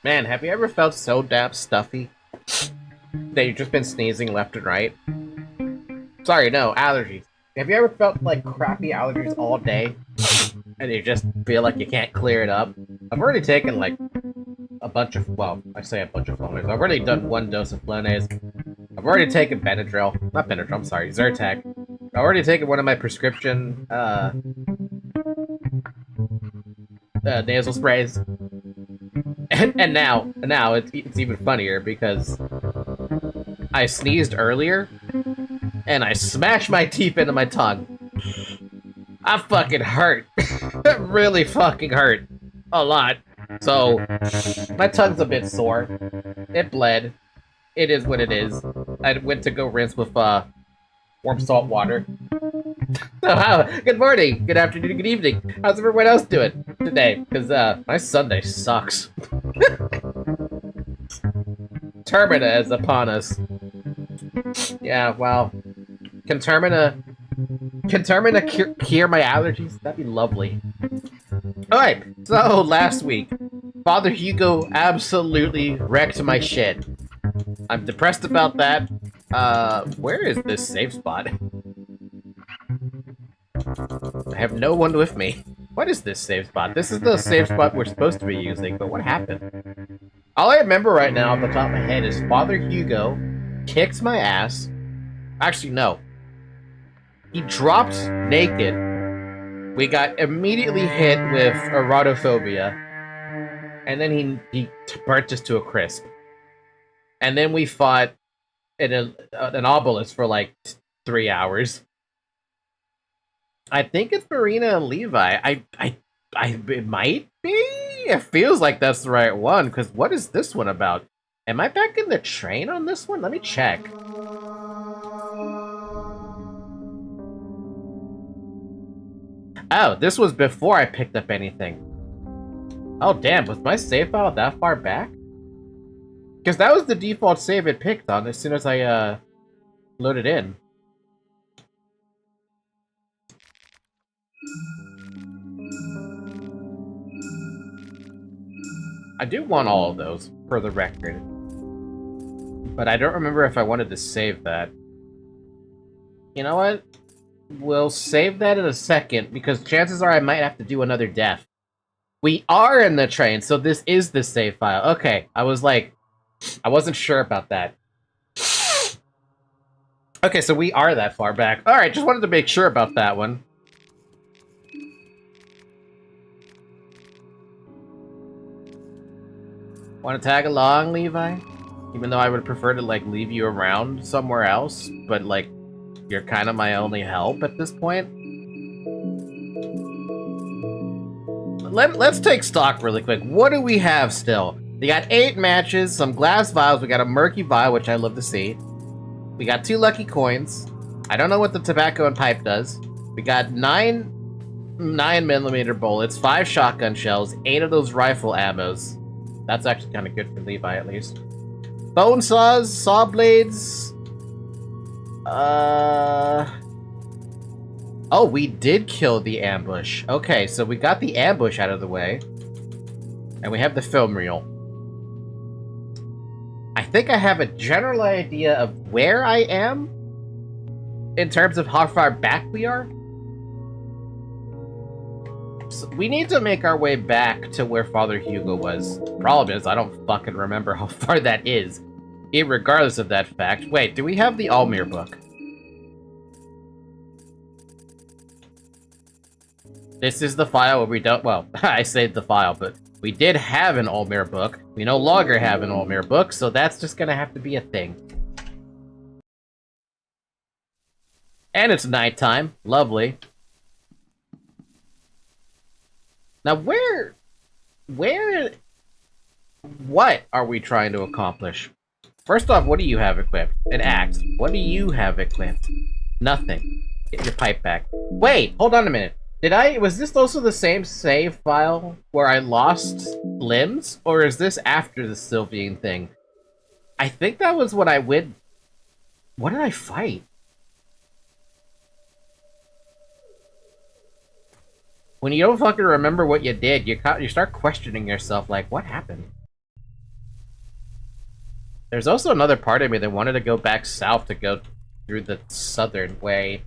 Man, have you ever felt so damn stuffy that you've just been sneezing left and right? Sorry, no, allergies. Have you ever felt like crappy allergies all day and you just feel like you can't clear it up? I've already taken like a bunch of, well, I say a bunch of Flonase. I've already done 1 dose of Flonase. I've already taken Benadryl. Not Benadryl, I'm sorry, Zyrtec. I've already taken one of my prescription nasal sprays. And now it's even funnier because I sneezed earlier and I smashed my teeth into my tongue. I fucking hurt. It really fucking hurt. A lot. So, my tongue's a bit sore. It bled. It is what it is. I went to go rinse with warm salt water. So, good morning, good afternoon, good evening. How's everyone else doing today? Because my Sunday sucks. Termina is upon us. Yeah, well, can Termina cure my allergies? That'd be lovely. Alright, so last week, Father Hugo absolutely wrecked my shit. I'm depressed about that. Where is this safe spot? I have no one with me. What is this safe spot? This is the safe spot we're supposed to be using, but what happened? All I remember right now off the top of my head is Father Hugo kicked my ass. Actually, no. He dropped naked We got immediately hit with erotophobia, and then he burnt us to a crisp. And then we fought an obelisk for like 3 hours. I think it's Marina and Levi. It might be. It feels like that's the right one. Because what is this one about? Am I back in the train on this one? Let me check. Oh, this was before I picked up anything. Oh, damn. Was my save file that far back? Because that was the default save it picked on as soon as I, loaded in. I do want all of those, for the record. But I don't remember if I wanted to save that. You know what? We'll save that in a second, because chances are I might have to do another death. We are in the train, so this is the save file. Okay, I wasn't sure about that. Okay, so we are that far back. Alright, just wanted to make sure about that one. Want to tag along, Levi? Even though I would prefer to, like, leave you around somewhere else, but, like, you're kind of my only help at this point. Let's take stock really quick. What do we have still? We got 8 matches, some glass vials, we got a murky vial, which I love to see. We got 2 lucky coins. I don't know what the tobacco and pipe does. We got 9mm bullets, 5 shotgun shells, 8 of those rifle ammos. That's actually kind of good for Levi, at least. Bone saws, saw blades. Oh, we did kill the ambush. Okay, so we got the ambush out of the way. And we have the film reel. I think I have a general idea of where I am in terms of how far back we are. So we need to make our way back to where Father Hugo was. Problem is, I don't fucking remember how far that is. Irregardless of that fact. Wait, do we have the Almir book? This is the file where we don't... Well, I saved the file, but we did have an Almir book. We no longer have an Almir book, so that's just gonna have to be a thing. And it's nighttime. Lovely. Now, what are we trying to accomplish? First off, what do you have equipped? An axe. What do you have equipped? Nothing. Get your pipe back. Wait, hold on a minute. Was this also the same save file where I lost limbs? Or is this after the Sylvian thing? I think that was what I went... What did I fight? When you don't fucking remember what you did, you start questioning yourself, like, what happened? There's also another part of me that wanted to go back south to go through the southern way.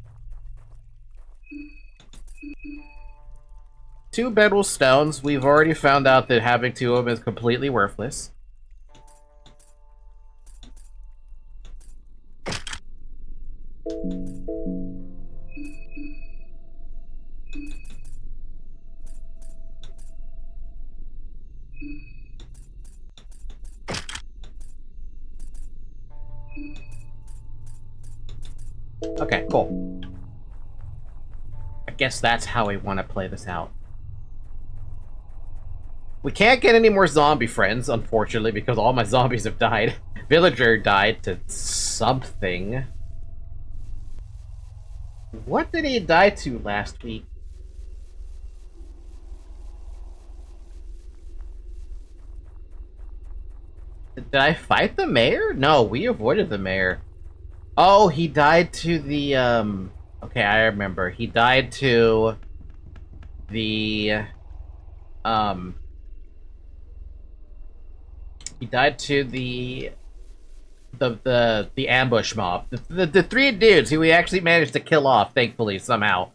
2 bedroll stones. We've already found out that having 2 of them is completely worthless. Okay, cool. I guess that's how we want to play this out. We can't get any more zombie friends, unfortunately, because all my zombies have died. Villager died to something. What did he die to last week? Did I fight the mayor? No, we avoided the mayor. Oh, he died to the, okay, I remember. He died to the, he died to the ambush mob. The 3 dudes who we actually managed to kill off, thankfully, somehow.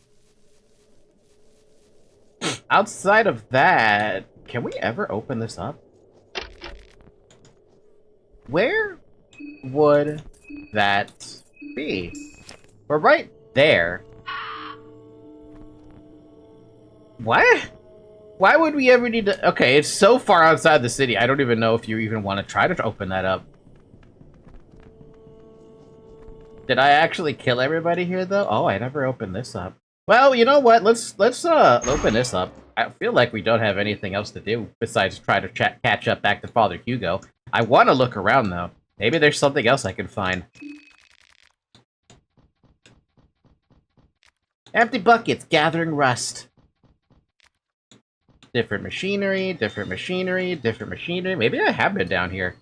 Outside of that, can we ever open this up? Where would that be? We're right there. What? Why would we ever need to... Okay, it's so far outside the city, I don't even know if you even want to try to open that up. Did I actually kill everybody here, though? Oh, I never opened this up. Well, you know what? Let's open this up. I feel like we don't have anything else to do besides try to catch up back to Father Hugo. I want to look around, though. Maybe there's something else I can find. Empty buckets, gathering rust. Different machinery, different machinery, different machinery. Maybe I have been down here.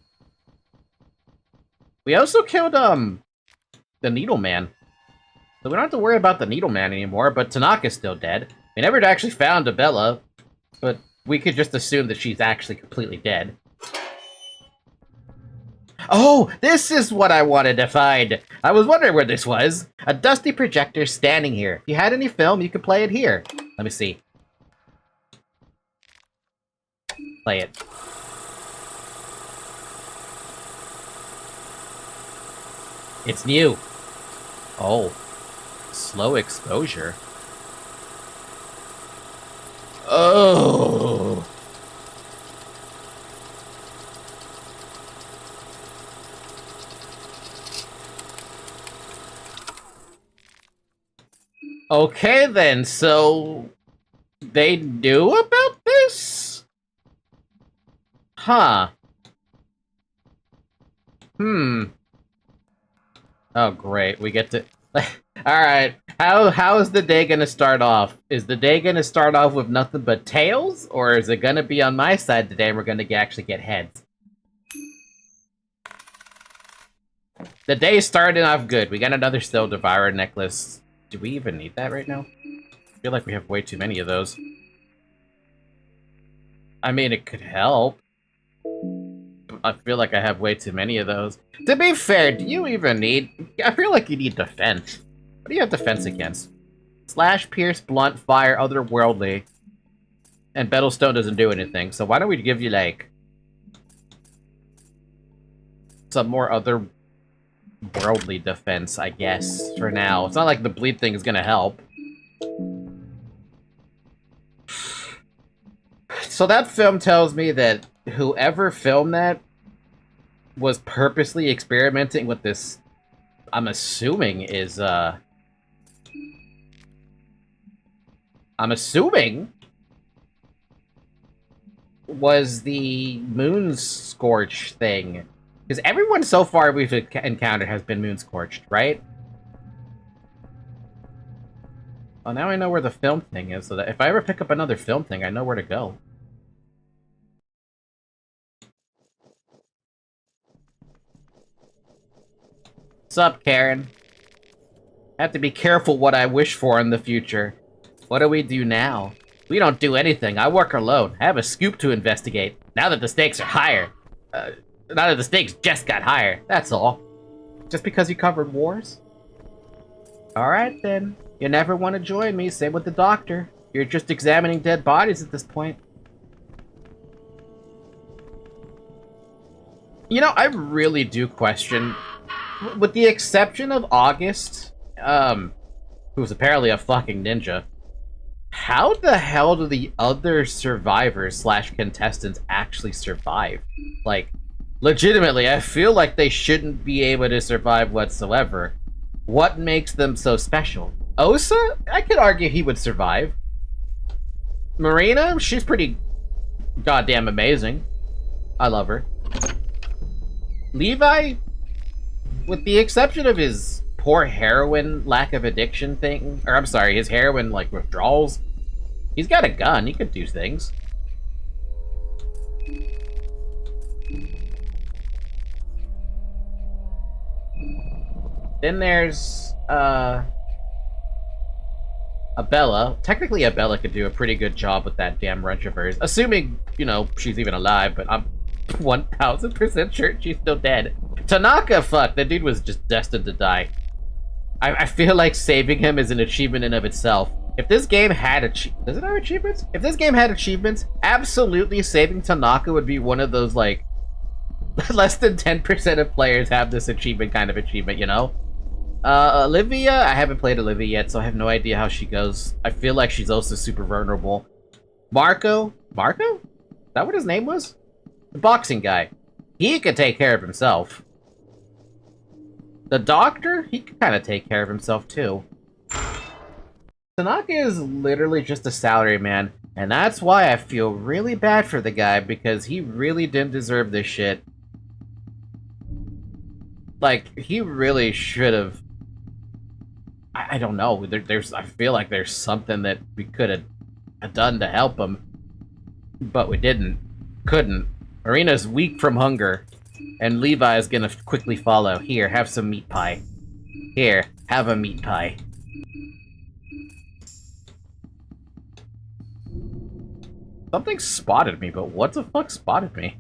We also killed, the Needle Man. So we don't have to worry about the Needle Man anymore, but Tanaka's still dead. We never actually found Abella, but we could just assume that she's actually completely dead. Oh, this is what I wanted to find. I was wondering where this was. A dusty projector standing here. If you had any film, you could play it here. Let me see. Play it. It's new. Oh. Slow exposure. Oh. Okay then, so they knew about this? Huh. Oh great, we get to... Alright, how is the day gonna start off? Is the day gonna start off with nothing but tails? Or is it gonna be on my side today and we're gonna actually get heads? The day started off good. We got another Still Devourer necklace. Do we even need that right now? I feel like we have way too many of those. I mean, it could help. I feel like I have way too many of those. To be fair, do you even need... I feel like you need defense. What do you have defense against? Slash, pierce, blunt, fire, otherworldly. And Battlestone doesn't do anything, so why don't we give you, like... some more otherworldly defense, I guess, for now. It's not like the bleed thing is gonna help. So that film tells me that whoever filmed that was purposely experimenting with this, I'm assuming is, I'm assuming was the moon scorch thing. Because everyone so far we've encountered has been moon scorched, right? Well, now I know where the film thing is, so that if I ever pick up another film thing, I know where to go. What's up, Karen? I have to be careful what I wish for in the future. What do we do now? We don't do anything. I work alone. I have a scoop to investigate. Now that the stakes are higher. Now that the stakes just got higher. That's all. Just because you covered wars? Alright then. You never want to join me. Same with the doctor. You're just examining dead bodies at this point. You know, I really do question, with the exception of August, who's apparently a fucking ninja, how the hell do the other survivors slash contestants actually survive? Like, legitimately, I feel like they shouldn't be able to survive whatsoever. What makes them so special? Osa? I could argue he would survive. Marina? She's pretty goddamn amazing. I love her. Levi? With the exception of his poor heroin lack of addiction thing, or I'm sorry, his heroin, like, withdrawals, he's got a gun, he could do things. Then there's, Abella. Technically, Abella could do a pretty good job with that damn wrench of hers. Assuming, you know, she's even alive, but I'm 1000% sure she's still dead. Tanaka, fuck, that dude was just destined to die. I feel like saving him is an achievement in of itself. If this game had does it have achievements? If this game had achievements, absolutely saving Tanaka would be one of those, like, less than 10% of players have this achievement kind of achievement, you know? Olivia, I haven't played Olivia yet, so I have no idea how she goes. I feel like she's also super vulnerable. Marco? Marco? Is that what his name was? The boxing guy. He could take care of himself. The doctor? He could kind of take care of himself, too. Tanaka is literally just a salaryman, and that's why I feel really bad for the guy, because he really didn't deserve this shit. Like, he really should have... I don't know. I feel like there's something that we could have done to help him, but we didn't. Couldn't. Marina's weak from hunger, and Levi is gonna quickly follow. Here, have some meat pie. Here, have a meat pie. Something spotted me, but what the fuck spotted me?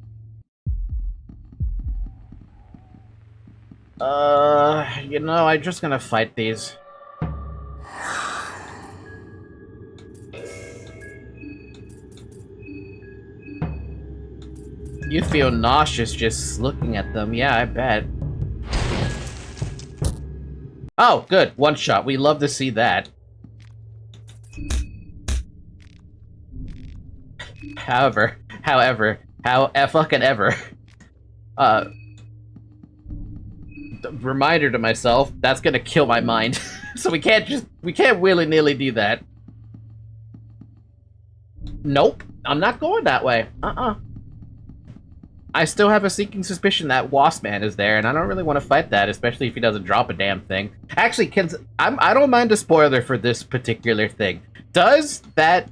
You know, I'm just gonna fight these. You feel nauseous just looking at them. Yeah, I bet. Oh, good. One shot. We love to see that. However, how fucking ever. Reminder to myself, that's gonna kill my mind. So we can't willy-nilly do that. Nope. I'm not going that way. I still have a sinking suspicion that Wasp Man is there, and I don't really want to fight that, especially if he doesn't drop a damn thing. Actually, I don't mind a spoiler for this particular thing. Does that,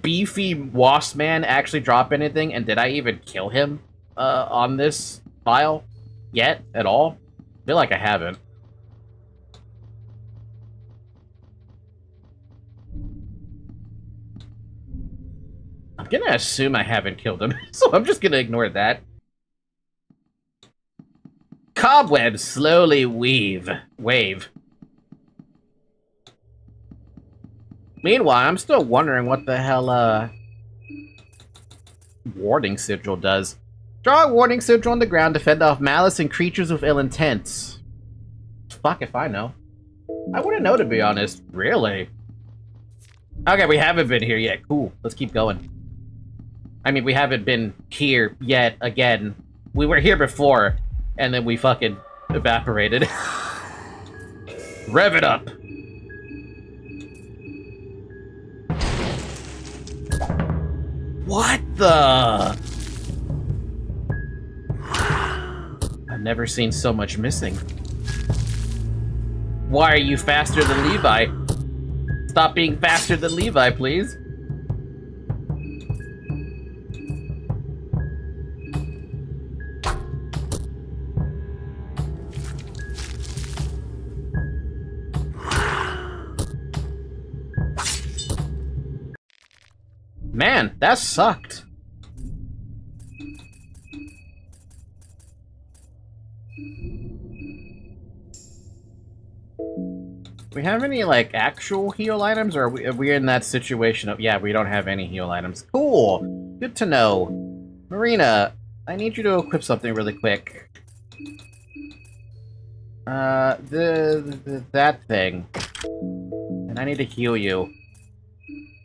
beefy Wasp Man actually drop anything, and did I even kill him, on this file? Yet? At all? I feel like I haven't. I'm gonna assume I haven't killed him, so I'm just gonna ignore that. Cobwebs slowly wave. Meanwhile, I'm still wondering what the hell, Warning Sigil does. Draw a warning sigil on the ground to fend off malice and creatures with ill intents. Fuck if I know. I wouldn't know, to be honest. Really? Okay, we haven't been here yet. Cool. Let's keep going. I mean, we haven't been here yet again. We were here before, and then we fucking evaporated. Rev it up! What the? I've never seen so much missing. Why are you faster than Levi? Stop being faster than Levi, please. Man, that sucked. We have any, like, actual heal items, or are we in that situation of, yeah, we don't have any heal items. Cool! Good to know. Marina, I need you to equip something really quick. That thing. And I need to heal you.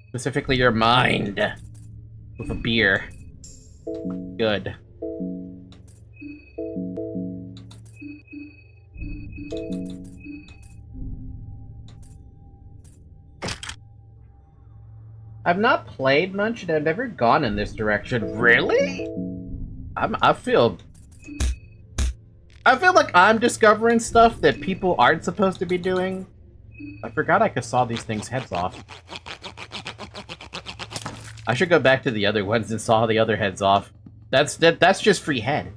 Specifically your mind. With a beer. Good. I've not played much and I've never gone in this direction. Really? I feel like I'm discovering stuff that people aren't supposed to be doing. I forgot I could saw these things' heads off. I should go back to the other ones and saw the other heads off. That's just free head.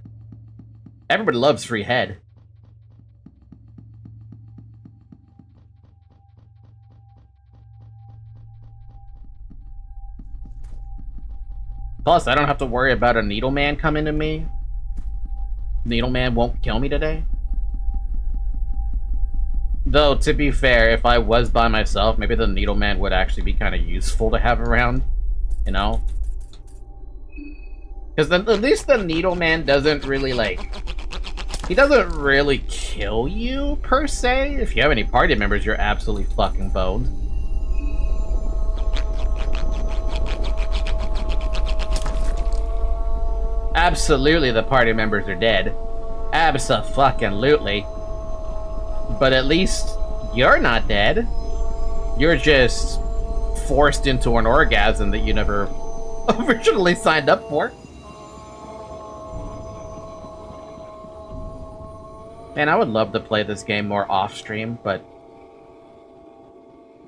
Everybody loves free head. Plus, I don't have to worry about a needle man coming to me. Needle man won't kill me today. Though, to be fair, if I was by myself, maybe the needle man would actually be kind of useful to have around. You know? Because at least the needle man doesn't really, like, He doesn't really kill you, per se. If you have any party members, you're absolutely fucking boned. Absolutely, the party members are dead. Abso-fucking-lutely. But at least you're not dead. You're just forced into an orgasm that you never originally signed up for. Man, I would love to play this game more off-stream, but...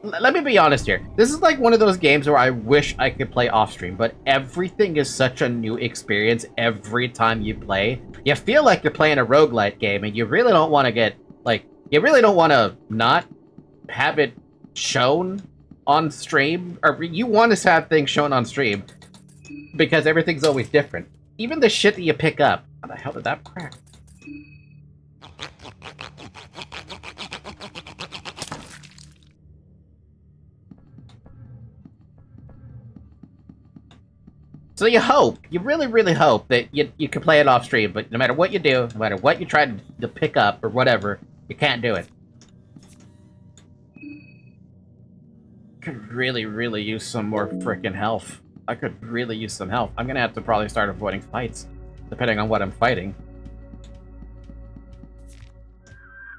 Let me be honest here. This is like one of those games where I wish I could play off-stream, but everything is such a new experience every time you play. You feel like you're playing a roguelite game, and you really don't want to get, like... You really don't want to not have it shown on stream, or you want to have things shown on stream, because everything's always different. Even the shit that you pick up. How the hell did that crack? So you hope, you really, really hope that you can play it off stream, but no matter what you do, no matter what you try to pick up or whatever, you can't do it. Could really, really use some more frickin' health. I could really use some health. I'm gonna have to probably start avoiding fights, depending on what I'm fighting.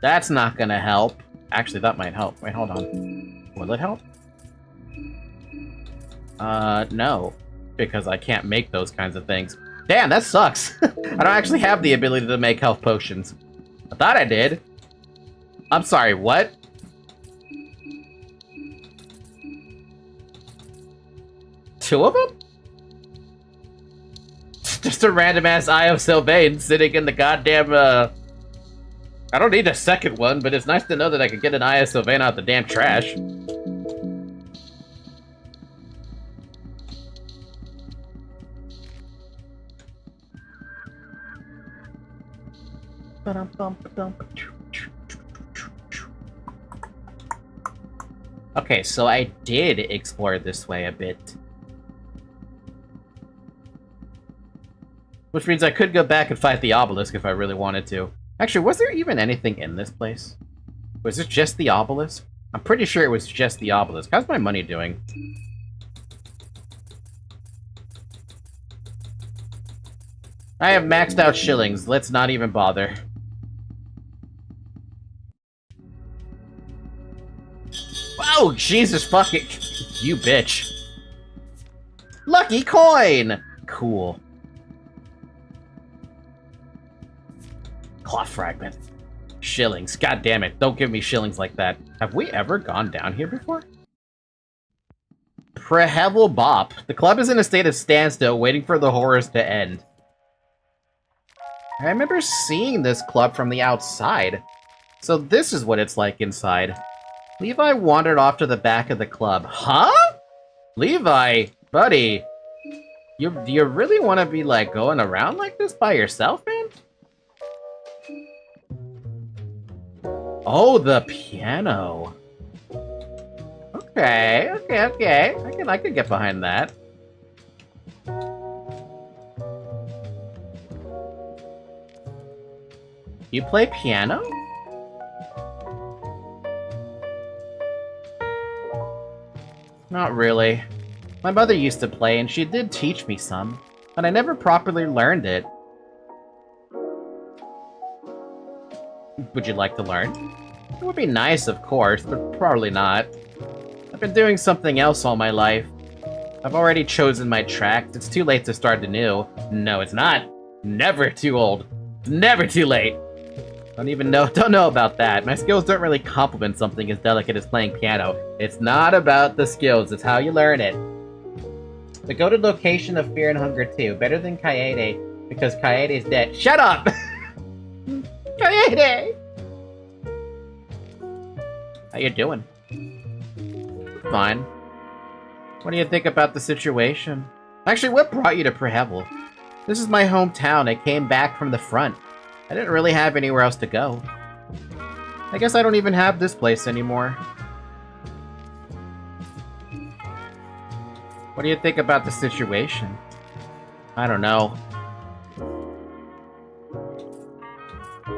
That's not gonna help. Actually, that might help. Wait, hold on. Will it help? No. Because I can't make those kinds of things. Damn, that sucks! I don't actually have the ability to make health potions. I thought I did. I'm sorry, what? Two of them? Just a random-ass Eye of Sylvain sitting in the goddamn, I don't need a second one, but it's nice to know that I could get an Eye of Sylvain out the damn trash. Okay, so I did explore this way a bit. Which means I could go back and fight the obelisk if I really wanted to. Actually, was there even anything in this place? Was it just the obelisk? I'm pretty sure it was just the obelisk. How's my money doing? I have maxed out shillings. Let's not even bother. Oh, Jesus fucking... You bitch. Lucky coin! Cool. Cloth fragment. Shillings. God damn it. Don't give me shillings like that. Have we ever gone down here before? Prehevel Bop. The club is in a state of standstill, waiting for the horrors to end. I remember seeing this club from the outside. So this is what it's like inside. Levi wandered off to the back of the club. Huh? Levi, buddy, do you really want to be, like, going around like this by yourself, man? Oh, the piano. Okay. I can get behind that. You play piano? Not really. My mother used to play, and she did teach me some, but I never properly learned it. Would you like to learn? It would be nice, of course, but probably not. I've been doing something else all my life. I've already chosen my track. It's too late to start anew. No, it's not. Never too old. Never too late. Don't know about that. My skills don't really complement something as delicate as playing piano. It's not about the skills, it's how you learn it. The goated location of Fear and Hunger 2. Better than Kaede, because Kaede is dead. Shut up! Kaede! How you doing? Fine. What do you think about the situation? Actually, what brought you to Prehevel? This is my hometown. I came back from the front. I didn't really have anywhere else to go. I guess I don't even have this place anymore. What do you think about the situation? I don't know.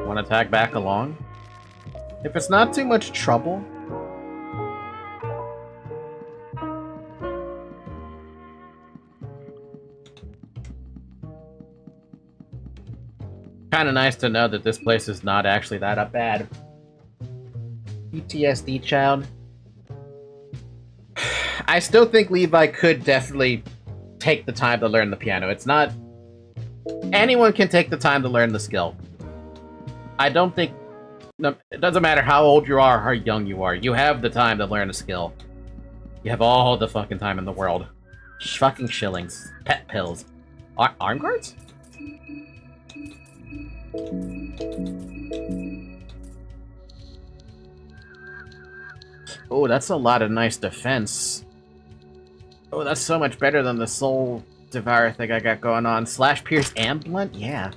Want to tag back along? If it's not too much trouble. Kinda nice to know that this place is not actually that bad. PTSD child. I still think Levi could definitely take the time to learn the piano. It's not... Anyone can take the time to learn the skill. I don't think... No, it doesn't matter how old you are or how young you are. You have the time to learn a skill. You have all the fucking time in the world. Fucking shillings. Pet pills. Arm guards? Oh, that's a lot of nice defense. Oh, that's so much better than the soul devour thing I got going on. Slash, pierce, and blunt? Yeah.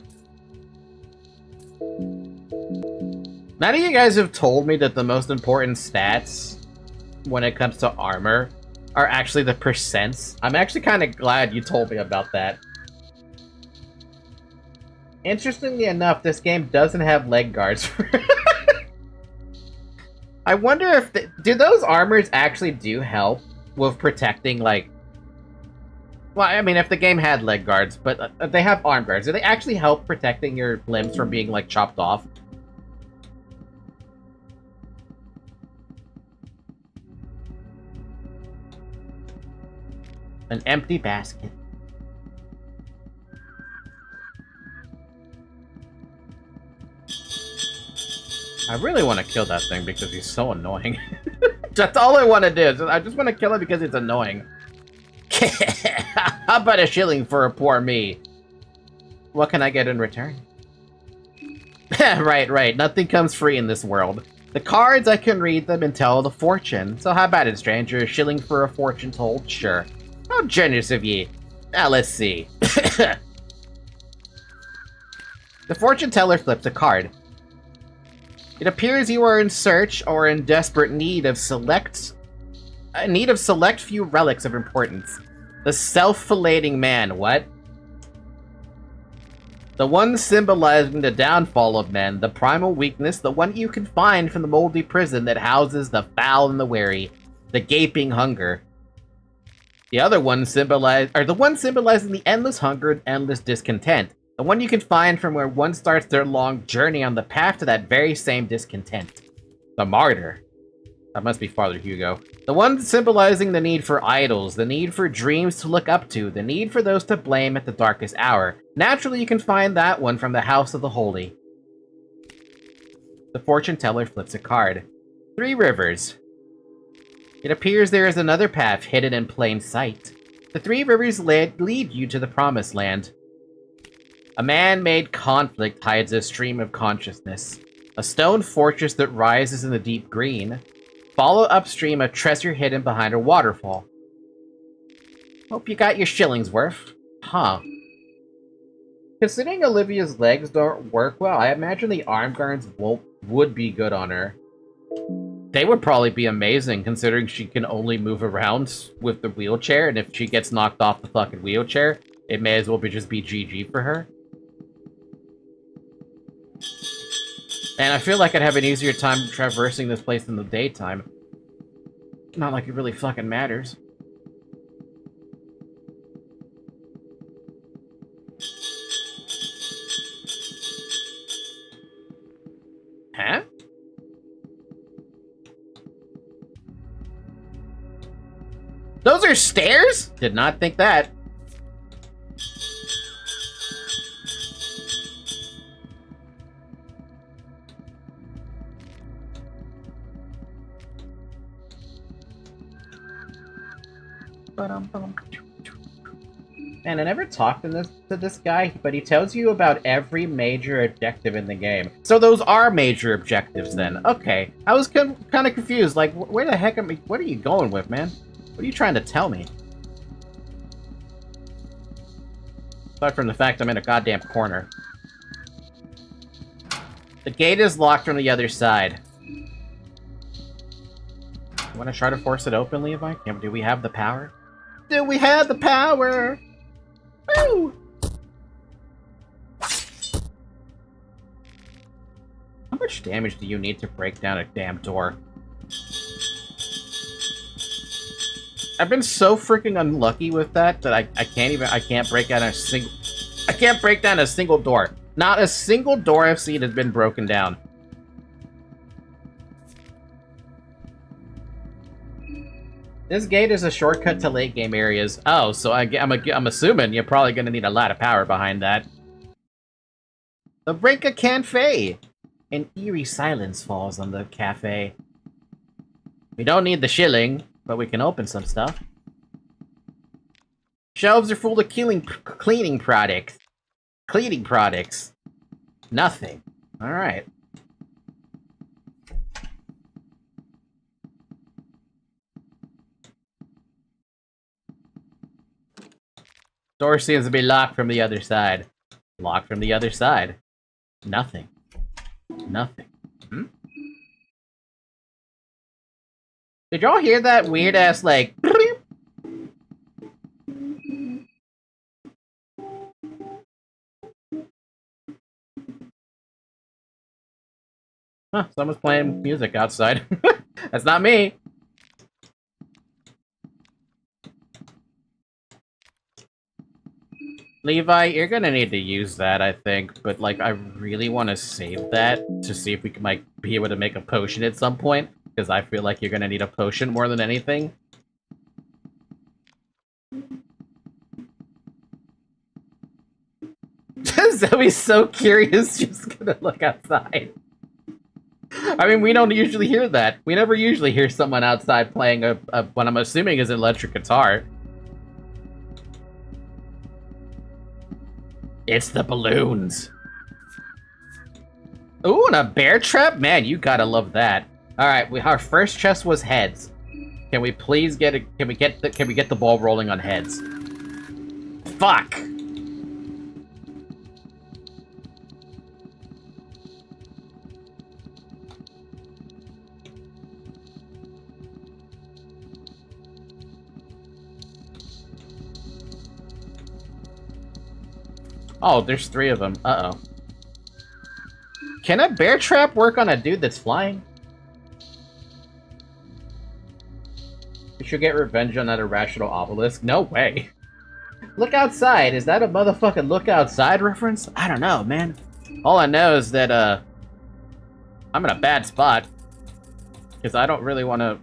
None of you guys have told me that the most important stats when it comes to armor are actually the percents. I'm actually kind of glad you told me about that. Interestingly enough, this game doesn't have leg guards. I wonder if... do those armors actually do help with protecting, like... Well, I mean, if the game had leg guards, but they have arm guards. Do they actually help protecting your limbs from being, like, chopped off? An empty basket. I really want to kill that thing because he's so annoying. That's all I want to do. I just want to kill it because it's annoying. How about a shilling for a poor me? What can I get in return? Right. Nothing comes free in this world. The cards, I can read them and tell the fortune. So how about it, stranger? A shilling for a fortune told? Sure. How generous of ye. Now let's see. The fortune teller flips a card. It appears you are in search or in desperate need of select few relics of importance. The self-filleting man, what? The one symbolizing the downfall of men, the primal weakness, the one you can find from the moldy prison that houses the foul and the weary, the gaping hunger. The other one symbolizing the endless hunger and endless discontent. The one you can find from where one starts their long journey on the path to that very same discontent. The martyr. That must be Father Hugo. The one symbolizing the need for idols, the need for dreams to look up to, the need for those to blame at the darkest hour. Naturally, you can find that one from the House of the Holy. The fortune teller flips a card. 3 rivers. It appears there is another path hidden in plain sight. The 3 rivers lead you to the promised land. A man-made conflict hides a stream of consciousness. A stone fortress that rises in the deep green. Follow upstream a treasure hidden behind a waterfall. Hope you got your shillings worth. Huh. Considering Olivia's legs don't work well, I imagine the arm guards would be good on her. They would probably be amazing, considering she can only move around with the wheelchair, and if she gets knocked off the fucking wheelchair, it may as well just be GG for her. And I feel like I'd have an easier time traversing this place in the daytime. Not like it really fucking matters. Huh? Those are stairs? Did not think that. And I never talked to this guy, but he tells you about every major objective in the game. So those are major objectives then. Okay. I was kind of confused. Like, where the heck what are you going with, man? What are you trying to tell me? Aside from the fact I'm in a goddamn corner. The gate is locked from the other side. You want to try to force it open, Levi? Do we have the power? Do we have the power? Woo! much damage do you need to break down a damn door? I've been so freaking unlucky with that I can't break down a single door. Not a single door I've seen has been broken down. This gate is a shortcut to late game areas. Oh, so I'm assuming you're probably gonna need a lot of power behind that. The Brinka Cafe! An eerie silence falls on the cafe. We don't need the shilling, but we can open some stuff. Shelves are full of cleaning products. Cleaning products. Nothing. Alright. Door seems to be locked from the other side. Locked from the other side. Nothing. Nothing. Hmm? Did y'all hear that weird ass, like... Huh, someone's playing music outside. That's not me! Levi, you're gonna need to use that, I think, but, like, I really want to save that to see if we can, like, be able to make a potion at some point, because I feel like you're gonna need a potion more than anything. Zoe's so curious, she's gonna look outside. I mean, we don't usually hear that. We never usually hear someone outside playing what I'm assuming is an electric guitar. It's the balloons. Ooh, and a bear trap? Man, you gotta love that. Alright, our first chest was heads. Can we please get it? Can we get the ball rolling on heads? Fuck! Oh, there's 3 of them. Uh-oh. Can a bear trap work on a dude that's flying? We should get revenge on that irrational obelisk. No way. Look outside. Is that a motherfucking look outside reference? I don't know, man. All I know is that, I'm in a bad spot. Because I don't really want to...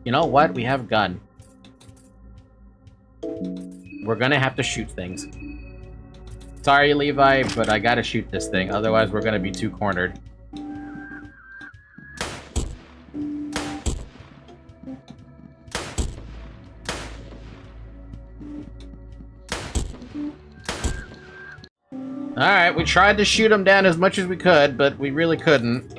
You know what? We have a gun. We're gonna have to shoot things. Sorry, Levi, but I gotta shoot this thing. Otherwise, we're gonna be too cornered. Alright, we tried to shoot him down as much as we could, but we really couldn't.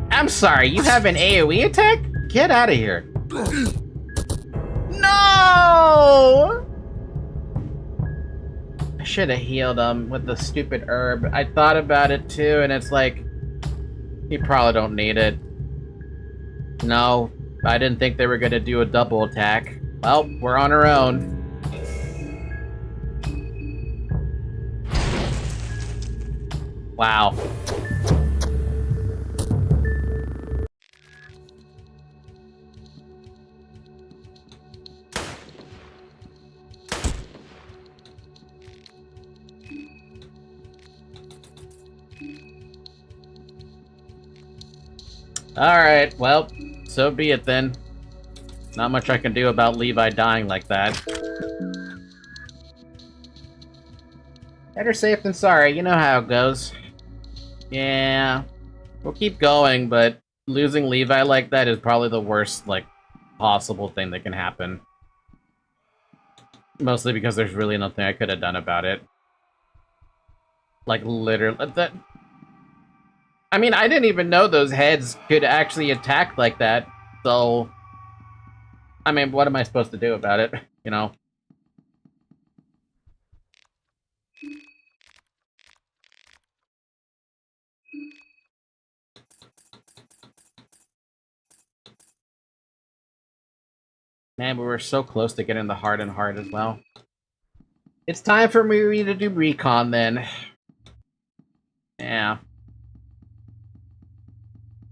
I'm sorry, you have an AoE attack? Get out of here. No! I should have healed him with the stupid herb. I thought about it too, and it's like... You probably don't need it. No, I didn't think they were gonna do a double attack. Well, we're on our own. Wow. Alright, well, so be it then. Not much I can do about Levi dying like that. Better safe than sorry, you know how it goes. Yeah, we'll keep going, but losing Levi like that is probably the worst, like, possible thing that can happen. Mostly because there's really nothing I could have done about it. Like, literally, that... I mean, I didn't even know those heads could actually attack like that, so... I mean, what am I supposed to do about it, you know? Man, we were so close to getting the hardened heart as well. It's time for me to do recon then. Yeah.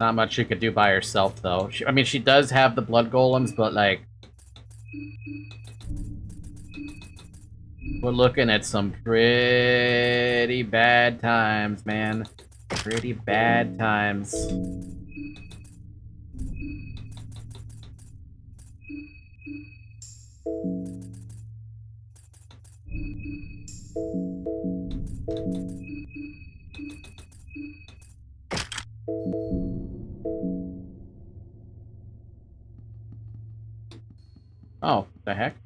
Not much she could do by herself, though. I mean, she does have the blood golems, but, like... we're looking at some pretty bad times, man. Pretty bad times. Oh, the heck?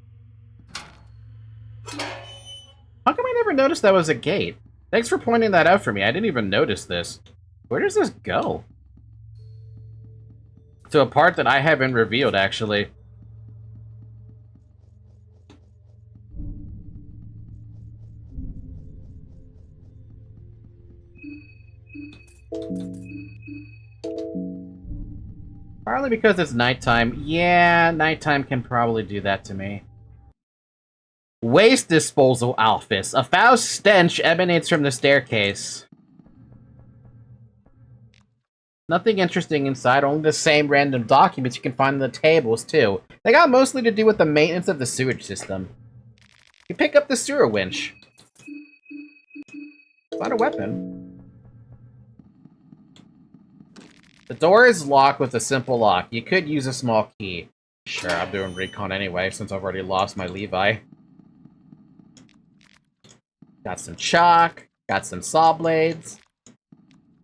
How come I never noticed that was a gate? Thanks for pointing that out for me. I didn't even notice this. Where does this go? To a part that I haven't revealed, actually. Partly because it's nighttime. Yeah, nighttime can probably do that to me. Waste disposal office. A foul stench emanates from the staircase. Nothing interesting inside, only the same random documents you can find on the tables, too. They got mostly to do with the maintenance of the sewage system. You pick up the sewer winch. It's not a weapon. The door is locked with a simple lock. You could use a small key. Sure, I'm doing recon anyway, since I've already lost my Levi. Got some chalk. Got some saw blades.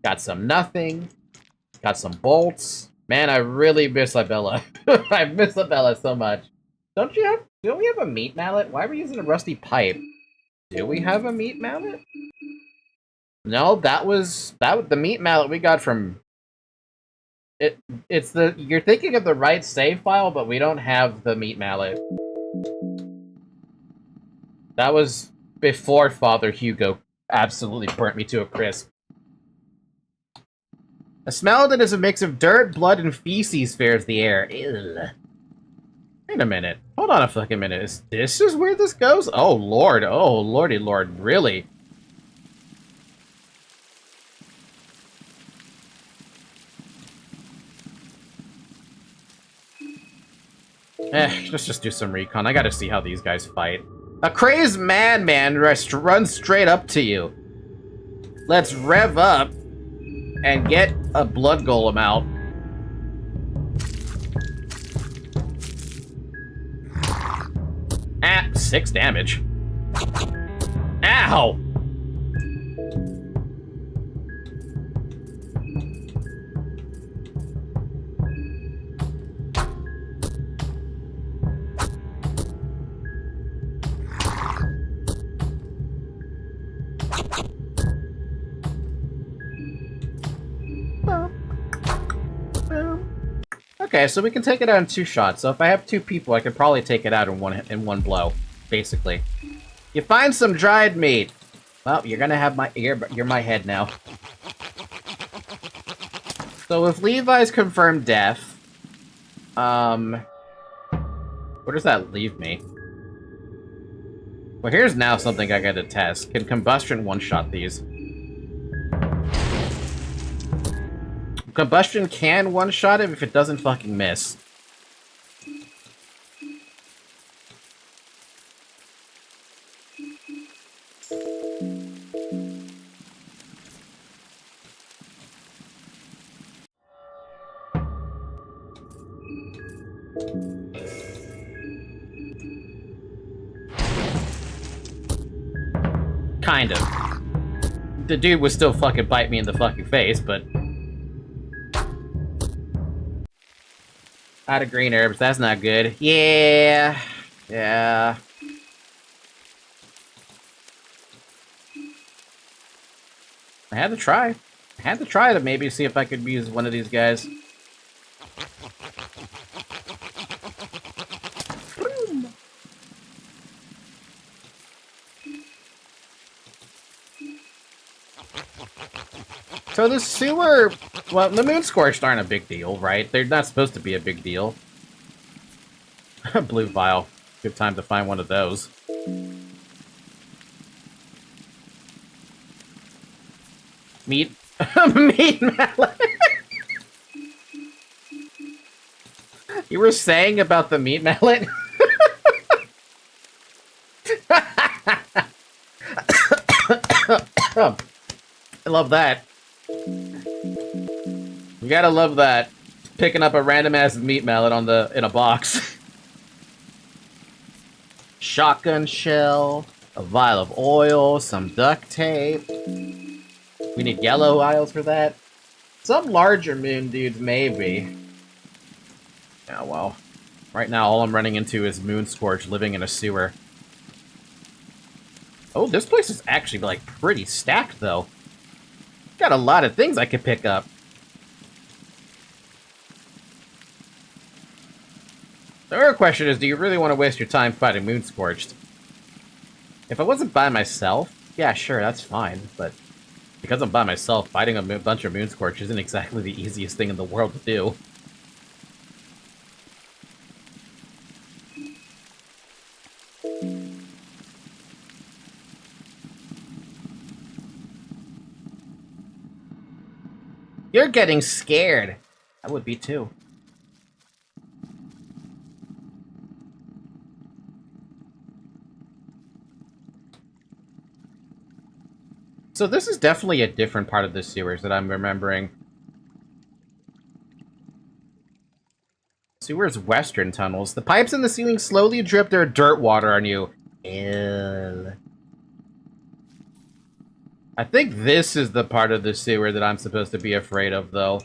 Got some nothing. Got some bolts. Man, I really miss Abella. I miss Abella so much. Don't we have a meat mallet? Why are we using a rusty pipe? Do we have a meat mallet? No, the meat mallet we got from... You're thinking of the right save file, but we don't have the meat mallet. That was before Father Hugo absolutely burnt me to a crisp. A smell that is a mix of dirt, blood, and feces fills the air. Ew. Wait a minute. Hold on a fucking minute. Is this where this goes? Oh, Lord. Oh, lordy lord. Really? Let's just do some recon. I gotta see how these guys fight. A crazed madman runs straight up to you. Let's rev up and get a blood golem out. Ah, 6 damage. Ow! Okay, so we can take it out in 2 shots. So if I have 2 people, I could probably take it out in one blow, basically. You find some dried meat. Well, you're gonna have you're my head now. So if Levi's confirmed death, where does that leave me? Well, here's now something I gotta test. Can combustion one-shot these? Combustion can one-shot it if it doesn't fucking miss. Kind of. The dude would still fucking bite me in the fucking face, but... Out of green herbs, that's not good. Yeah. Yeah. I had to try. I had to try to maybe see if I could use one of these guys. So the sewer... Well, the moon scorched aren't a big deal, right? They're not supposed to be a big deal. Blue vial. Good time to find one of those. Meat. Meat mallet. You were saying about the meat mallet? I love that. You gotta love that. Picking up a random ass meat mallet in a box. Shotgun shell, a vial of oil, some duct tape. We need yellow vials for that. Some larger moon dudes, maybe. Yeah, well. Right now, all I'm running into is Moon Scorch living in a sewer. Oh, this place is actually, like, pretty stacked, though. Got a lot of things I could pick up. The real question is, do you really want to waste your time fighting Moon Scorched? If I wasn't by myself, yeah, sure, that's fine, but because I'm by myself, fighting a bunch of Moon Scorch isn't exactly the easiest thing in the world to do. You're getting scared. I would be too. So this is definitely a different part of the sewers that I'm remembering. Sewers western tunnels. The pipes in the ceiling slowly drip their dirt water on you. Ew. I think this is the part of the sewer that I'm supposed to be afraid of, though.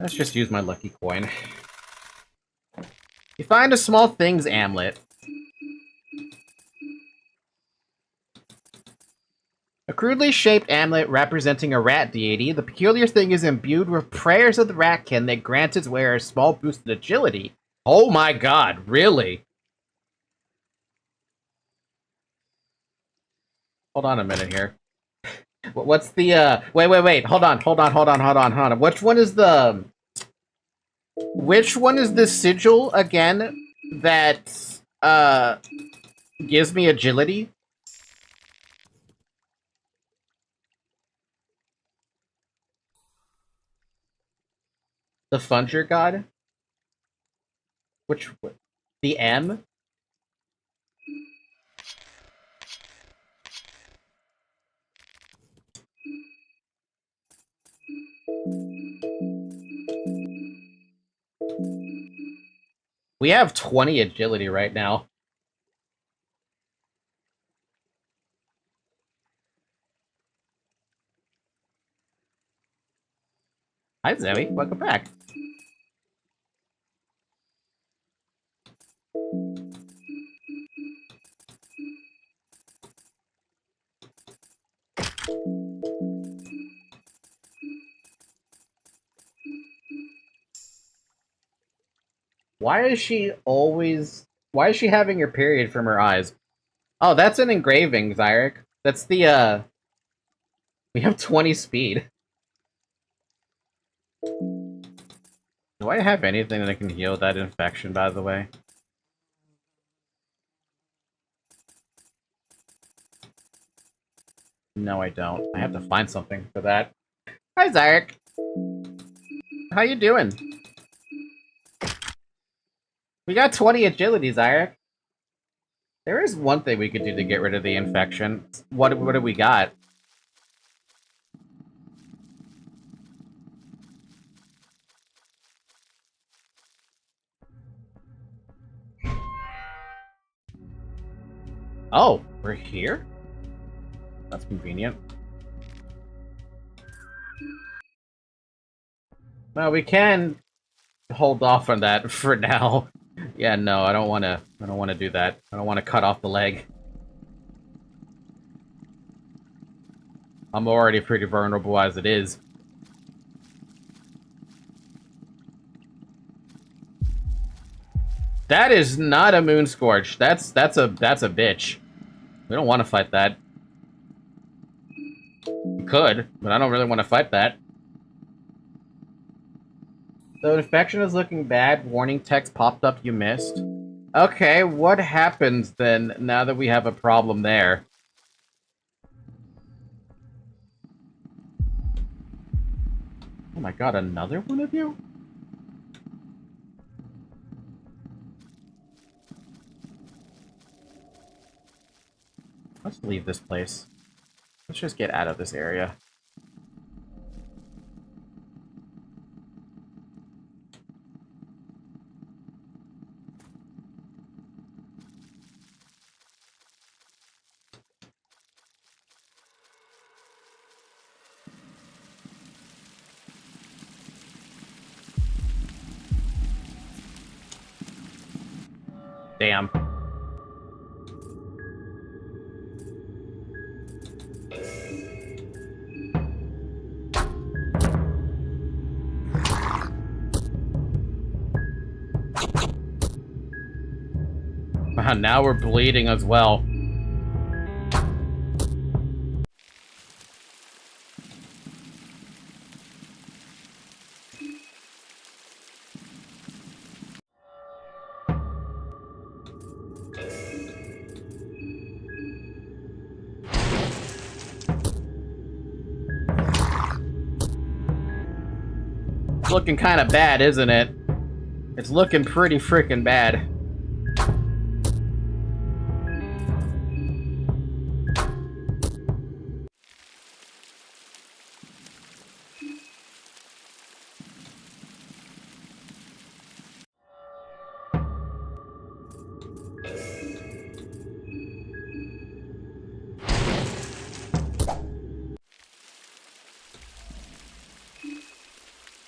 Let's just use my lucky coin. You find a small things amulet. A crudely shaped amulet representing a rat deity, the peculiar thing is imbued with prayers of the ratkin that grants its wearer a small boost in agility. Oh my god, really? Hold on a minute here. What's the, wait, hold on. Which one is the sigil, again, that, gives me agility? The Funger God? Which... The M? We have 20 agility right now. Hi, Zoe. Welcome back. Why is she having her period from her eyes? Oh, that's an engraving, Zyrek. That's the, we have 20 speed. Do I have anything that can heal that infection, by the way? No, I don't. I have to find something for that. Hi, Zyrek. How you doing? We got 20 agility, Zyrek. There is one thing we could do to get rid of the infection. What do we got? Oh, we're here? That's convenient. Well, we can hold off on that for now. Yeah, no, I don't want to do that. I don't want to cut off the leg. I'm already pretty vulnerable as it is. That is not a Moon Scorch. That's a bitch. We don't want to fight that. We could, but I don't really want to fight that. The infection is looking bad. Warning text popped up you missed. Okay, what happens then now that we have a problem there? Oh my god, another one of you? Let's leave this place. Let's just get out of this area. Damn. Now we're bleeding as well. It's looking kind of bad, isn't it? It's looking pretty freaking bad.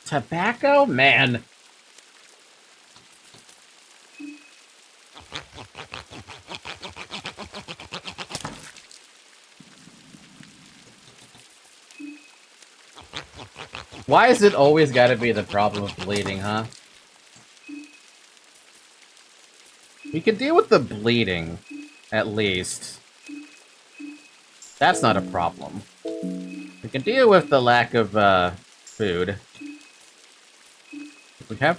Tobacco? Man. Why is it always gotta be the problem of bleeding, huh? We can deal with the bleeding, at least. That's not a problem. We can deal with the lack of, food.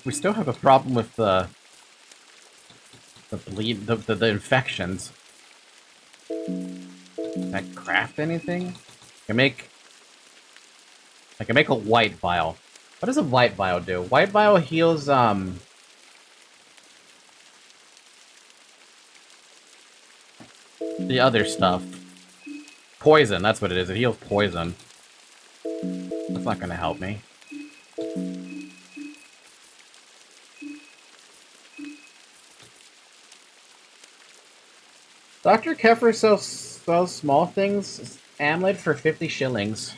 We still have a problem with the infections. Can I craft anything? I can make a white vial. What does a white vial do? White vial heals, the other stuff. Poison, that's what it is. It heals poison. That's not gonna help me. Dr. Keffer sells small things. Amulet for 50 shillings.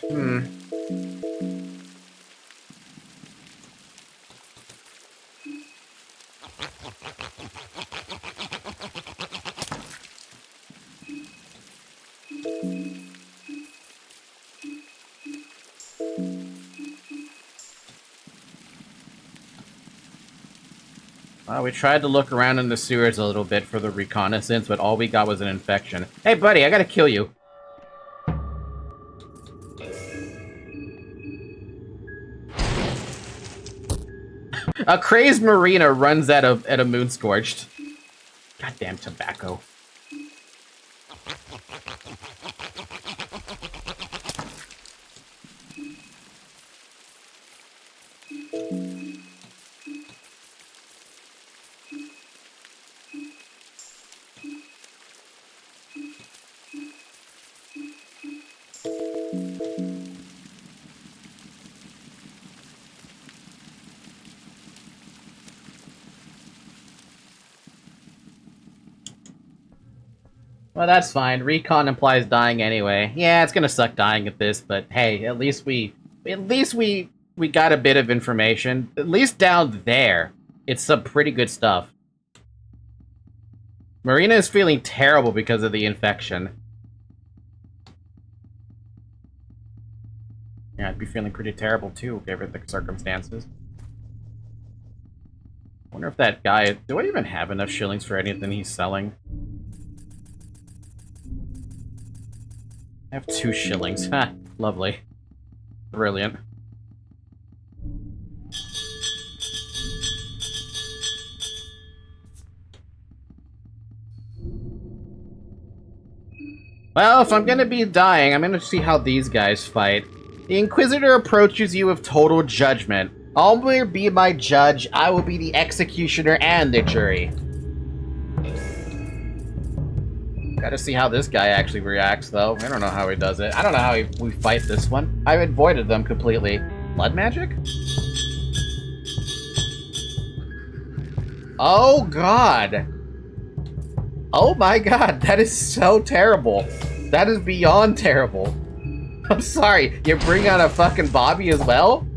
We tried to look around in the sewers a little bit for the reconnaissance, but all we got was an infection. Hey, buddy, I gotta kill you. A crazed marina runs at a moonscorched. Goddamn tobacco. Well, that's fine. Recon implies dying anyway. Yeah, it's gonna suck dying at this, but hey, at least we got a bit of information. At least down there, it's some pretty good stuff. Marina is feeling terrible because of the infection. Yeah, I'd be feeling pretty terrible too, given the circumstances. I wonder if that guy... Do I even have enough shillings for anything he's selling? I have 2 shillings. Ha, lovely. Brilliant. Well, if I'm gonna be dying, I'm gonna see how these guys fight. The Inquisitor approaches you with total judgment. I'll be my judge, I will be the executioner and the jury. Gotta see how this guy actually reacts, though. I don't know how he does it. I don't know how we fight this one. I avoided them completely. Blood magic? Oh, God. Oh, my God. That is so terrible. That is beyond terrible. I'm sorry. You bring out a fucking Bobby as well?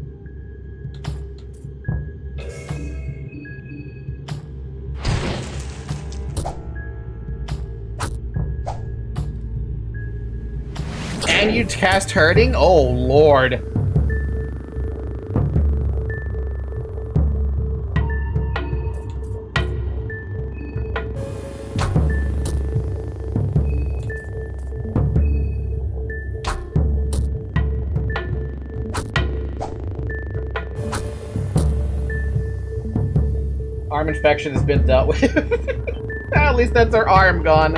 And you cast Hurting? Oh, Lord. Arm infection has been dealt with. At least that's her arm gone.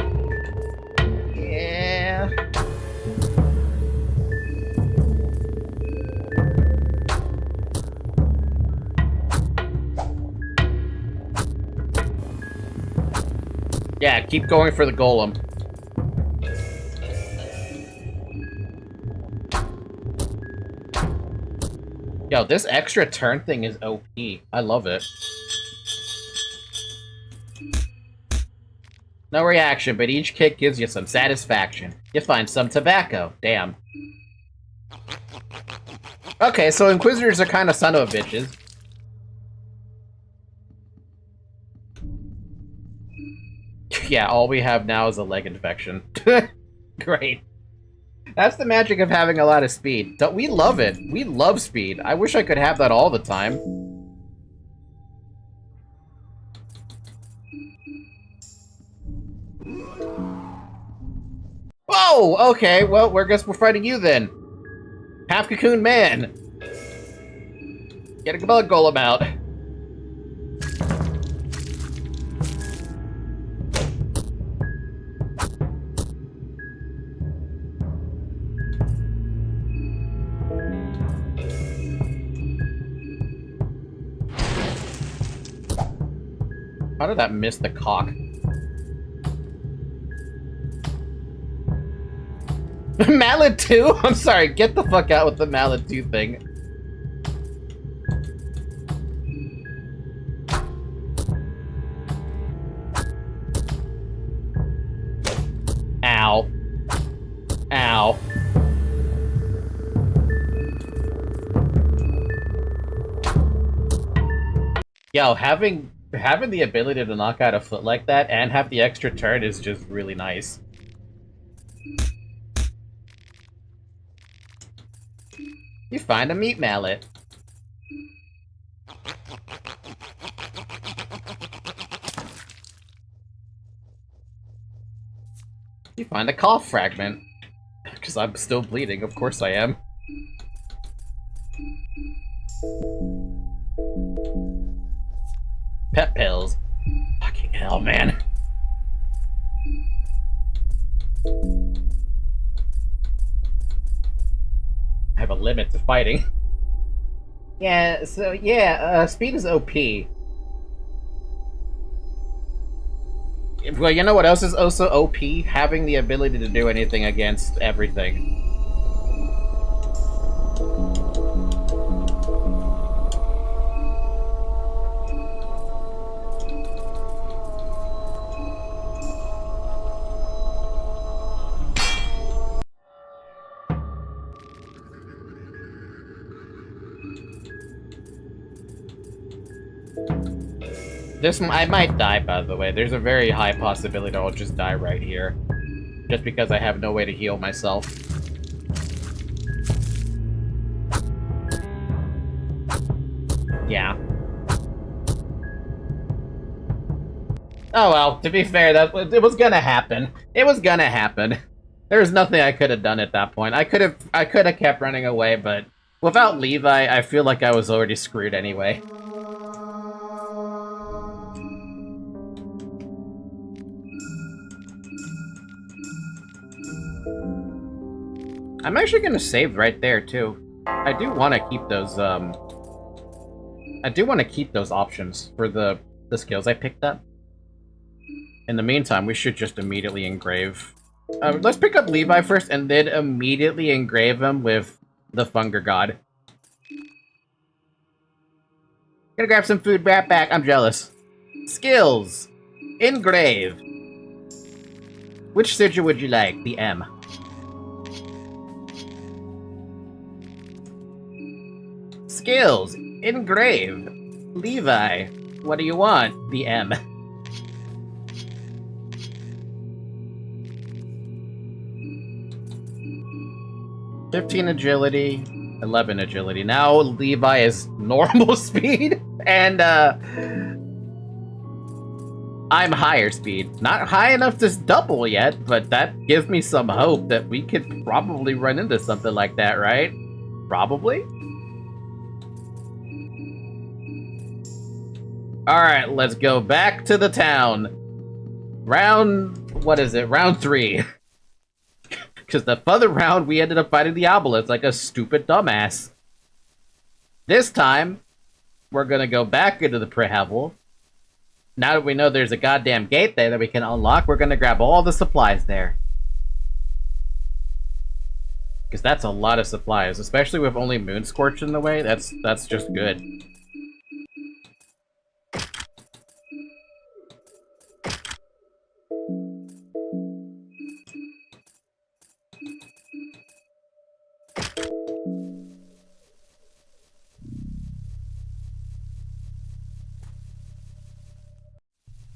Yeah. Yeah, keep going for the golem. Yo, this extra turn thing is OP. I love it. No reaction, but each kick gives you some satisfaction. You find some tobacco. Damn. Okay, so Inquisitors are kind of son of a bitches. Yeah, all we have now is a leg infection. Great. That's the magic of having a lot of speed. We love it. We love speed. I wish I could have that all the time. Whoa! Okay, well, guess we're fighting you then. Half Cocoon Man. Get a bug golem out. How did that miss the cock? Mallet 2? I'm sorry, get the fuck out with the Mallet 2 thing. Ow. Ow. Yo, having the ability to knock out a foot like that and have the extra turn is just really nice. You find a meat mallet. You find a cough fragment. Because I'm still bleeding, of course I am. Pet pills. Fucking hell, man. I have a limit to fighting. Yeah, so yeah, speed is OP. Well, you know what else is also OP? Having the ability to do anything against everything. I might die, by the way. There's a very high possibility I'll just die right here. Just because I have no way to heal myself. Yeah. Oh well, to be fair, it was gonna happen. It was gonna happen. There was nothing I could have done at that point. I could have kept running away, but without Levi, I feel like I was already screwed anyway. I'm actually gonna save right there, too. I do want to keep those, I do want to keep those options for the skills I picked up. In the meantime, we should just immediately engrave. Let's pick up Levi first, and then immediately engrave him with the Funger God. Gonna grab some food, right back. I'm jealous. Skills. Engrave. Which sigil would you like? The M. Skills. Engrave. Levi. What do you want? The M. 15 agility, 11 agility. Now Levi is normal speed, and I'm higher speed. Not high enough to double yet, but that gives me some hope that we could probably run into something like that, right? Probably? Alright, let's go back to the town. What is it? Round 3. Because the other round, we ended up fighting the obelisk like a stupid dumbass. This time, we're gonna go back into the Prehevel. Now that we know there's a goddamn gate there that we can unlock, we're gonna grab all the supplies there. Because that's a lot of supplies, especially with only Moonscorch in the way. That's just good.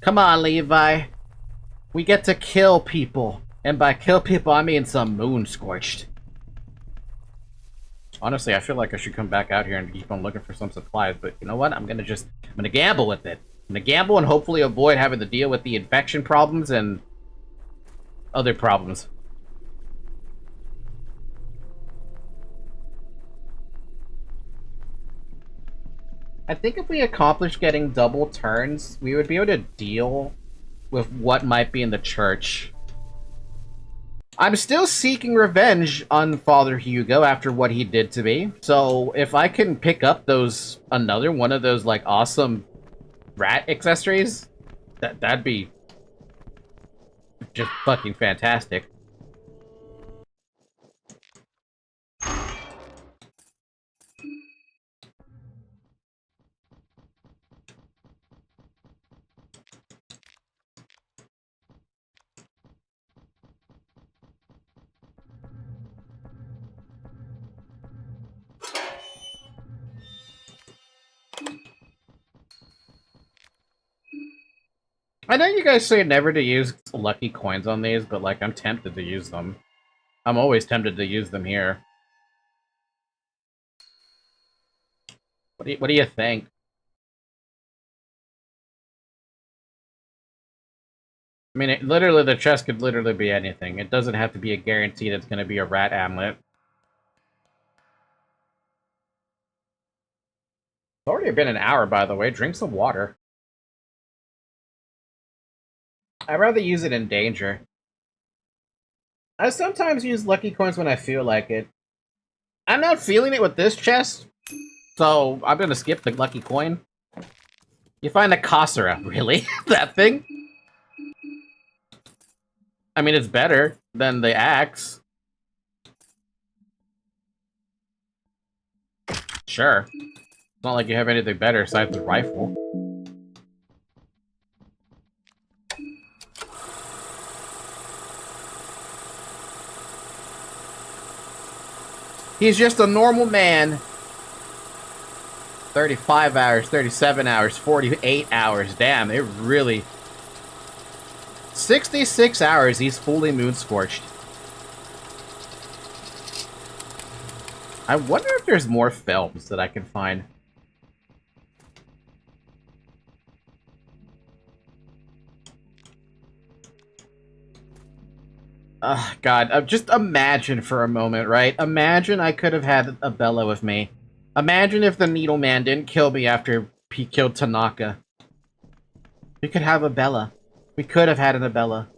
Come on, Levi. We get to kill people. And by kill people, I mean some Moonscorched. Honestly, I feel like I should come back out here and keep on looking for some supplies, but you know what? I'm gonna gamble with it. I'm gonna gamble and hopefully avoid having to deal with the infection problems and other problems. I think if we accomplish getting double turns, we would be able to deal with what might be in the church. I'm still seeking revenge on Father Hugo after what he did to me. So if I can pick up another one of those like awesome rat accessories, that'd be just fucking fantastic. I know you guys say never to use lucky coins on these, but like I'm tempted to use them. I'm always tempted to use them here. What do you think? I mean, literally, the chest could literally be anything. It doesn't have to be a guarantee that it's going to be a rat amulet. It's already been an hour, by the way. Drink some water. I'd rather use it in danger. I sometimes use lucky coins when I feel like it. I'm not feeling it with this chest, so I'm gonna skip the lucky coin. You find a Kassera, really? That thing? I mean, it's better than the axe. Sure. It's not like you have anything better besides the rifle. He's just a normal man. 35 hours, 37 hours, 48 hours. Damn, it really... 66 hours, he's fully moon-scorched. I wonder if there's more films that I can find. God, just imagine for a moment, right? Imagine I could have had a Bella with me. Imagine if the Needle Man didn't kill me after he killed Tanaka. We could have a Bella. We could have had an Abella.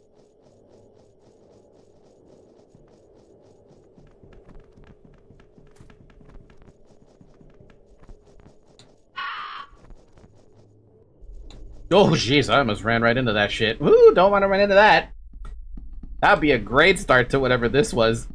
Oh, jeez, I almost ran right into that shit. Woo, don't want to run into that. That'd be a great start to whatever this was.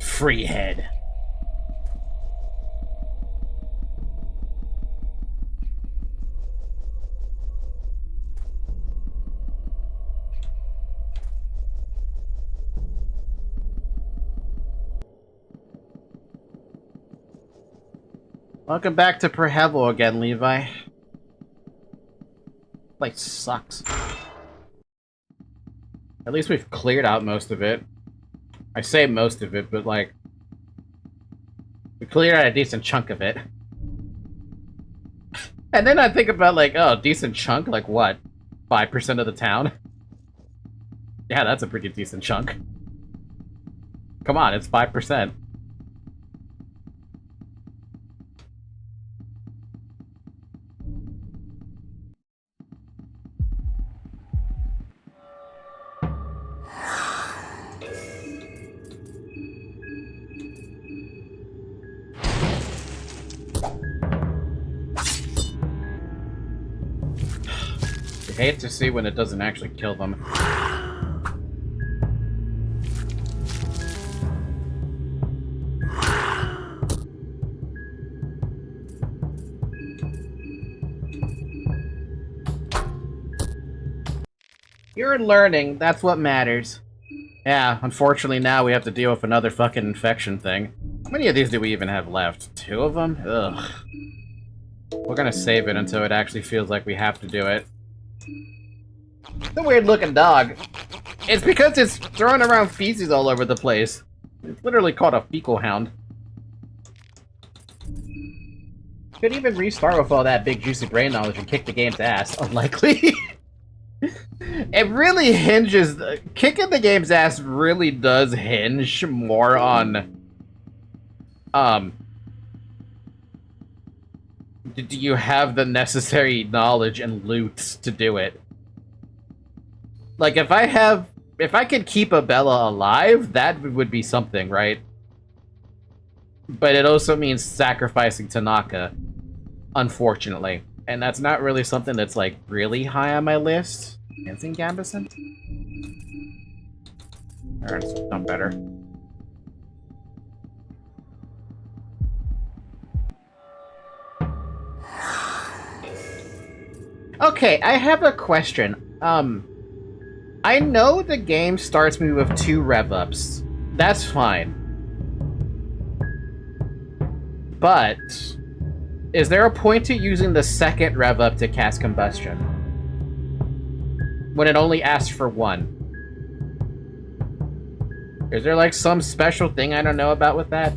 Free head. Welcome back to Perhevel again, Levi. Like, sucks. At least we've cleared out most of it. I say most of it, but like... we cleared out a decent chunk of it. And then I think about like, oh, decent chunk? Like what? 5% of the town? Yeah, that's a pretty decent chunk. Come on, it's 5%. I hate to see when it doesn't actually kill them. You're learning, that's what matters. Yeah, unfortunately now we have to deal with another fucking infection thing. How many of these do we even have left? 2 of them? Ugh. We're gonna save it until it actually feels like we have to do it. It's a weird looking dog. It's because it's throwing around feces all over the place. It's literally called a fecal hound. Could even restart with all that big juicy brain knowledge and kick the game's ass. Unlikely. It really hinges... kicking the game's ass really does hinge more on... do you have the necessary knowledge and loot to do it? Like, if I could keep Abella alive, that would be something, right? But it also means sacrificing Tanaka, unfortunately. And that's not really something that's, like, really high on my list. Dancing Gambison? Alright, it's done better. Okay, I have a question. I know the game starts me with 2 rev-ups. That's fine. But... is there a point to using the second rev-up to cast Combustion? When it only asks for 1? Is there, like, some special thing I don't know about with that?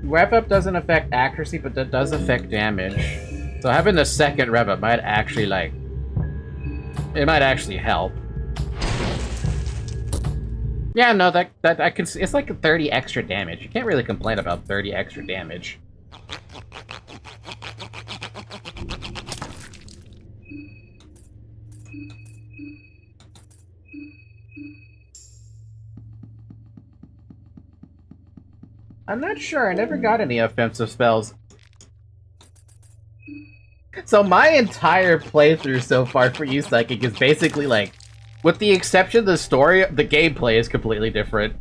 Rev-up doesn't affect accuracy, but that does affect damage. So having the second rev-up might actually, like... it might actually help. Yeah, no, that I can see. It's like 30 extra damage. You can't really complain about 30 extra damage. I'm not sure. I never got any offensive spells. So my entire playthrough so far for you, Psychic, is basically like, with the exception of the story, the gameplay is completely different.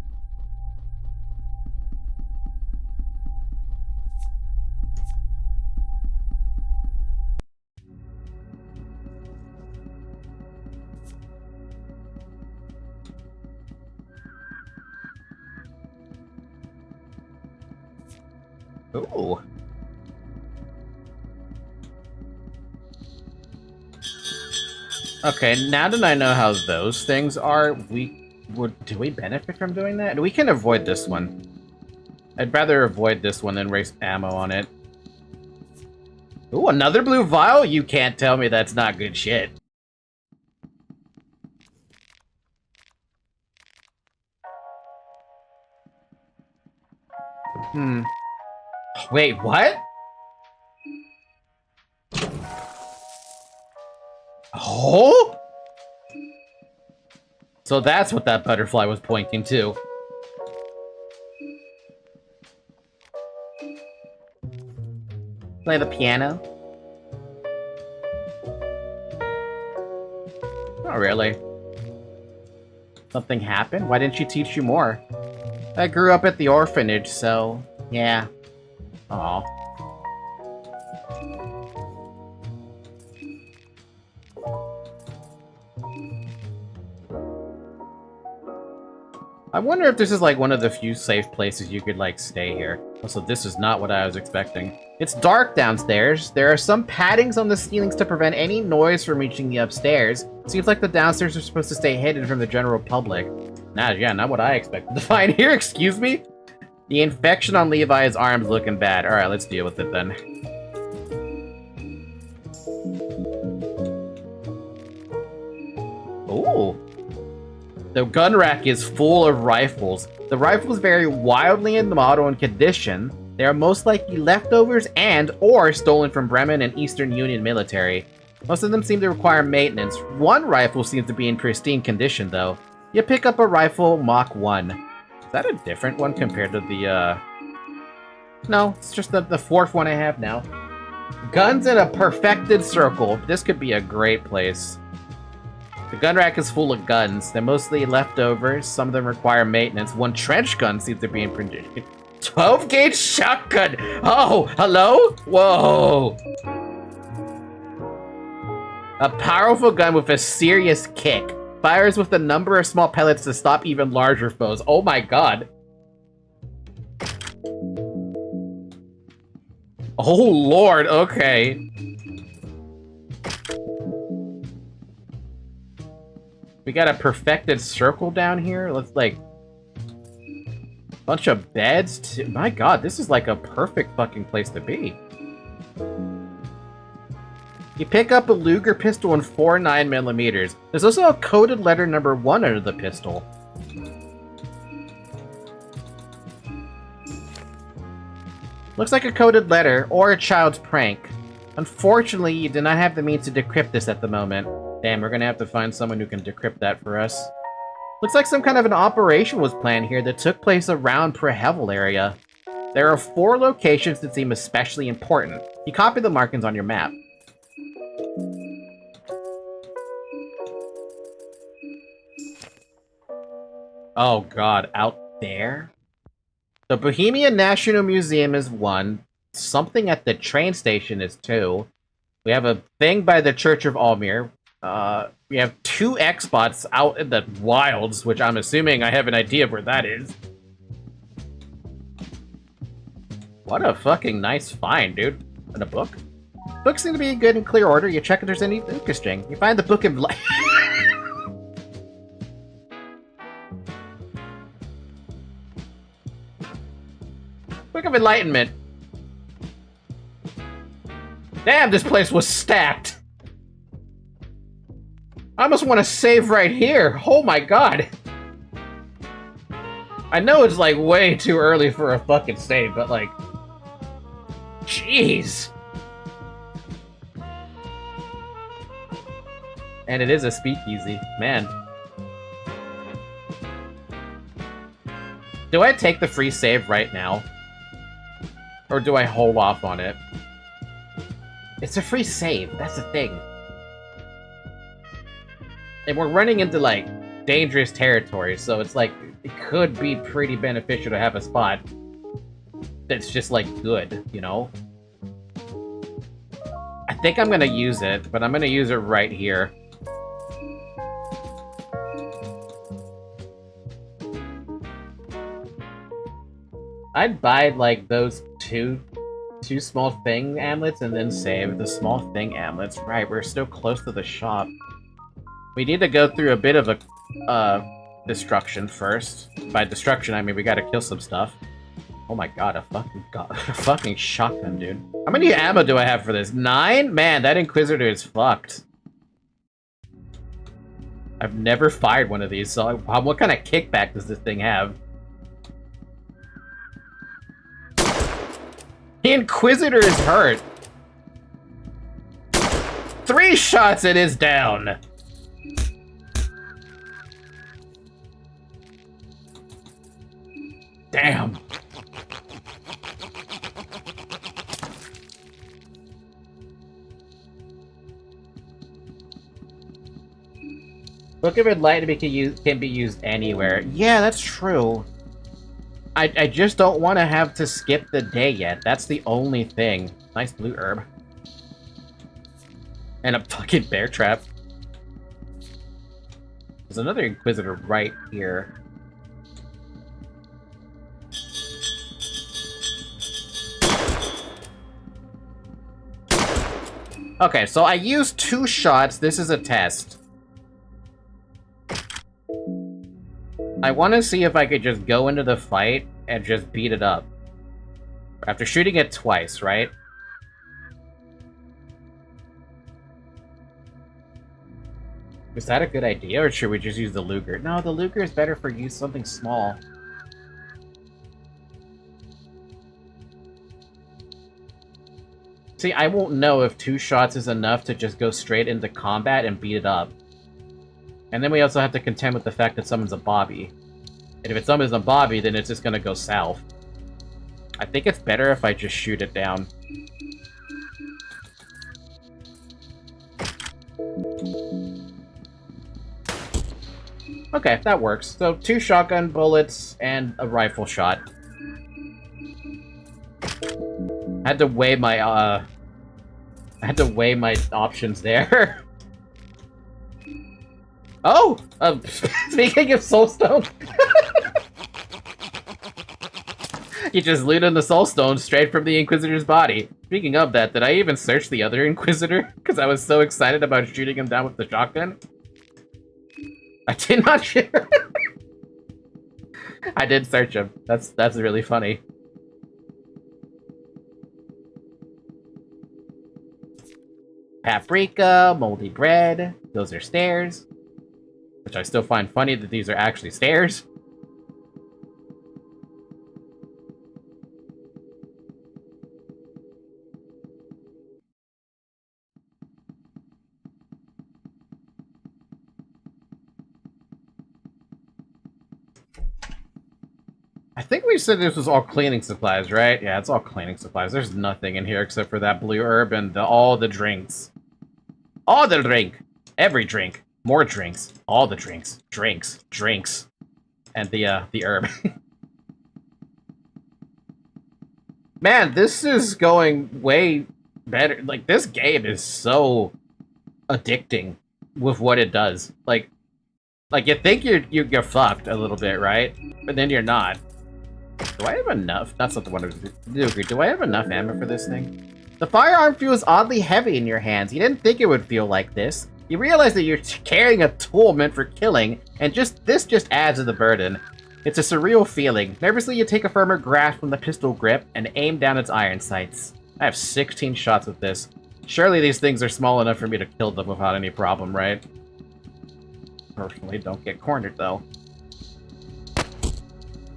Ooh. Okay, now that I know how those things are, do we benefit from doing that? We can avoid this one. I'd rather avoid this one than waste ammo on it. Ooh, another blue vial? You can't tell me that's not good shit. Wait, what? Oh? So that's what that butterfly was pointing to. Play the piano? Not really. Something happened? Why didn't she teach you more? I grew up at the orphanage, so... yeah. Aw. I wonder if this is like one of the few safe places you could like stay here. Also, this is not what I was expecting. It's dark downstairs. There are some paddings on the ceilings to prevent any noise from reaching the upstairs. Seems like the downstairs are supposed to stay hidden from the general public. Yeah, not what I expected to find here, excuse me? The infection on Levi's arm's looking bad. Alright, let's deal with it then. Ooh. The gun rack is full of rifles. The rifles vary wildly in the model and condition. They are most likely leftovers or stolen from Bremen and Eastern Union military. Most of them seem to require maintenance. One rifle seems to be in pristine condition, though. You pick up a rifle Mach 1. Is that a different one compared to the, No, it's just the fourth one I have now. Guns in a perfected circle. This could be a great place. The gun rack is full of guns. They're mostly leftovers. Some of them require maintenance. One trench gun seems to be in condition. 12-gauge shotgun! Oh, hello? Whoa! A powerful gun with a serious kick. Fires with a number of small pellets to stop even larger foes. Oh my god. Oh lord, okay. We got a perfected circle down here. Let's like... bunch of beds. My god, this is like a perfect fucking place to be. You pick up a Luger pistol and 4 9mm. There's also a coded letter number 1 under the pistol. Looks like a coded letter, or a child's prank. Unfortunately, you do not have the means to decrypt this at the moment. Damn, we're gonna have to find someone who can decrypt that for us. Looks like some kind of an operation was planned here that took place around Prehevel area. There are 4 locations that seem especially important. You copy the markings on your map. Oh god, out there? The Bohemian National Museum is 1. Something at the train station is 2. We have a thing by the Church of Almir. We have 2 Xbots out in the wilds, which I'm assuming I have an idea of where that is. What a fucking nice find, dude. And a book? Books seem to be in good and clear order. You check if there's anything interesting. You find the book in... Book of Enlightenment. Damn, this place was stacked. I almost want to save right here. Oh my god. I know it's like way too early for a fucking save, but like... jeez. And it is a speakeasy. Man. Do I take the free save right now? Or do I hold off on it? It's a free save, that's the thing. And we're running into, like, dangerous territory, so it's like, it could be pretty beneficial to have a spot that's just, like, good, you know? I think I'm gonna use it, but I'm gonna use it right here. I'd buy, like, those two small thing amulets and then save the small thing amulets. Right, we're still close to the shop. We need to go through a bit of a destruction first. By destruction, I mean we gotta kill some stuff. Oh my god, a fucking shotgun, dude. How many ammo do I have for this? 9? Man, that Inquisitor is fucked. I've never fired one of these, so what kind of kickback does this thing have? The Inquisitor is hurt. 3 shots, it is down. Damn. Book of Enlightenment can be used anywhere. Yeah, that's true. I just don't want to have to skip the day yet. That's the only thing. Nice blue herb. And a fucking bear trap. There's another Inquisitor right here. Okay, so I used 2 shots. This is a test. I want to see if I could just go into the fight and just beat it up. After shooting it twice, right? Is that a good idea, or should we just use the Luger? No, the Luger is better for use something small. See, I won't know if 2 shots is enough to just go straight into combat and beat it up. And then we also have to contend with the fact that someone's a Bobby. And if it summons a Bobby, then it's just gonna go south. I think it's better if I just shoot it down. Okay, that works. So 2 shotgun bullets and a rifle shot. I had to weigh my options there. Oh! Speaking of Soulstone... You just looted the Soulstone straight from the Inquisitor's body. Speaking of that, did I even search the other Inquisitor? Because I was so excited about shooting him down with the shotgun. I did not shoot him. I did search him. That's really funny. Paprika, moldy bread. Those are stairs. Which I still find funny that these are actually stairs. I think we said this was all cleaning supplies, right? Yeah, it's all cleaning supplies. There's nothing in here except for that blue herb and all the drinks. All the drink! Every drink. More drinks. All the drinks. Drinks. And the herb. Man, this is going way better. Like, this game is so addicting with what it does. Like you think you're fucked a little bit, right? But then you're not. Do I have enough? That's not the one I do. Do I have enough ammo for this thing? The firearm feels oddly heavy in your hands. You didn't think it would feel like this. You realize that you're carrying a tool meant for killing, and this just adds to the burden. It's a surreal feeling. Nervously, you take a firmer grasp from the pistol grip and aim down its iron sights. I have 16 shots with this. Surely these things are small enough for me to kill them without any problem, right? Personally, don't get cornered, though.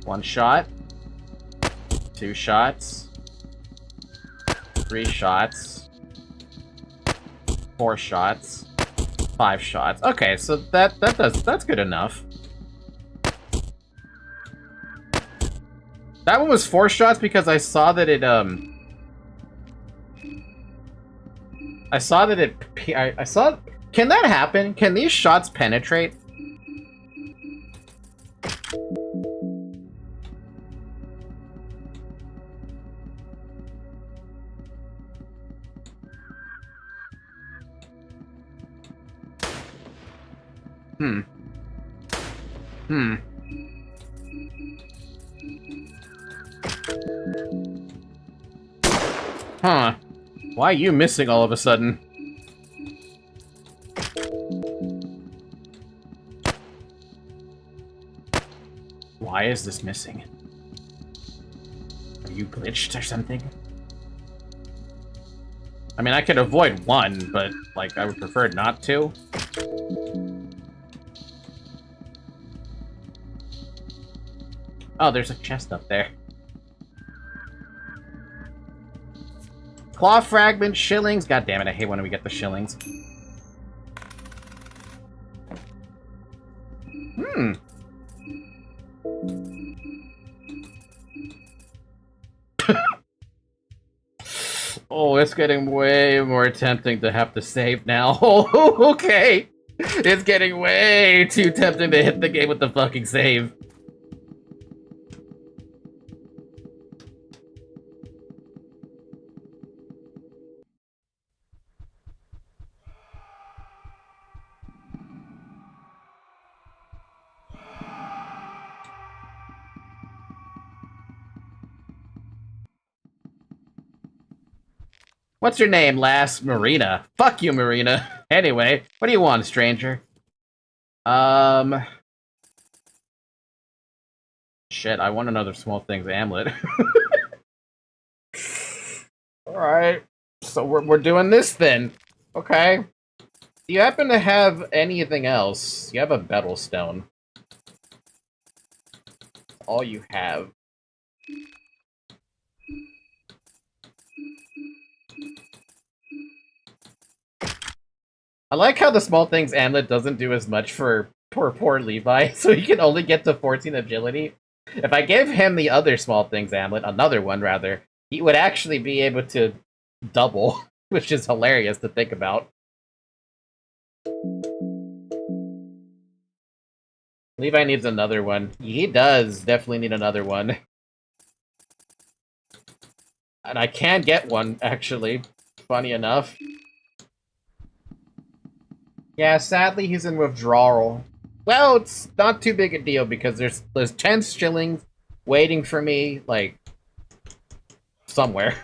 1 shot. 2 shots. 3 shots. 4 shots. 5 shots. Okay, so that's good enough. That one was 4 shots because I saw that it I saw. Can that happen? Can these shots penetrate? Huh. Why are you missing all of a sudden? Why is this missing? Are you glitched or something? I mean, I could avoid one, but, like, I would prefer not to. Oh, there's a chest up there. Claw fragment, shillings. God damn it, I hate when we get the shillings. Hmm. Oh, it's getting way more tempting to have to save now. Oh, okay. It's getting way too tempting to hit the game with the fucking save. What's your name, lass? Marina. Fuck you, Marina. Anyway, what do you want, stranger? Shit, I want another small things amulet. Alright. So we're doing this then. Okay. Do you happen to have anything else? You have a betel stone. All you have. I like how the small things amulet doesn't do as much for poor Levi, so he can only get to 14 agility. If I give him the other small things amulet, another one rather, he would actually be able to double, which is hilarious to think about. Levi needs another one. He does definitely need another one. And I can get one, actually. Funny enough. Yeah, sadly he's in withdrawal. Well, it's not too big a deal because there's 10 shillings waiting for me, like, somewhere.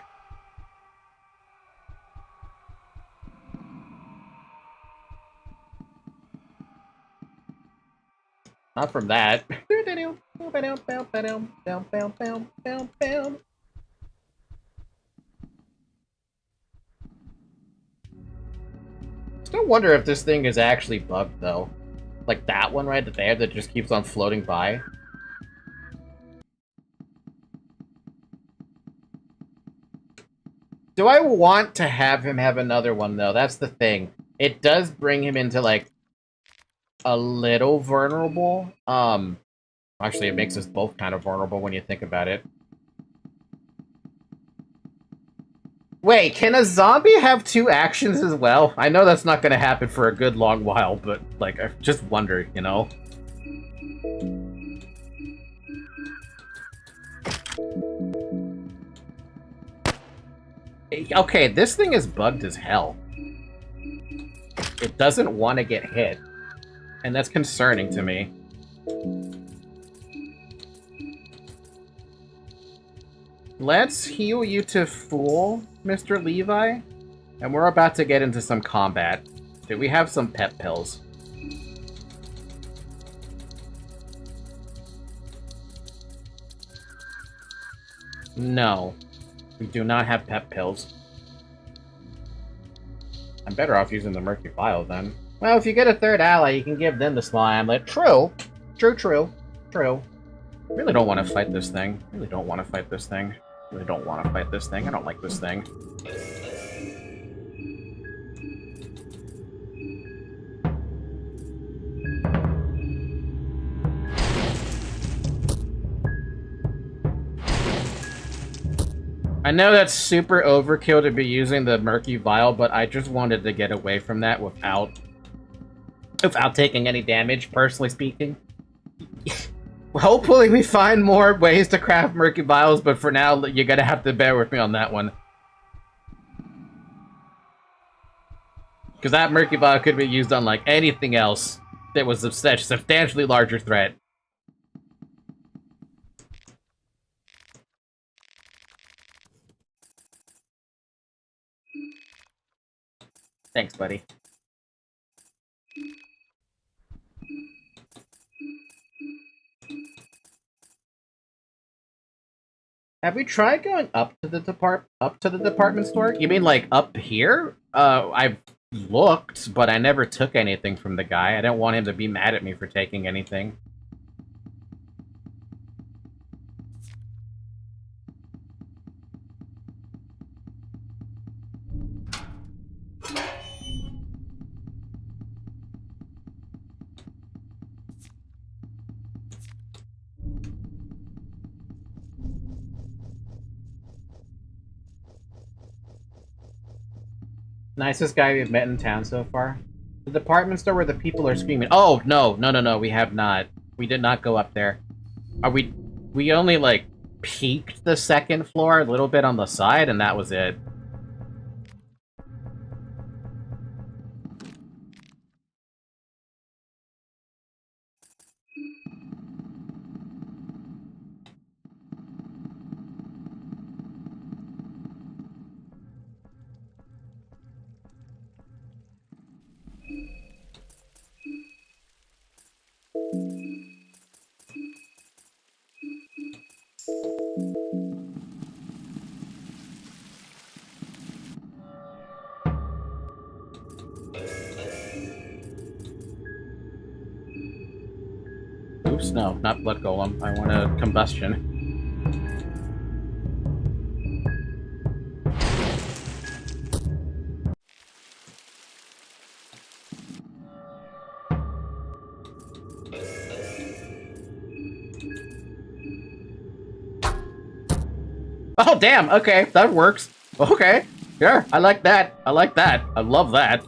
Not from that. Still wonder if this thing is actually bugged, though. Like that one right there that just keeps on floating by. Do I want to have him have another one, though? That's the thing. It does bring him into, like, a little vulnerable. Actually, it makes us both kind of vulnerable when you think about it. Wait, can a zombie have two actions as well? I know that's not going to happen for a good long while, but, like, I just wonder, you know? Okay, this thing is bugged as hell. It doesn't want to get hit. And that's concerning to me. Let's heal you to full, Mr. Levi. And we're about to get into some combat. Do we have some pep pills? No. We do not have pep pills. I'm better off using the Murky Vial, then. Well, if you get a third ally, you can give them the small amulet. True. True. Really don't want to fight this thing. Really don't want to fight this thing. Really don't want to fight this thing. I don't like this thing. I know that's super overkill to be using the Murky Vial, but I just wanted to get away from that without taking any damage, personally speaking. Hopefully we find more ways to craft Murky Vials, but for now, you're gonna have to bear with me on that one. Because that Murky Vial could be used on, like, anything else that was a substantially larger threat. Thanks, buddy. Have we tried going up to the department store? You mean like up here? I've looked, but I never took anything from the guy. I don't want him to be mad at me for taking anything. Nicest guy we've met in town so far. The department store where the people are screaming. Oh, no, we have not. We did not go up there. We only, like, peeked the second floor a little bit on the side, and that was it. Oops, no, not blood golem. I want a combustion. Oh, damn, okay, that works. Okay, sure, I like that. I like that. I love that.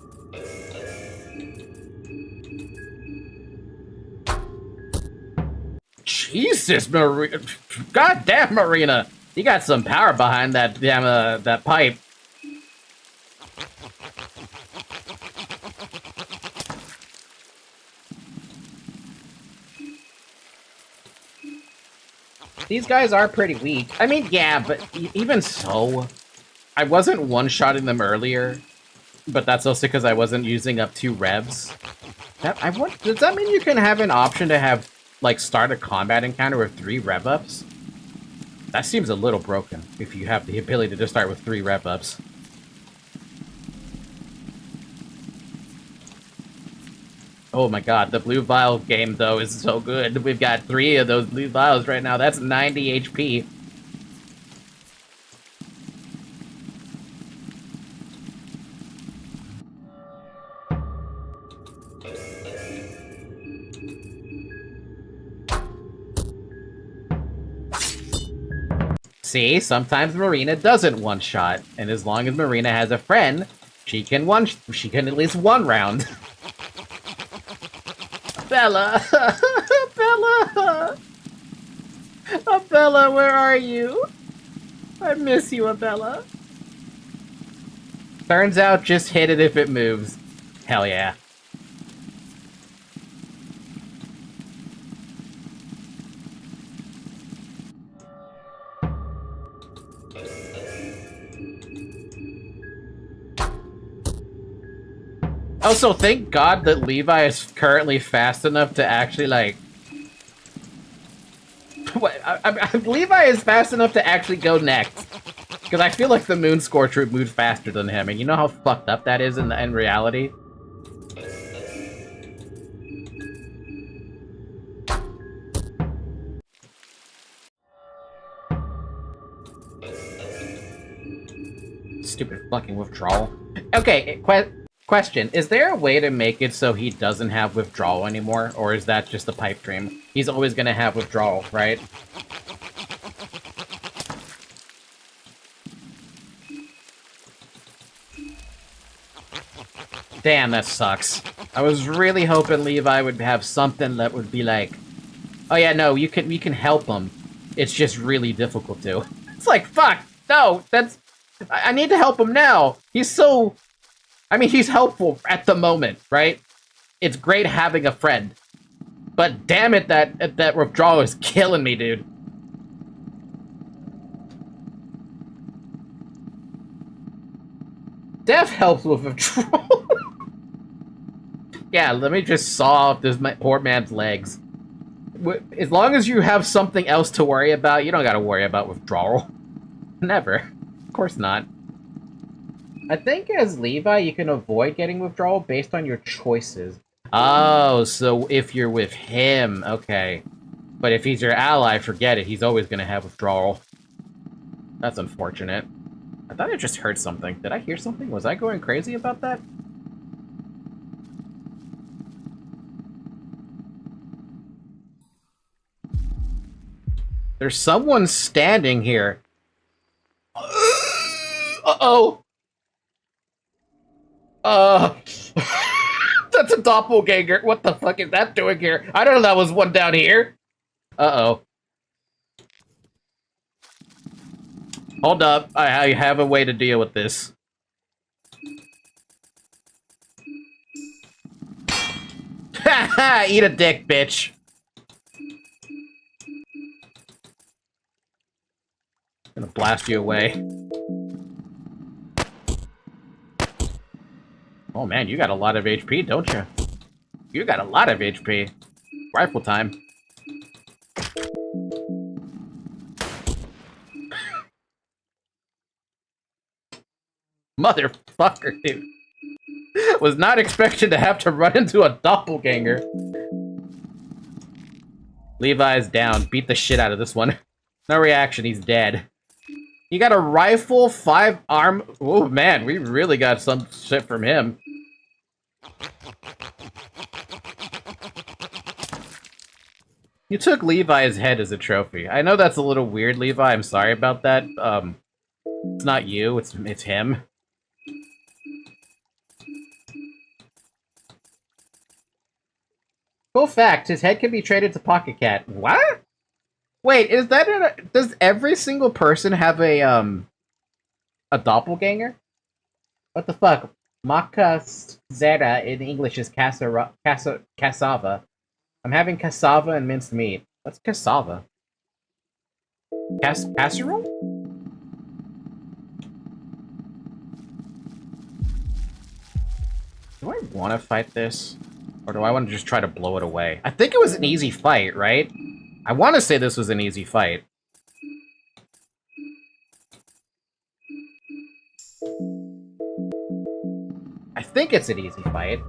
Jesus, Marina. God damn, Marina. You got some power behind that damn, that pipe. These guys are pretty weak. I mean, yeah, but even so, I wasn't one-shotting them earlier, but that's also because I wasn't using up 2 revs. Does that mean you can have an option to have, like, start a combat encounter with 3 rev-ups? That seems a little broken, if you have the ability to just start with 3 rev-ups. Oh my god, the blue vial game, though, is so good. We've got 3 of those blue vials right now. That's 90 HP. See, sometimes Marina doesn't one-shot, and as long as Marina has a friend, she can at least one round. Bella! Bella! Abella, where are you? I miss you, Abella. Turns out, just hit it if it moves. Hell yeah. Also, thank God that Levi is currently fast enough to actually, like... Levi is fast enough to actually go next. Because I feel like the Moon Scorcher would move faster than him, and you know how fucked up that is in reality? Stupid fucking withdrawal. Okay, question. Is there a way to make it so he doesn't have withdrawal anymore? Or is that just a pipe dream? He's always gonna have withdrawal, right? Damn, that sucks. I was really hoping Levi would have something that would be like, oh yeah, no, we can help him. It's just really difficult to. It's like, fuck, no, I need to help him now. He's so... I mean, he's helpful at the moment, right? It's great having a friend. But damn it, that withdrawal is killing me, dude. Death helps with withdrawal. Yeah, let me just saw off this poor man's legs. As long as you have something else to worry about, you don't gotta worry about withdrawal. Never. Of course not. I think as Levi, you can avoid getting withdrawal based on your choices. Oh, so if you're with him, okay. But if he's your ally, forget it. He's always gonna have withdrawal. That's unfortunate. I thought I just heard something. Did I hear something? Was I going crazy about that? There's someone standing here. Uh-oh. That's a doppelganger. What the fuck is that doing here? I don't know that was one down here. Uh-oh. Hold up. I have a way to deal with this. Ha ha! Eat a dick, bitch. I'm gonna blast you away. Oh man, you got a lot of HP, don't you? You got a lot of HP. Rifle time. Motherfucker, dude. Was not expected to have to run into a doppelganger. Levi's down. Beat the shit out of this one. No reaction, he's dead. You got a rifle, 5 arm... Oh man, we really got some shit from him. You took Levi's head as a trophy. I know that's a little weird, Levi. I'm sorry about that. It's not you, it's him. Cool fact, his head can be traded to Pocket Cat. What? Wait, is that does every single person have a doppelganger? What the fuck? Macasera in English is cassava. I'm having cassava and minced meat. What's cassava? Casserole? Do I want to fight this? Or do I want to just try to blow it away? I think it was an easy fight, right? I want to say this was an easy fight. I think it's an easy fight.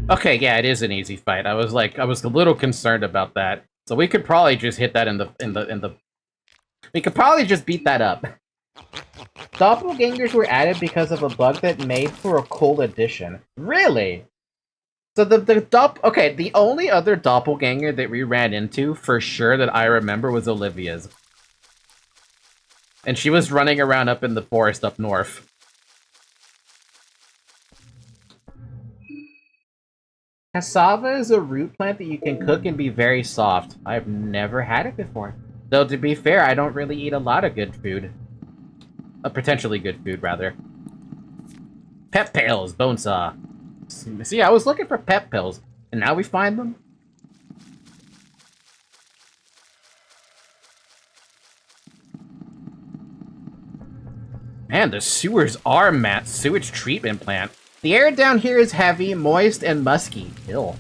Okay, yeah, it is an easy fight. I was a little concerned about that. So we could probably just hit that in the... We could probably just beat that up. Doppelgangers were added because of a bug that made for a cool addition. Really? So okay, the only other doppelganger that we ran into, for sure, that I remember was Olivia's. And she was running around up in the forest up north. Cassava is a root plant that you can cook and be very soft. I've never had it before. Though, to be fair, I don't really eat a lot of good food. Potentially good food, rather. Pep pills, bone saw. See, I was looking for pep pills, and now we find them? Man, the sewers are Matt's sewage treatment plant. The air down here is heavy, moist, and musky. Ew.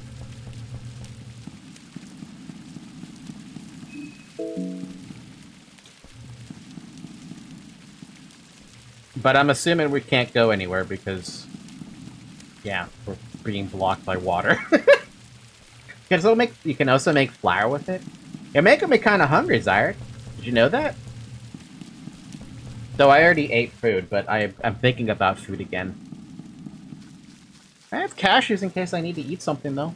But I'm assuming we can't go anywhere because, yeah, we're being blocked by water. You can also make flour with it. You're making me kind of hungry, Zyre. Did you know that? Though I already ate food, but I'm thinking about food again. I have cashews in case I need to eat something, though.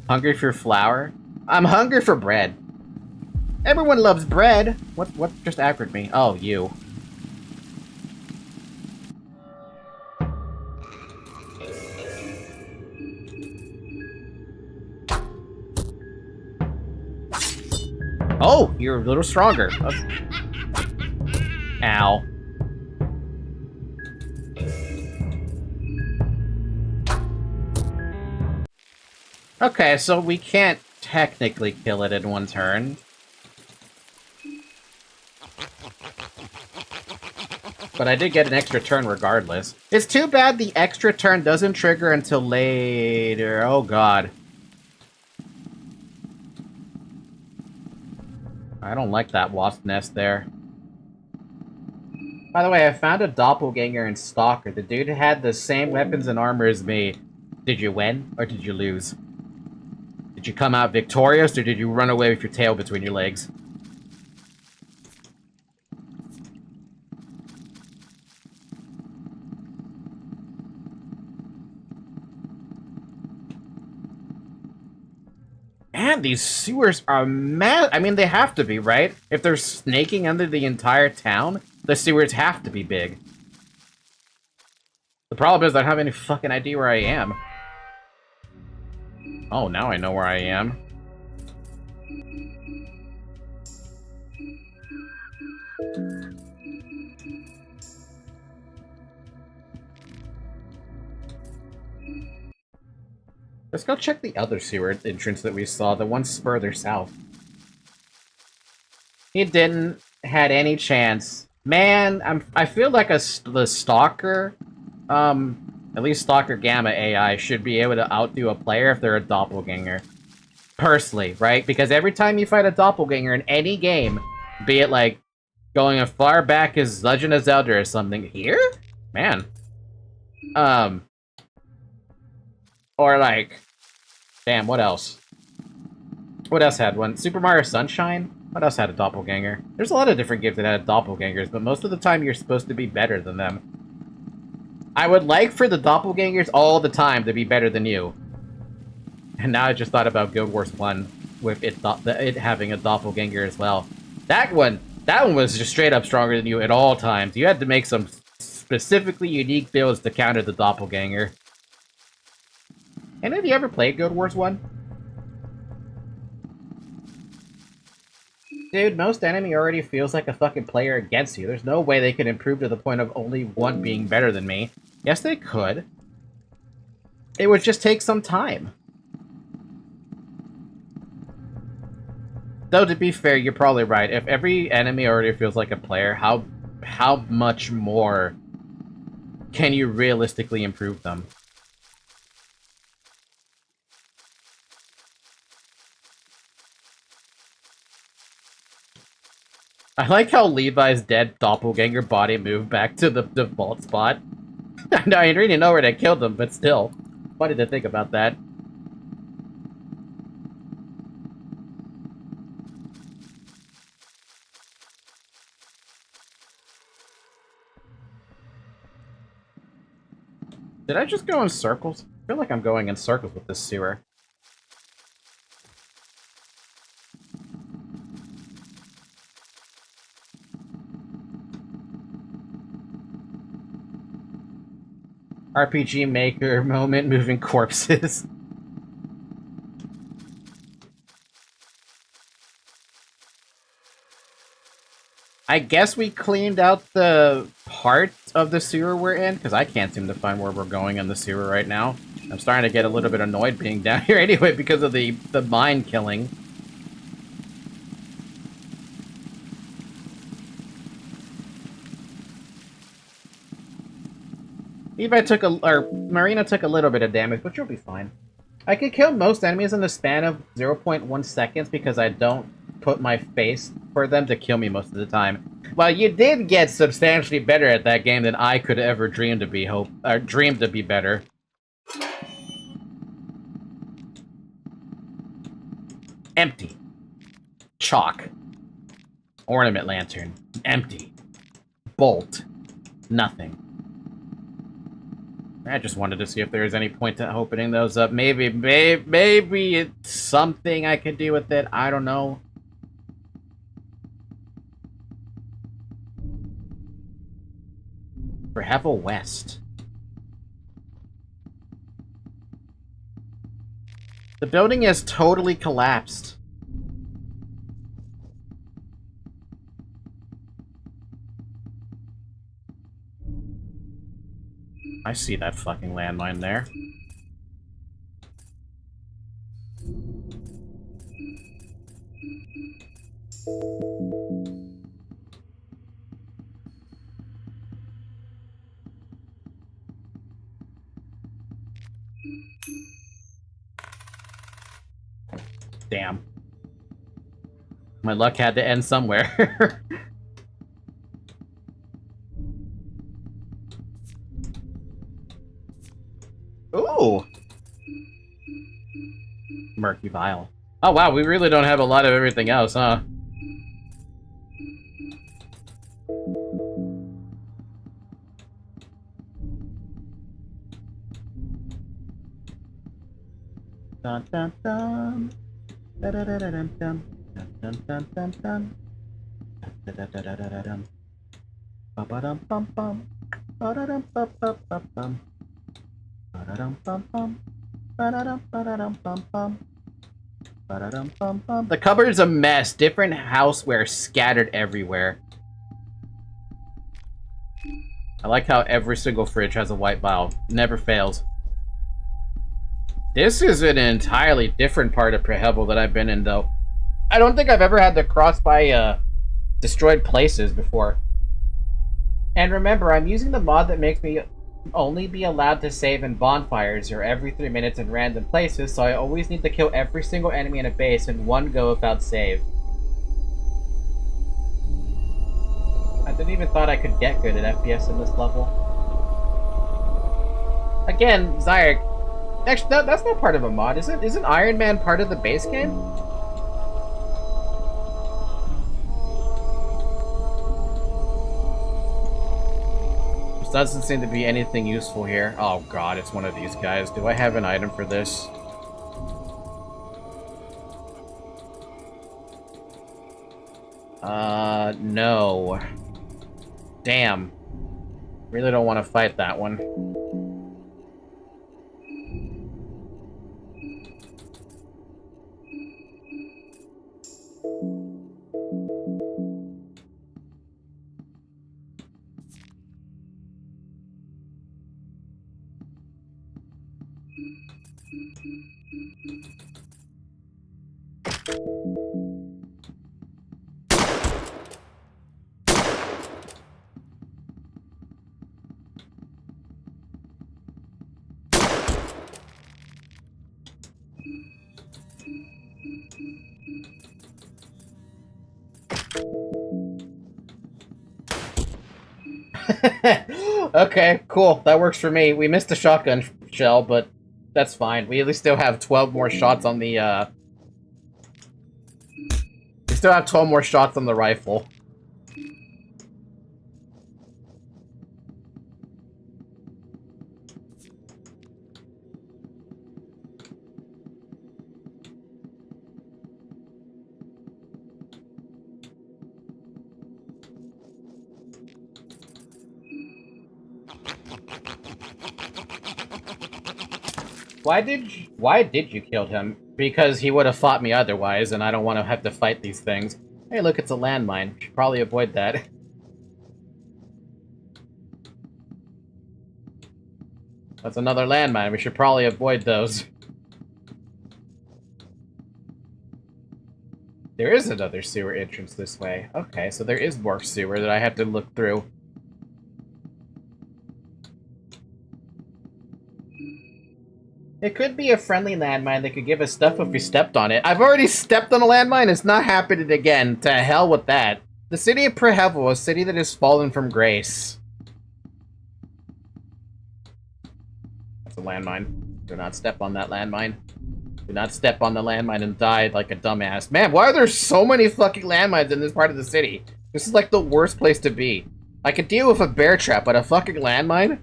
Hungry for flour? I'm hungry for bread. Everyone loves bread. What just aggroed me? Oh, you. Oh, you're a little stronger. Okay. Ow. Okay, so we can't technically kill it in one turn. But I did get an extra turn regardless. It's too bad the extra turn doesn't trigger until later. Oh god. I don't like that wasp nest there. By the way, I found a doppelganger in Stalker. The dude had the same weapons and armor as me. Did you win, or did you lose? Did you come out victorious, or did you run away with your tail between your legs? Man, these sewers are mad. I mean, they have to be, right? If they're snaking under the entire town, the sewers have to be big. The problem is I don't have any fucking idea where I am. Oh, now I know where I am. Let's go check the other sewer entrance that we saw, the one further south. He didn't had any chance. Man, I feel like the Stalker, at least Stalker Gamma AI should be able to outdo a player if they're a doppelganger. Personally, right? Because every time you fight a doppelganger in any game, be it like going as far back as Legend of Zelda or something, here? Man. Or like, damn, what else? What else had one? Super Mario Sunshine? What else had a doppelganger? There's a lot of different games that had doppelgangers, but most of the time you're supposed to be better than them. I would like for the doppelgangers all the time to be better than you. And now I just thought about Guild Wars 1 with it having a doppelganger as well. That one was just straight up stronger than you at all times. You had to make some specifically unique builds to counter the doppelganger. And have you ever played Guild Wars 1? Dude, most enemy already feels like a fucking player against you. There's no way they could improve to the point of only one being better than me. Yes, they could. It would just take some time. Though, to be fair, you're probably right. If every enemy already feels like a player, how much more can you realistically improve them? I like how Levi's dead doppelganger body moved back to the default spot. I didn't really know where they killed him, but still. Funny to think about that. Did I just go in circles? I feel like I'm going in circles with this sewer. RPG Maker moment, moving corpses. I guess we cleaned out the part of the sewer we're in, because I can't seem to find where we're going in the sewer right now. I'm starting to get a little bit annoyed being down here anyway because of the mine killing. Marina took a little bit of damage, but you'll be fine. I can kill most enemies in the span of 0.1 seconds because I don't put my face for them to kill me most of the time. Well, you did get substantially better at that game than I could ever dream to be better. Empty. Chalk. Ornament lantern. Empty. Bolt. Nothing. I just wanted to see if there's any point to opening those up. Maybe it's something I could do with it. I don't know. For Hevel West. The building has totally collapsed. I see that fucking landmine there. Damn. My luck had to end somewhere. Ooh! Murky vial. Oh wow, we really don't have a lot of everything else, huh? Dun dun dun. Da da da da dun dun. Dun dun dun dun. Da da da da da da dum. Ba ba dum bum bum. Ba da dum bum bum bum bum. Ba da dum bum bum. Ba da dum bum bum. Ba da dum bum bum. The cupboard's a mess. Different houseware scattered everywhere. I like how every single fridge has a white vial. Never fails. This is an entirely different part of Prehevel that I've been in, though. I don't think I've ever had to cross by, destroyed places before. And remember, I'm using the mod that makes me only be allowed to save in bonfires or every 3 minutes in random places, so I always need to kill every single enemy in a base in one go without save. I didn't even thought I could get good at FPS in this level. Again, Zyric, actually, that's not part of a mod, is it? Isn't Iron Man part of the base game? There doesn't seem to be anything useful here. Oh god, it's one of these guys. Do I have an item for this? No. Damn. Really don't want to fight that one. Okay, cool. That works for me. We missed a shotgun shell, but that's fine. We at least still have 12 more shots on the, We still have 12 more shots on the rifle. Why did you kill him? Because he would have fought me otherwise, and I don't want to have to fight these things. Hey, look, it's a landmine. Should probably avoid that. That's another landmine. We should probably avoid those. There is another sewer entrance this way. Okay, so there is more sewer that I have to look through. It could be a friendly landmine that could give us stuff if we stepped on it. I've already stepped on a landmine, it's not happening again. To hell with that. The city of Prehevel, a city that has fallen from grace. That's a landmine. Do not step on that landmine. Do not step on the landmine and die like a dumbass. Man, why are there so many fucking landmines in this part of the city? This is like the worst place to be. I could deal with a bear trap, but a fucking landmine?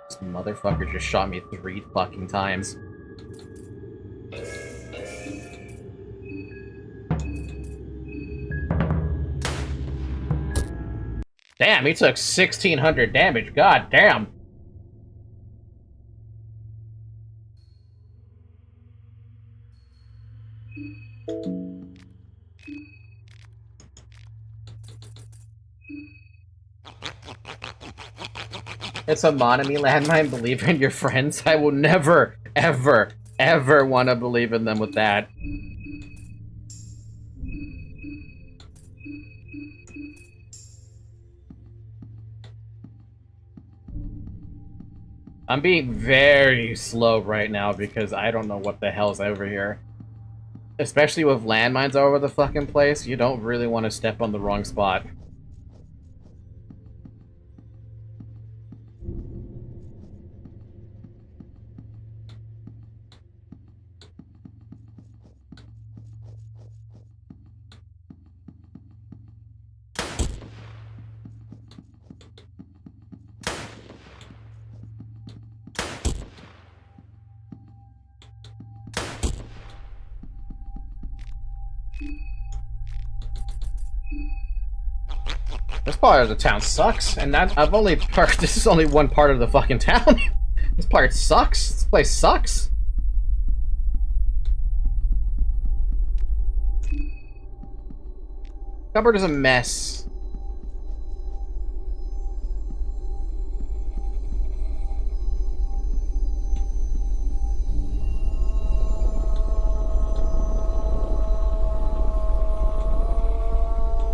This motherfucker just shot me 3 fucking times. Damn, he took 1,600 damage. God damn. It's a Monami landmine. Believe in your friends. I will never, ever, ever want to believe in them with that. I'm being very slow right now because I don't know what the hell's over here. Especially with landmines all over the fucking place, you don't really want to step on the wrong spot. This part of the town sucks, and that I've only parked. This is only one part of the fucking town. This part sucks. This place sucks. Cupboard is a mess.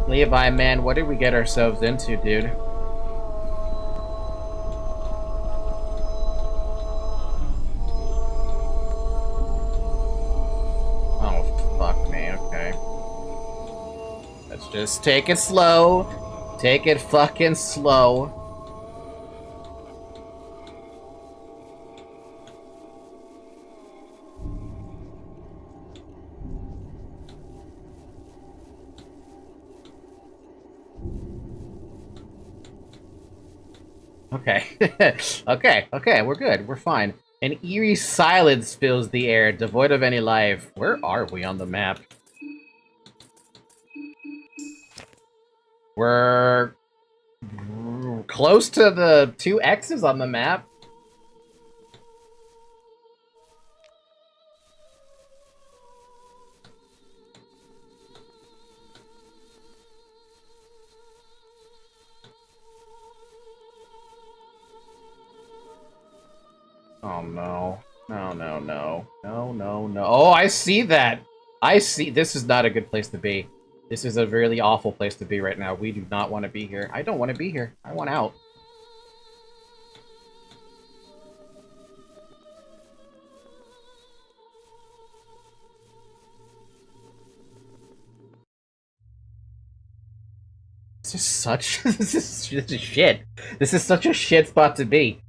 Levi, man, what did we get ourselves into, dude? Oh, fuck me, okay. Let's just take it slow. Take it fucking slow. Okay. okay, we're good. We're fine. An eerie silence fills the air, devoid of any life. Where are we on the map? We're close to the 2 X's on the map. Oh no. No. Oh, I see that! I see. This is not a good place to be. This is a really awful place to be right now. We do not want to be here. I don't want to be here. I want out. This is such... this is shit. This is such a shit spot to be.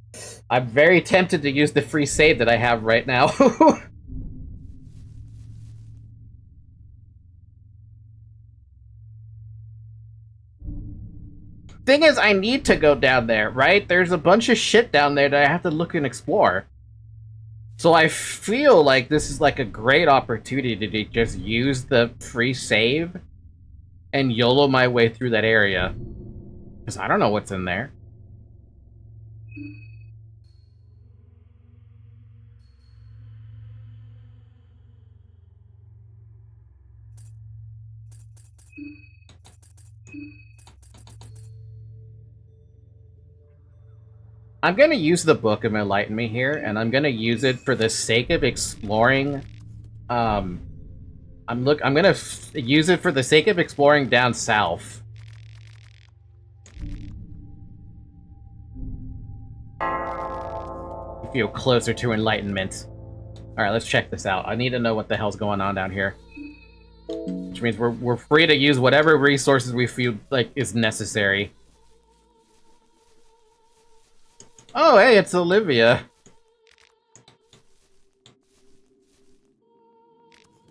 I'm very tempted to use the free save that I have right now. Thing is, I need to go down there, right? There's a bunch of shit down there that I have to look and explore. So I feel like this is like a great opportunity to just use the free save and YOLO my way through that area. Because I don't know what's in there. I'm gonna use the Book of Enlighten Me here, and I'm gonna use it for the sake of exploring. I'm gonna use it for the sake of exploring down south. You feel closer to enlightenment. All right, let's check this out. I need to know what the hell's going on down here. Which means we're free to use whatever resources we feel like is necessary. Oh, hey, it's Olivia.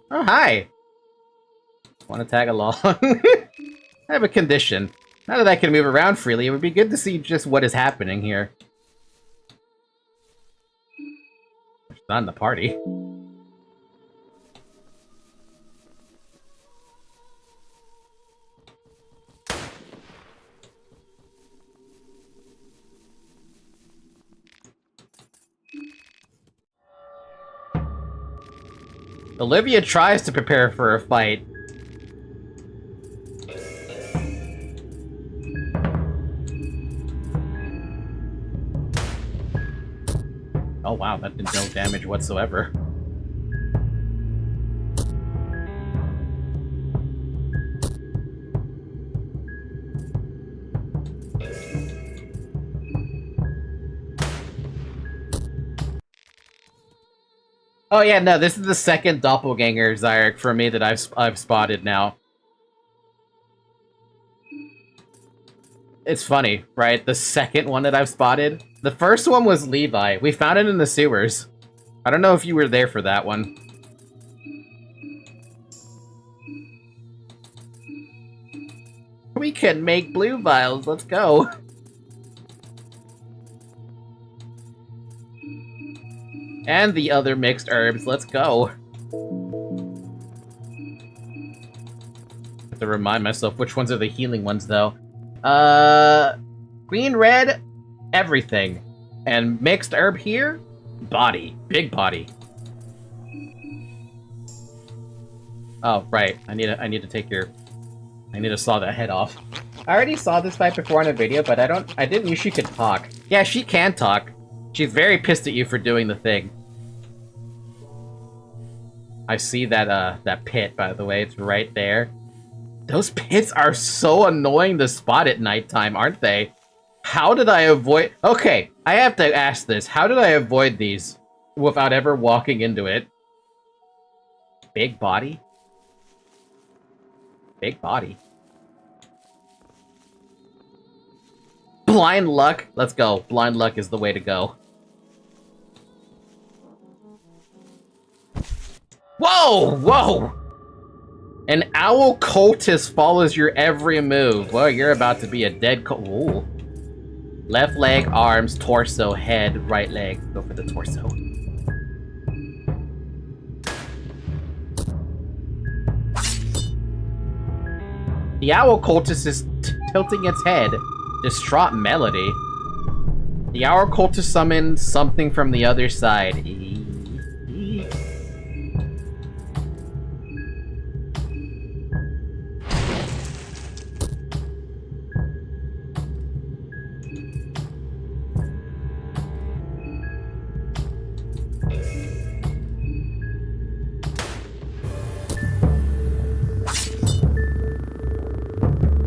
Oh, hi. Want to tag along? I have a condition. Now that I can move around freely, it would be good to see just what is happening here. It's not in the party. Olivia tries to prepare for a fight. wow, that did no damage whatsoever. Oh yeah, no, this is the second doppelganger Zyric for me that I've spotted now. It's funny, right? The second one that I've spotted. The first one was Levi. We found it in the sewers. I don't know if you were there for that one. We can make blue vials. Let's go. And the other mixed herbs. Let's go. Have to remind myself which ones are the healing ones, though. Green, red, everything. And mixed herb here, body. Big body. Oh, right. I need to take your... I need to saw that head off. I already saw this fight before in a video, but I didn't knew she could talk. Yeah, she can talk. She's very pissed at you for doing the thing. I see that, that pit, by the way. It's right there. Those pits are so annoying to spot at nighttime, aren't they? How did I avoid... Okay, I have to ask this. How did I avoid these without ever walking into it? Big body? Big body. Blind luck? Let's go. Blind luck is the way to go. Whoa! Whoa! An owl cultist follows your every move. Well, you're about to be a dead Ooh. Left leg, arms, torso, head, right leg. Go for the torso. The owl cultist is tilting its head. Distraught melody. The owl cultist summons something from the other side.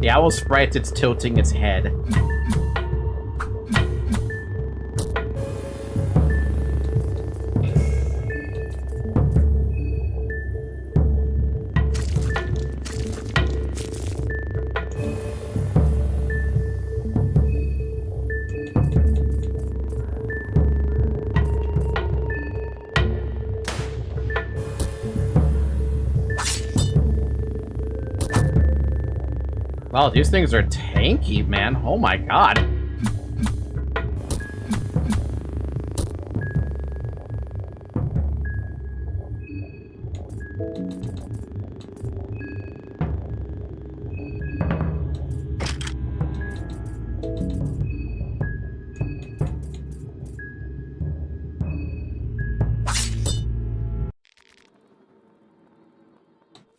The owl sprite, it's tilting its head. Wow, these things are tanky, man. Oh my god.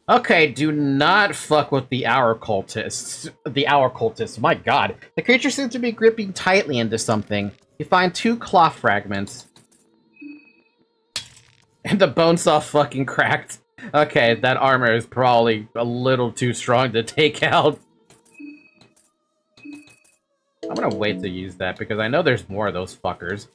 Okay, do not fuck with the Hour Cultists. The Hour Cultists, my god. The creature seems to be gripping tightly into something. You find 2 cloth fragments. And the bone saw fucking cracked. Okay, that armor is probably a little too strong to take out. I'm gonna wait to use that, because I know there's more of those fuckers.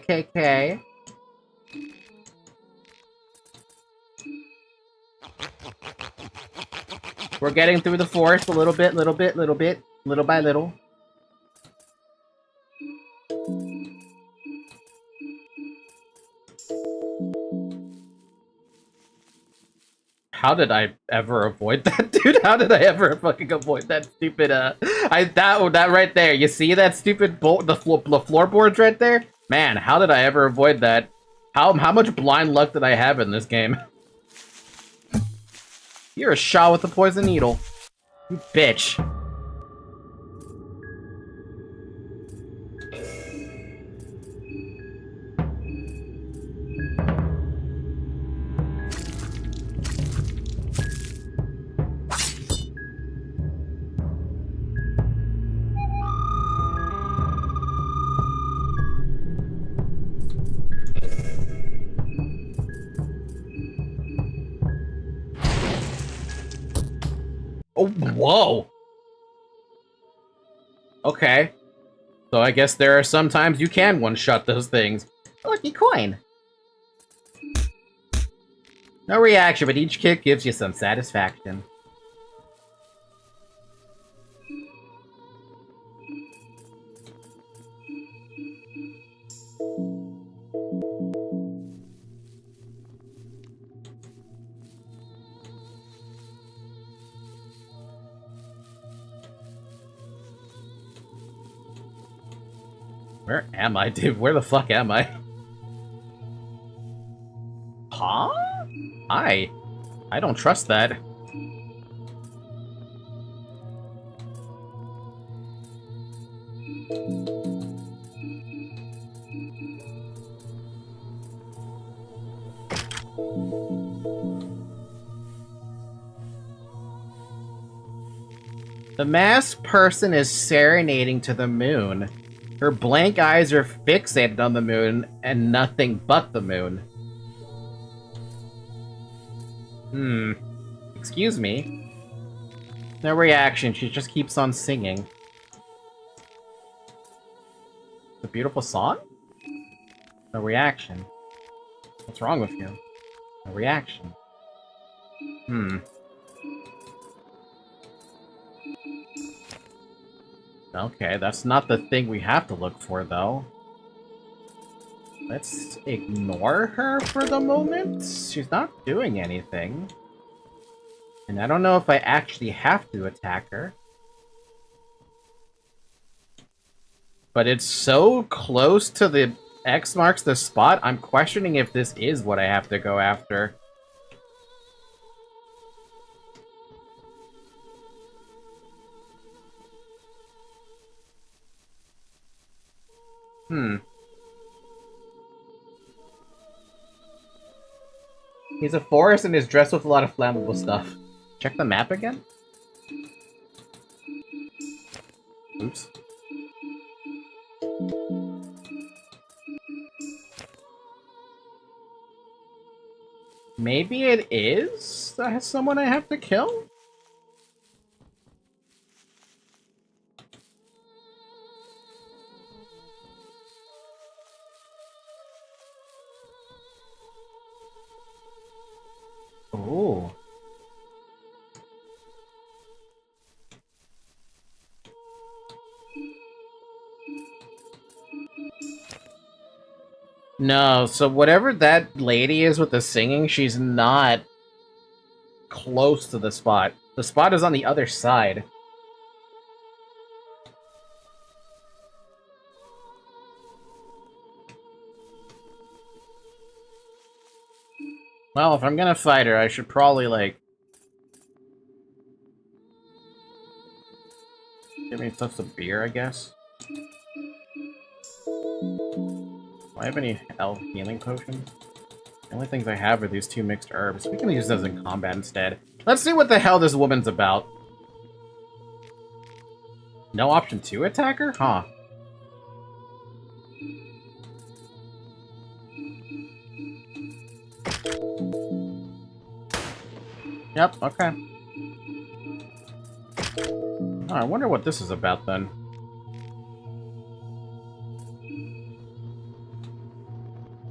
Okay. We're getting through the forest a little bit, little by little. How did I ever avoid that, dude? How did I ever fucking avoid that stupid, that right there, you see that stupid the floorboards right there? Man, how did I ever avoid that? How much blind luck did I have in this game? You're a shot with a poison needle. You bitch. Oh, whoa! Okay. So I guess there are some times you can one-shot those things. Lucky coin! No reaction, but each kick gives you some satisfaction. Where am I, dude? Where the fuck am I? Huh? I don't trust that. The masked person is serenading to the moon. Her blank eyes are fixated on the moon and nothing but the moon. Excuse me. No reaction, she just keeps on singing. It's a beautiful song? No reaction. What's wrong with you? No reaction. Okay, that's not the thing we have to look for, though. Let's ignore her for the moment. She's not doing anything. And I don't know if I actually have to attack her. But it's so close to the X marks the spot, I'm questioning if this is what I have to go after. He's a forest and is dressed with a lot of flammable stuff. Check the map again? Oops. Maybe it is someone I have to kill? Ooh. No, so whatever that lady is with the singing, she's not close to the spot. The spot is on the other side. Well, if I'm gonna fight her, I should probably, like... give me some beer, I guess? Do I have any healing potions? The only things I have are these 2 mixed herbs. We can use those in combat instead. Let's see what the hell this woman's about. No option to attack her? Huh. Yep, okay. Oh, I wonder what this is about, then.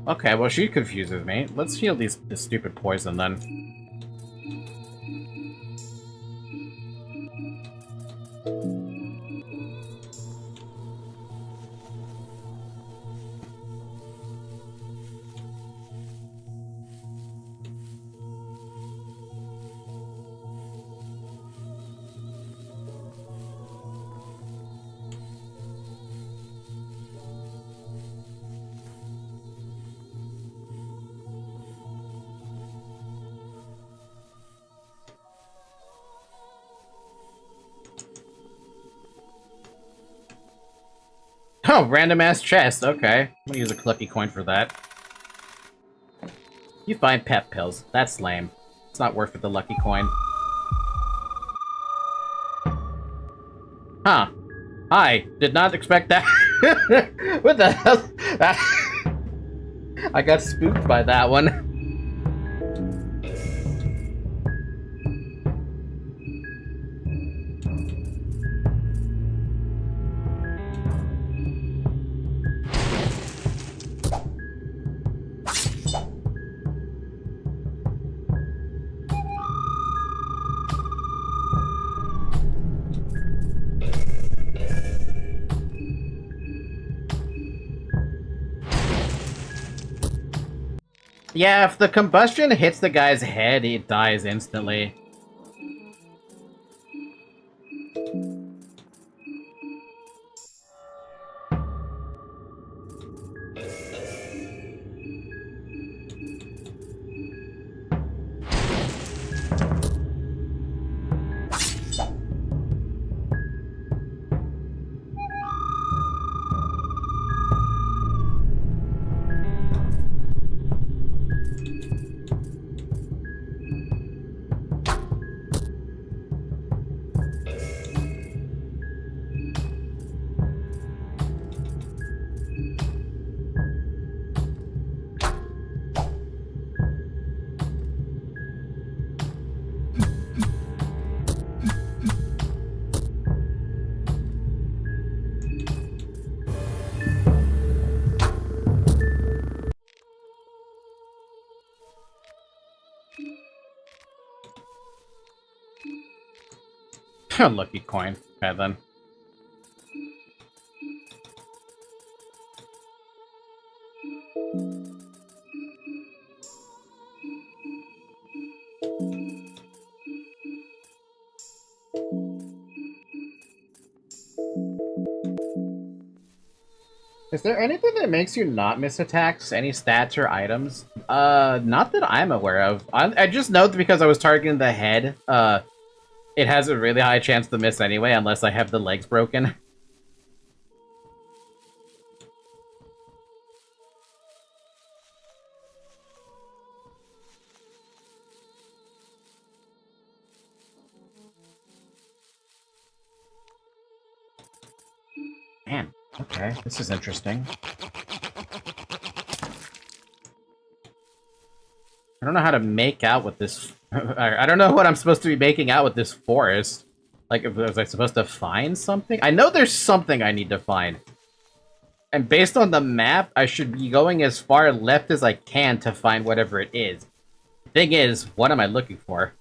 Okay, well, she confuses me. Let's heal this stupid poison, then. Oh, random ass chest. Okay. I'm gonna use a lucky coin for that. You find pep pills. That's lame. It's not worth it, the lucky coin. Huh. Hi. Did not expect that. What the hell? I got spooked by that one. Yeah, if the combustion hits the guy's head, he dies instantly. Lucky coin. Okay, then. Is there anything that makes you not miss attacks? Any stats or items? Not that I'm aware of. I just know that because I was targeting the head, it has a really high chance to miss anyway, unless I have the legs broken. Man, okay, this is interesting. I don't know how to make out with this... I don't know what I'm supposed to be making out with this forest. Like, was I supposed to find something? I know there's something I need to find. And based on the map, I should be going as far left as I can to find whatever it is. Thing is, what am I looking for?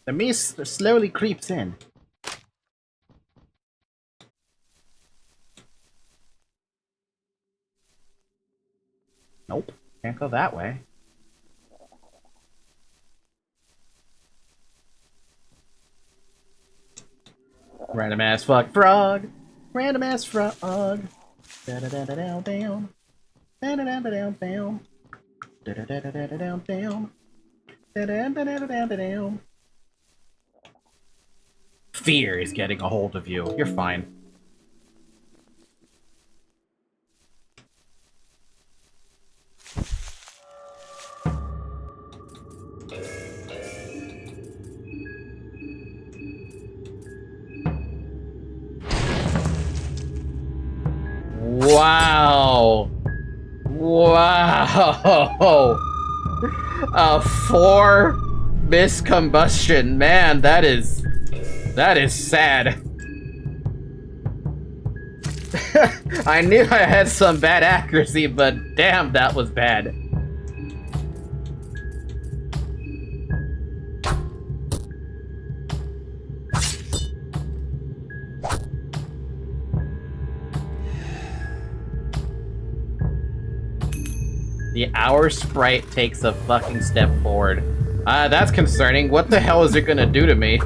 The mist slowly creeps in. Nope, can't go that way. Random ass fuck frog. Random ass frog. Da da da da down down. Da da da da down down. Da da da da da down down. Da da da da da down. Fear is getting a hold of you. You're fine. Wow. Wow. A 4 miss combustion. Man, that is sad. I knew I had some bad accuracy, but damn, that was bad. The hour sprite takes a fucking step forward. That's concerning. What the hell is it gonna do to me?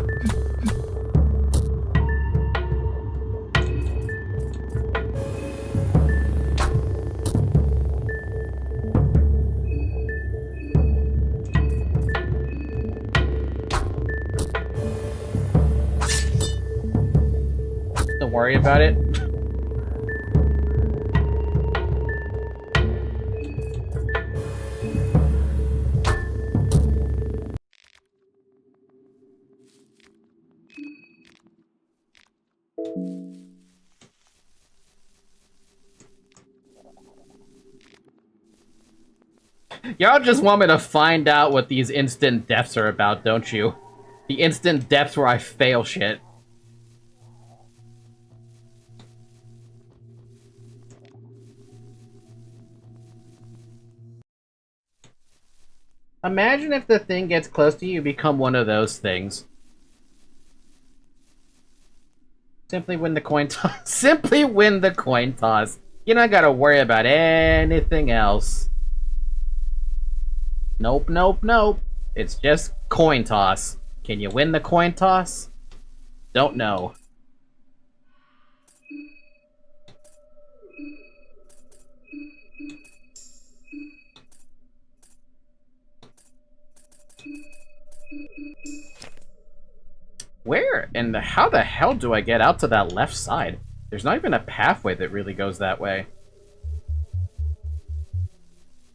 don't worry about it. Y'all just want me to find out what these instant deaths are about, don't you? The instant deaths where I fail shit. Imagine if the thing gets close to you, you become one of those things. Simply win the coin toss. Simply win the coin toss. You don't gotta worry about anything else. Nope, nope, nope. It's just coin toss. Can you win the coin toss? Don't know. Where and how the hell do I get out to that left side? There's not even a pathway that really goes that way.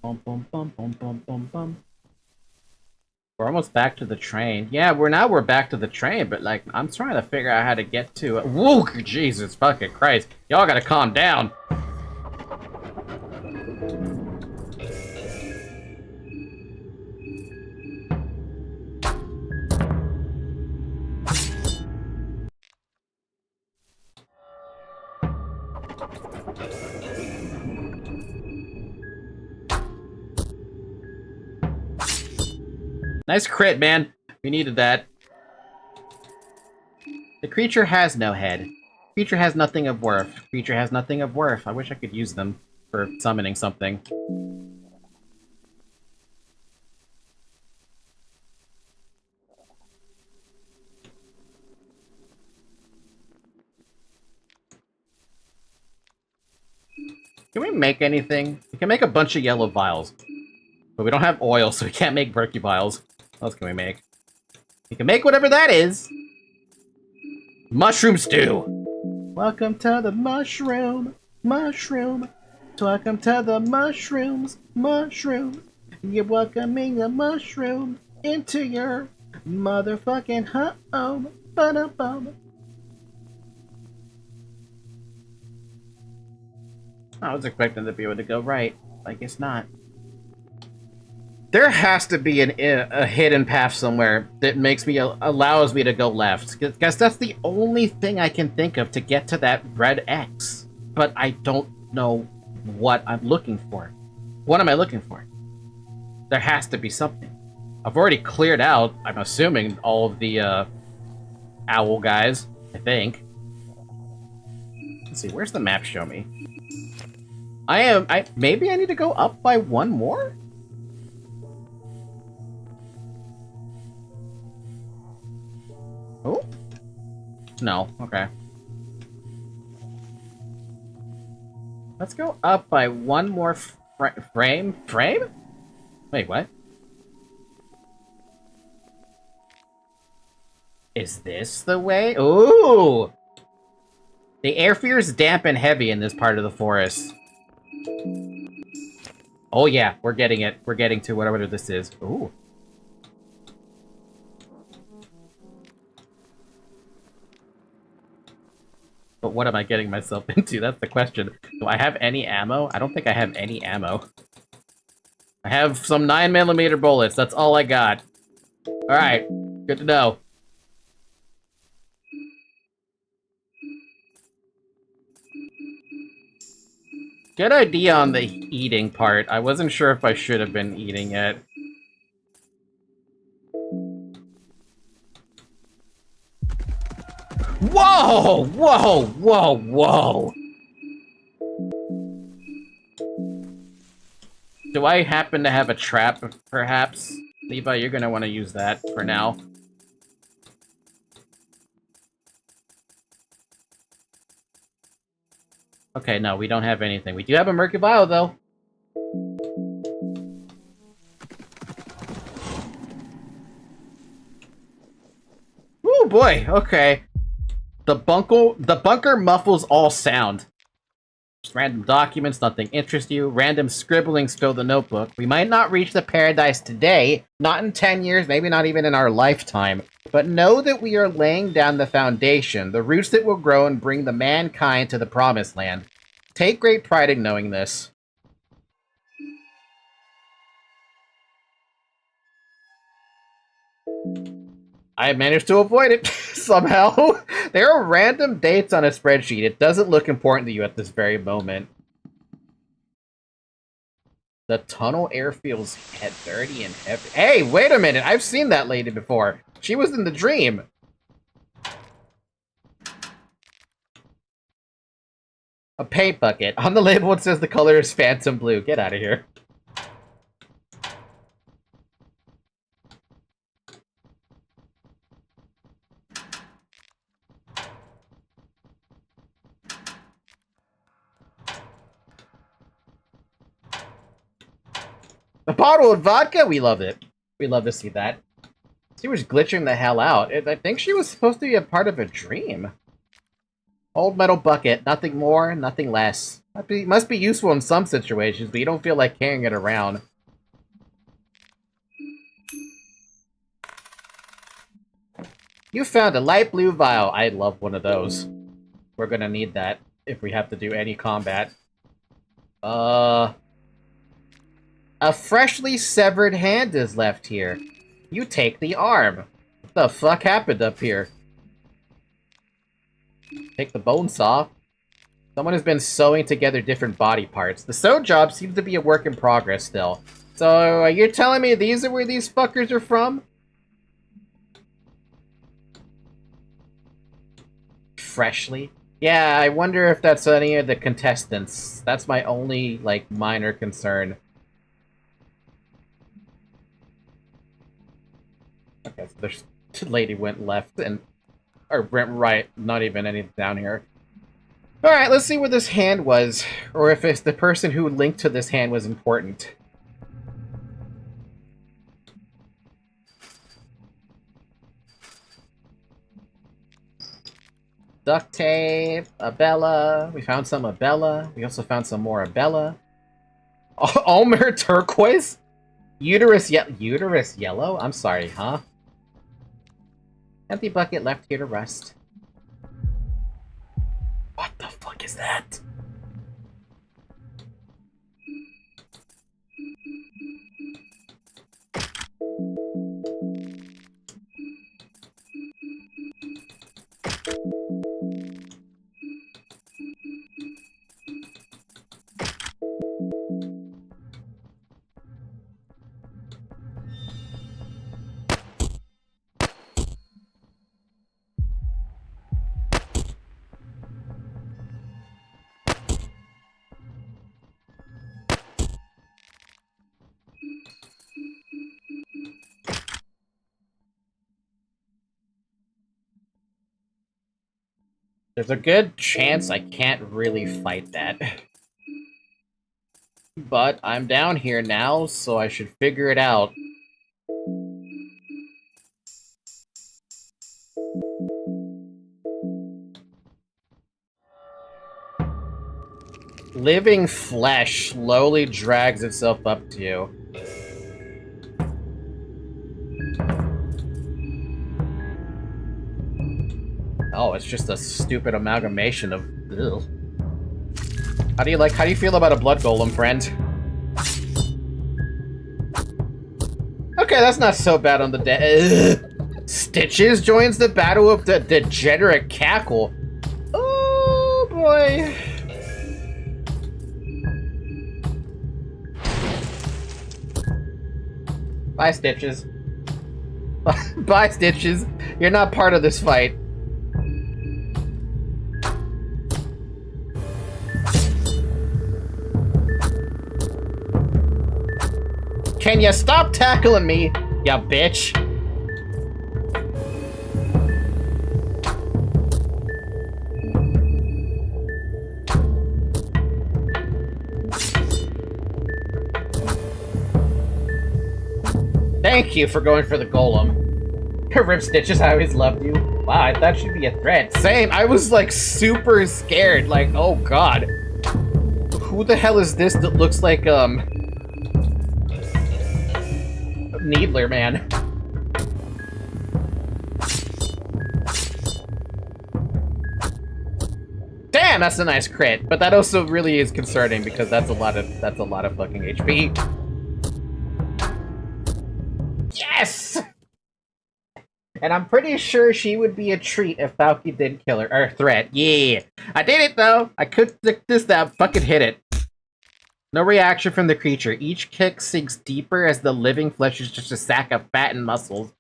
Bum, bum, bum, bum, bum, bum, bum. We're almost back to the train. Yeah, we're back to the train, but like I'm trying to figure out how to get to it. Whoa, Jesus fucking Christ. Y'all gotta calm down. Nice crit, man. We needed that. The creature has no head. Creature has nothing of worth. Creature has nothing of worth. I wish I could use them for summoning something. Can we make anything? We can make a bunch of yellow vials. But we don't have oil, so we can't make Berkey vials. What else can we make? We can make whatever that is! Mushroom stew! Welcome to the mushroom! Mushroom! Welcome to the mushrooms! Mushroom! You're welcoming the mushroom into your motherfucking home! Ba-da-bum! I was expecting to be able to go right. I guess not. There has to be a hidden path somewhere that makes me allows me to go left. Because that's the only thing I can think of to get to that red X. But I don't know what I'm looking for. What am I looking for? There has to be something. I've already cleared out, I'm assuming, all of the owl guys, I think. Let's see, where's the map show me? Maybe I need to go up by one more? Oh? No, okay. Let's go up by one more frame? Frame? Wait, what? Is this the way? Ooh! The air fear is damp and heavy in this part of the forest. Oh yeah, we're getting it. We're getting to whatever this is. Ooh. But what am I getting myself into? That's the question. Do I have any ammo? I don't think I have any ammo. I have some 9mm bullets. That's all I got. Alright. Good to know. Good idea on the eating part. I wasn't sure if I should have been eating it. Whoa! Whoa! Whoa! Whoa! Do I happen to have a trap, perhaps? Levi, you're gonna want to use that for now. Okay, no, we don't have anything. We do have a Mercury Vial, though. Ooh, boy, okay. The bunker muffles all sound. Just random documents, nothing interests you. Random scribblings fill the notebook. We might not reach the paradise today, not in 10 years, maybe not even in our lifetime. But know that we are laying down the foundation, the roots that will grow and bring the mankind to the promised land. Take great pride in knowing this. I managed to avoid it, somehow. There are random dates on a spreadsheet. It doesn't look important to you at this very moment. The tunnel air feels dirty and heavy. Hey, wait a minute! I've seen that lady before. She was in the dream. A paint bucket. On the label it says the color is phantom blue. Get out of here. A bottle of vodka? We love it. We love to see that. She was glitching the hell out. I think she was supposed to be a part of a dream. Old metal bucket. Nothing more, nothing less. Must be useful in some situations, but you don't feel like carrying it around. You found a light blue vial. I love one of those. We're gonna need that if we have to do any combat. A freshly severed hand is left here. You take the arm. What the fuck happened up here? Take the bone saw. Someone has been sewing together different body parts. The sew job seems to be a work in progress still. So, you're telling me these are where these fuckers are from? Freshly? Yeah, I wonder if that's any of the contestants. That's my only, like, minor concern. Okay, so the lady went left and... Or went right, not even anything down here. Alright, let's see what this hand was. Or if it's the person who linked to this hand was important. Duct tape, Abella. We found some Abella. We also found some more Abella. Almer turquoise? Uterus yellow? I'm sorry, huh? Empty bucket left here to rest. What the fuck is that? There's a good chance I can't really fight that. But I'm down here now, so I should figure it out. Living flesh slowly drags itself up to you. Oh, it's just a stupid amalgamation of... Ugh. How do you feel about a blood golem, friend? Okay, that's not so bad on the day. Stitches joins the battle of the degenerate cackle. Oh, boy. Bye, Stitches. Bye, Stitches. You're not part of this fight. Can you stop tackling me, ya bitch? Thank you for going for the golem. Rip Stitches, I always loved you. Wow, I thought she'd be a threat. Same, I was like super scared, like, oh god. Who the hell is this that looks like, Needler, man? Damn, that's a nice crit, but that also really is concerning because that's a lot of fucking HP. Yes! And I'm pretty sure she would be a treat if Falky did kill her. Or threat. Yeah. I did it though! I could stick this down, fucking hit it. No reaction from the creature. Each kick sinks deeper as the living flesh is just a sack of fat and muscles.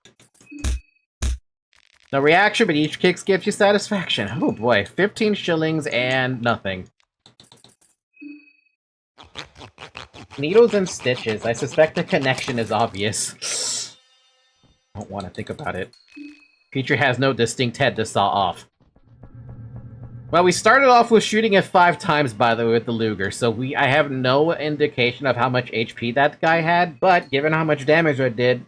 No reaction, but each kick gives you satisfaction. Oh boy, 15 shillings and nothing. Needles and stitches. I suspect the connection is obvious. I don't want to think about it. Creature has no distinct head to saw off. Well, we started off with shooting it 5 times, by the way, with the Luger, so I have no indication of how much HP that guy had, but given how much damage I did,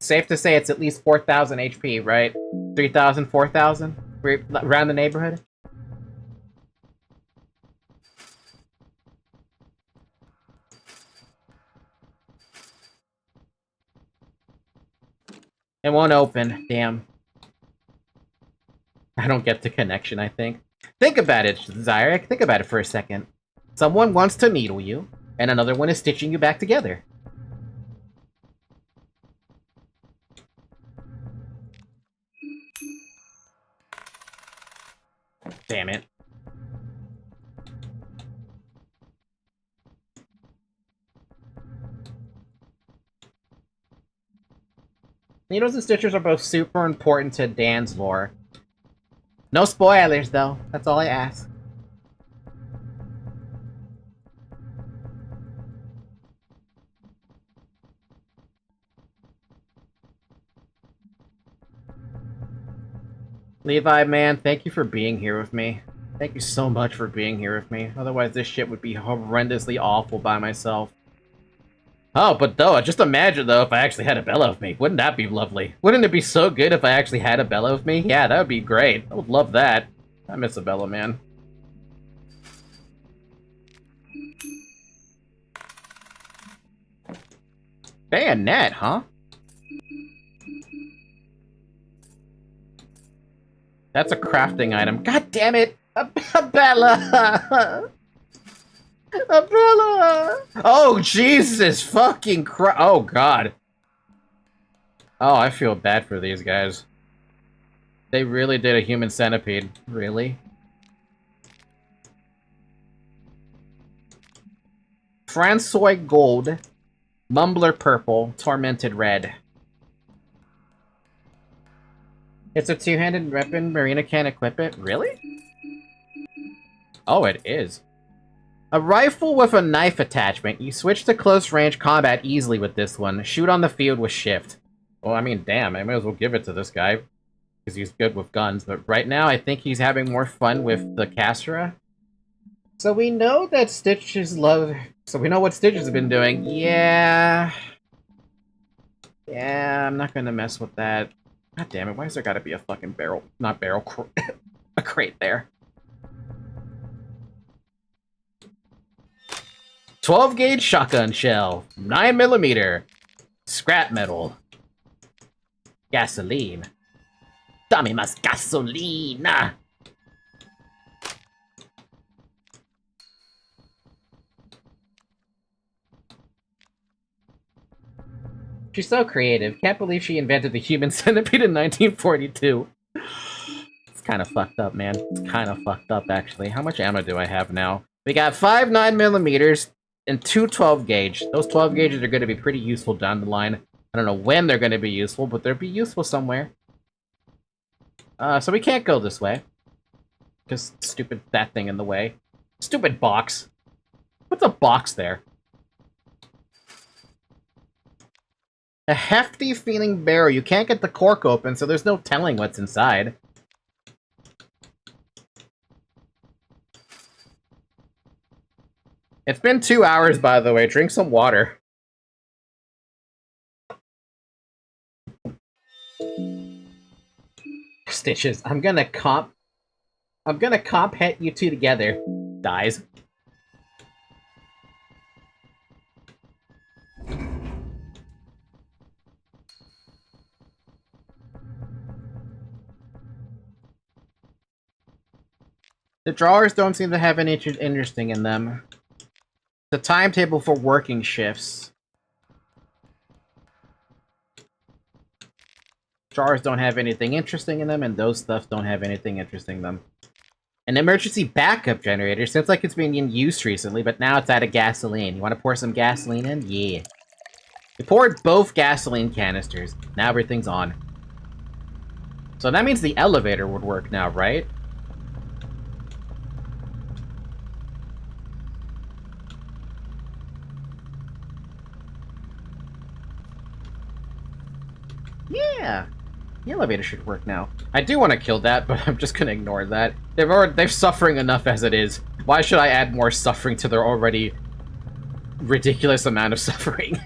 safe to say it's at least 4,000 HP, right? 3,000, 4,000? Around the neighborhood? It won't open, damn. I don't get the connection, I think. Think about it, Zyrek. Think about it for a second. Someone wants to needle you, and another one is stitching you back together. Damn it. Needles and stitches are both super important to Dan's lore. No spoilers, though. That's all I ask. Levi, man, thank you for being here with me. Thank you so much for being here with me. Otherwise, this shit would be horrendously awful by myself. Oh, but though, just imagine, though, if I actually had a Bella with me. Wouldn't that be lovely? Wouldn't it be so good if I actually had a Bella with me? Yeah, that would be great. I would love that. I miss a Bella, man. Bayonet, huh? That's a crafting item. God damn it! A Bella! A Bella! Oh, Jesus fucking Christ. Oh, God. Oh, I feel bad for these guys. They really did a human centipede. Really? Francois Gold. Mumbler Purple. Tormented Red. It's a two-handed weapon. Marina can't equip it. Really? Oh, it is. A rifle with a knife attachment. You switch to close-range combat easily with this one. Shoot on the field with shift. Well, I mean, damn, I might as well give it to this guy. Because he's good with guns. But right now, I think he's having more fun with the Cassera. So we know that Stitches love... So we know what Stitches has been doing. Yeah... Yeah, I'm not gonna mess with that. God damn it, why has there gotta be a fucking barrel... Not barrel... a crate there. 12-gauge shotgun shell. 9mm. Scrap metal. Gasoline. Dame más gasolina! She's so creative. Can't believe she invented the human centipede in 1942. It's kind of fucked up, man. It's kind of fucked up, actually. How much ammo do I have now? We got 5 9mm and 2 12-gauge. Those 12 gauges are going to be pretty useful down the line. I don't know when they're going to be useful, but they'll be useful somewhere. So we can't go this way. Because stupid that thing in the way. Stupid box. What's a box there? A hefty feeling barrel. You can't get the cork open, so there's no telling what's inside. It's been 2 hours, by the way. Drink some water. Stitches. I'm gonna comp het you two together. Dies. The drawers don't seem to have anything interesting in them. The timetable for working shifts. Drawers don't have anything interesting in them, and those stuff don't have anything interesting in them. An emergency backup generator. Seems like it's being in use recently, but now it's out of gasoline. You want to pour some gasoline in? Yeah. We poured both gasoline canisters. Now everything's on. So that means the elevator would work now, right? Yeah. The elevator should work now. I do want to kill that, but I'm just gonna ignore that. They're suffering enough as it is. Why should I add more suffering to their already ridiculous amount of suffering?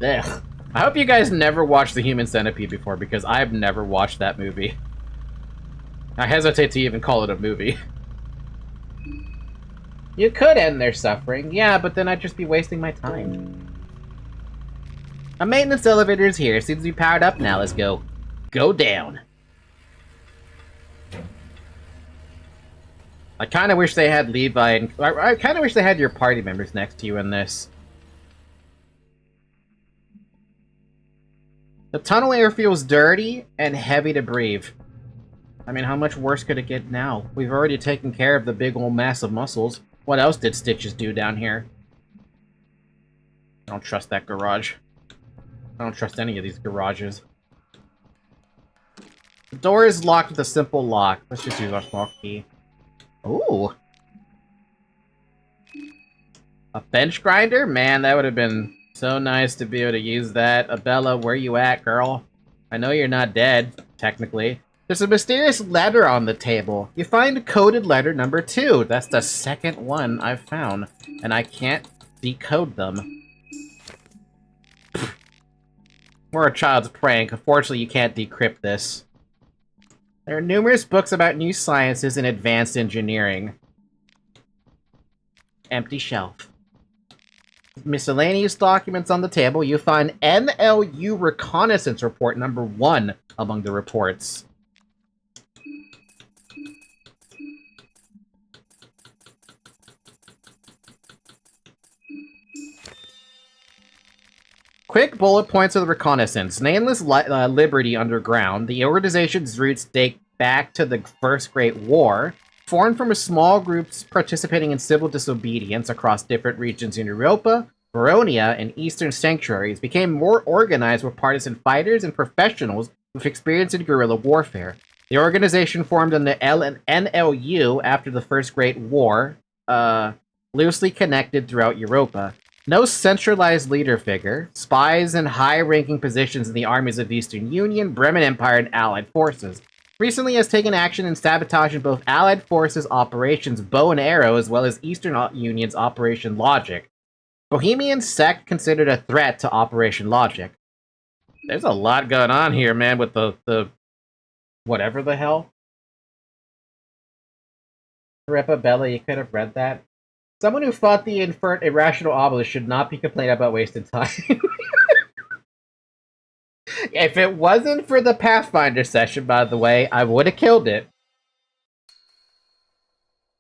Ugh. I hope you guys never watched The Human Centipede before, because I've never watched that movie. I hesitate to even call it a movie. You could end their suffering, yeah, but then I'd just be wasting my time. A maintenance elevator is here. Seems to be powered up now. Let's go. Go down. I kind of wish they had Levi and... I kind of wish they had your party members next to you in this. The tunnel air feels dirty and heavy to breathe. I mean, how much worse could it get now? We've already taken care of the big old mass of muscles. What else did Stitches do down here? I don't trust that garage. I don't trust any of these garages. The door is locked with a simple lock. Let's just use our small key. Ooh. A bench grinder? Man, that would have been so nice to be able to use that. Abella, where you at, girl? I know you're not dead, technically. There's a mysterious letter on the table. You find coded letter number 2. That's the second one I've found. And I can't decode them. We're a child's prank. Unfortunately, you can't decrypt this. There are numerous books about new sciences and advanced engineering. Empty shelf. Miscellaneous documents on the table. You find NLU Reconnaissance Report number 1 among the reports. Quick bullet points of the reconnaissance. Nameless Liberty Underground. The organization's roots date back to the First Great War. Formed from a small groups participating in civil disobedience across different regions in Europa, Veronia, and Eastern sanctuaries, became more organized with partisan fighters and professionals with experience in guerrilla warfare. The organization formed under NLU after the First Great War, loosely connected throughout Europa. No centralized leader figure. Spies in high-ranking positions in the armies of Eastern Union, Bremen Empire, and Allied forces. Recently has taken action in sabotaging both Allied forces' Operations Bow and Arrow as well as Eastern Union's Operation Logic. Bohemian sect considered a threat to Operation Logic. There's a lot going on here, man, with the whatever the hell. Repa Bella, you could have read that. Someone who fought the irrational obelisk should not be complaining about wasted time. If it wasn't for the Pathfinder session, by the way, I would have killed it.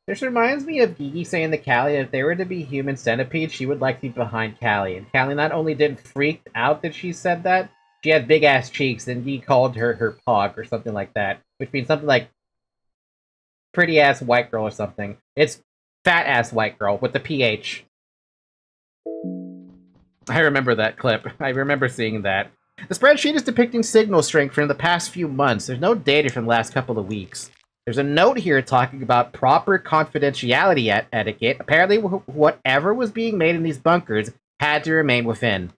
This reminds me of Gigi saying to Callie that if they were to be human centipede, she would like to be behind Callie. And Callie not only didn't freak out that she said that, she had big-ass cheeks, and he called her her pog or something like that. Which means something like pretty-ass white girl or something. It's fat-ass white girl with the PH. I remember that clip. I remember seeing that. The spreadsheet is depicting signal strength from the past few months. There's no data from the last couple of weeks. There's a note here talking about proper confidentiality etiquette. Apparently, whatever was being made in these bunkers had to remain within.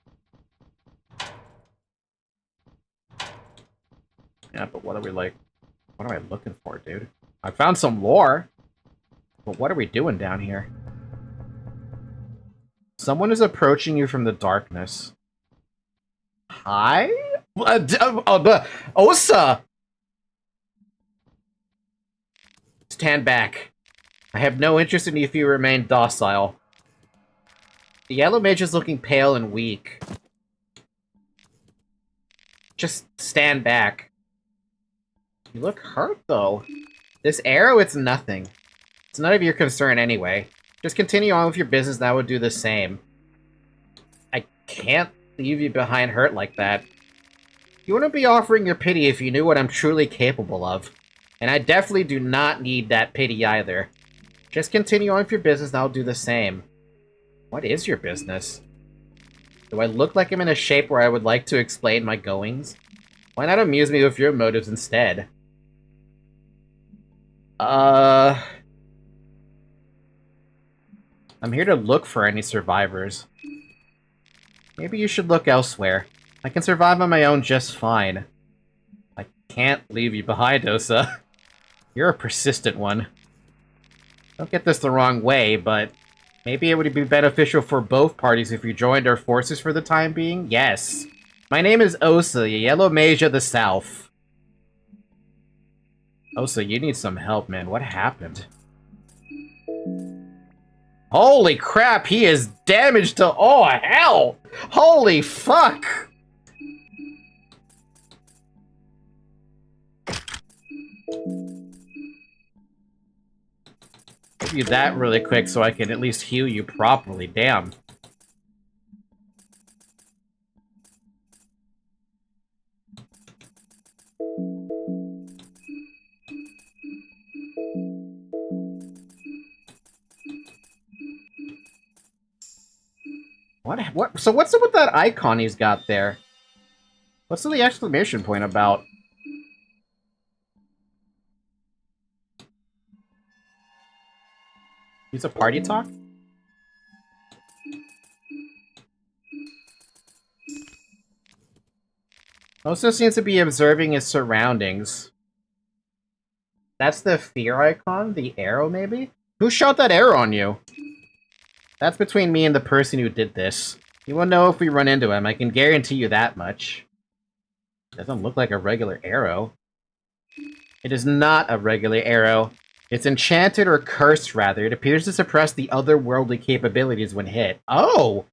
Yeah, but what are we like? What am I looking for, dude? I found some lore. But what are we doing down here? Someone is approaching you from the darkness. Hi? Osa! stand back. I have no interest in you if you remain docile. The yellow mage is looking pale and weak. Just stand back. You look hurt, though. This arrow, it's nothing. It's none of your concern anyway. Just continue on with your business and I would do the same. I can't leave you behind hurt like that. You wouldn't be offering your pity if you knew what I'm truly capable of. And I definitely do not need that pity either. Just continue on with your business and I'll do the same. What is your business? Do I look like I'm in a shape where I would like to explain my goings? Why not amuse me with your motives instead? I'm here to look for any survivors. Maybe you should look elsewhere. I can survive on my own just fine. I can't leave you behind, Osa. You're a persistent one. Don't get this the wrong way, but maybe it would be beneficial for both parties if you joined our forces for the time being? Yes. My name is Osa, a yellow mage of the south. Osa, you need some help, man. What happened? Holy crap, he is damaged to... Oh, hell! Holy fuck! Give you that really quick so I can at least heal you properly. Damn. What? So what's up with that icon he's got there? What's the exclamation point about? He's a party talk? Also seems to be observing his surroundings. That's the fear icon? The arrow, maybe? Who shot that arrow on you? That's between me and the person who did this. You won't know if we run into him, I can guarantee you that much. Doesn't look like a regular arrow. It is not a regular arrow. It's enchanted or cursed, rather. It appears to suppress the otherworldly capabilities when hit. Oh!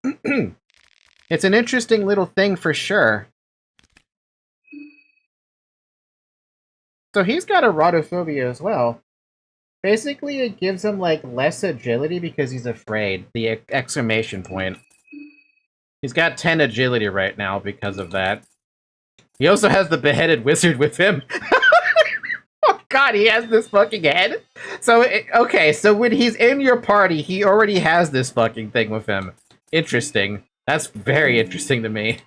It's an interesting little thing for sure. So he's got erotophobia as well. Basically, it gives him, like, less agility because he's afraid. The exclamation point. He's got 10 agility right now because of that. He also has the beheaded wizard with him. Oh god, he has this fucking head? So, okay, so when he's in your party, he already has this fucking thing with him. Interesting. That's very interesting to me.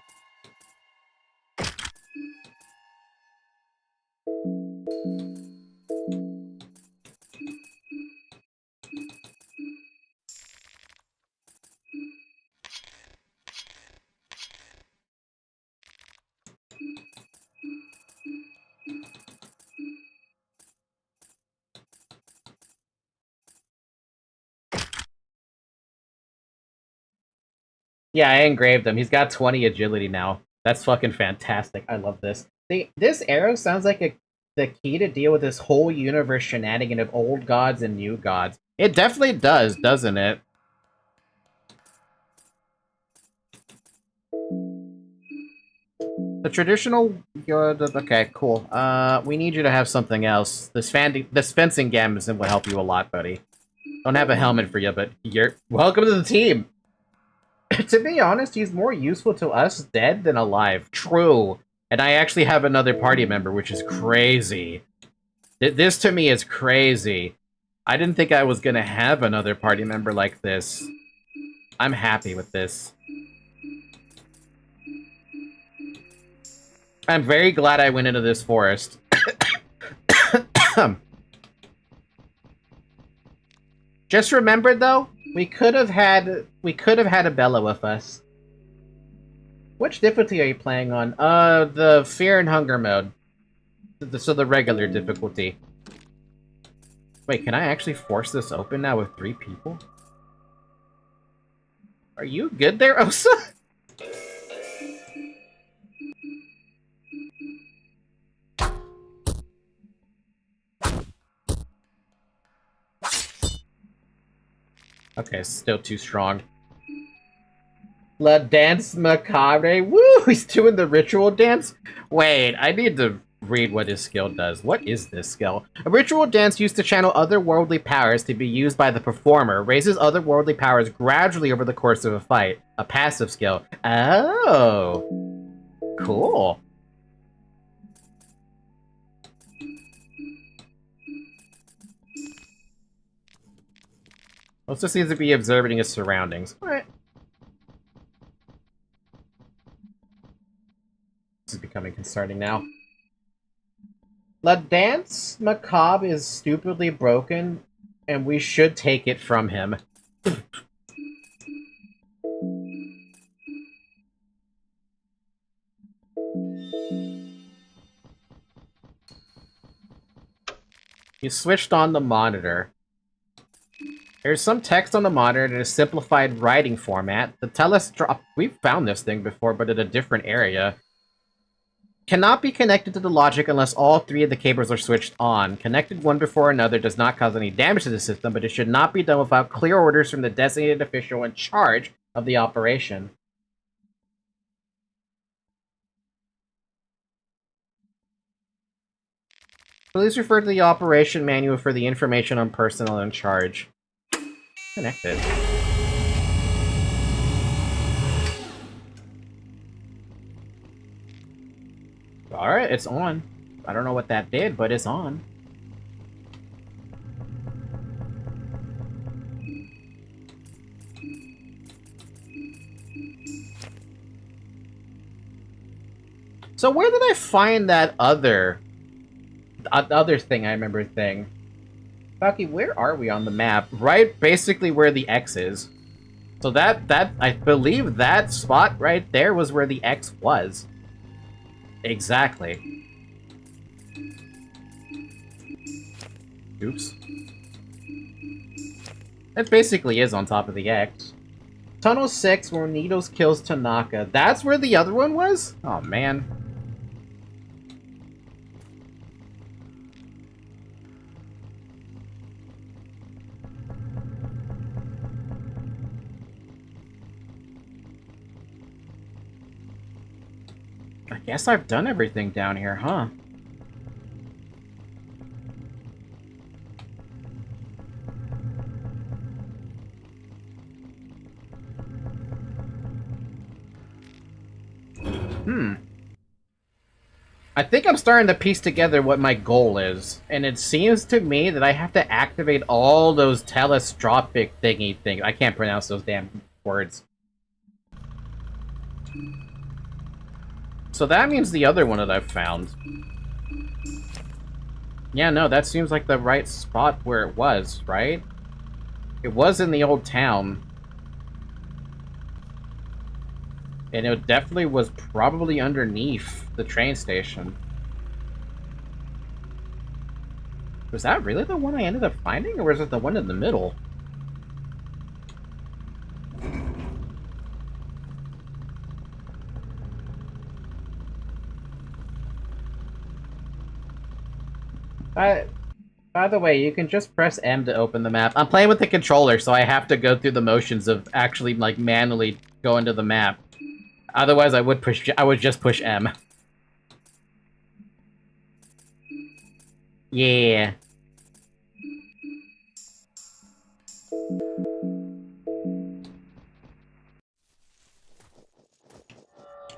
Yeah, I engraved him. He's got 20 agility now. That's fucking fantastic. I love this. This arrow sounds like the key to deal with this whole universe shenanigan of old gods and new gods. It definitely does, doesn't it? The traditional... Okay, cool. We need you to have something else. This fencing gamison will help you a lot, buddy. Don't have a helmet for you, but you're... Welcome to the team! To be honest, he's more useful to us dead than alive. True. And I actually have another party member, which is crazy. This to me is crazy. I didn't think I was gonna have another party member like this. I'm happy with this. I'm very glad I went into this forest. Just remember, though, we could have had a Bella with us. Which difficulty are you playing on? The Fear and Hunger mode. So the regular difficulty. Wait, can I actually force this open now with 3 people? Are you good there, Osa? Okay, still too strong. La Dance Macabre. Woo! He's doing the ritual dance? Wait, I need to read what his skill does. What is this skill? A ritual dance used to channel otherworldly powers to be used by the performer. Raises otherworldly powers gradually over the course of a fight. A passive skill. Oh. Cool. Also seems to be observing his surroundings. Alright. This is becoming concerning now. La Dance Macabre is stupidly broken, and we should take it from him. You switched on the monitor. There's some text on the monitor in a simplified writing format. The telescope... We've found this thing before, but in a different area. Cannot be connected to the logic unless all three of the cables are switched on. Connected one before another does not cause any damage to the system, but it should not be done without clear orders from the designated official in charge of the operation. Please refer to the operation manual for the information on personnel in charge. Connected. Alright, it's on. I don't know what that did, but it's on. So where did I find that other thing I remember thing? Bucky, where are we on the map? Right basically where the X is. So that I believe that spot right there was where the X was. Exactly. Oops. It basically is on top of the X. Tunnel 6, where Needles kills Tanaka. That's where the other one was? Oh, man. I guess I've done everything down here, huh? I think I'm starting to piece together what my goal is, and it seems to me that I have to activate all those telestropic thingy things. I can't pronounce those damn words. So that means the other one that I've found. Yeah, no, that seems like the right spot where it was, right? It was in the old town. And it definitely was probably underneath the train station. Was that really the one I ended up finding, or was it the one in the middle? By the way, you can just press M to open the map. I'm playing with the controller, so I have to go through the motions of actually, like, manually going to the map. Otherwise, I would just push M. Yeah.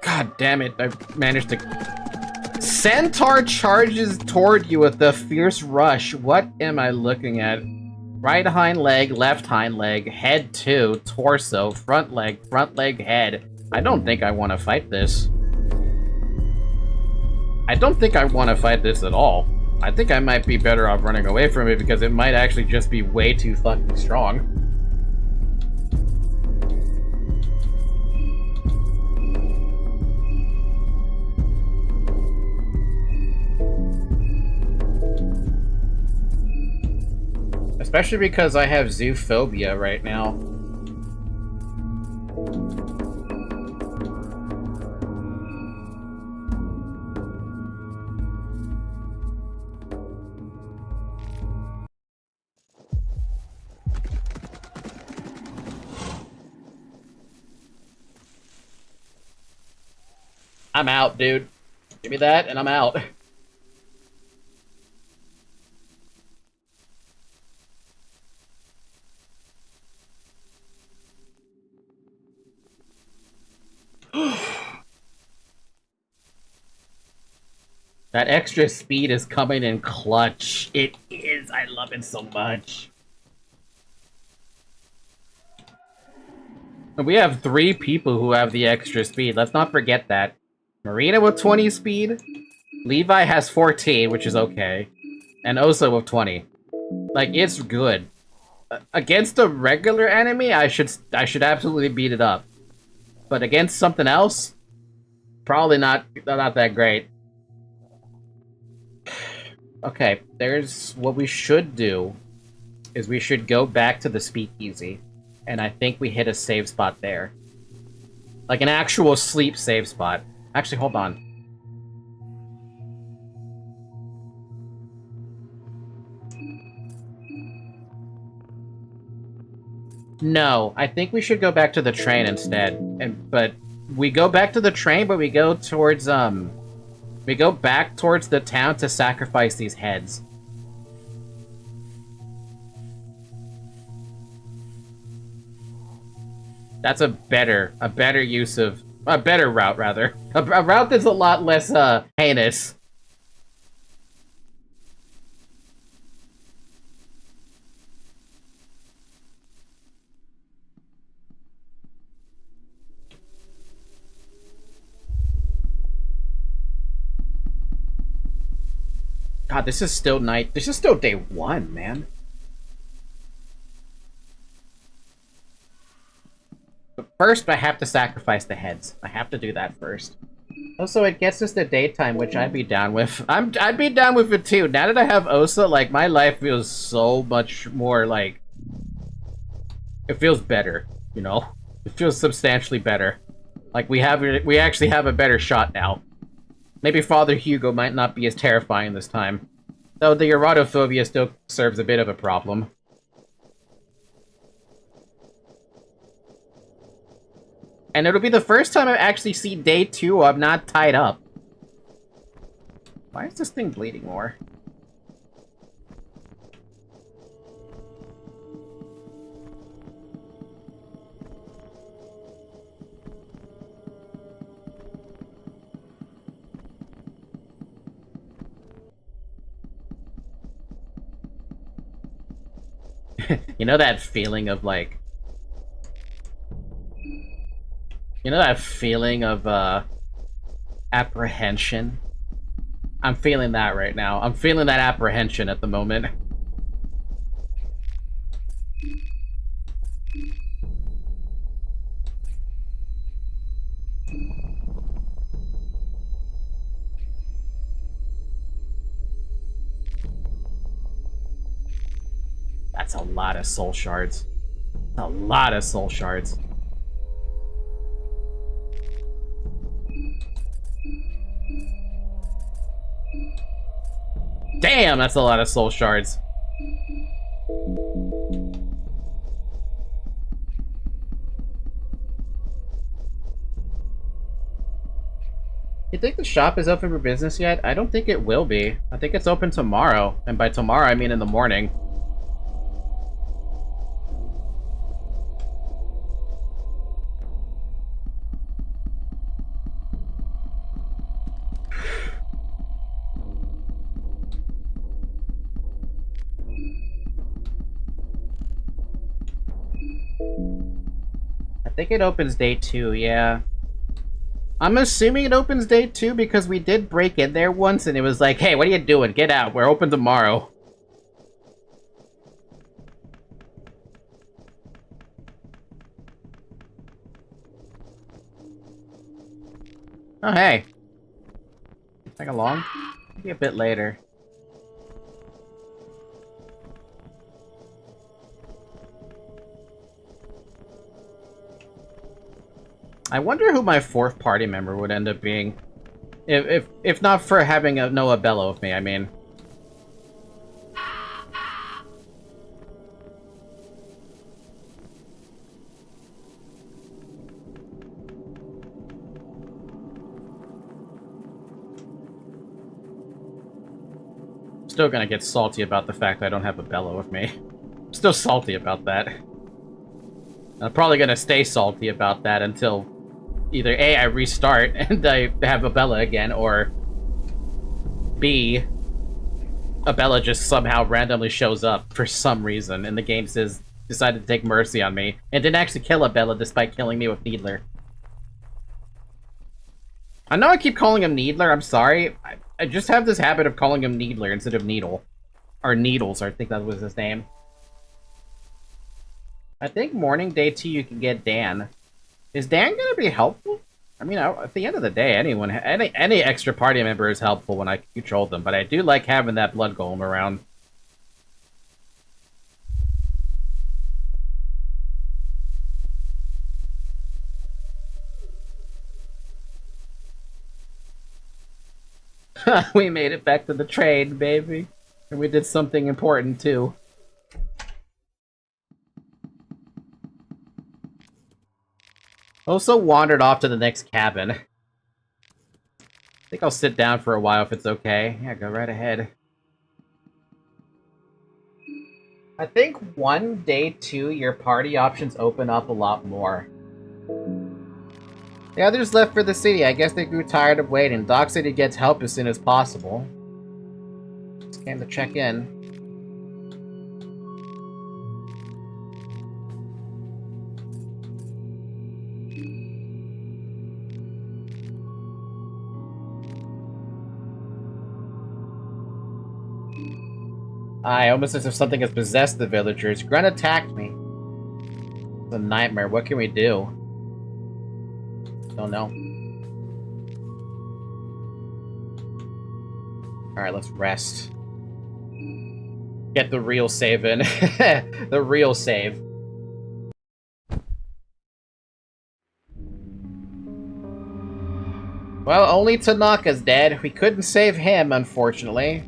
God damn it, I managed to... Centaur charges toward you with a fierce rush. What am I looking at? Right hind leg, left hind leg, head 2, torso, front leg, head. I don't think I want to fight this. I don't think I want to fight this at all. I think I might be better off running away from it because it might actually just be way too fucking strong. Especially because I have zoophobia right now. I'm out, dude. Give me that, and I'm out. That extra speed is coming in clutch. It is. I love it so much. And we have 3 people who have the extra speed. Let's not forget that. Marina with 20 speed. Levi has 14, which is okay. And Osa with 20. Like, it's good. Against a regular enemy, I should absolutely beat it up. But against something else, probably not that great. Okay, there's what we should do is we should go back to the speakeasy, and I think we hit a save spot there. Like an actual sleep save spot. Actually, hold on. No, I think we should go back to the train instead. But we go back to the train, but we go towards we go back towards the town to sacrifice these heads. That's a better use of a better route, rather. A route that's a lot less heinous. God, this is still night. This is still day 1, man. But first, I have to sacrifice the heads. I have to do that first. Also, it gets us to daytime, which I'd be down with. I'd be down with it too. Now that I have Osa, like, my life feels so much more, like... It feels better, you know? It feels substantially better. Like, we actually have a better shot now. Maybe Father Hugo might not be as terrifying this time. Though the erotophobia still serves a bit of a problem. And it'll be the first time I actually see day 2 I'm not tied up. Why is this thing bleeding more? You know that feeling of, like... You know that feeling of, apprehension? I'm feeling that right now. I'm feeling that apprehension at the moment. That's a lot of soul shards. A lot of soul shards. Damn, that's a lot of soul shards. You think the shop is open for business yet? I don't think it will be. I think it's open tomorrow. And by tomorrow, I mean in the morning. I think it opens day 2, yeah. I'm assuming it opens day 2 because we did break in there once and it was like, hey, what are you doing? Get out, we're open tomorrow. Oh, hey. Tag along? Maybe a bit later. I wonder who my 4th party member would end up being. If not for having a Noah Bello with me, I mean. still gonna get salty about the fact that I don't have a Bella with me. I'm still salty about that. I'm probably gonna stay salty about that until either A, I restart and I have a Bella again, or B, a Bella just somehow randomly shows up for some reason, and the game says, decided to take mercy on me, and didn't actually kill a Bella despite killing me with Needler. I know I keep calling him Needler, I'm sorry. I just have this habit of calling him Needler instead of Needle. Or Needles, I think that was his name. I think morning day 2 you can get Dan. Is Dan gonna be helpful? I mean, at the end of the day, any extra party member is helpful when I control them, but I do like having that blood golem around. We made it back to the train, baby. And we did something important, too. Also wandered off to the next cabin. I think I'll sit down for a while if it's okay. Yeah, go right ahead. I think day 2, your party options open up a lot more. The others left for the city. I guess they grew tired of waiting. Doc said he gets help as soon as possible. Just came to check in. Almost as if something has possessed the villagers. Grunt attacked me. It's a nightmare. What can we do? Don't know. Alright, let's rest. Get the real save in. The real save. Well, only Tanaka's dead. We couldn't save him, unfortunately.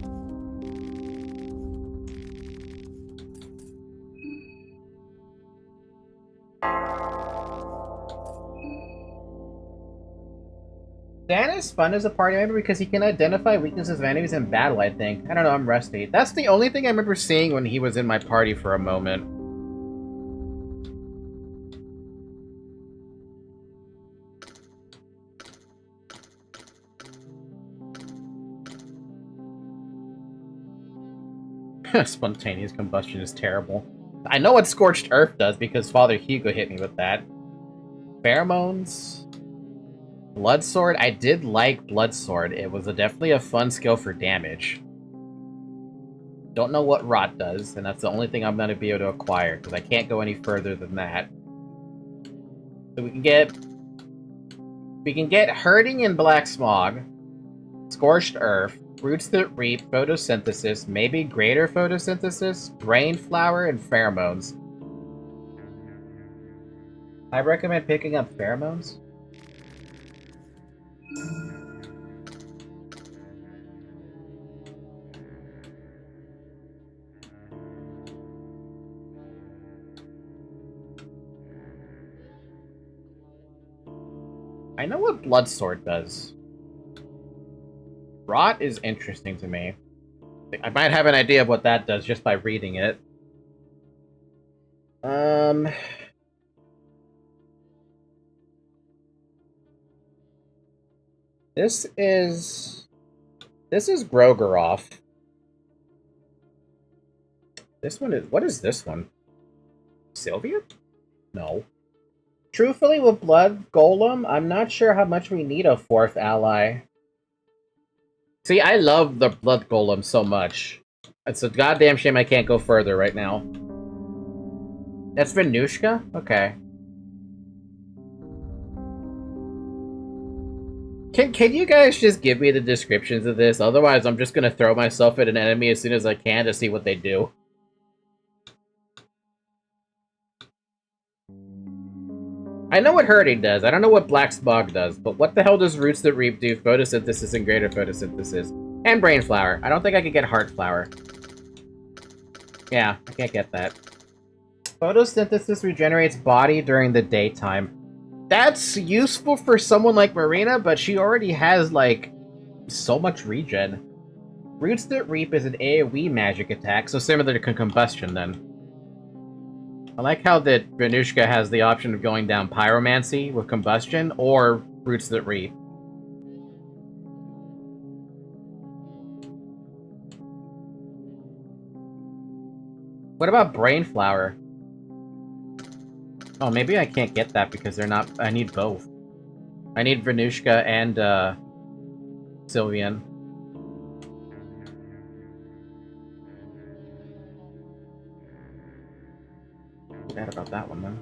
Dan is fun as a party member because he can identify weaknesses of enemies in battle, I think. I don't know, I'm rusty. That's the only thing I remember seeing when he was in my party for a moment. Spontaneous combustion is terrible. I know what Scorched Earth does because Father Hugo hit me with that. Pheromones... Bloodsword? I did like Bloodsword. It was definitely a fun skill for damage. Don't know what Rot does, and that's the only thing I'm going to be able to acquire, because I can't go any further than that. So we can get Hurting and Black Smog, Scorched Earth, Roots that Reap, Photosynthesis, maybe Greater Photosynthesis, Brain Flower, and Pheromones. I recommend picking up Pheromones. I know what Bloodsword does. Rot is interesting to me. I might have an idea of what that does just by reading it. This is Grogeroth. This one is... What is this one? Sylvia? No. Truthfully, with Blood Golem, I'm not sure how much we need a 4th ally. See, I love the Blood Golem so much. It's a goddamn shame I can't go further right now. That's Venushka? Okay. Can you guys just give me the descriptions of this? Otherwise, I'm just gonna throw myself at an enemy as soon as I can to see what they do. I know what Hurting does. I don't know what Black Smog does, but what the hell does Roots that Reap do? Photosynthesis and Greater Photosynthesis. And Brain Flower. I don't think I could get Heart Flower. Yeah, I can't get that. Photosynthesis regenerates body during the daytime. That's useful for someone like Marina, but she already has, like, so much regen. Roots that Reap is an AoE magic attack, so similar to Combustion, then. I like how that Venushka has the option of going down Pyromancy with Combustion, or Roots that Reap. What about Brain Flower? Oh, maybe I can't get that because they're not... I need both. I need Venushka and, Sylvian. Bad about that one, though.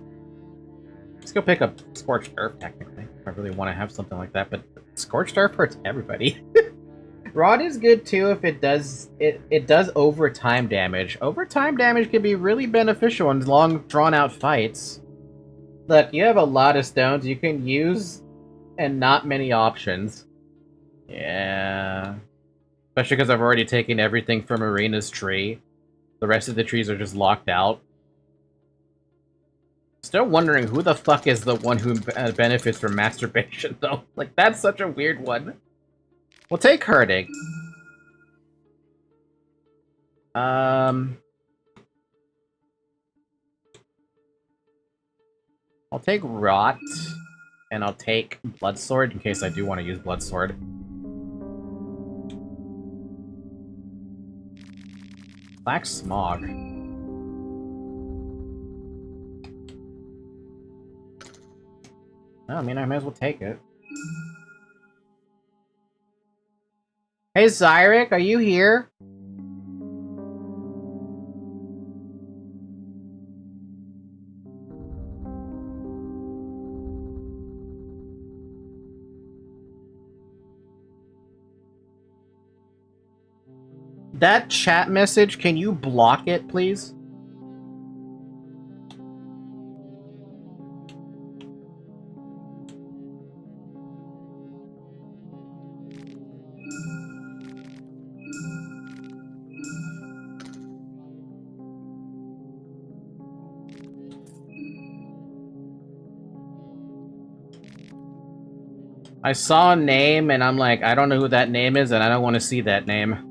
Let's go pick up Scorched Earth, technically. I really want to have something like that, but Scorched Earth hurts everybody. Rod is good, too, if it does... It does overtime damage. Overtime damage can be really beneficial in long, drawn-out fights. Look, you have a lot of stones you can use, and not many options. Yeah... Especially because I've already taken everything from Arena's tree. The rest of the trees are just locked out. Still wondering who the fuck is the one who benefits from masturbation, though. Like, that's such a weird one. We'll take herding. I'll take Rot, and I'll take Bloodsword in case I do want to use Bloodsword. Black Smog. I mean, I might as well take it. Hey, Zyric, are you here? That chat message, can you block it, please? I saw a name, and I'm like, I don't know who that name is, and I don't want to see that name.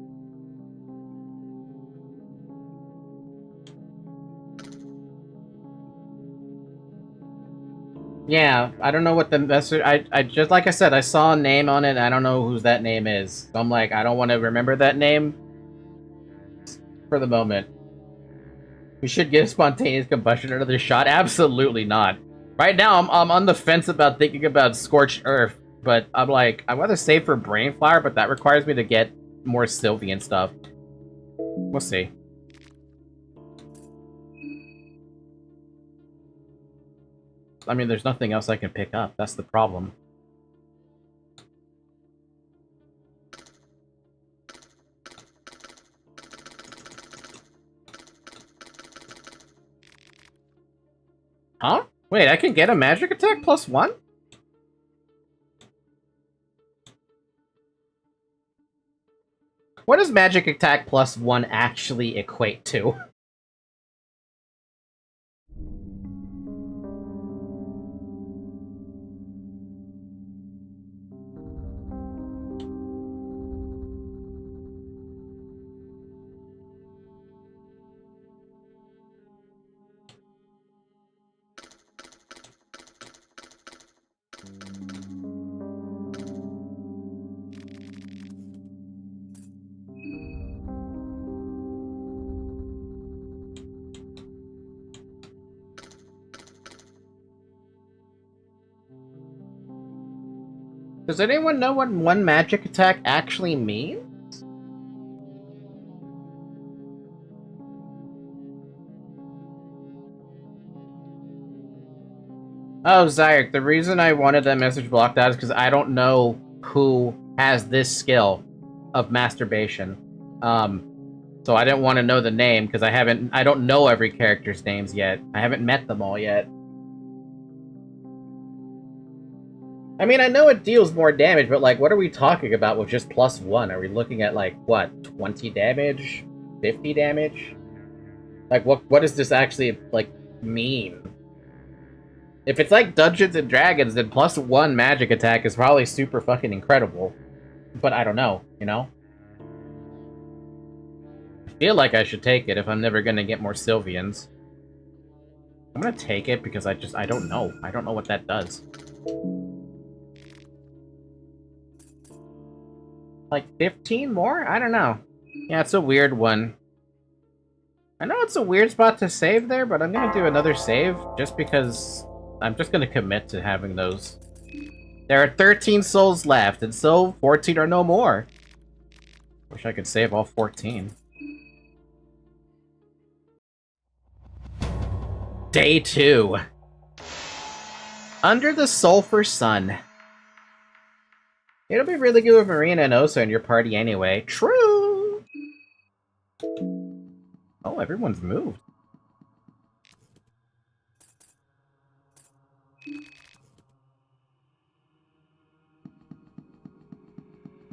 Yeah, I don't know what the message... I just, like I said, I saw a name on it, and I don't know who that name is. So I'm like, I don't want to remember that name for the moment. We should give Spontaneous Combustion another shot? Absolutely not. Right now, I'm on the fence about thinking about Scorched Earth, but I'm like, I'd rather save for Brain Flower, but that requires me to get more Sylvian stuff. We'll see. I mean, there's nothing else I can pick up. That's the problem. Huh? Wait, I can get a magic attack +1? What does magic attack +1 actually equate to? Does anyone know what one magic attack actually means? Oh, Zyric, the reason I wanted that message blocked out is because I don't know who has this skill of masturbation. So I didn't want to know the name because I don't know every character's names yet. I haven't met them all yet. I mean, I know it deals more damage, but, like, what are we talking about with just +1? Are we looking at, like, what, 20 damage? 50 damage? Like, what does this actually, like, mean? If it's like Dungeons and Dragons, then +1 magic attack is probably super fucking incredible. But I don't know, you know? feel like I should take it if I'm never gonna get more Sylvians. I'm gonna take it because I don't know. I don't know what that does. Like 15 more? I don't know. Yeah, it's a weird one. I know it's a weird spot to save there, but I'm gonna do another save just because I'm just gonna commit to having those. There are 13 souls left, and so 14 are no more. Wish I could save all 14. Day 2. Under the Sulphur Sun. It'll be really good with Marina and Osa in your party anyway. True! Oh, everyone's moved.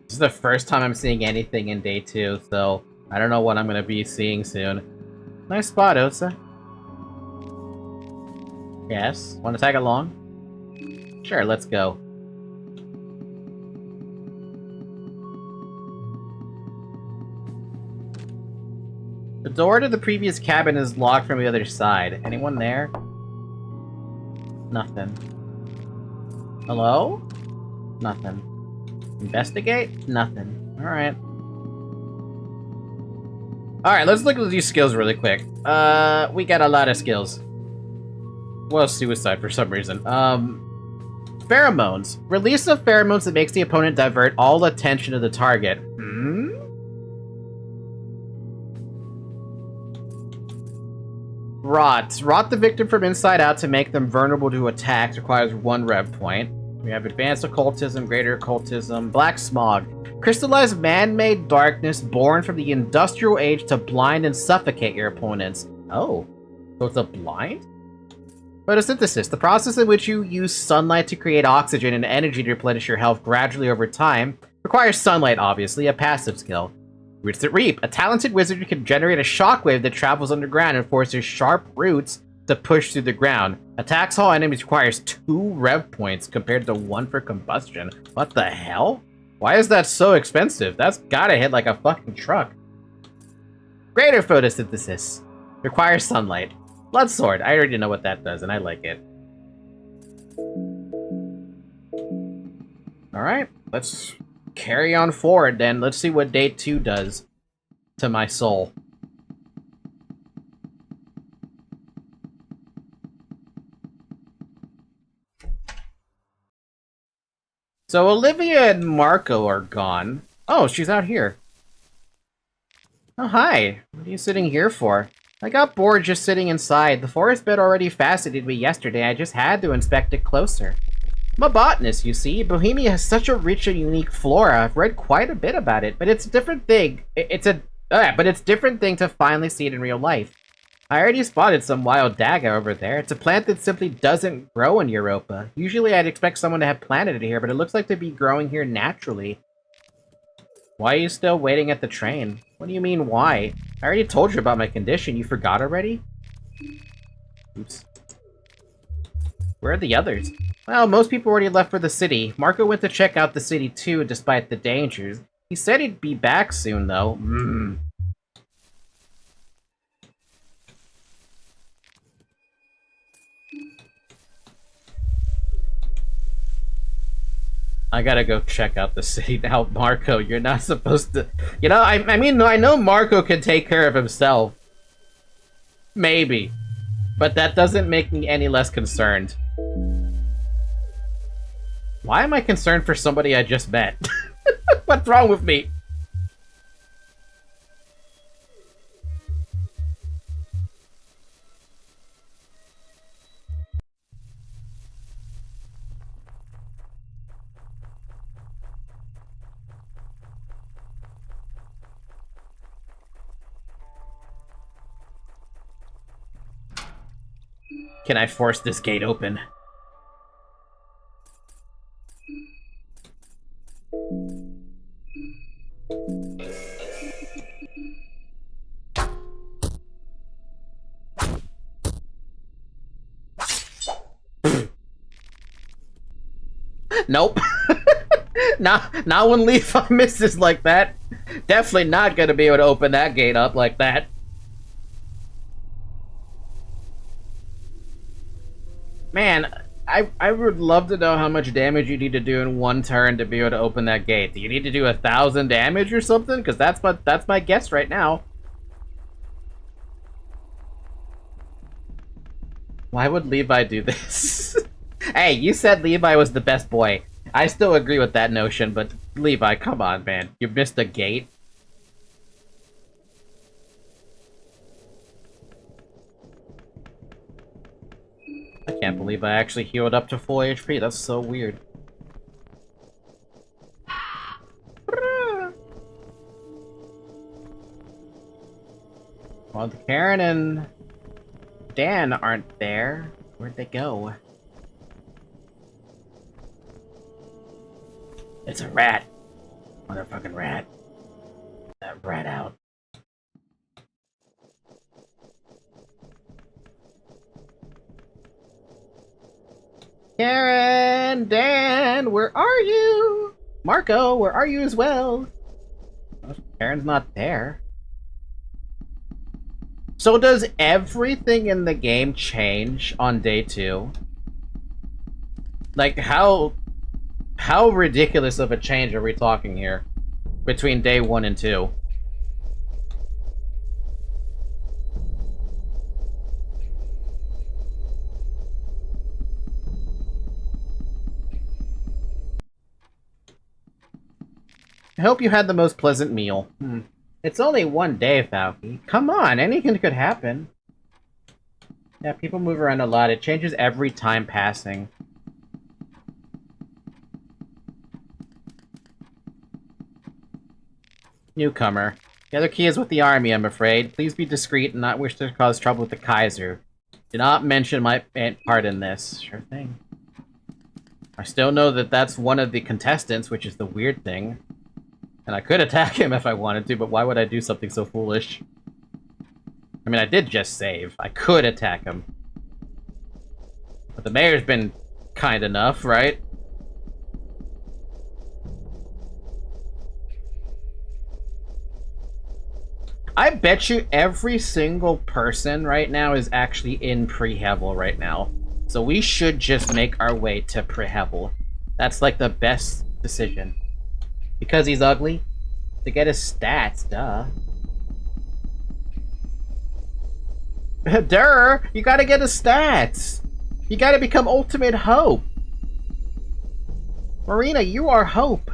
This is the first time I'm seeing anything in Day 2, so I don't know what I'm gonna be seeing soon. Nice spot, Osa. Yes? Want to tag along? Sure, let's go. The door to the previous cabin is locked from the other side. Anyone there? Nothing. Hello? Nothing. Investigate? Nothing. Alright. Alright, let's look at these skills really quick. We got a lot of skills. Well, suicide for some reason. Pheromones. Release of pheromones that makes the opponent divert all attention to the target. Rot. Rot the victim from inside out to make them vulnerable to attacks. Requires 1 rev point. We have Advanced Occultism, Greater Occultism, Black Smog. Crystallized man-made darkness born from the Industrial Age to blind and suffocate your opponents. Oh. So it's a blind? Photosynthesis, the process in which you use sunlight to create oxygen and energy to replenish your health gradually over time, requires sunlight, obviously, a passive skill. Roots that Reap, a talented wizard who can generate a shockwave that travels underground and forces sharp roots to push through the ground. Attacks all enemies requires 2 rev points compared to 1 for combustion. What the hell? Why is that so expensive? That's gotta hit like a fucking truck. Greater Photosynthesis, requires sunlight. Blood Sword, I already know what that does, and I like it. Alright, let's carry on forward then. Let's see what Day 2 does to my soul. So Olivia and Marco are gone. Oh, she's out here. Oh, hi. What are you sitting here for? I got bored just sitting inside. The forest bed already fascinated me yesterday. I just had to inspect it closer. I'm a botanist, you see. Bohemia has such a rich and unique flora. I've read quite a bit about it, but it's a different thing. But it's a different thing to finally see it in real life. I already spotted some wild daga over there. It's a plant that simply doesn't grow in Europa. Usually I'd expect someone to have planted it here, but it looks like to be growing here naturally. Why are you still waiting at the train? What do you mean, why? I already told you about my condition. You forgot already? Oops. Where are the others? Well, most people already left for the city. Marco went to check out the city too, despite the dangers. He said he'd be back soon, though. I gotta go check out the city now, Marco. You're not supposed to... You know, I mean, I know Marco can take care of himself. Maybe. But that doesn't make me any less concerned. Why am I concerned for somebody I just met? What's wrong with me? Can I force this gate open? Nope. Not when Levi misses like that. Definitely not gonna be able to open that gate up like that. Man, I would love to know how much damage you need to do in one turn to be able to open that gate. Do you need to do 1,000 damage or something? Because that's my guess right now. Why would Levi do this? Hey, you said Levi was the best boy. I still agree with that notion, but Levi, come on, man. You missed a gate. I can't believe I actually healed up to full HP. That's so weird. Well, Karen and Dan aren't there. Where'd they go? It's a rat. Motherfucking rat. That rat out. Karen, Dan, where are you? Marco, where are you as well? Oh, Karen's not there. So does everything in the game change on day 2? Like, how ridiculous of a change are we talking here between day 1 and 2? I hope you had the most pleasant meal. It's only one day, Falky. Come on, anything could happen. Yeah, people move around a lot. It changes every time passing. Newcomer. The other key is with the army, I'm afraid. Please be discreet and not wish to cause trouble with the Kaiser. Do not mention my part in this. Sure thing. I still know that that's one of the contestants, which is the weird thing. And I could attack him if I wanted to, but why would I do something so foolish? I mean, I did just save. I could attack him. But the mayor's been kind enough, right? I bet you every single person right now is actually in Prehevel right now. So we should just make our way to Prehevel. That's like the best decision. Because he's ugly? To get his stats, duh. Durr! You gotta get his stats! You gotta become Ultimate Hope! Marina, you are Hope!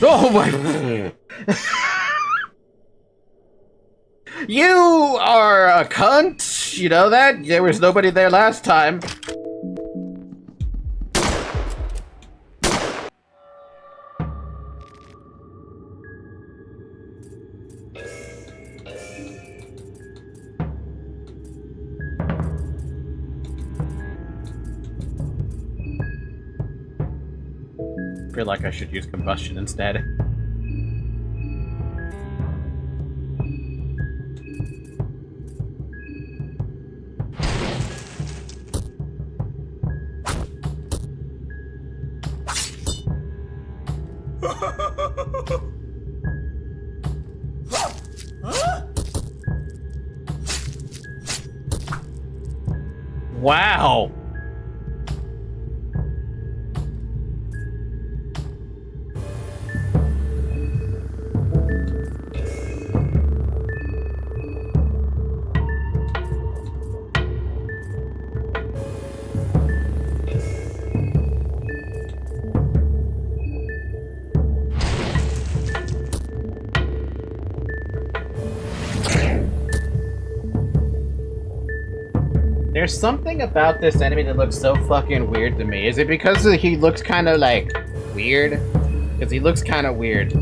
Oh my... You are a cunt! You know that? There was nobody there last time. I feel like I should use combustion instead. Wow! There's something about this enemy that looks so fucking weird to me. Is it because he looks kind of like weird? Because he looks kind of weird.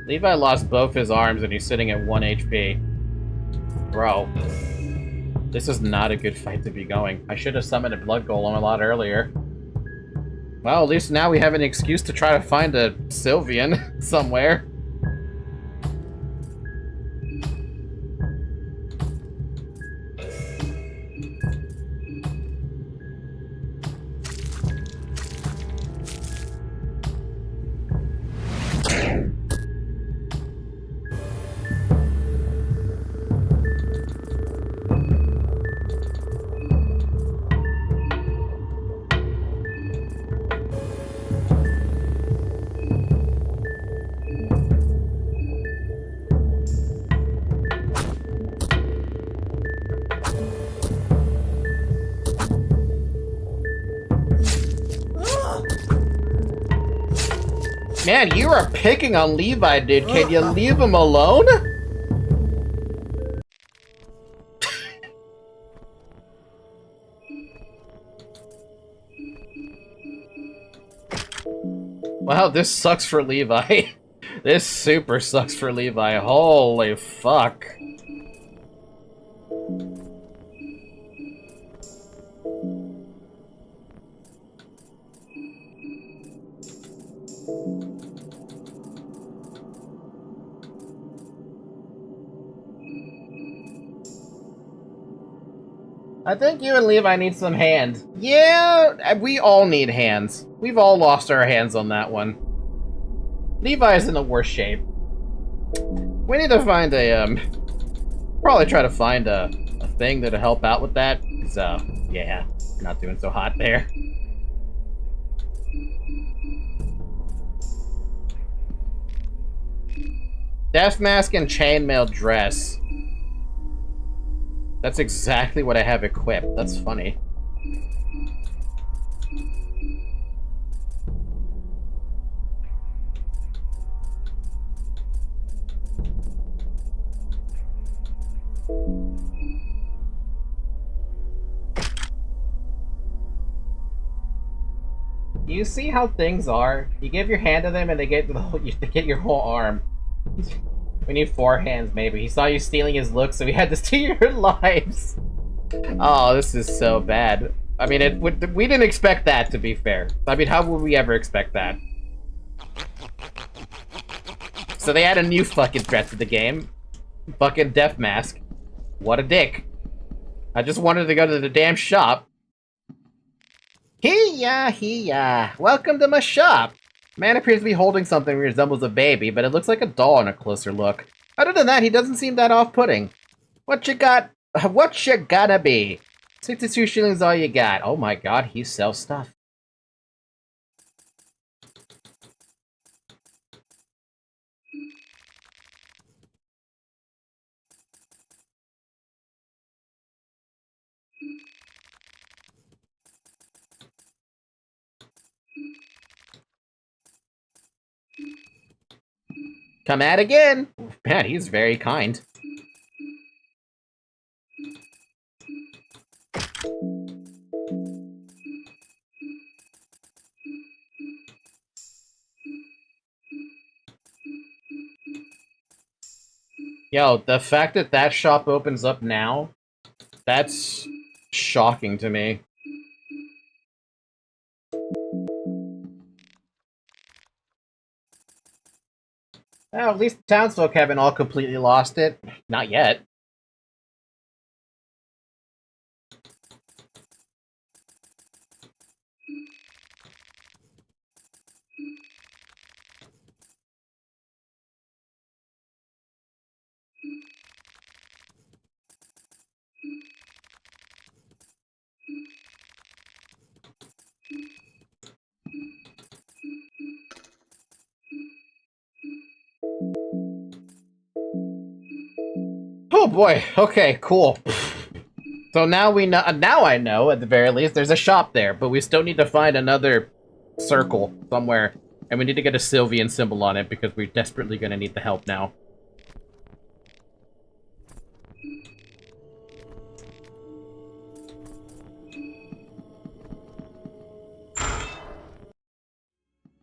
Levi lost both his arms and he's sitting at 1 HP. Bro. This is not a good fight to be going. I should have summoned a blood golem a lot earlier. Well, at least now we have an excuse to try to find a Sylvian somewhere. Man, you are picking on Levi, dude. Can you leave him alone? Wow, this sucks for Levi. This super sucks for Levi. Holy fuck. I think you and Levi need some hands. Yeah, we all need hands. We've all lost our hands on that one. Levi's in the worst shape. We need to find a, probably try to find a thing that'll help out with that. So, yeah, not doing so hot there. Death mask and chainmail dress. That's exactly what I have equipped. That's funny. You see how things are? You give your hand to them and they get the whole, they get your whole arm. We need 4 hands, maybe. He saw you stealing his look, so he had to steal your lives. Oh, this is so bad. I mean, we didn't expect that, to be fair. I mean, how would we ever expect that? So they add a new fucking threat to the game. Fucking Death Mask. What a dick. I just wanted to go to the damn shop. Hiya. Welcome to my shop. Man appears to be holding something that resembles a baby, but it looks like a doll on a closer look. Other than that, he doesn't seem that off-putting. What you got? What you gotta be? 62 shillings all you got. Oh my god, he sells stuff. Come at again! Man, he's very kind. Yo, the fact that that shop opens up now, that's shocking to me. Well, at least the townsfolk haven't all completely lost it. Not yet. Oh boy, okay, cool. So now we know, now I know, at the very least, there's a shop there, but we still need to find another circle somewhere, and we need to get a Sylvian symbol on it, because we're desperately gonna need the help now.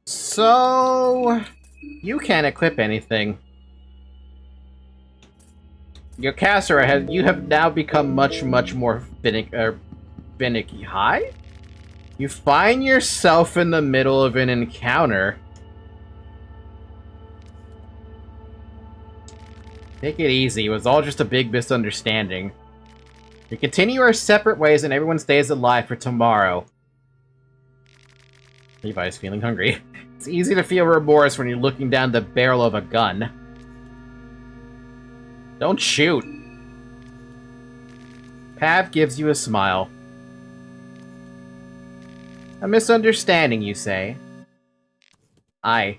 So... You can't equip anything. Your caster you have now become much more finicky. Hi? You find yourself in the middle of an encounter. Take it easy. It was all just a big misunderstanding. We continue our separate ways and everyone stays alive for tomorrow. Levi's feeling hungry. It's easy to feel remorse when you're looking down the barrel of a gun. Don't shoot. Pav gives you a smile. A misunderstanding, you say? Aye.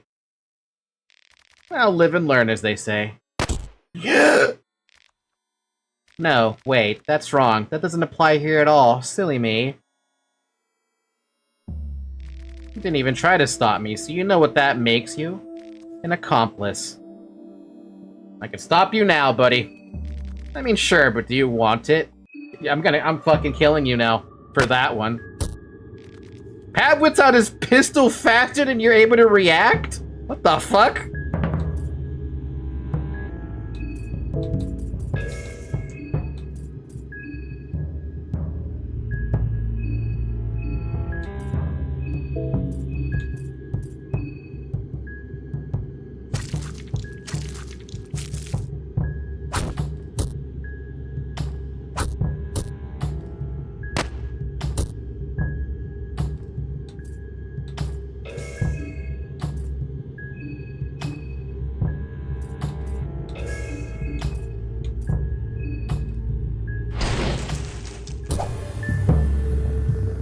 Well, live and learn, as they say. Yeah! No, wait, that's wrong. That doesn't apply here at all. Silly me. You didn't even try to stop me, so you know what that makes you. An accomplice. I can stop you now, buddy. I mean, sure, but do you want it? I'm fucking killing you now. For that one. Pav whips out his pistol faster than you're able to react? What the fuck?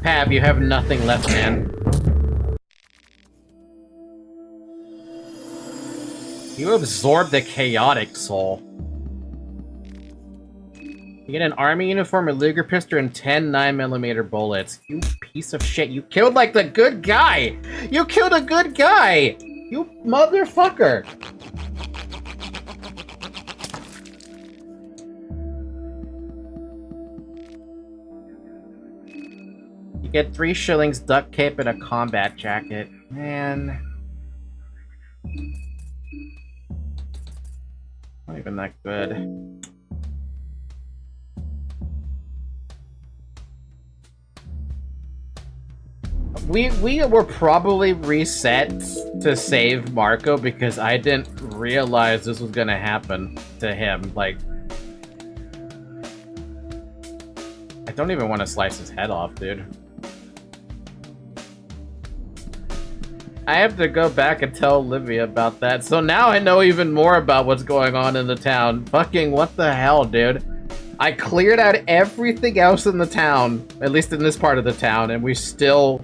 Pav, you have nothing left, man. You absorb the chaotic soul. You get an army uniform, a Luger pistol, and 10 9mm bullets. You piece of shit. You killed, like, the good guy! You killed a good guy! You motherfucker! You get 3 shillings, duct tape, and a combat jacket. Man. Not even that good. We were probably reset to save Marco because I didn't realize this was gonna happen to him. Like, I don't even want to slice his head off, dude. I have to go back and tell Olivia about that. So now I know even more about what's going on in the town. Fucking what the hell, dude? I cleared out everything else in the town, at least in this part of the town, and we still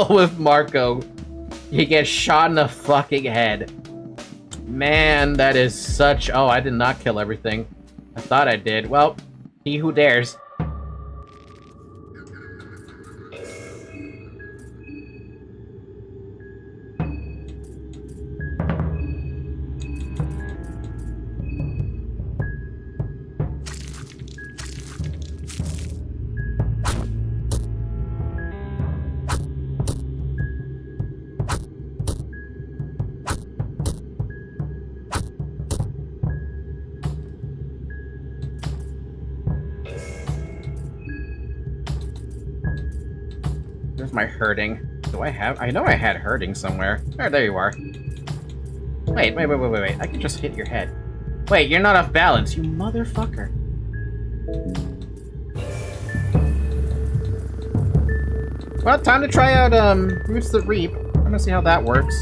with Marco. He gets shot in the fucking head. Man, that is such... Oh, I did not kill everything. I thought I did. Well, he who dares. My hurting. Do I have? I know I had hurting somewhere. Oh, there you are. Wait. I can just hit your head. Wait, you're not off balance, you motherfucker. Well, time to try out, Roots the Reap. I'm gonna see how that works.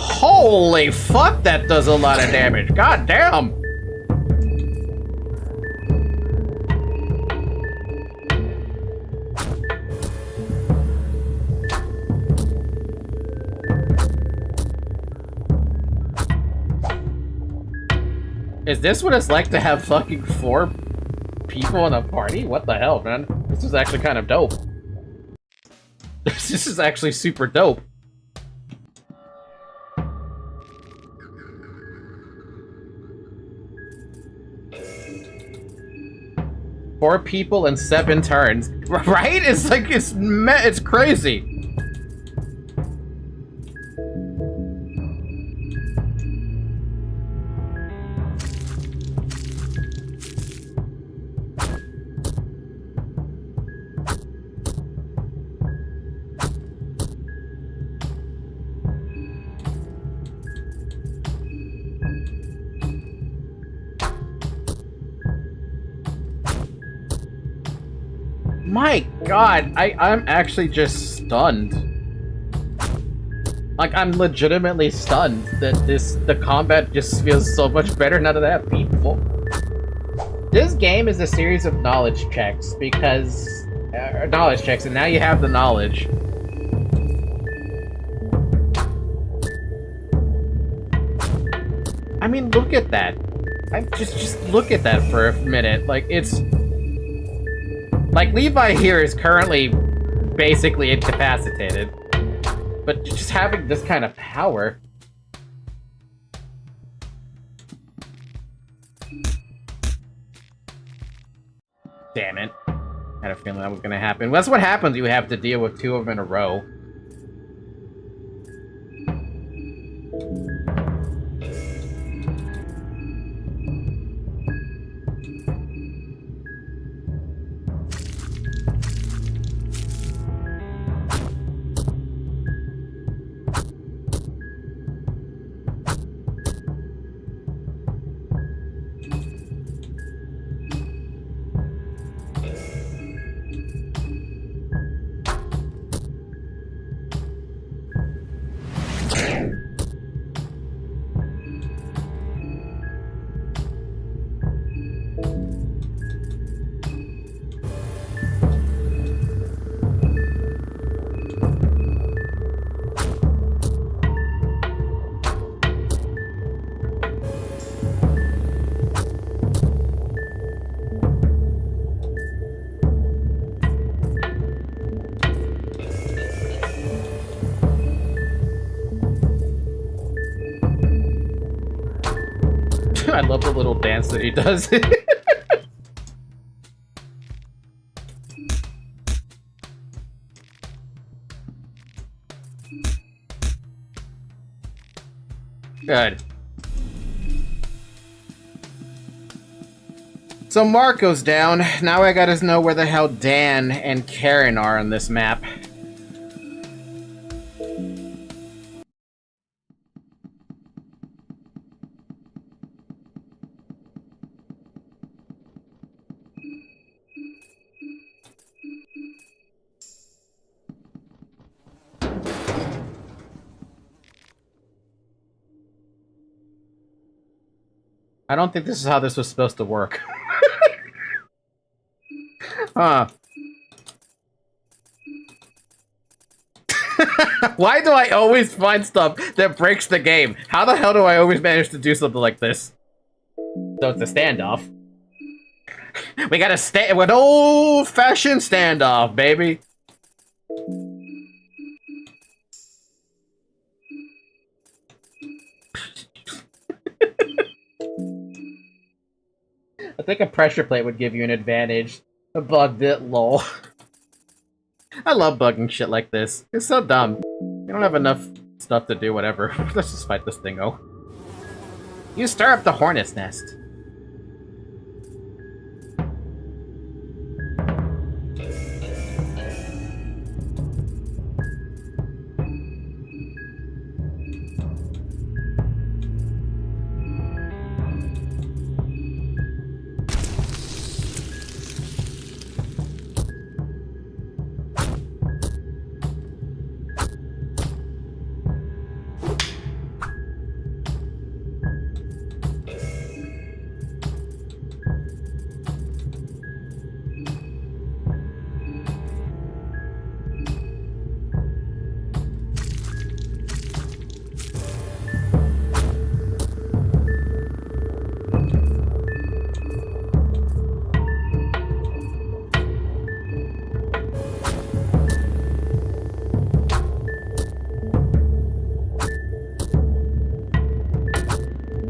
Holy fuck, that does a lot of damage. God damn. Is this what it's like to have fucking 4 people in a party? What the hell, man? This is actually kind of dope. This is actually super dope. 4 people and 7 turns. Right? It's like, it's crazy. My god, I'm actually just stunned. Like, I'm legitimately stunned that the combat just feels so much better now that I have people. This game is a series of knowledge checks because... knowledge checks, and now you have the knowledge. I mean, look at that. Just look at that for a minute. Like, it's... Like, Levi here is currently basically incapacitated. But just having this kind of power... Damn it. I had a feeling that was gonna happen. That's what happens, you have to deal with 2 of them in a row. I love the little dance that he does. Good. So Marco's down. Now I gotta know where the hell Dan and Karen are on this map. I don't think this is how this was supposed to work. Huh. Why do I always find stuff that breaks the game? How the hell do I always manage to do something like this? So it's a standoff. We got an old-fashioned standoff, baby. I think a pressure plate would give you an advantage. A bug bit, lol. I love bugging shit like this. It's so dumb. You don't have enough stuff to do whatever. Let's just fight this thing-o. You stir up the hornet's nest.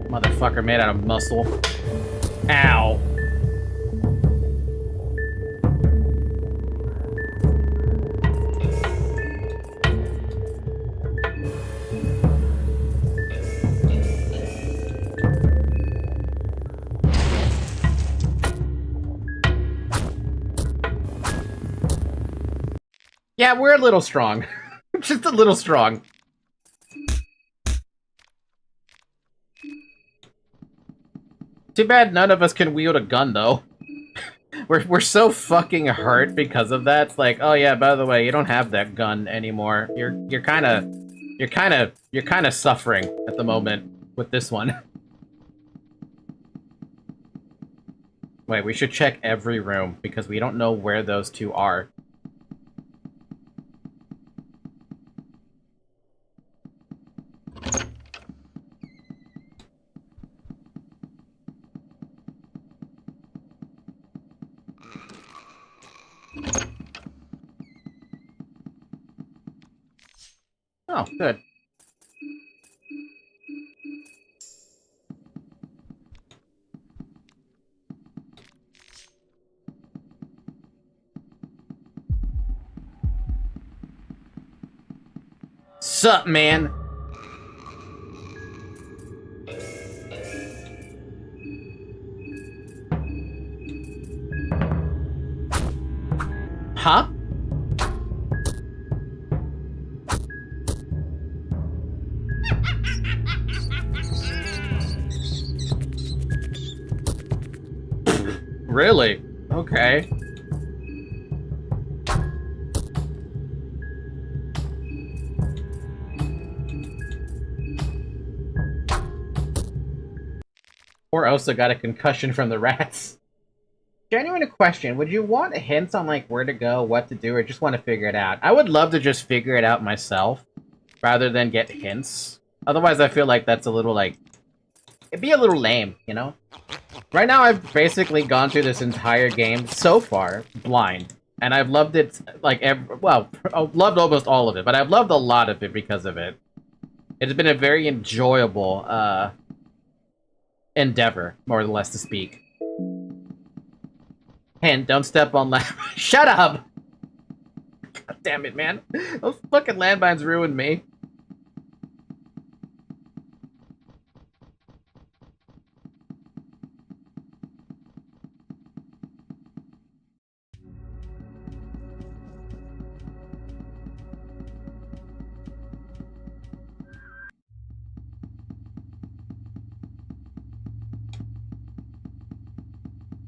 Motherfucker made out of muscle. Ow. Yeah, we're a little strong. Just a little strong. Too bad none of us can wield a gun, though. We're so fucking hurt because of that. It's like, oh yeah, by the way, you don't have that gun anymore. You're kind of suffering at the moment with this one. Wait, we should check every room because we don't know where those two are. Oh, good. Sup, man? Huh? Really? Okay. Poor Osa got a concussion from the rats. Genuine question, would you want hints on, like, where to go, what to do, or just want to figure it out? I would love to just figure it out myself, rather than get hints. Otherwise, I feel like that's a little, like... It'd be a little lame, you know? Right now, I've basically gone through this entire game, so far, blind. And I've loved it, like, well, I've loved almost all of it, but I've loved a lot of it because of it. It's been a very enjoyable, endeavor, more or less to speak. Hint, don't step on land. Shut up! God damn it, man. Those fucking landmines ruined me.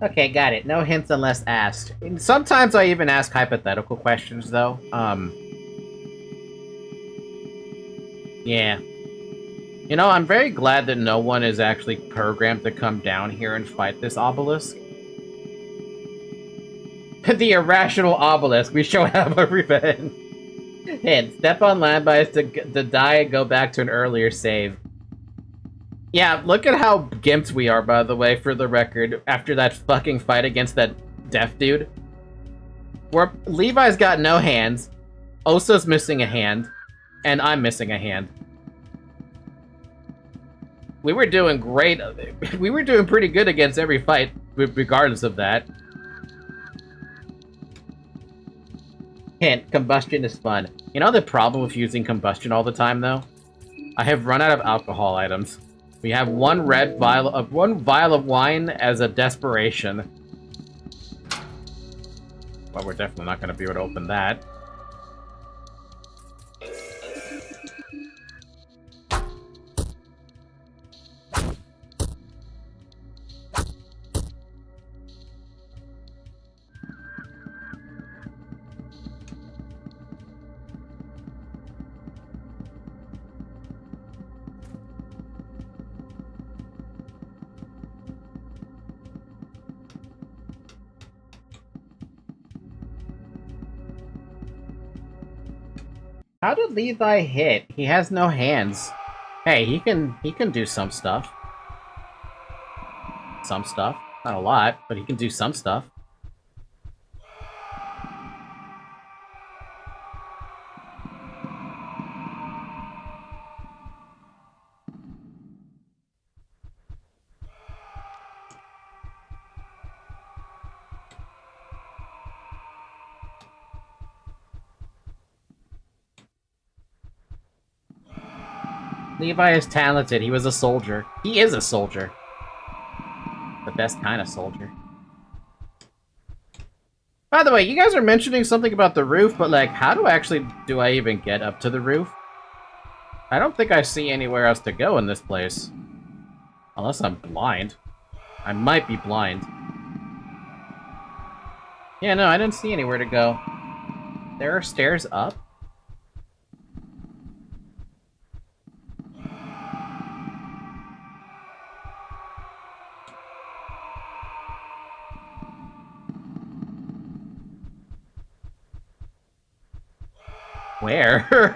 Okay, got it. No hints unless asked. And sometimes I even ask hypothetical questions, though. Yeah. You know, I'm very glad that no one is actually programmed to come down here and fight this obelisk. The irrational obelisk, we shall have a revenge. Hint, step on landmines to die and go back to an earlier save. Yeah, look at how gimped we are, by the way, for the record, after that fucking fight against that deaf dude. Where Levi's got no hands, Osa's missing a hand, and I'm missing a hand. We were doing great. We were doing pretty good against every fight, regardless of that. Hint, combustion is fun. You know the problem with using combustion all the time, though? I have run out of alcohol items. We have one vial of wine as a desperation. Well, we're definitely not going to be able to open that. How did Levi hit? He has no hands. Hey, he can do some stuff. Some stuff. Not a lot, but he can do some stuff. Levi is talented. He was a soldier. He is a soldier. The best kind of soldier. By the way, you guys are mentioning something about the roof, but like, how do I even get up to the roof? I don't think I see anywhere else to go in this place. Unless I'm blind. I might be blind. Yeah, no, I didn't see anywhere to go. There are stairs up? Where?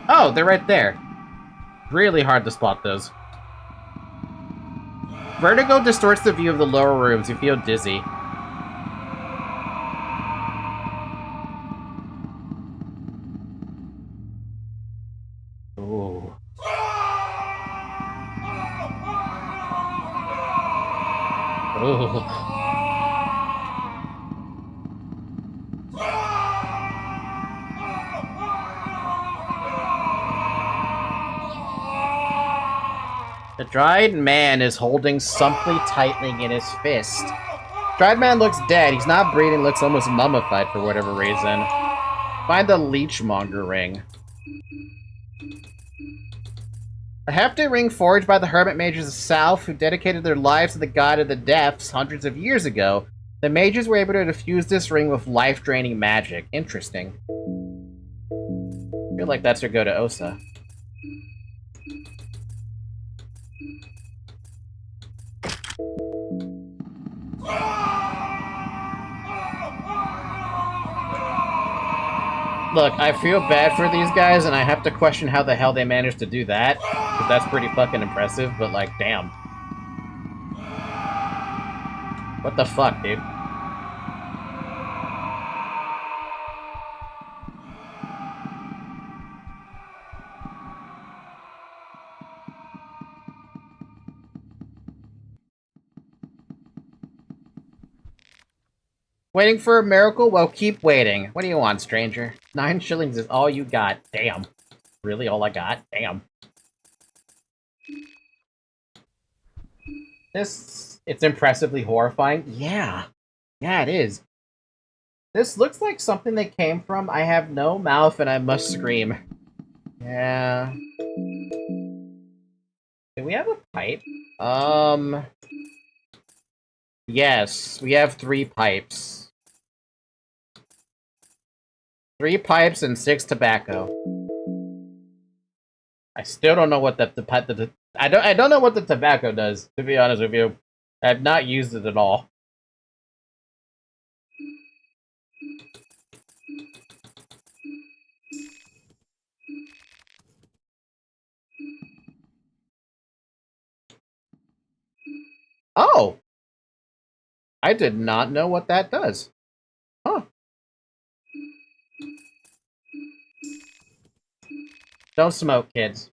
Oh, they're right there. Really hard to spot those. Vertigo distorts the view of the lower rooms. You feel dizzy. Ooh. Ooh. The dried man is holding something tightly in his fist. Dried man looks dead. He's not breathing, looks almost mummified for whatever reason. Find the leechmonger ring. A hefty ring forged by the hermit mages of South who dedicated their lives to the god of the depths hundreds of years ago. The mages were able to defuse this ring with life-draining magic. Interesting. I feel like that's your go to Osa. Look, I feel bad for these guys, and I have to question how the hell they managed to do that, because that's pretty fucking impressive, but like, damn. What the fuck, dude? Waiting for a miracle? Well, keep waiting. What do you want, stranger? 9 shillings is all you got. Damn. Really all I got? Damn. It's impressively horrifying. Yeah. Yeah, it is. This looks like something that came from I have no mouth and I must scream. Yeah. Do we have a pipe? Yes, we have 3 pipes. 3 pipes and 6 tobacco. I still don't know what I don't know what the tobacco does, to be honest with you. I've not used it at all. Oh! I did not know what that does. Huh. Don't smoke, kids.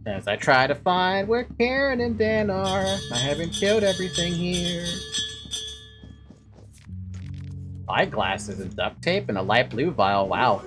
As I try to find where Karen and Dan are, I haven't killed everything here. Eyeglasses and duct tape and a light blue vial, wow.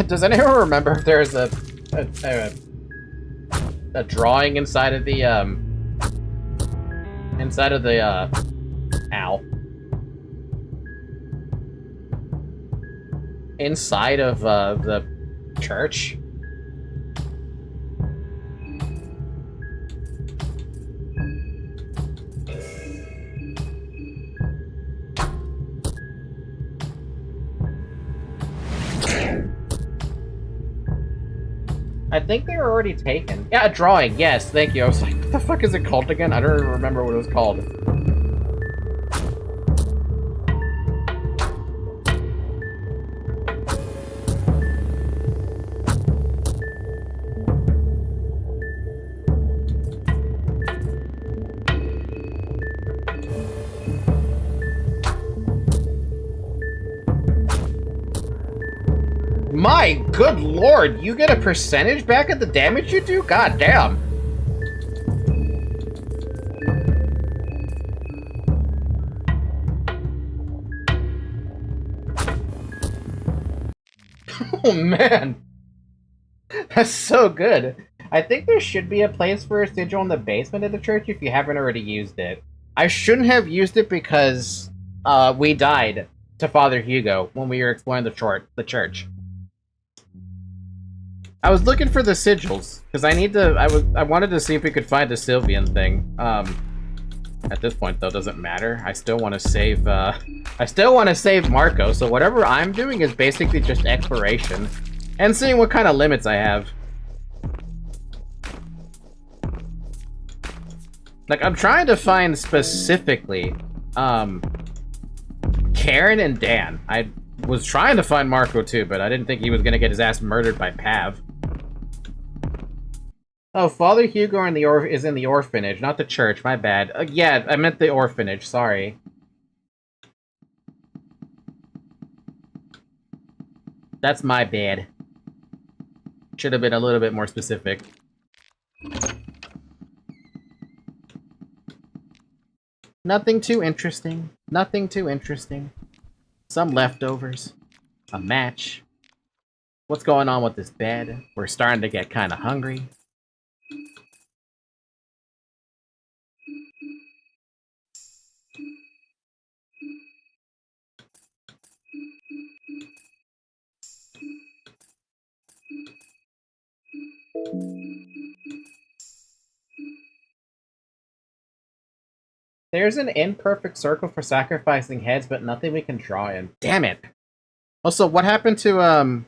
Does anyone remember if there's a drawing inside of the ow. Inside of the church? I think they were already taken. Yeah, a drawing. Yes, thank you. I was like, what the fuck is it called again? I don't even remember what it was called. My good lord, you get a percentage back of the damage you do? God damn. Oh man. That's so good. I think there should be a place for a sigil in the basement of the church if you haven't already used it. I shouldn't have used it because we died to Father Hugo when we were exploring the church. I was looking for the sigils because I wanted to see if we could find the Sylvian thing. At this point though, doesn't matter. I still want to save Marco, so whatever I'm doing is basically just exploration and seeing what kind of limits I have. Like, I'm trying to find specifically Karen and Dan. I was trying to find Marco too, but I didn't think he was gonna get his ass murdered by Pav. Oh, Father Hugo is in the orphanage, not the church. My bad. Yeah, I meant the orphanage. Sorry. That's my bad. Should have been a little bit more specific. Nothing too interesting. Nothing too interesting. Some leftovers. A match. What's going on with this bed? We're starting to get kind of hungry. There's an imperfect circle for sacrificing heads, but nothing we can draw in. Damn it! Also, what happened to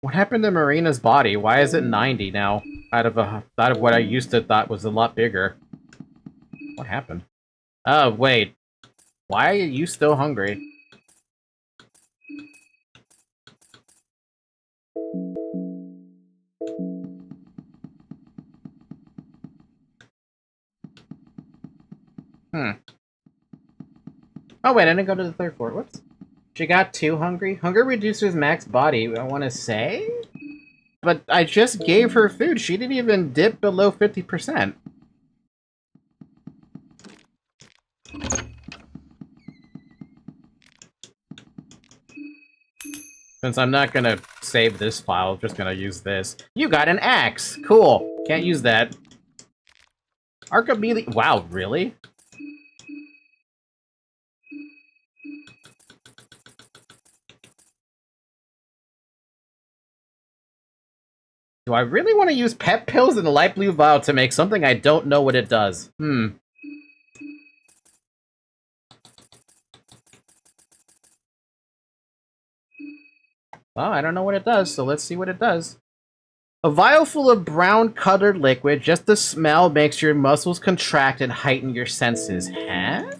Marina's body? Why is it 90 now? Out of what I used to thought was a lot bigger. What happened? Oh wait, why are you still hungry? Oh wait, I didn't go to the third floor. Whoops. She got too hungry. Hunger reduces max body, I want to say? But I just gave her food. She didn't even dip below 50%. Since I'm not gonna save this file, I'm just gonna use this. You got an axe! Cool. Can't use that. Archimedes. Wow, really? Do I really want to use pep pills in the light blue vial to make something I don't know what it does? Well, I don't know what it does, so let's see what it does. A vial full of brown colored liquid, just the smell makes your muscles contract and heighten your senses. Huh?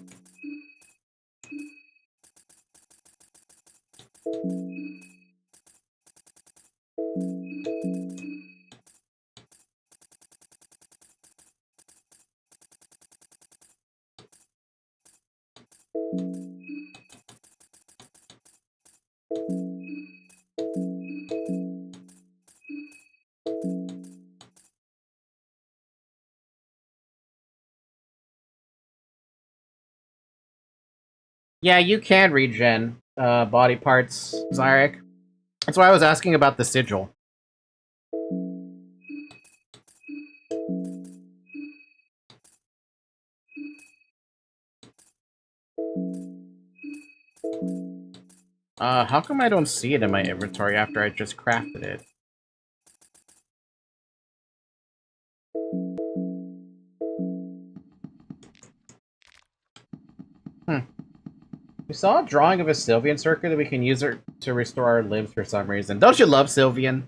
Yeah, you can regen body parts, Zyrek. That's why I was asking about the sigil. How come I don't see it in my inventory after I just crafted it? We saw a drawing of a Sylvian circle that we can use her to restore our limbs for some reason. Don't you love Sylvian?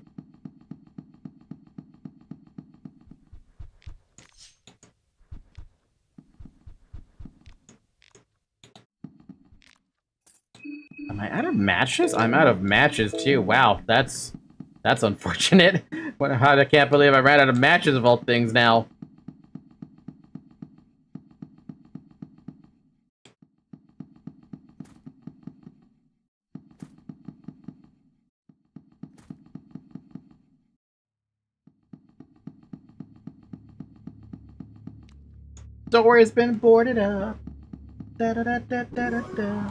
Am I out of matches? I'm out of matches too. Wow, that's unfortunate. I can't believe I ran out of matches of all things now. Door's been boarded up. Da da da da da da da.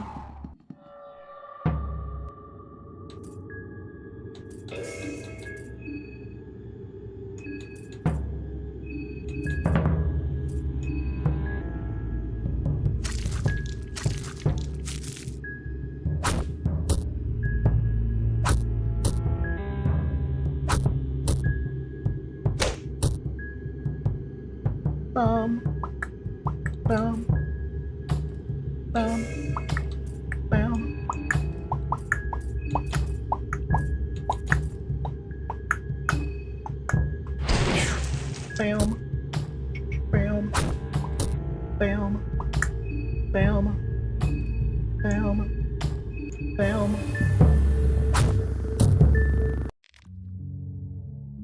Bum, bum, bum, bum. Bam, bam, bam, bam, bam, bam.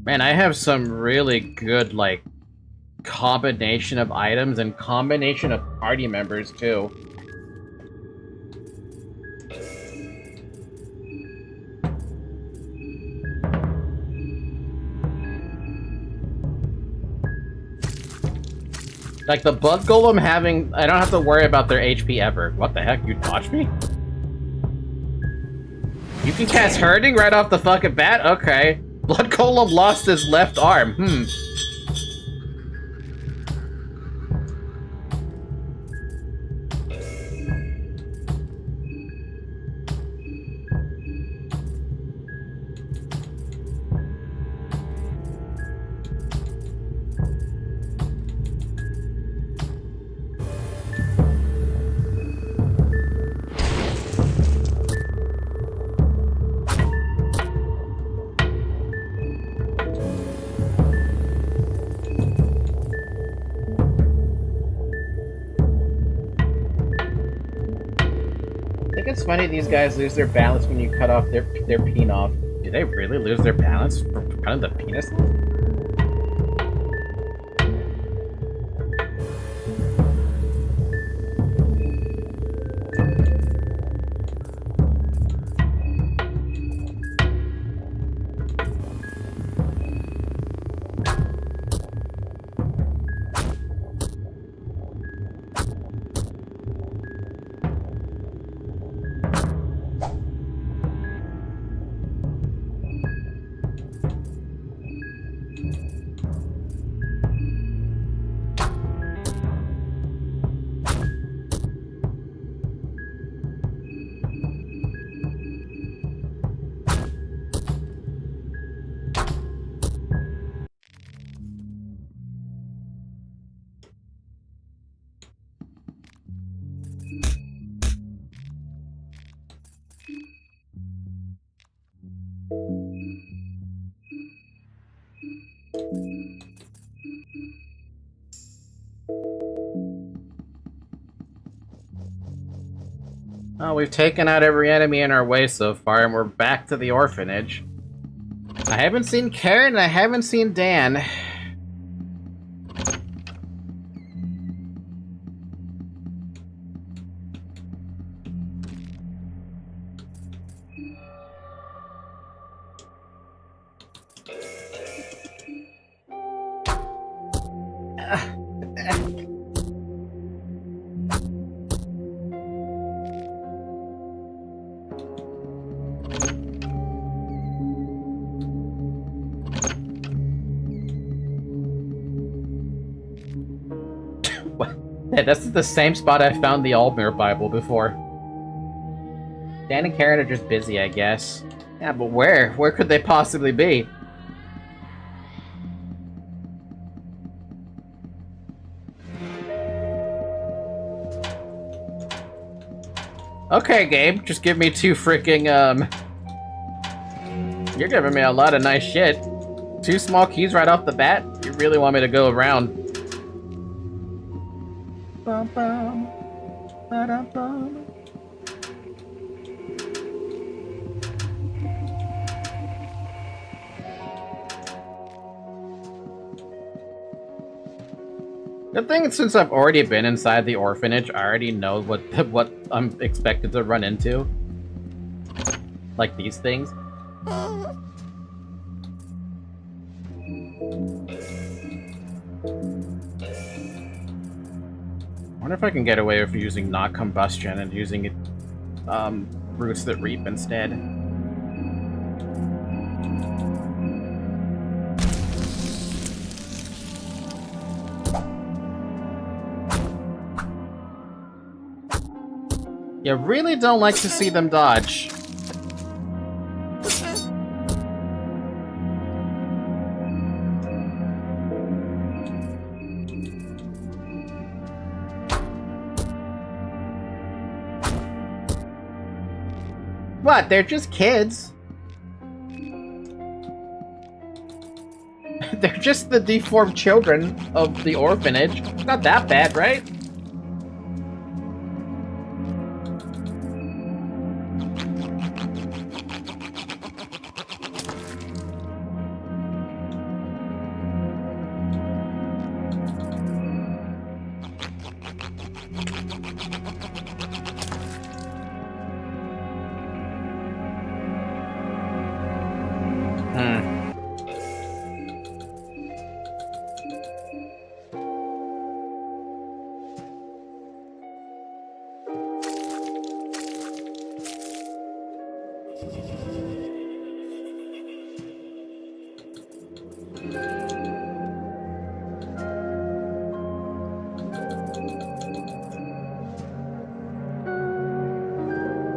Man, I have some really good, like, combination of items and combination of party members too. Like the bug golem having, I don't have to worry about their HP ever. What the heck, you dodged me? You can cast herding right off the fucking bat? Okay. Blood golem lost his left arm. It's funny these guys lose their balance when you cut off their peen off. Do they really lose their balance from cutting the penis off? Oh, we've taken out every enemy in our way so far, and we're back to the orphanage. I haven't seen Karen, and I haven't seen Dan. Yeah, this is the same spot I found the Almir Bible before. Dan and Karen are just busy, I guess. Yeah, but where? Where could they possibly be? Okay, Gabe, just give me two freaking, You're giving me a lot of nice shit. 2 small keys right off the bat? You really want me to go around? Bum, bum, ba-dum, bum. The thing is, since I've already been inside the orphanage, I already know what I'm expected to run into. Like these things. I wonder if I can get away with using not combustion and using it, roots that reap instead. You really don't like to see them dodge. What? They're just kids. They're just the deformed children of the orphanage. It's not that bad, right?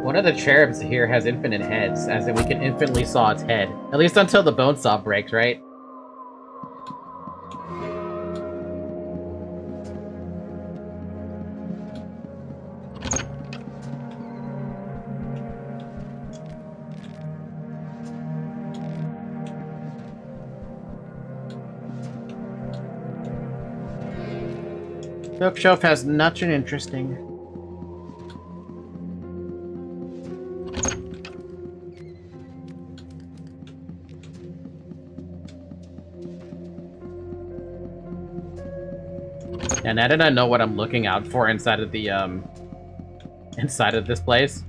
One of the cherubs here has infinite heads, as in we can infinitely saw its head. At least until the bone saw breaks, right? Bookshelf has nothing interesting. And now that I know what I'm looking out for inside of the, inside of this place,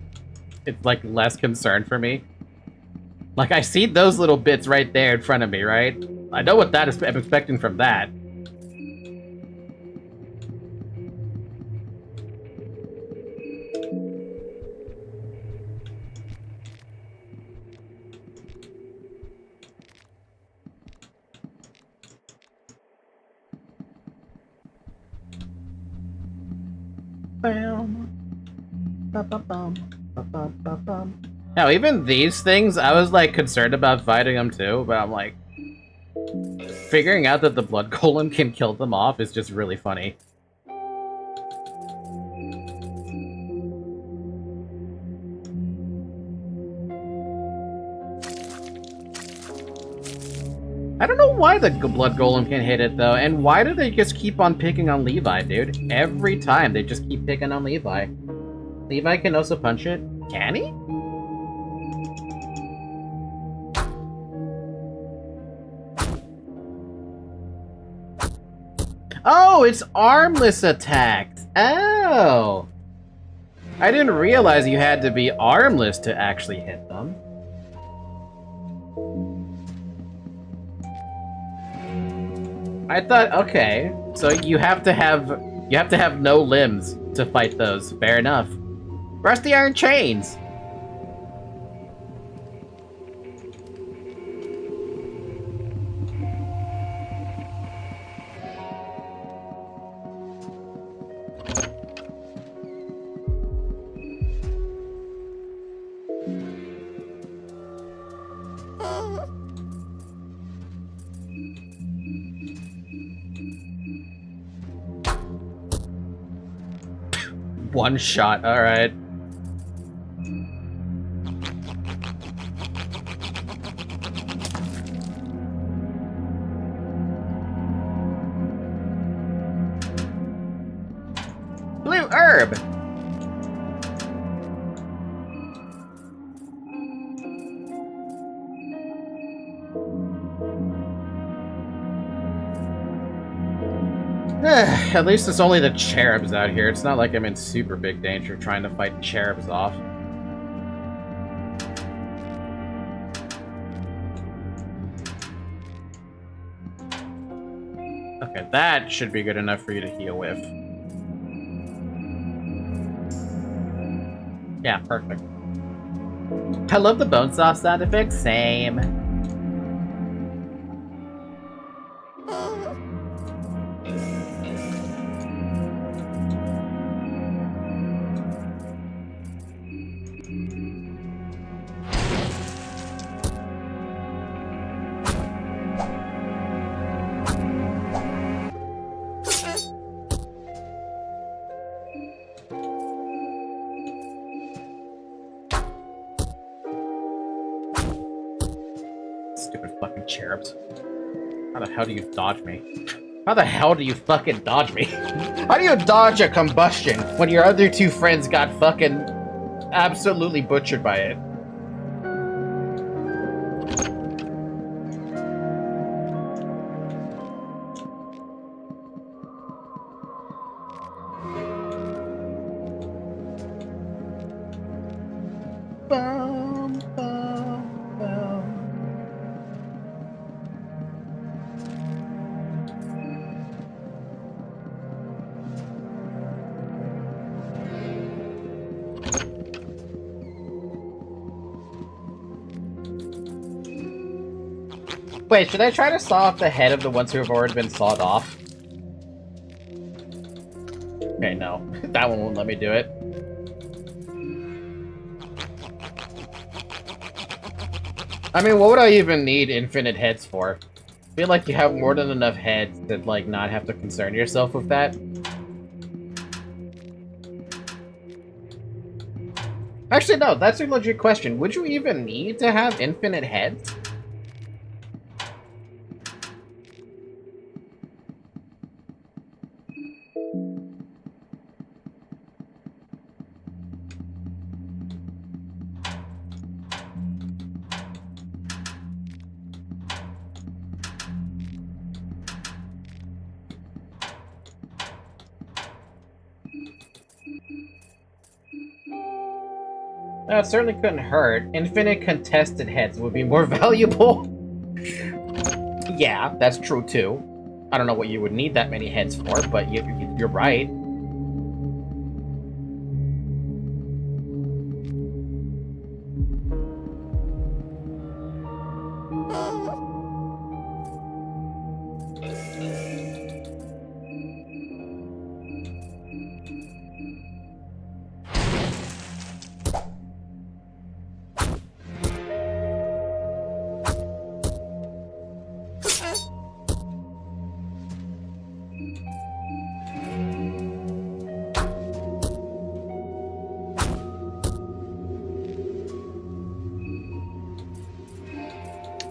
it's, like, less concern for me. Like, I see those little bits right there in front of me, right? I know what that is, I'm expecting from that. Now, even these things, I was, like, concerned about fighting them too, but I'm like... figuring out that the blood golem can kill them off is just really funny. I don't know why the blood golem can hit it, though, and why do they just keep on picking on Levi, dude? Every time, they just keep picking on Levi. Levi can also punch it? Can he? Oh, it's armless attacks! Oh! I didn't realize you had to be armless to actually hit them. I thought, okay, so you have to have no limbs to fight those. Fair enough. Rusty iron chains. One shot, alright. Blue herb! At least it's only the cherubs out here. It's not like I'm in super big danger trying to fight cherubs off. Okay, that should be good enough for you to heal with. Yeah, perfect. I love the bone saw sound effects. Same. Stupid fucking cherubs. How the hell do you dodge me? How the hell do you fucking dodge me? How do you dodge a combustion when your other two friends got fucking absolutely butchered by it? Bum, bum, bum. Wait, should I try to saw off the head of the ones who have already been sawed off? Okay, no. That one won't let me do it. I mean, what would I even need infinite heads for? I feel like you have more than enough heads to, like, not have to concern yourself with that. Actually, no, that's a legit question. Would you even need to have infinite heads? No, it certainly couldn't hurt. Infinite contested heads would be more valuable. Yeah, that's true too. I don't know what you would need that many heads for, but you're right.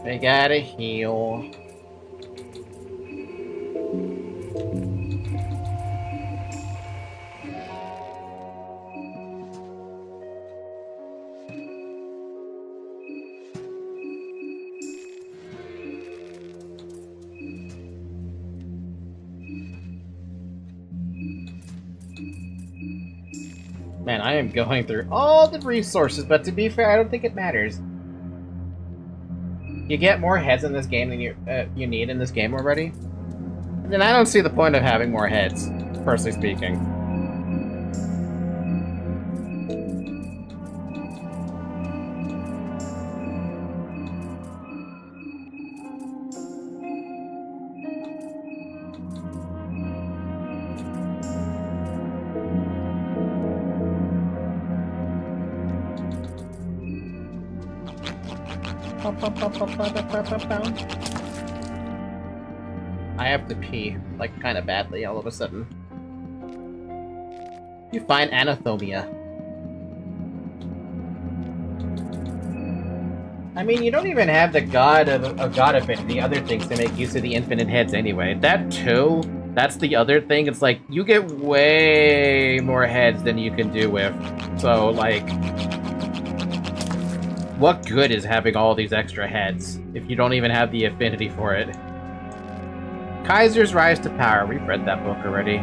I gotta heal. Man, I am going through all the resources, but to be fair, I don't think it matters. You get more heads in this game than you need in this game already. And then I don't see the point of having more heads, personally speaking. I have to pee, like, kind of badly all of a sudden. You find anathomia. I mean, you don't even have the god of god affinity, other things to make use of the infinite heads anyway. That too, that's the other thing. It's like, you get way more heads than you can do with. So, like, what good is having all these extra heads if you don't even have the affinity for it? Kaiser's Rise to Power. We've read that book already.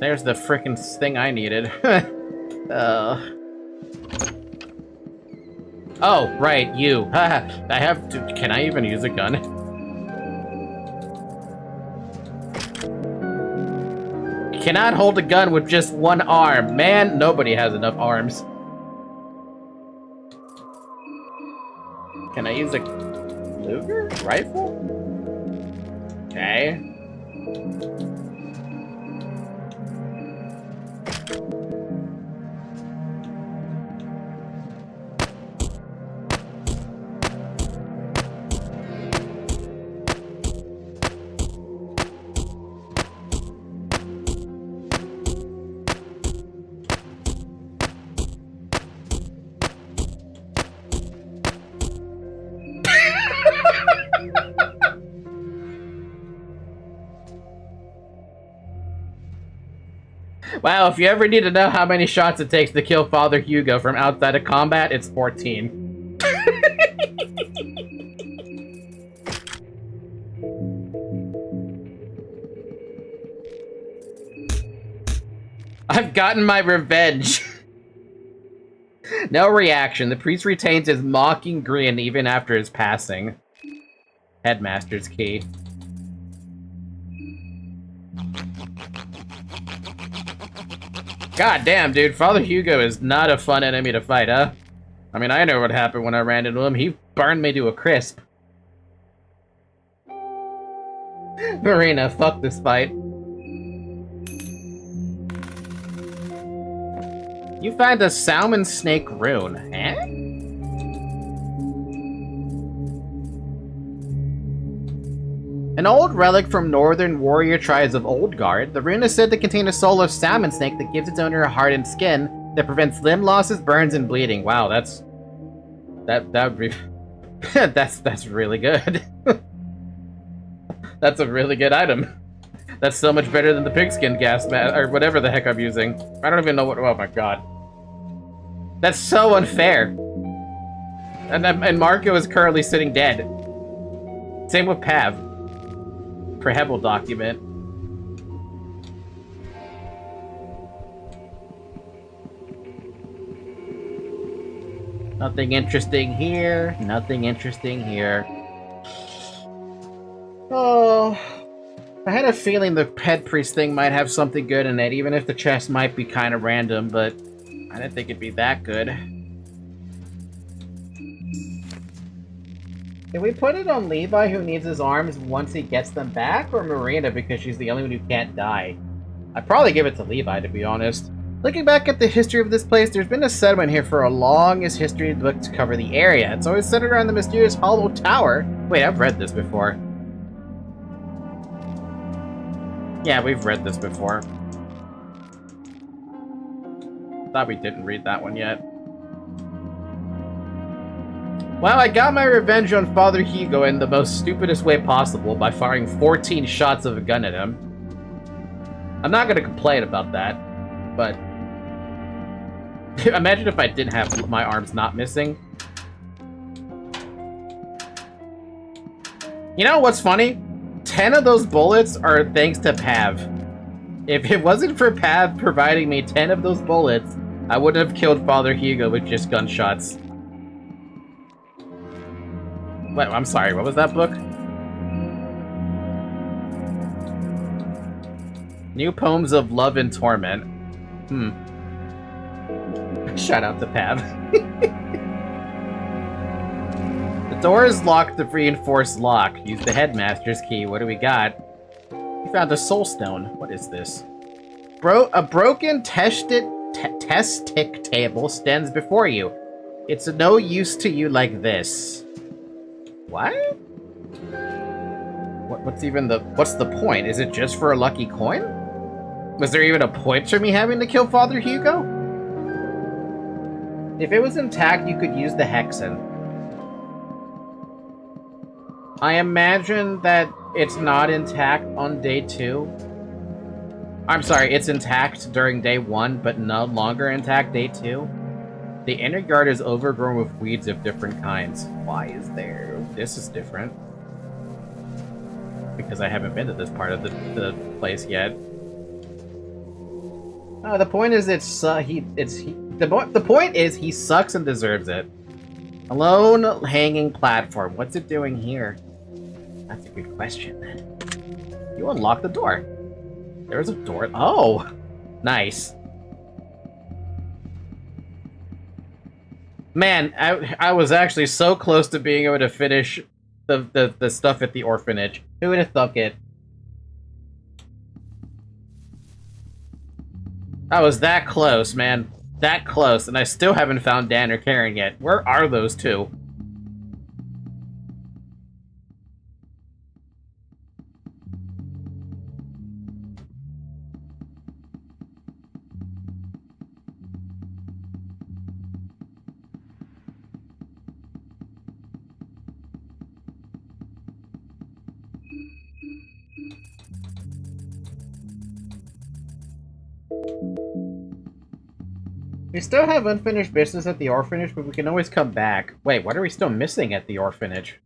There's the frickin' thing I needed. Oh, right, you. I have to... Can I even use a gun? Cannot hold a gun with just one arm. Man, nobody has enough arms. Can I use a Luger? Rifle? Okay. Wow, if you ever need to know how many shots it takes to kill Father Hugo from outside of combat, it's 14. I've gotten my revenge. No reaction. The priest retains his mocking grin even after his passing. Headmaster's key. God damn, dude. Father Hugo is not a fun enemy to fight, huh? I mean, I know what happened when I ran into him. He burned me to a crisp. Marina, fuck this fight. You find a salmon snake rune, eh? An old relic from northern warrior tribes of Oldguard, the rune is said to contain a soul of salmon snake that gives its owner a hardened skin that prevents limb losses, burns, and bleeding. Wow, that would be that's really good. That's a really good item. That's so much better than the pigskin gas mask or whatever the heck I'm using. I don't even know what. Oh my god, that's so unfair. And Marco is currently sitting dead. Same with Pav. For Hebel document. Nothing interesting here. Nothing interesting here. Oh, I had a feeling the pet priest thing might have something good in it, even if the chest might be kind of random, but I didn't think it'd be that good. Did we put it on Levi, who needs his arms once he gets them back, or Marina because she's the only one who can't die? I'd probably give it to Levi, to be honest. Looking back at the history of this place, there's been a settlement here for a longest history book to cover the area. It's always centered around the mysterious Hollow Tower. Wait, I've read this before. Yeah, we've read this before. Thought we didn't read that one yet. Well, I got my revenge on Father Hugo in the most stupidest way possible by firing 14 shots of a gun at him. I'm not gonna complain about that, but... imagine if I didn't have my arms not missing. You know what's funny? 10 of those bullets are thanks to Pav. If it wasn't for Pav providing me 10 of those bullets, I wouldn't have killed Father Hugo with just gunshots. Wait, I'm sorry, what was that book? New Poems of Love and Torment. Shout out to Pav. The door is locked with reinforced lock. Use the headmaster's key. What do we got? We found a soul stone. What is this? A broken test-tick table stands before you. It's of no use to you like this. What? What's the point? Is it just for a lucky coin? Was there even a point for me having to kill Father Hugo? If it was intact, you could use the hexen. I imagine that it's not intact on day 2. I'm sorry, it's intact during day 1, but no longer intact day 2. The inner yard is overgrown with weeds of different kinds. Why is there? This is different. Because I haven't been to this part of the place yet. The point is the point is he sucks and deserves it. Alone hanging platform. What's it doing here? That's a good question. You unlock the door. There's a door. Oh! Nice. Man, I was actually so close to being able to finish the stuff at the orphanage. Who would have thunk it? I was that close, man. That close, and I still haven't found Dan or Karen yet. Where are those two? We still have unfinished business at the orphanage, but we can always come back. Wait, what are we still missing at the orphanage?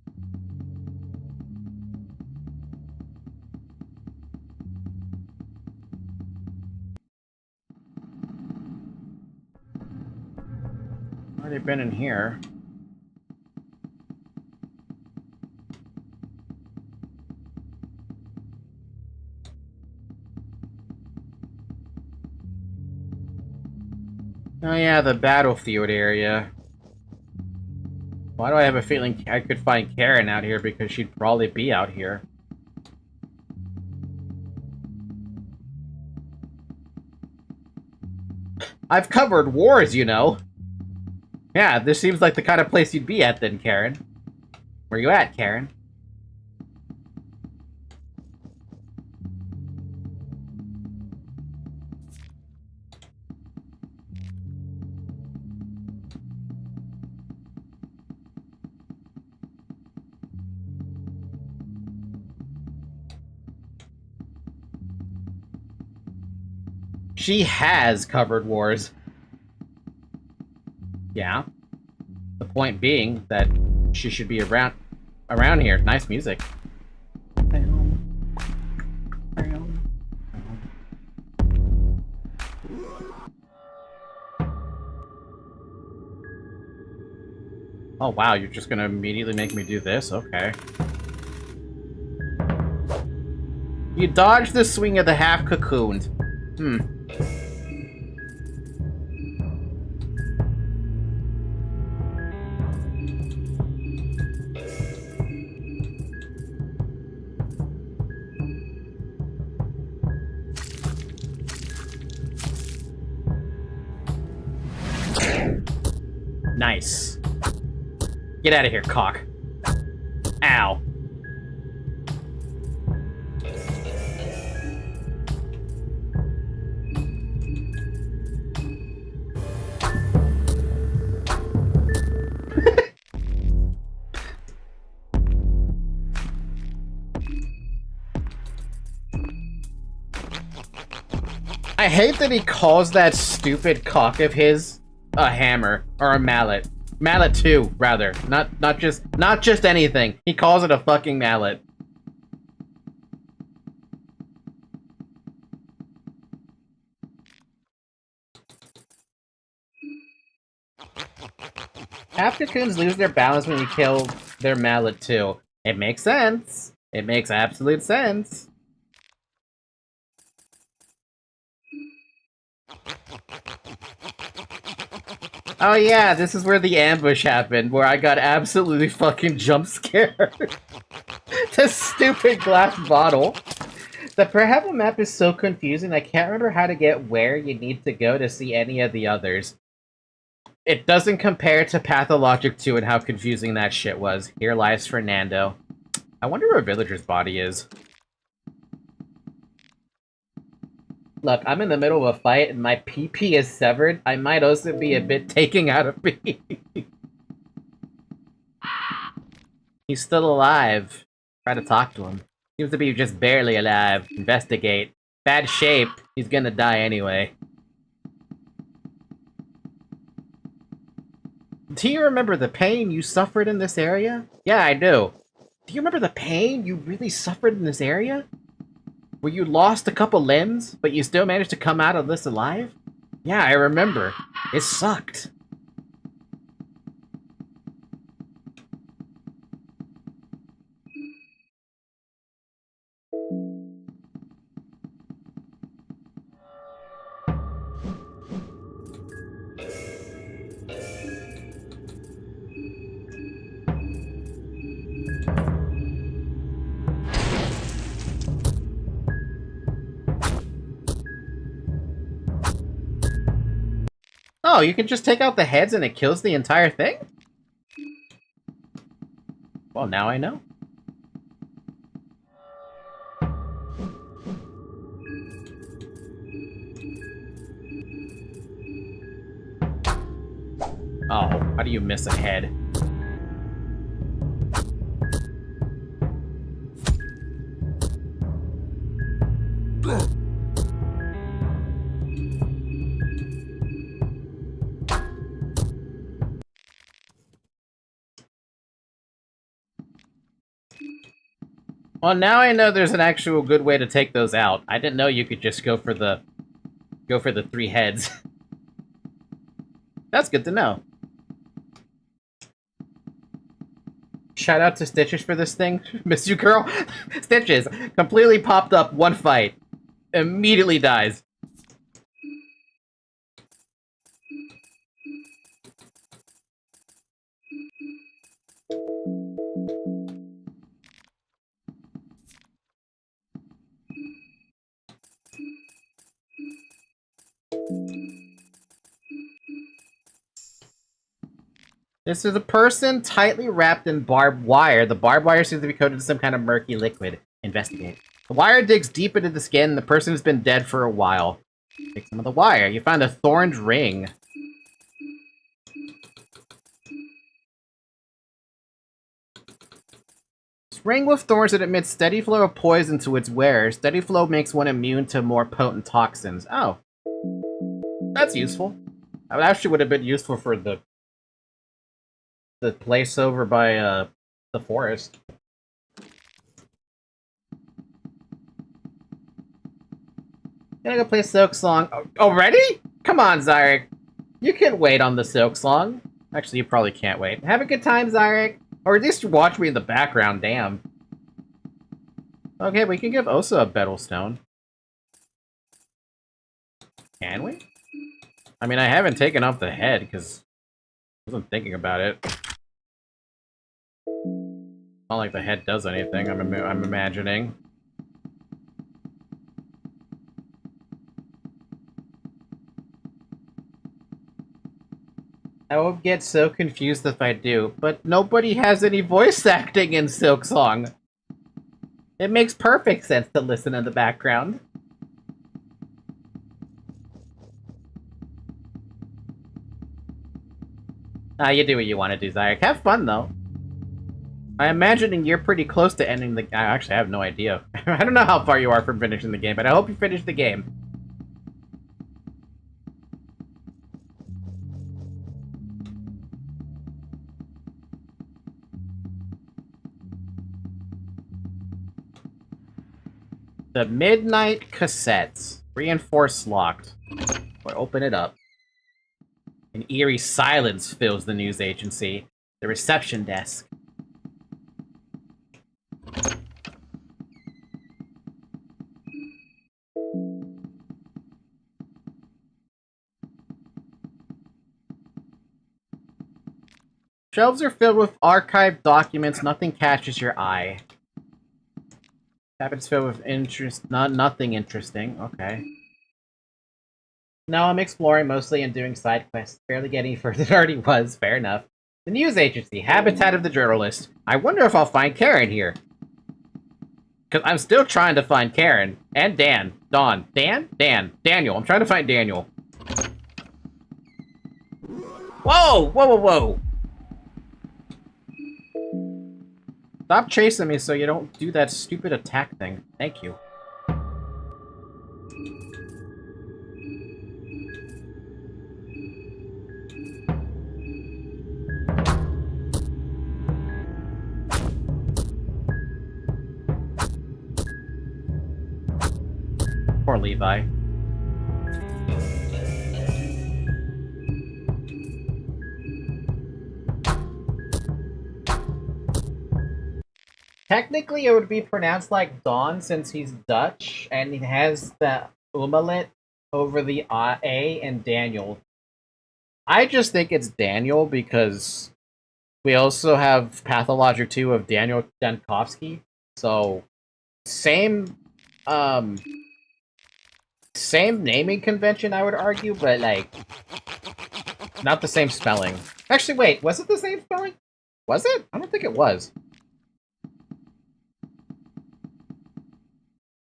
Already been in here. Oh yeah, the battlefield area. Why do I have a feeling I could find Karen out here, because she'd probably be out here? I've covered wars, you know. Yeah, this seems like the kind of place you'd be at then, Karen. Where you at, Karen? She has covered wars. Yeah. The point being that she should be around here. Nice music. Oh wow, you're just gonna immediately make me do this? Okay. You dodged the swing of the half-cocooned. Nice. Get out of here, cock. Ow. I hate that he calls that stupid cock of his a hammer or a mallet. Mallet 2, rather. Not just anything. He calls it a fucking mallet. Half cocoons lose their balance when you kill their mallet too. It makes sense. It makes absolute sense. Oh yeah, this is where the ambush happened, where I got absolutely fucking jump scared. The stupid glass bottle. The Perhapple map is so confusing, I can't remember how to get where you need to go to see any of the others. It doesn't compare to Pathologic 2 and how confusing that shit was. Here lies Fernando. I wonder where Villager's body is. Look, I'm in the middle of a fight and my PP is severed. I might also be a bit taking out of me. He's still alive. Try to talk to him. Seems to be just barely alive. Investigate. bad shape, he's gonna die anyway. Do you remember the pain you suffered in this area? Yeah, I do. Do you remember the pain you really suffered in this area? Where you lost a couple limbs, but you still managed to come out of this alive? Yeah, I remember. It sucked. Oh, you can just take out the heads and it kills the entire thing? Well, now I know. Oh, how do you miss a head? Well, now I know there's an actual good way to take those out. I didn't know you could just go for the 3 heads. That's good to know. Shout out to Stitches for this thing. Miss you, girl. Stitches completely popped up one fight. Immediately dies. This is a person tightly wrapped in barbed wire. The barbed wire seems to be coated in some kind of murky liquid. Investigate. The wire digs deep into the skin. The person has been dead for a while. Take some of the wire. You find a thorned ring. This ring with thorns that emits steady flow of poison to its wearer. Steady flow makes one immune to more potent toxins. Oh. That's useful. That actually would have been useful for the place over by the forest. Gonna go play Silk Song. Already? Come on, Zyrek. You can wait on the Silk Song. Actually, you probably can't wait. Have a good time, Zyrek. Or at least watch me in the background, damn. Okay, we can give Osa a Battlestone. Can we? I mean, I haven't taken off the head, because I wasn't thinking about it. Not like the head does anything, I'm imagining. I will get so confused if I do, but nobody has any voice acting in Silk Song. It makes perfect sense to listen in the background. You do what you want to do, Zyrek. Have fun, though. I'm imagining you're pretty close to ending the... I actually have no idea. I don't know how far you are from finishing the game, but I hope you finish the game. The Midnight Cassettes. Reinforced locked. Boy, open it up. An eerie silence fills the news agency. The reception desk. Shelves are filled with archived documents. Nothing catches your eye. Cabinets filled with nothing interesting. Okay. No, I'm exploring mostly and doing side quests. Barely getting any further than I already was. Fair enough. The news agency. Habitat of the journalist. I wonder if I'll find Karen here. Because I'm still trying to find Karen. And Dan. Dawn. Daniel. I'm trying to find Daniel. Whoa! Whoa! Stop chasing me so you don't do that stupid attack thing. Thank you. Poor Levi. Technically, it would be pronounced like Dawn since he's Dutch, and he has the umlaut over the A and Daniel. I just think it's Daniel because we also have Pathologic 2 of Daniel Dankovsky. So, same naming convention, I would argue, but, like, not the same spelling. Actually, wait, was it the same spelling? Was it? I don't think it was.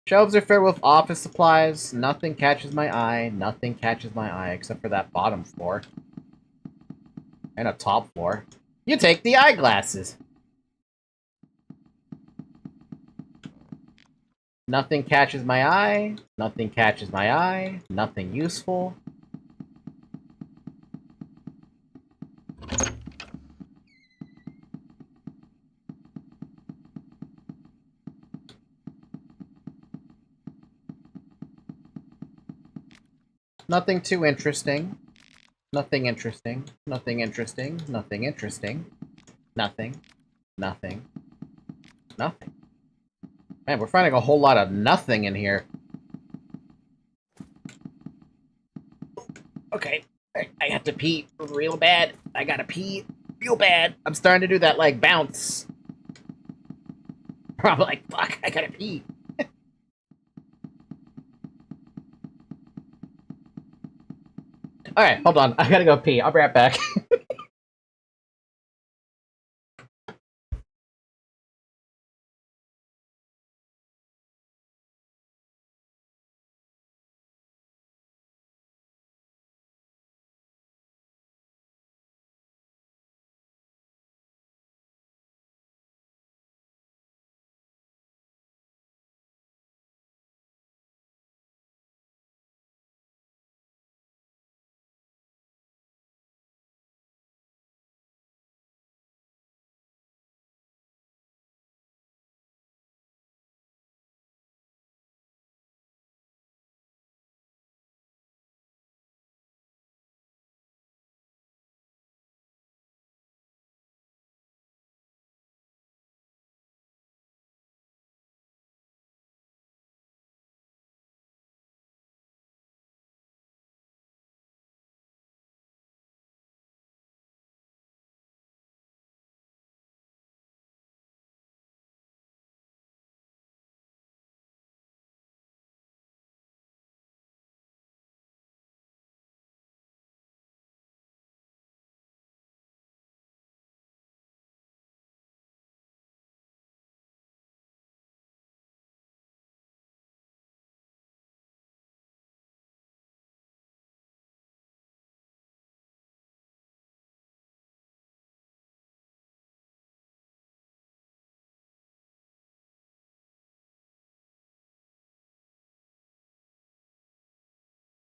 Shelves are filled with office supplies. Nothing catches my eye. Nothing catches my eye except for that bottom floor. And a top floor. You take the eyeglasses. Nothing catches my eye. Nothing catches my eye. Nothing useful. Nothing too interesting. Nothing interesting. Nothing interesting. Nothing interesting. Nothing. Nothing. Nothing. Man, we're finding a whole lot of nothing in here. Okay. I have to pee real bad. I gotta pee real bad. I'm starting to do that, like, bounce. I'm like, fuck, I gotta pee. Alright, hold on. I gotta go pee. I'll be right back.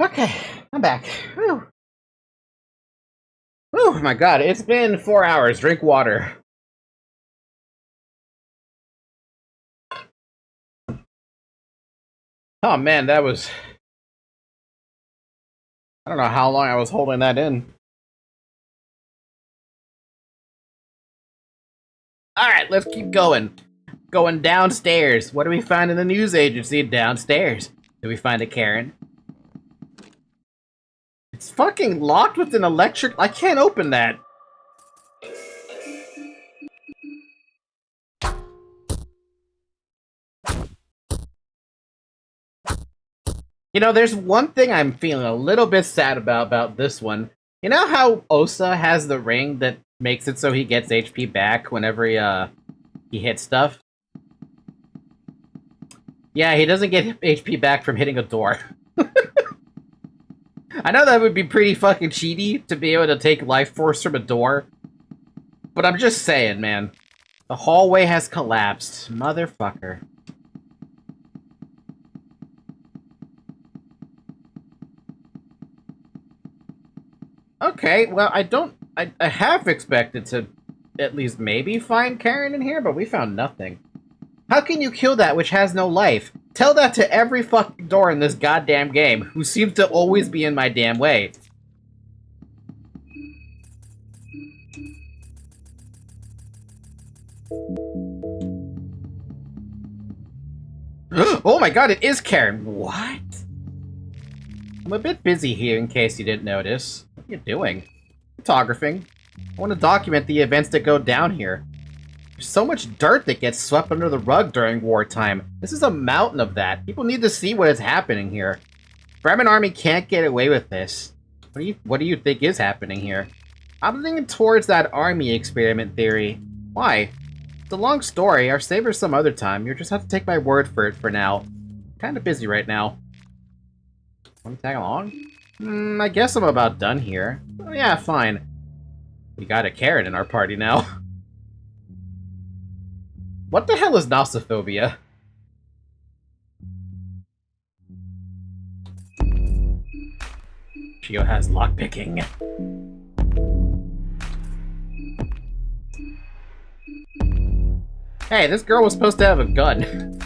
Okay, I'm back. Whew. Oh my god, it's been 4 hours. Drink water. Oh man, that was... I don't know how long I was holding that in. Alright, let's keep going. Going downstairs. What do we find in the news agency downstairs? Do we find a Karen? It's fucking locked with an electric... I can't open that. You know, there's one thing I'm feeling a little bit sad about this one. You know how Osa has the ring that makes it so he gets HP back whenever he hits stuff? Yeah, he doesn't get HP back from hitting a door. I know that would be pretty fucking cheaty to be able to take life force from a door. But I'm just saying, man. The hallway has collapsed. Motherfucker. Okay, well, I have expected to at least maybe find Karen in here, but we found nothing. How can you kill that which has no life? Tell that to every fucking door in this goddamn game, who seems to always be in my damn way. Oh my god, it is Karen! What? I'm a bit busy here, in case you didn't notice. What are you doing? Photographing. I want to document the events that go down here. There's so much dirt that gets swept under the rug during wartime. This is a mountain of that. People need to see what is happening here. Bremen Army can't get away with this. What do you think is happening here? I'm thinking towards that army experiment theory. Why? It's a long story. I'll save her some other time. You'll just have to take my word for it for now. I'm kind of busy right now. Want to tag along? I guess I'm about done here. Oh, yeah, fine. We got a Karen in our party now. What the hell is Nossophobia? Shio has lockpicking. Hey, this girl was supposed to have a gun.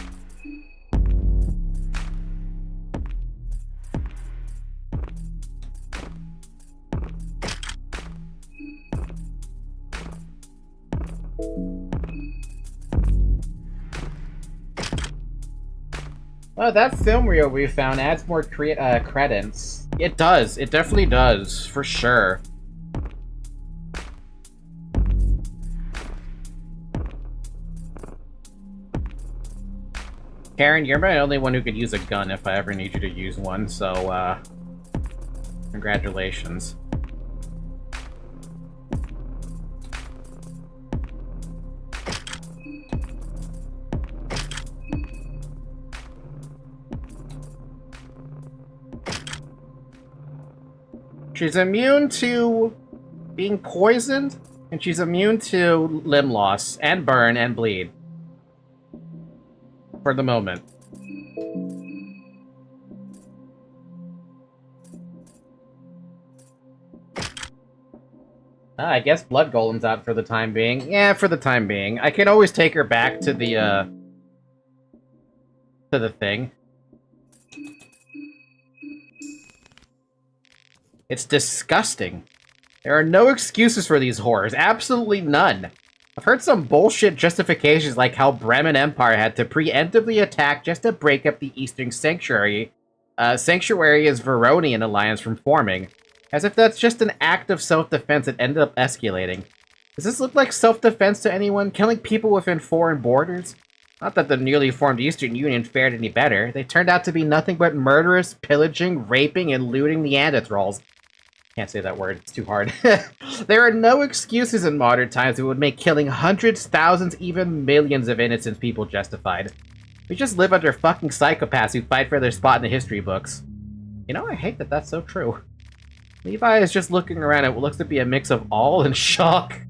Well, that film reel we found adds more credits. It does. It definitely does, for sure. Karen, you're my only one who could use a gun if I ever need you to use one, so, congratulations. She's immune to being poisoned, and she's immune to limb loss, and burn, and bleed. For the moment. I guess Blood Golem's out for the time being. Yeah, for the time being. I can always take her back to the thing. It's disgusting. There are no excuses for these horrors. Absolutely none. I've heard some bullshit justifications like how Bremen Empire had to preemptively attack just to break up the Eastern Sanctuary. Sanctuary is Veronian alliance from forming. As if that's just an act of self-defense that ended up escalating. Does this look like self-defense to anyone? Killing people within foreign borders? Not that the newly formed Eastern Union fared any better. They turned out to be nothing but murderous, pillaging, raping, and looting Neanderthals. Can't say that word, it's too hard. There are no excuses in modern times that would make killing hundreds, thousands, even millions of innocent people justified. We just live under fucking psychopaths who fight for their spot in the history books. You know, I hate that that's so true. Levi is just looking around at what looks to be a mix of awe and shock.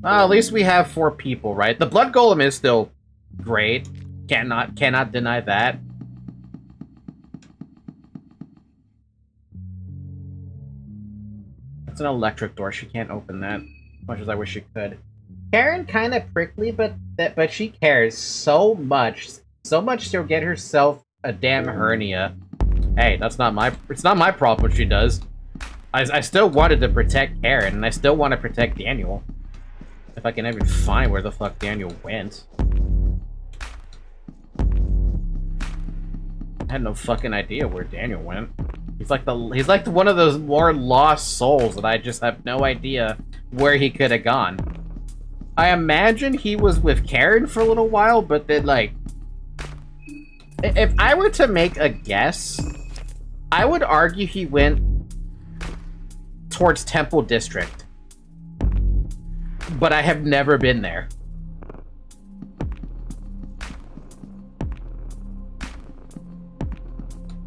Well, at least we have 4 people, right? The Blood Golem is still great. Cannot deny that. It's an electric door. She can't open that. As much as I wish she could. Karen kind of prickly, but she cares so much. So much she'll get herself a damn hernia. Hey, it's not my problem what she does. I still wanted to protect Karen, and I still want to protect Daniel. If I can even find where the fuck Daniel went. I had no fucking idea where Daniel went. He's like one of those more lost souls that I just have no idea where he could have gone. I imagine he was with Karen for a little while, but then like, if I were to make a guess, I would argue he went towards Temple District. But I have never been there.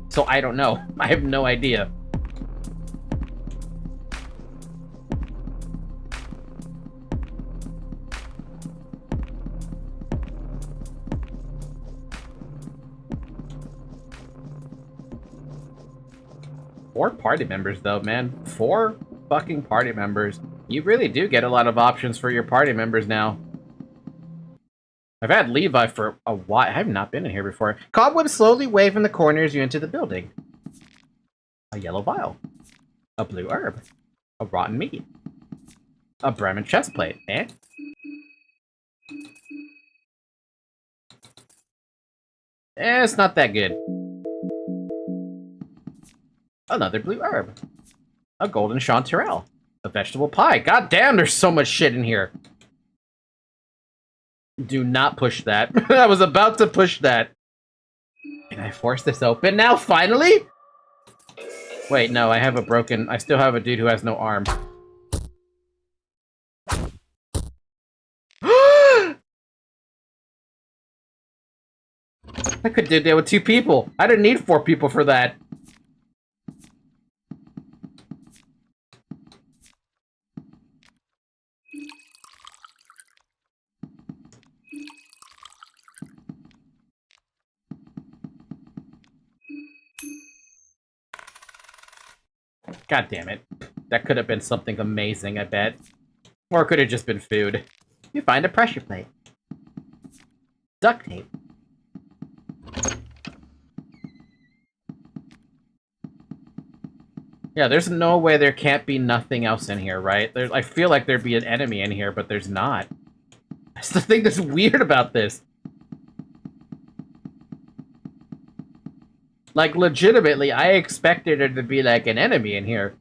So I don't know. I have no idea. 4 party members, though, man. 4 fucking party members. You really do get a lot of options for your party members now. I've had Levi for a while. I have not been in here before. Cobwebs slowly wave in the corner as you enter the building. A yellow vial. A blue herb. A rotten meat. A Bremen chest plate. Eh? It's not that good. Another blue herb. A golden chanterelle. A vegetable pie. God damn, there's so much shit in here. Do not push that. I was about to push that. Can I force this open now, finally? Wait, no, I still have a dude who has no arm. I could do that with 2 people. I didn't need 4 people for that. God damn it. That could have been something amazing, I bet. Or it could have just been food. You find a pressure plate. Duct tape. Yeah, there's no way there can't be nothing else in here, right? I feel like there'd be an enemy in here, but there's not. That's the thing that's weird about this. Like, legitimately, I expected there to be, like, an enemy in here.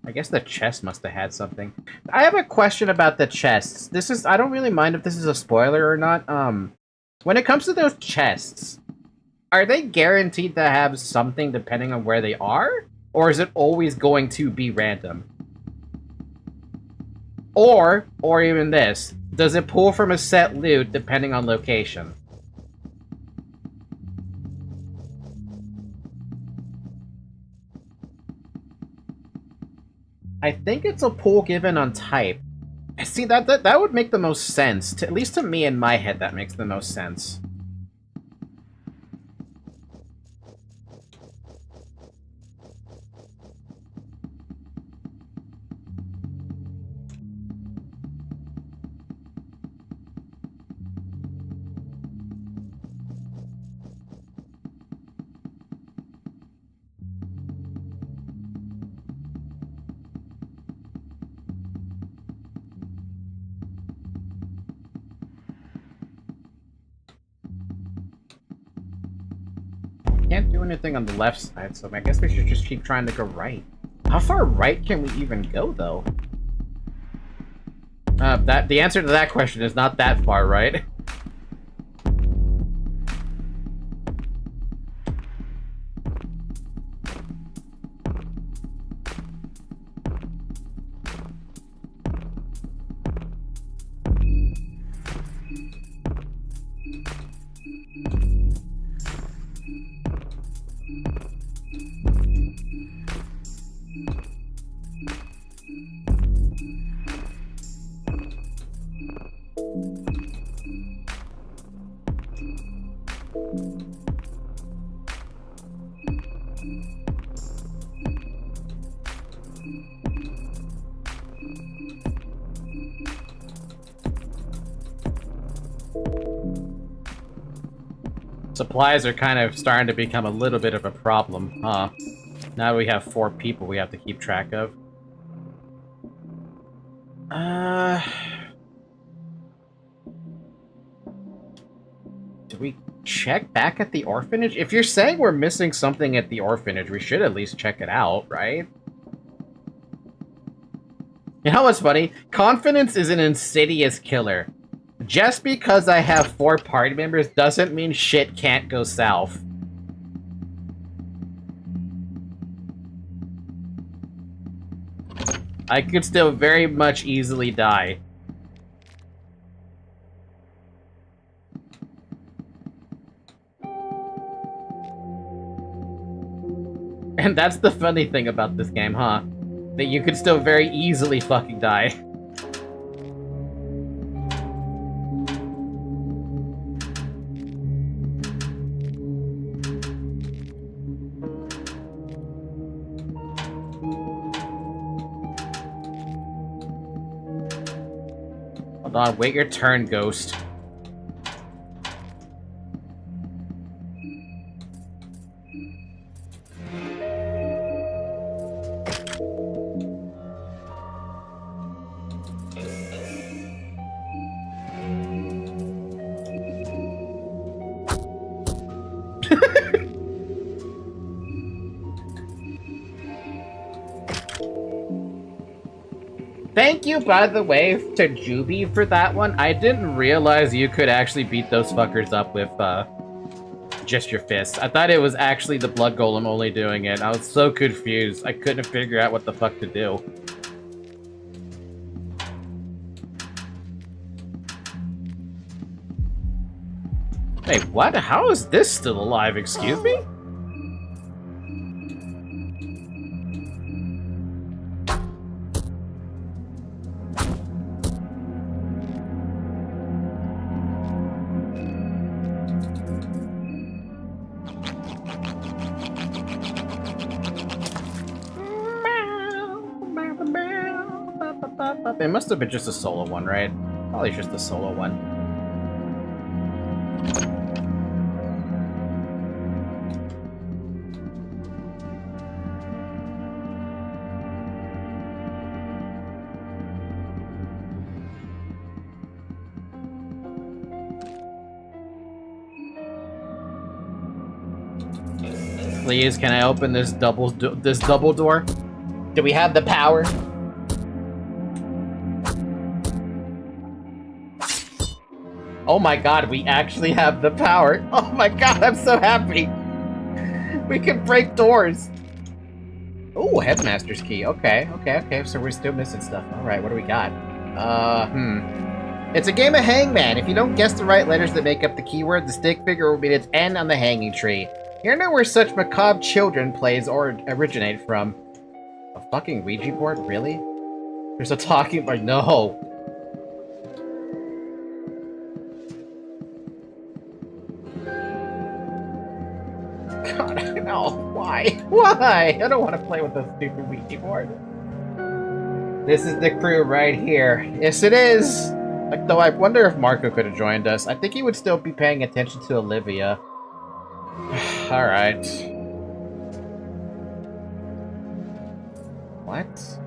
I guess the chest must have had something. I have a question about the chests. I don't really mind if this is a spoiler or not. When it comes to those chests, are they guaranteed to have something depending on where they are? Or is it always going to be random? Or even this, does it pull from a set loot depending on location? I think it's a pull given on type. See, that would make the most sense. At least to me in my head, that makes the most sense. Can't do anything on the left side, so I guess we should just keep trying to go right. How far right can we even go, though? The answer to that question is not that far right. Supplies are kind of starting to become a little bit of a problem, huh? Now we have 4 people we have to keep track of. Do we check back at the orphanage? If you're saying we're missing something at the orphanage, we should at least check it out, right? You know what's funny? Confidence is an insidious killer. Just because I have 4 party members doesn't mean shit can't go south. I could still very much easily die. And that's the funny thing about this game, huh? That you could still very easily fucking die. Hold on, wait your turn, ghost. Thank you, by the way, to Juby for that one. I didn't realize you could actually beat those fuckers up with, just your fists. I thought it was actually the blood golem only doing it. I was so confused. I couldn't figure out what the fuck to do. Wait, what? How is this still alive? Excuse me? It must have been just a solo one, right? Probably just a solo one. Please, can I open this double door? Do we have the power? Oh my god, we actually have the power. Oh my god, I'm so happy. We can break doors. Ooh, headmaster's key. Okay, so we're still missing stuff. Alright, what do we got? It's a game of hangman. If you don't guess the right letters that make up the keyword, the stick figure will be its end on the hanging tree. You know where such macabre children plays or originate from. A fucking Ouija board? Really? There's a talking board. No. God, no. Why? Why? I don't want to play with this stupid Ouija board. This is the crew right here. Yes, it is. Like, though I wonder if Marco could have joined us. I think he would still be paying attention to Olivia. Alright. What?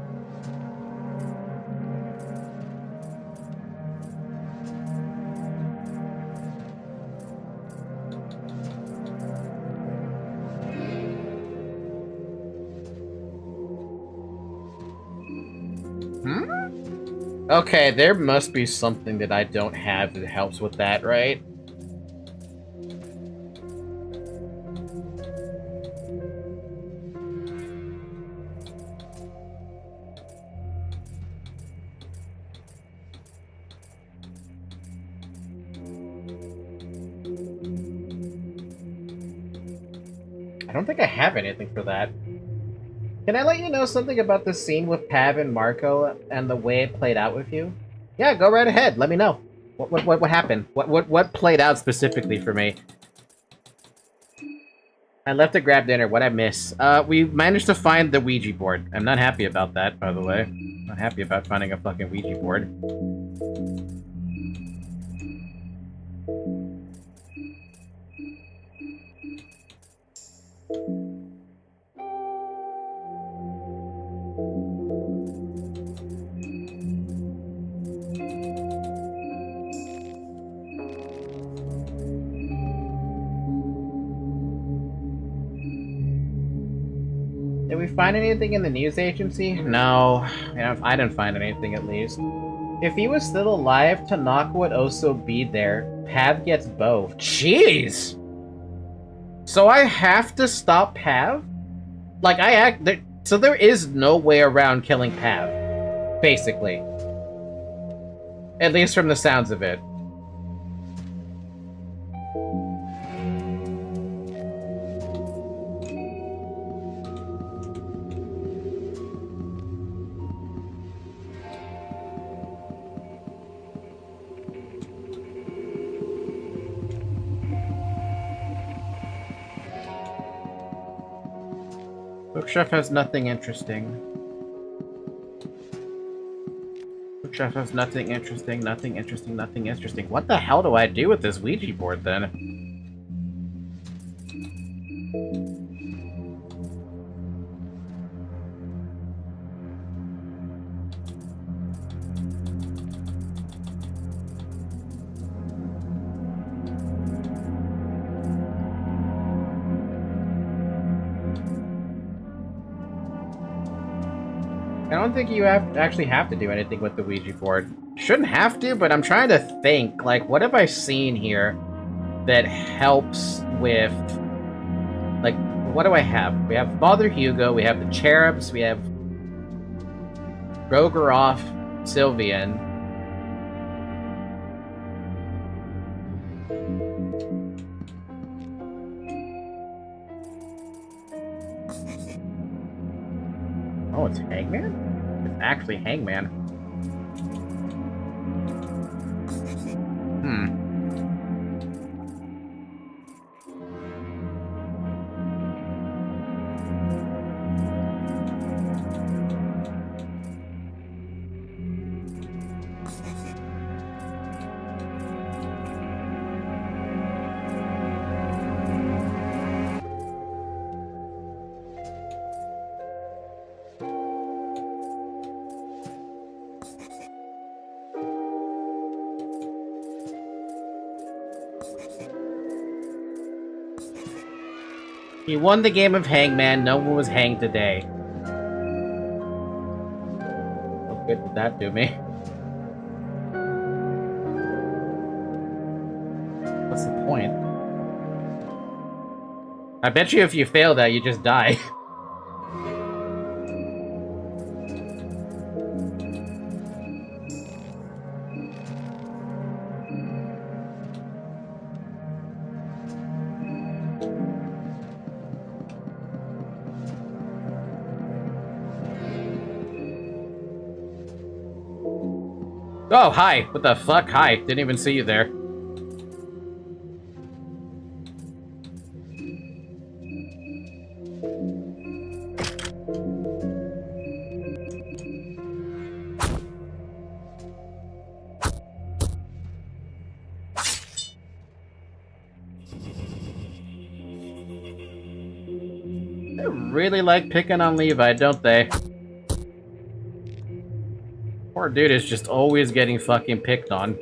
Okay, there must be something that I don't have that helps with that, right? I don't think I have anything for that. Can I let you know something about the scene with Pav and Marco and the way it played out with you? Yeah, go right ahead. Let me know. What happened? What played out specifically for me? I left to grab dinner. What'd I miss? We managed to find the Ouija board. I'm not happy about that, by the way. Not happy about finding a fucking Ouija board. Did we find anything in the news agency? No, I didn't find anything at least. If he was still alive, Tanaka would also be there. Pav gets both. Jeez! So I have to stop Pav? Like, so there is no way around killing Pav, basically. At least from the sounds of it. Bookshelf has nothing interesting. Bookshelf has nothing interesting, nothing interesting, nothing interesting. What the hell do I do with this Ouija board, then? I don't think you actually have to do anything with the Ouija board. Shouldn't have to, but I'm trying to think, like, what have I seen here that helps with... Like, what do I have? We have Father Hugo, we have the Cherubs, we have... Rogaroff, Sylvian. Oh, it's Hangman? It's actually Hangman. He won the game of Hangman, no one was hanged today. What good did that do me? What's the point? I bet you if you fail that, you just die. Oh, hi. What the fuck? Hi. Didn't even see you there. They really like picking on Levi, don't they? Poor dude is just always getting fucking picked on.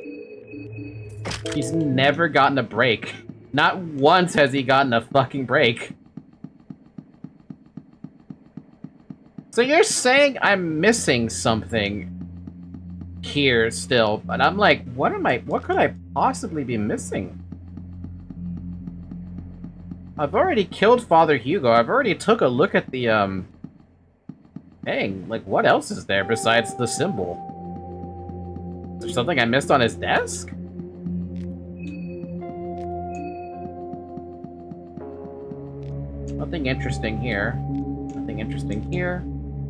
He's never gotten a break. Not once has he gotten a fucking break. So you're saying I'm missing something here still, but I'm like, what could I possibly be missing? I've already killed Father Hugo. I've already took a look at the, Dang, like, what else is there besides the symbol? Is there something I missed on his desk? Nothing interesting here. Nothing interesting here.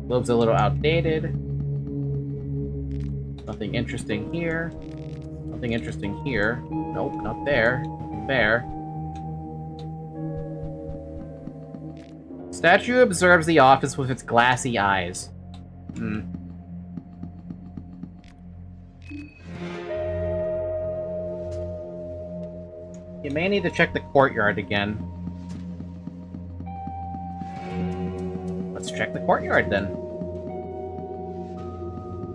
Globe's a little outdated. Nothing interesting here. Nothing interesting here. Nope, not there. Nothing there. Statue observes the office with its glassy eyes. Hmm. You may need to check the courtyard again. Let's check the courtyard then.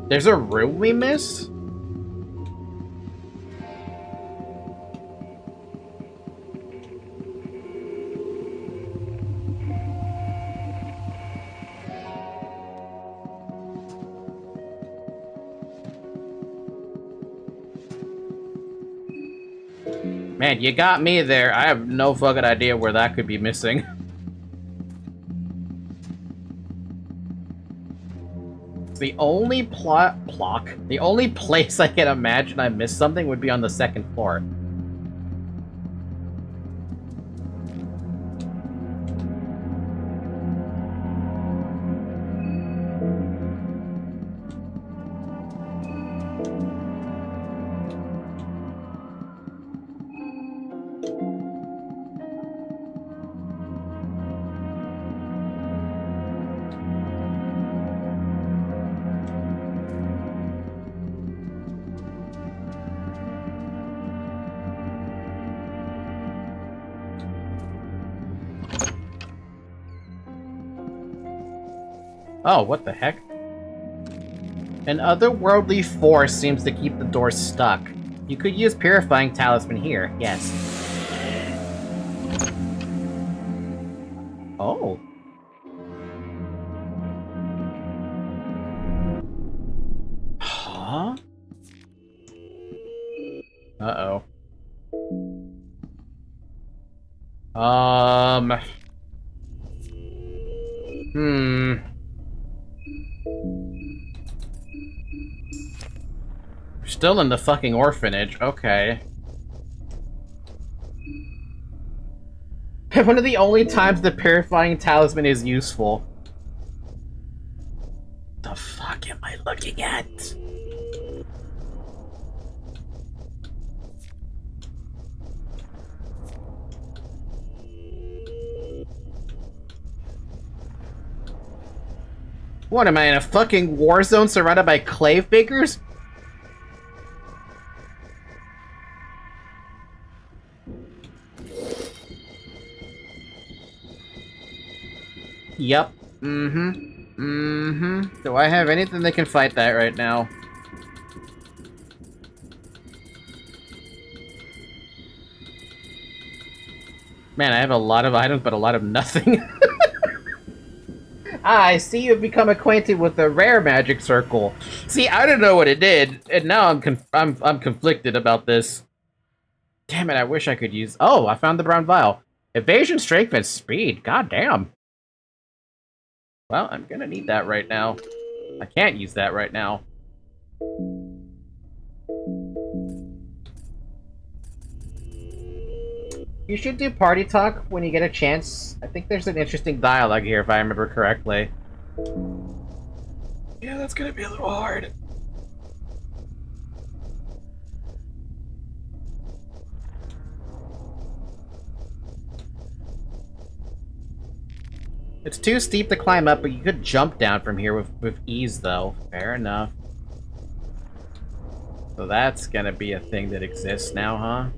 There's a room we missed? Man, you got me there. I have no fucking idea where that could be missing. The only the only place I can imagine I missed something would be on the second floor. Oh, what the heck? An otherworldly force seems to keep the door stuck. You could use Purifying Talisman here, yes. Oh. Huh? Uh-oh. Still in the fucking orphanage, okay. One of the only times the Purifying Talisman is useful. The fuck am I looking at? What, am I in a fucking war zone surrounded by clave bakers? Yep. Do I have anything that can fight that right now? Man, I have a lot of items, but a lot of nothing. I see you've become acquainted with the rare magic circle. See, I didn't know what it did, and now I'm conflicted about this. Damn it, I wish I could use... Oh, I found the brown vial. Evasion, strength, and speed. God damn. Well, I'm gonna need that right now. I can't use that right now. You should do party talk when you get a chance. I think there's an interesting dialogue here, if I remember correctly. Yeah, that's gonna be a little hard. It's too steep to climb up, but you could jump down from here with ease, though. Fair enough. So that's gonna be a thing that exists now, huh?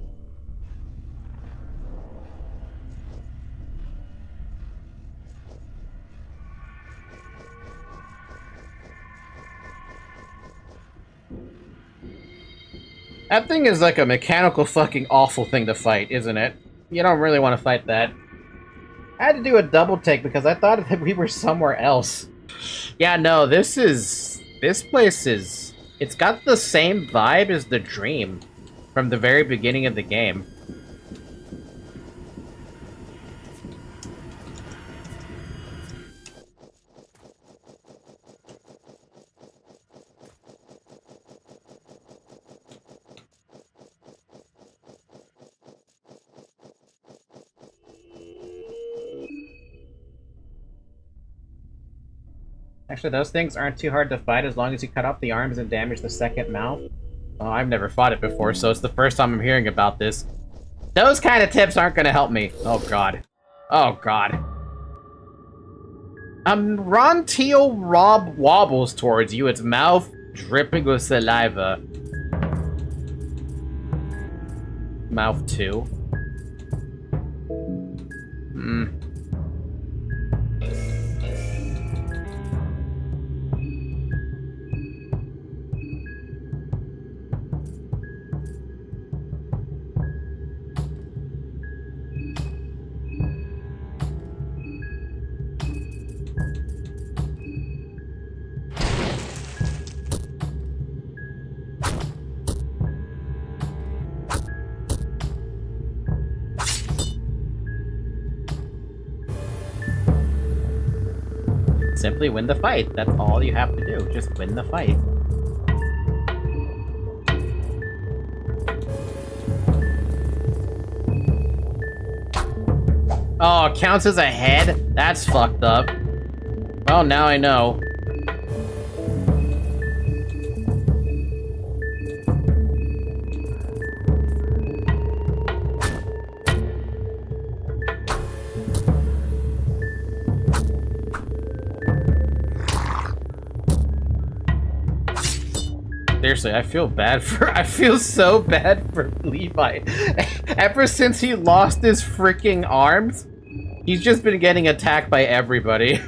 That thing is like a mechanical fucking awful thing to fight, isn't it? You don't really want to fight that. I had to do a double take because I thought that we were somewhere else. Yeah, no, this place is... It's got the same vibe as the Dream from the very beginning of the game. Actually, those things aren't too hard to fight as long as you cut off the arms and damage the second mouth. Oh, I've never fought it before, so it's the first time I'm hearing about this. Those kind of tips aren't gonna help me. Oh, God. Oh, God. Rontiel Rob wobbles towards you, its mouth dripping with saliva. Mouth 2. Simply win the fight. That's all you have to do. Just win the fight. Oh, it counts as a head? That's fucked up. Well, now I know. Seriously, I feel so bad for Levi. Ever since he lost his freaking arms, he's just been getting attacked by everybody.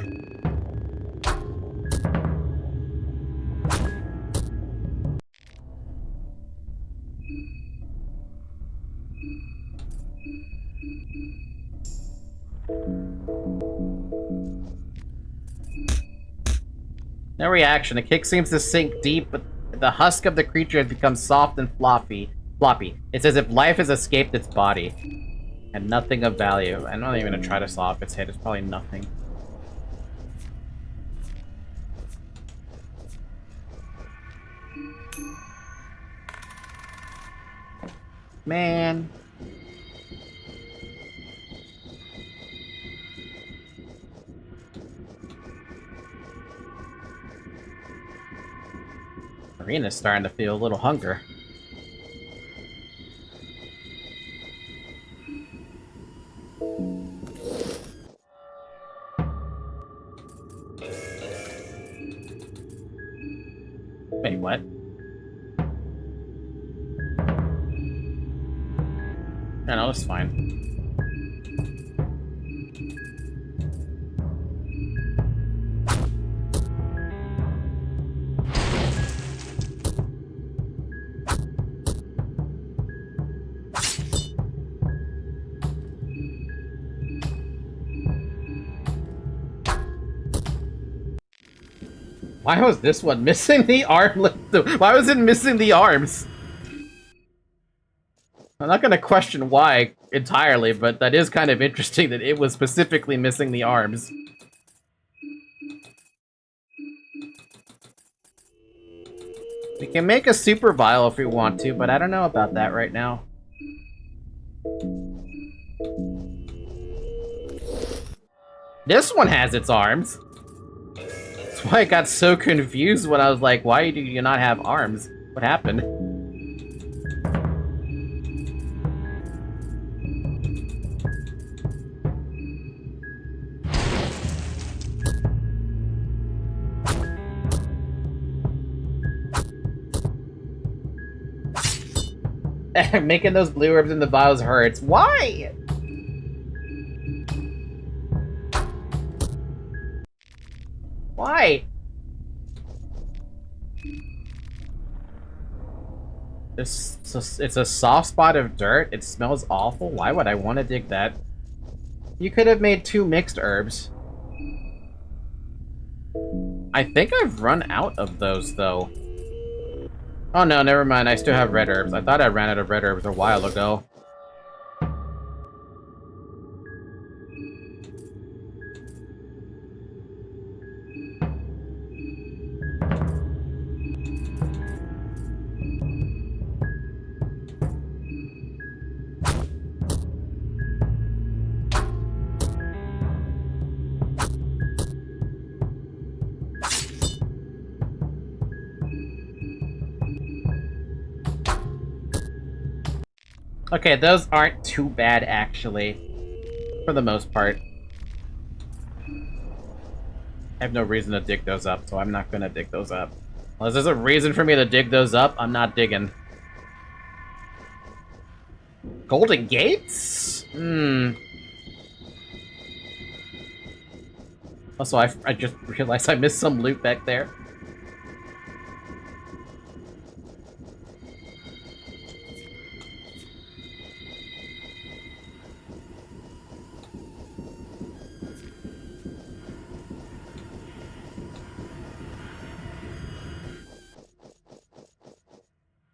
No reaction. The kick seems to sink deep, but the husk of the creature has become soft and floppy. It's as if life has escaped its body. And nothing of value. I'm not even gonna try to saw off its head. It's probably nothing. Man. Marina's starting to feel a little hunger. Wait, what? Yeah, no, that's fine. Why was this one missing the arm? Why was it missing the arms? I'm not gonna question why entirely, but that is kind of interesting that it was specifically missing the arms. We can make a super vial if we want to, but I don't know about that right now. This one has its arms. That's why I got so confused when I was like, why do you not have arms? What happened? Making those blue herbs in the vials hurts. Why? Why? It's a soft spot of dirt. It smells awful. Why would I want to dig that? You could have made 2 mixed herbs. I think I've run out of those, though. Oh no, never mind. I still have red herbs. I thought I ran out of red herbs a while ago. Okay, those aren't too bad, actually. For the most part. I have no reason to dig those up, so I'm not gonna dig those up. Unless there's a reason for me to dig those up, I'm not digging. Golden Gates? Also, I just realized I missed some loot back there.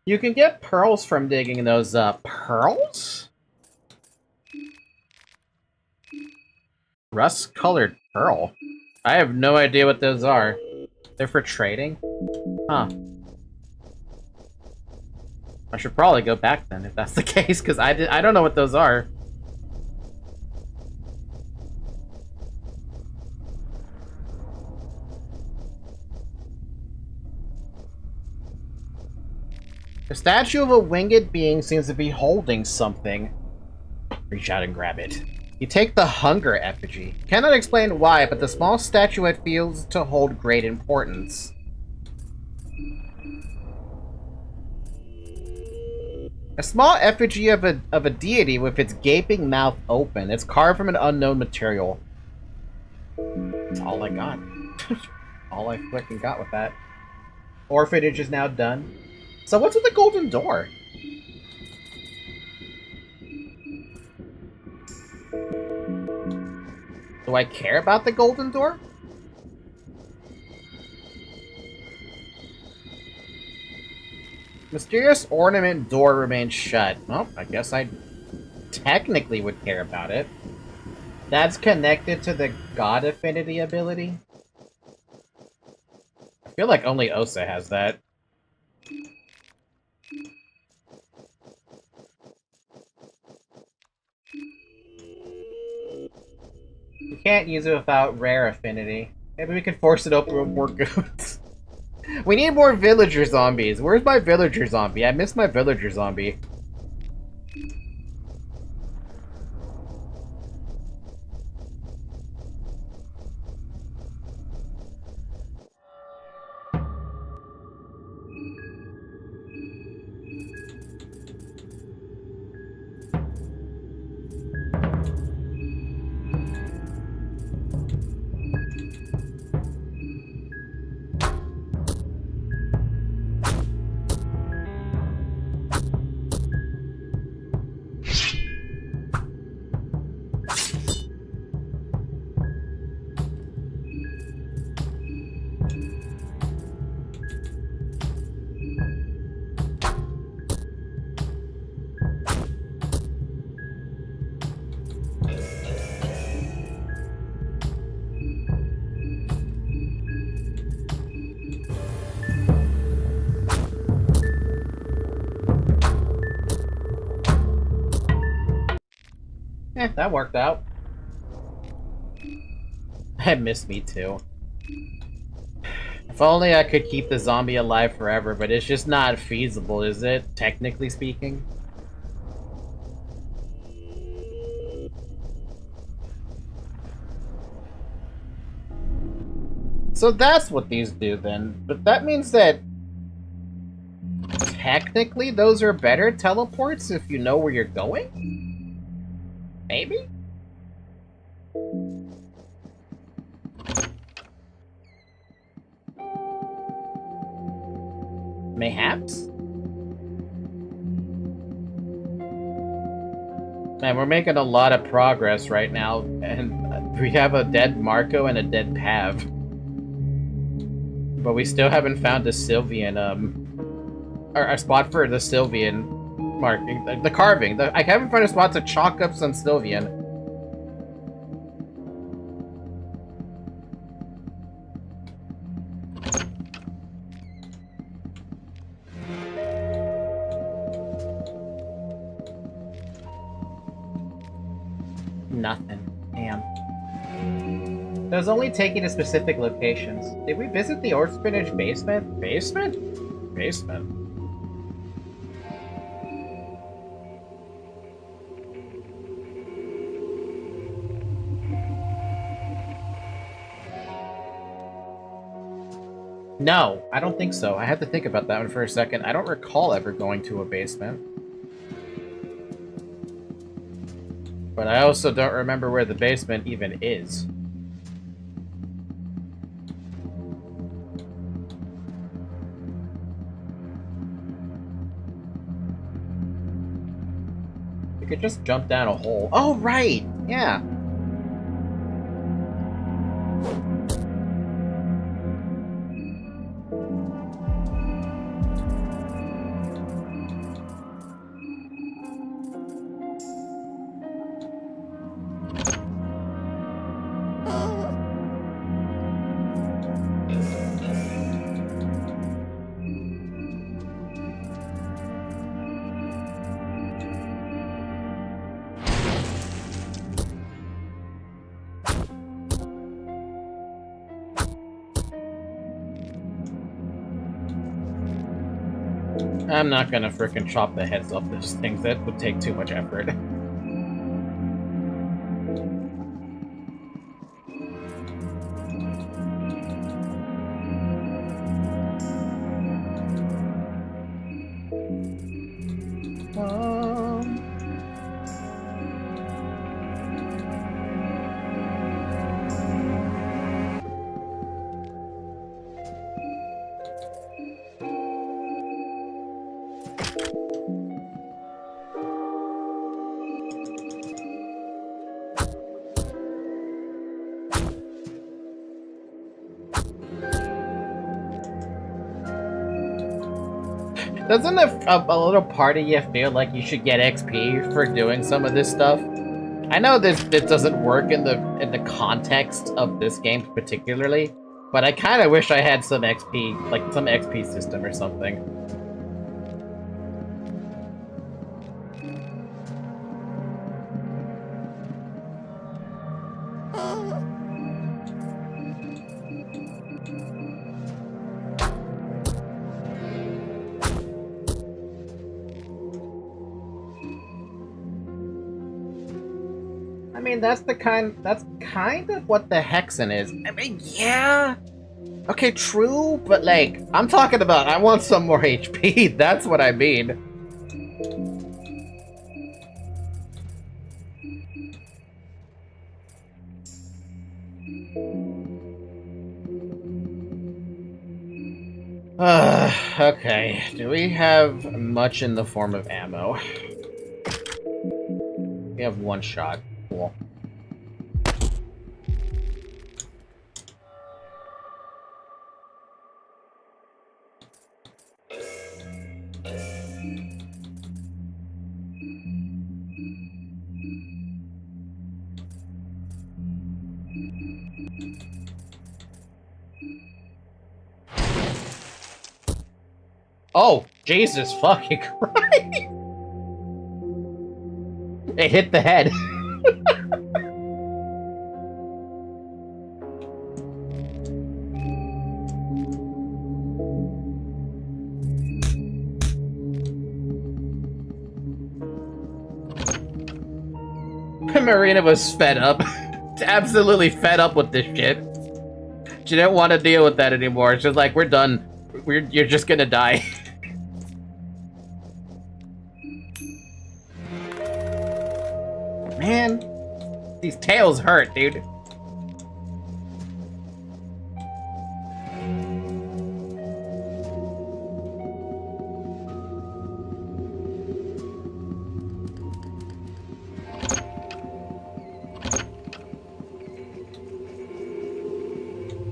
You can get pearls from digging those up. Pearls? Rust-colored pearl. I have no idea what those are. They're for trading? Huh. I should probably go back then, if that's the case, because I don't know what those are. The statue of a winged being seems to be holding something. Reach out and grab it. You take the hunger effigy. Cannot explain why, but the small statuette feels to hold great importance. A small effigy of a deity with its gaping mouth open. It's carved from an unknown material. That's all I got. All I freaking got with that. Orphanage is now done. So what's with the golden door? Do I care about the golden door? Mysterious ornament door remains shut. Well, I guess I technically would care about it. That's connected to the God Affinity ability? I feel like only Osa has that. You can't use it without rare affinity. Maybe we can force it open with more goats. We need more villager zombies. Where's my villager zombie? I missed my villager zombie. That worked out. That missed me too. If only I could keep the zombie alive forever, but it's just not feasible, is it? Technically speaking. So that's what these do then. But that means that technically those are better teleports if you know where you're going? Maybe? Mayhaps? Man, we're making a lot of progress right now, and we have a dead Marco and a dead Pav. But we still haven't found a Sylvian, or a spot for the Sylvian marking, the carving. I haven't found a spot to chalk up some Sylvian. Nothing. Damn. It was only taking to specific locations. Did we visit the orphanage basement? Basement? Basement. No, I don't think so. I had to think about that one for a second. I don't recall ever going to a basement. But I also don't remember where the basement even is. You could just jump down a hole. Oh, right! Yeah. I'm not gonna frickin' chop the heads off those things. That would take too much effort. Doesn't a little part of you feel like you should get XP for doing some of this stuff? I know this doesn't work in the context of this game particularly, but I kind of wish I had some XP, like some XP system or something. I mean, that's kind of what the Hexen is. I mean, yeah. Okay, true, but like, I'm talking about I want some more HP. That's what I mean. Okay. Do we have much in the form of ammo? We have one shot. Cool. Oh, Jesus fucking Christ! It hit the head. Marina was fed up. Absolutely fed up with this shit. She didn't want to deal with that anymore. She's like, we're done. You're just gonna die. Man, these tails hurt, dude.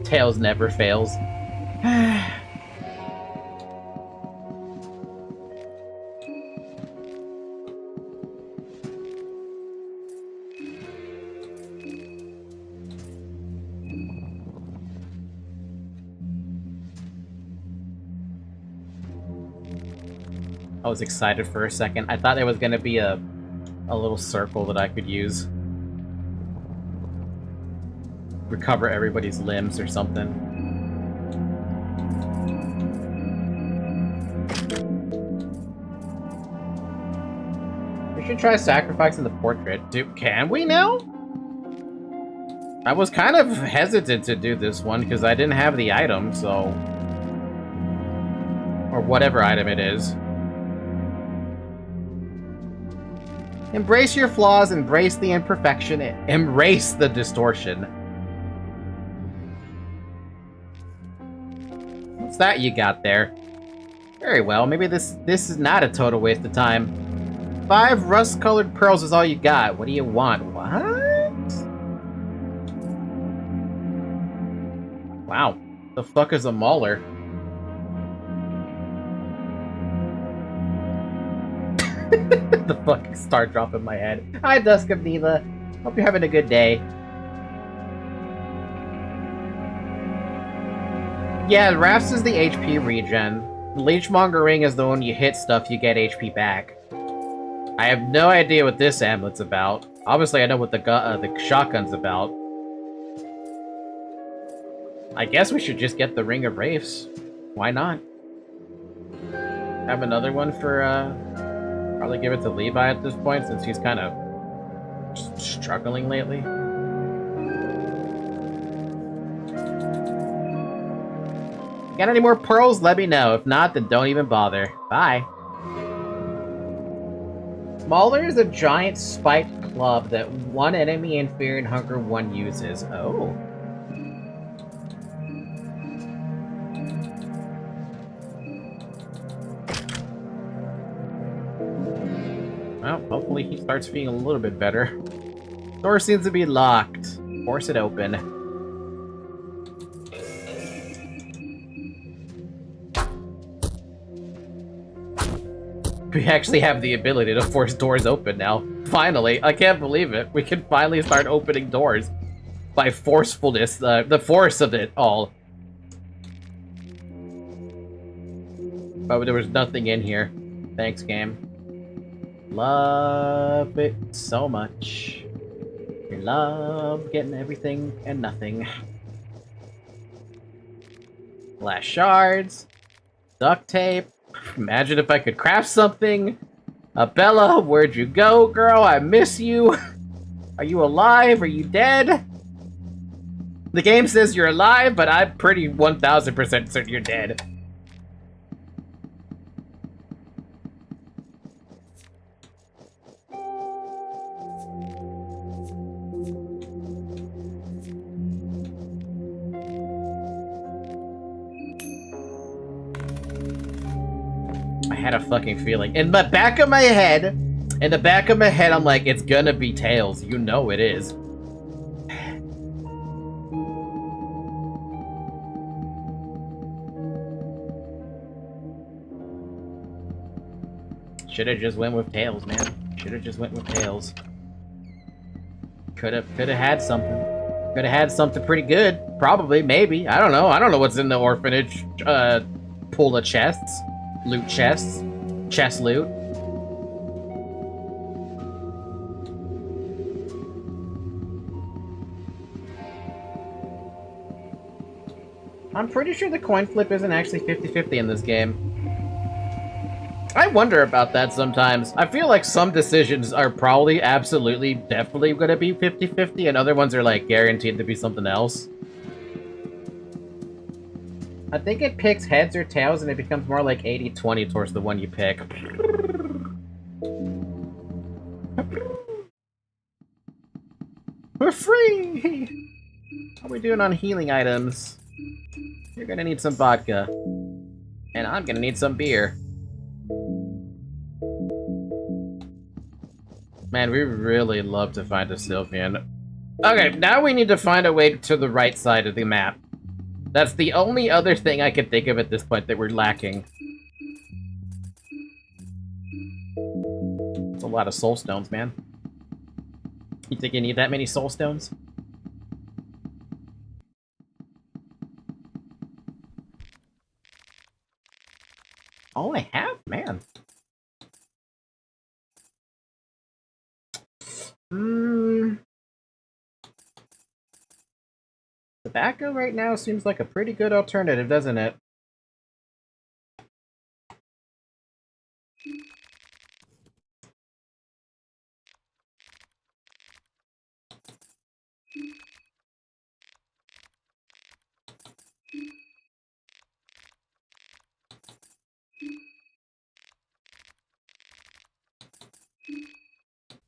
Tails never fails. I was excited for a second. I thought there was gonna be a little circle that I could use. Recover everybody's limbs or something. We should try sacrificing the portrait. Can we now? I was kind of hesitant to do this one because I didn't have the item, so... Or whatever item it is. Embrace your flaws, embrace the imperfection, embrace the distortion. What's that you got there? Very well, maybe this is not a total waste of time. 5 rust-colored pearls is all you got. What do you want? What? Wow. The fuck is a mauler? The fucking star drop in my head. Hi, Dusk of Diva. Hope you're having a good day. Yeah, Rafts is the HP regen. Leechmongering is the one you hit stuff, you get HP back. I have no idea what this amulet's about. Obviously, I know what the shotgun's about. I guess we should just get the Ring of Wraiths. Why not? Have another one for, probably give it to Levi at this point, since he's kind of struggling lately. Got any more pearls? Let me know. If not, then don't even bother. Bye. Mauler is a giant spiked club that one enemy inferior in hunger one uses. Oh. Well, hopefully he starts feeling a little bit better. Door seems to be locked. Force it open. We actually have the ability to force doors open now. Finally, I can't believe it. We can finally start opening doors by forcefulness, the force of it all. Oh, there was nothing in here. Thanks, game. Love it so much. We love getting everything and nothing. Glass shards. Duct tape. Imagine if I could craft something. Bella, where'd you go, girl? I miss you. Are you alive? Are you dead? The game says you're alive, but I'm pretty 1000% certain you're dead. I had a fucking feeling. In the back of my head, I'm like, it's gonna be Tails. You know it is. Should've just went with Tails, man. Should've just went with Tails. Could've had something. Could've had something pretty good. Probably, maybe. I don't know. I don't know what's in the orphanage. Pull of chests. Loot chests. Chest loot. I'm pretty sure the coin flip isn't actually 50-50 in this game. I wonder about that sometimes. I feel like some decisions are probably absolutely, definitely gonna be 50-50, and other ones are like guaranteed to be something else. I think it picks heads or tails, and it becomes more like 80-20 towards the one you pick. We're free! How are we doing on healing items? You're gonna need some vodka. And I'm gonna need some beer. Man, we really love to find a Sylvian. Okay, now we need to find a way to the right side of the map. That's the only other thing I can think of at this point that we're lacking. It's a lot of soul stones, man. You think you need that many soul stones? All I have? Man. Tobacco right now seems like a pretty good alternative, doesn't it?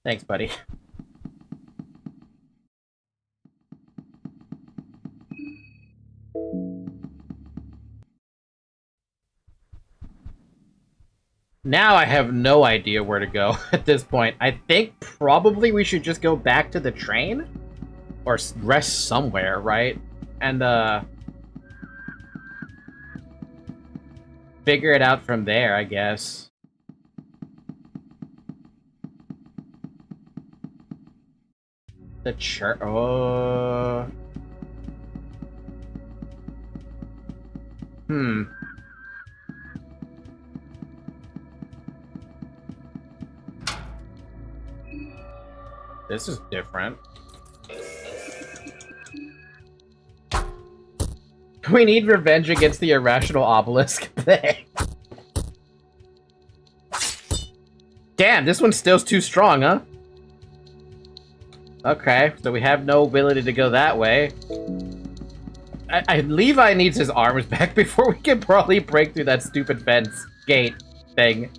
Thanks, buddy. Now I have no idea where to go at this point. I think probably we should just go back to the train? Or rest somewhere, right? And, figure it out from there, I guess. The church. Oh. This is different. We need revenge against the irrational obelisk. Damn, this one still's too strong, huh? Okay, so we have no ability to go that way. Levi needs his arms back before we can probably break through that stupid fence gate thing.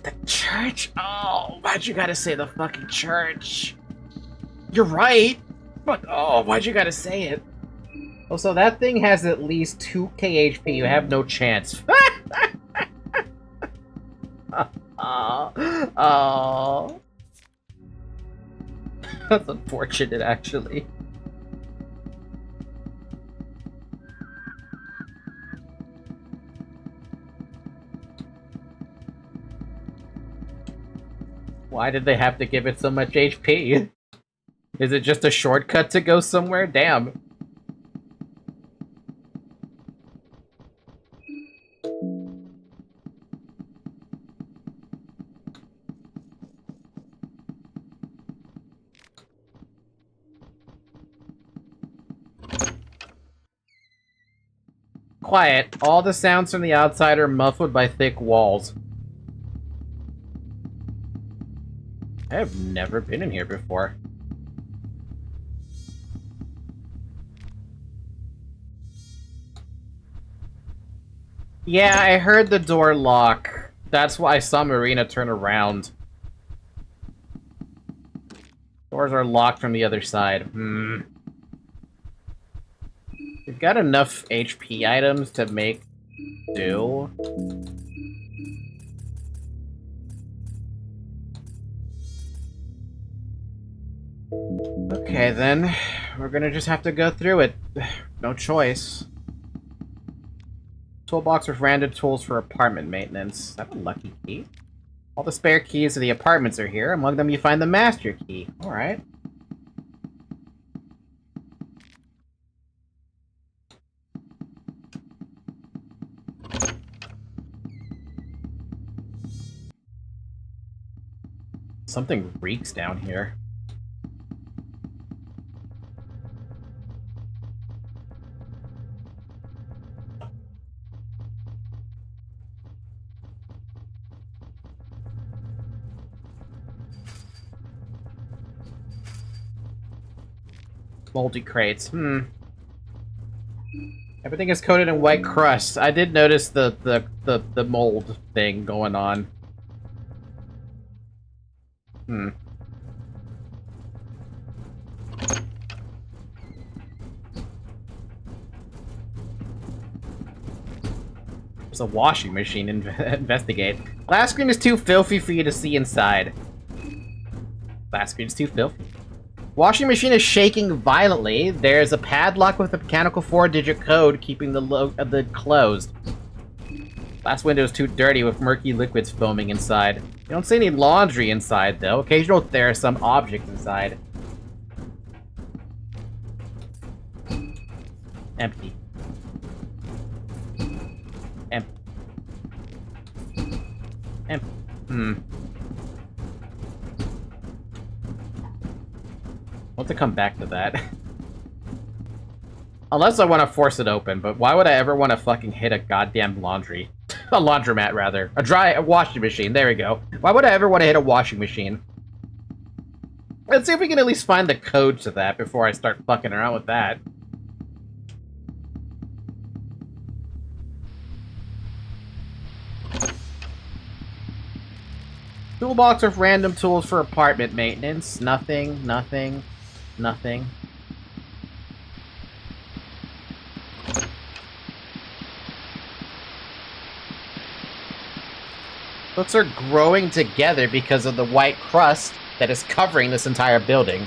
The church? Oh, why'd you gotta say the fucking church? You're right, but oh, why'd you gotta say it? Oh, so that thing has at least 2k HP. You have no chance. Oh. That's unfortunate, actually. Why did they have to give it so much HP? Is it just a shortcut to go somewhere? Damn. Quiet. All the sounds from the outside are muffled by thick walls. I have never been in here before. Yeah, I heard the door lock. That's why I saw Marina turn around. Doors are locked from the other side. We've got enough HP items to make do. Okay, then. We're gonna just have to go through it. No choice. Toolbox with random tools for apartment maintenance. Is that a lucky key? All the spare keys to the apartments are here. Among them you find the master key. Alright. Something reeks down here. Moldy crates. Everything is coated in white crust. I did notice the mold thing going on. There's a washing machine. Investigate. Glass screen is too filthy for you to see inside. Glass screen is too filthy. Washing machine is shaking violently. There's a padlock with a mechanical 4-digit code keeping the lid closed. Glass window is too dirty with murky liquids foaming inside. You don't see any laundry inside, though. Occasionally there are some objects inside. Empty. Empty. Empty. I'll have to come back to that. Unless I want to force it open, but why would I ever want to fucking hit a goddamn laundry? A laundromat, rather. A washing machine, there we go. Why would I ever want to hit a washing machine? Let's see if we can at least find the code to that before I start fucking around with that. Toolbox with random tools for apartment maintenance. Nothing, nothing, nothing. Books are growing together because of the white crust that is covering this entire building.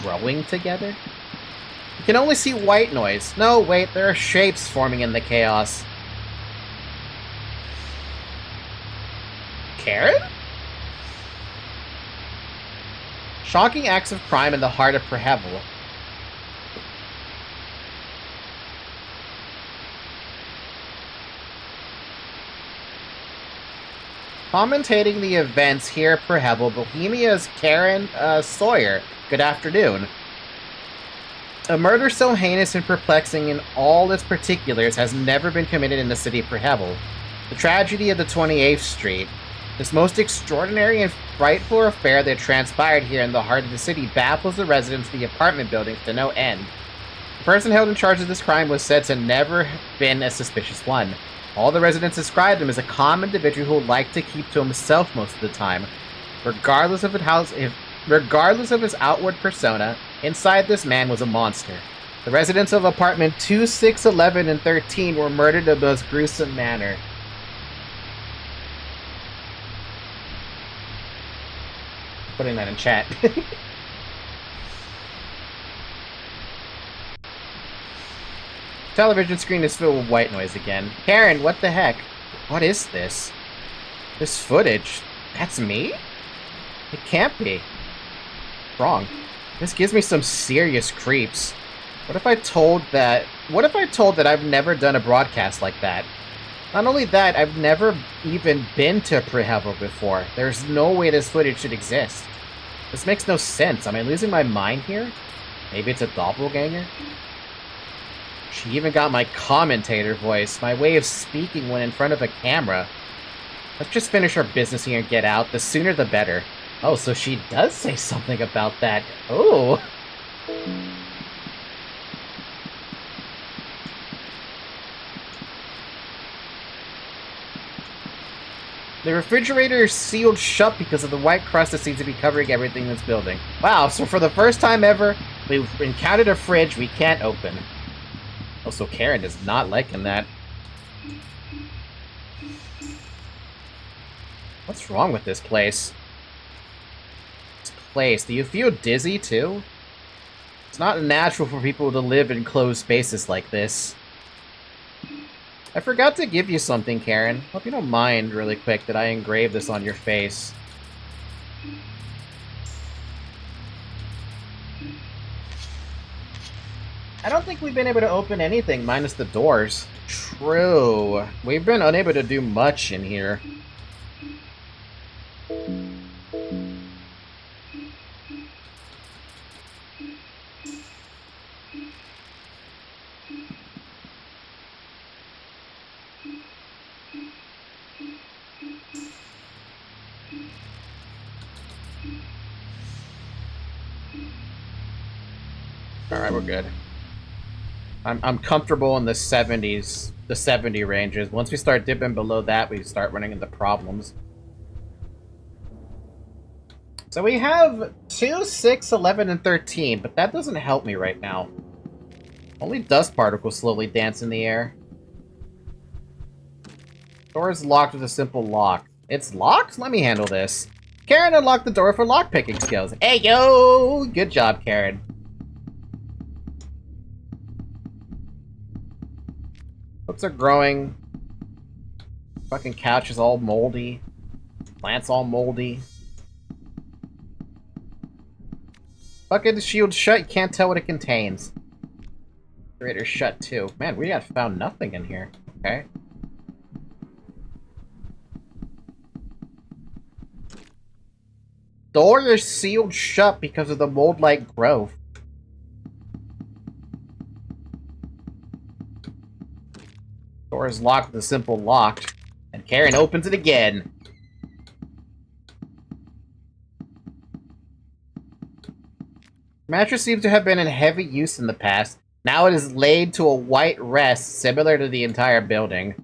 Growing together? You can only see white noise. No, wait, there are shapes forming in the chaos. Karen? Shocking acts of crime in the heart of Prehevel. Commentating the events here at Prehevel, Bohemia's Karen Sawyer. Good afternoon. A murder so heinous and perplexing in all its particulars has never been committed in the city of Prehevel. The tragedy of the 28th Street. This most extraordinary and frightful affair that transpired here in the heart of the city baffles the residents of the apartment buildings to no end. The person held in charge of this crime was said to never have been a suspicious one. All the residents described him as a calm individual who liked to keep to himself most of the time. Regardless of his outward persona, inside this man was a monster. The residents of apartment 2, 6, 11, and 13 were murdered in the most gruesome manner. Putting that in chat. Television screen is filled with white noise again. Karen, what the heck? What is this? This footage? That's me? It can't be. Wrong. This gives me some serious creeps. What if I told that I've never done a broadcast like that? Not only that, I've never even been to Prehevel before. There's no way this footage should exist. This makes no sense. Am I losing my mind here? Maybe it's a doppelganger? She even got my commentator voice, my way of speaking when in front of a camera. Let's just finish our business here and get out. The sooner the better. Oh, so she does say something about that. Oh. The refrigerator is sealed shut because of the white crust that seems to be covering everything in this building. Wow, so for the first time ever, we've encountered a fridge we can't open. Also, Karen is not liking that. What's wrong with this place? Do you feel dizzy, too? It's not natural for people to live in closed spaces like this. I forgot to give you something, Karen. Hope you don't mind, really quick, that I engrave this on your face. I don't think we've been able to open anything, minus the doors. True. We've been unable to do much in here. Alright, we're good. I'm comfortable in the 70s, the 70 ranges. Once we start dipping below that, we start running into problems. So we have 2, 6, 11, and 13, but that doesn't help me right now. Only dust particles slowly dance in the air. Door is locked with a simple lock. It's locked? Let me handle this. Karen unlocked the door for lockpicking skills. Hey, yo! Good job, Karen. Books are growing. Fucking couch is all moldy. Plant's all moldy. Fucking shield shut, you can't tell what it contains. Refrigerator's shut too. Man, we have found nothing in here. Okay. Door is sealed shut because of the mold-like growth. Door is locked with a simple lock. And Karen opens it again. Mattress seems to have been in heavy use in the past. Now it is laid to a white rest, similar to the entire building.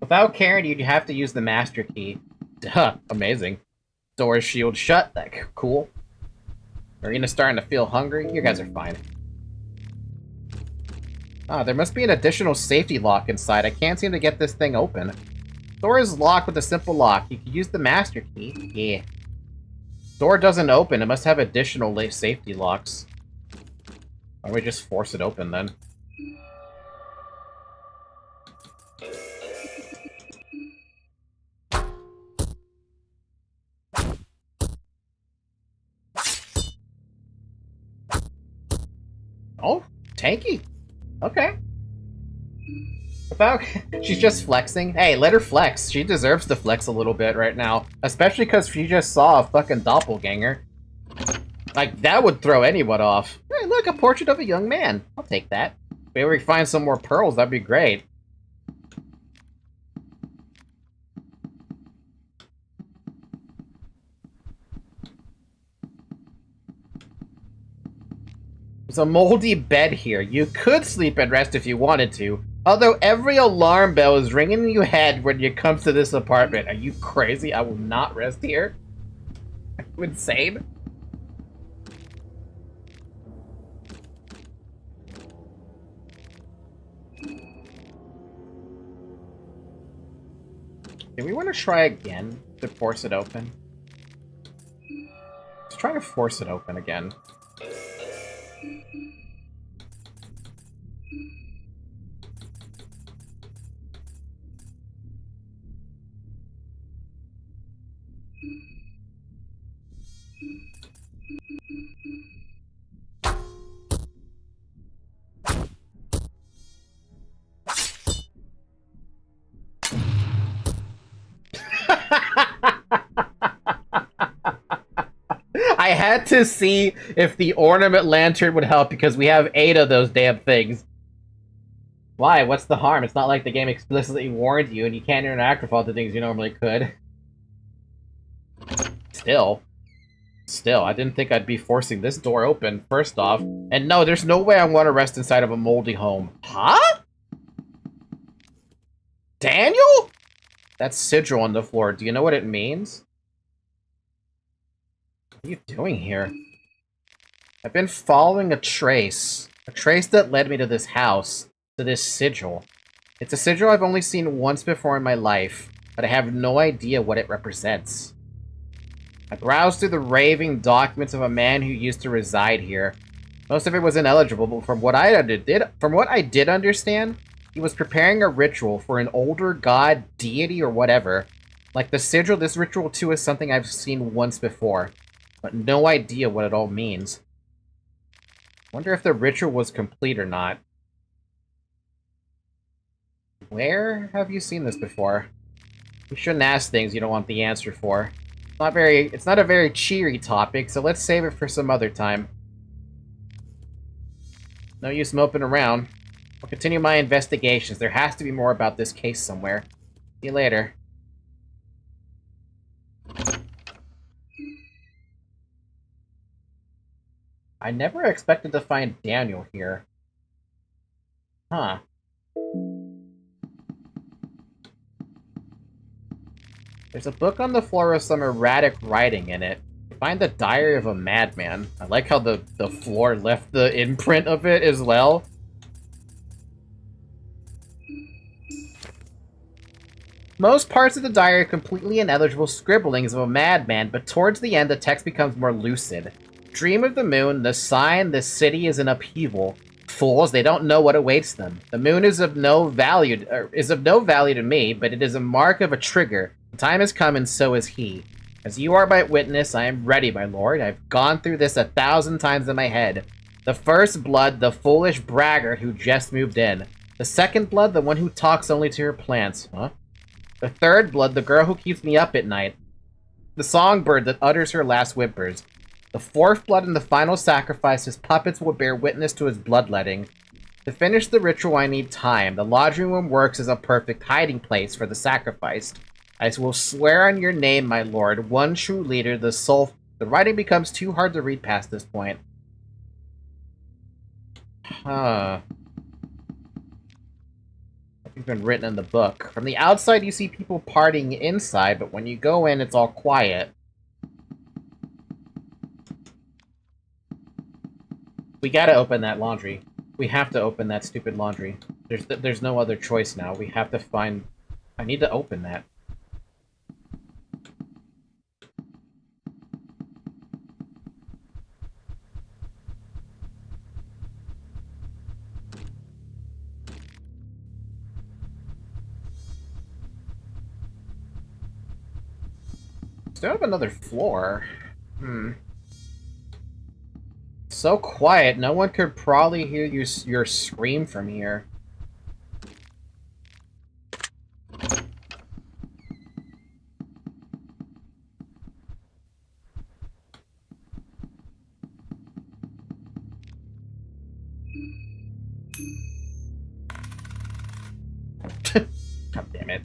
Without Karen, you'd have to use the master key. Duh, amazing. Door is shield shut. That cool. Marina's starting to feel hungry. You guys are fine. Ah, there must be an additional safety lock inside. I can't seem to get this thing open. Door is locked with a simple lock. You could use the master key. Yeah. Door doesn't open. It must have additional safety locks. Why don't we just force it open, then? Oh, tanky. Okay. About she's just flexing. Hey, let her flex. She deserves to flex a little bit right now. Especially because she just saw a fucking doppelganger. Like, that would throw anyone off. Hey, look, a portrait of a young man. I'll take that. Maybe we find some more pearls, that'd be great. There's a moldy bed here. You could sleep and rest if you wanted to. Although every alarm bell is ringing in your head when you come to this apartment. Are you crazy? I will not rest here. Are you insane? Do we want to try again to force it open? Let's try to force it open again. had to see if the ornament lantern would help because we have 8 of those damn things. Why? What's the harm? It's not like the game explicitly warned you and you can't interact with all the things you normally could. Still, I didn't think I'd be forcing this door open, first off. And no, there's no way I want to rest inside of a moldy home. Huh? Daniel? That sigil on the floor, do you know what it means? What are you doing here? I've been following a trace that led me to this house, to this sigil. It's a sigil I've only seen once before in my life, but I have no idea what it represents. I browsed through the raving documents of a man who used to reside here. Most of it was ineligible, but from what I did understand, he was preparing a ritual for an older god, deity, or whatever. Like the sigil, this ritual too is something I've seen once before, but no idea what it all means. Wonder if the ritual was complete or not. Where have you seen this before? You shouldn't ask things you don't want the answer for. It's not a very cheery topic, so let's save it for some other time. No use moping around. I'll continue my investigations. There has to be more about this case somewhere. See you later. I never expected to find Daniel here. Huh. There's a book on the floor with some erratic writing in it. Find the Diary of a Madman. I like how the floor left the imprint of it as well. Most parts of the diary are completely ineligible scribblings of a madman, but towards the end the text becomes more lucid. Dream of the moon, the sign, the city is in upheaval. Fools, they don't know what awaits them. The moon is of no value to me, but it is a mark of a trigger. The time has come, and so is he. As you are my witness, I am ready, my lord. I've gone through this 1,000 times in my head. The first blood, the foolish braggart who just moved in. The second blood, the one who talks only to her plants. Huh? The third blood, the girl who keeps me up at night. The songbird that utters her last whimpers. The fourth blood and the final sacrifice, his puppets will bear witness to his bloodletting. To finish the ritual, I need time. The lodging room works as a perfect hiding place for the sacrificed. I will swear on your name, my lord, one true leader, the soul... The writing becomes too hard to read past this point. Huh. It's been written in the book. From the outside, you see people partying inside, but when you go in, it's all quiet. We gotta open that laundry. We have to open that stupid laundry. There's no other choice now. We have to find... I need to open that. Still have another floor. So quiet, no one could probably hear your scream from here. God damn it.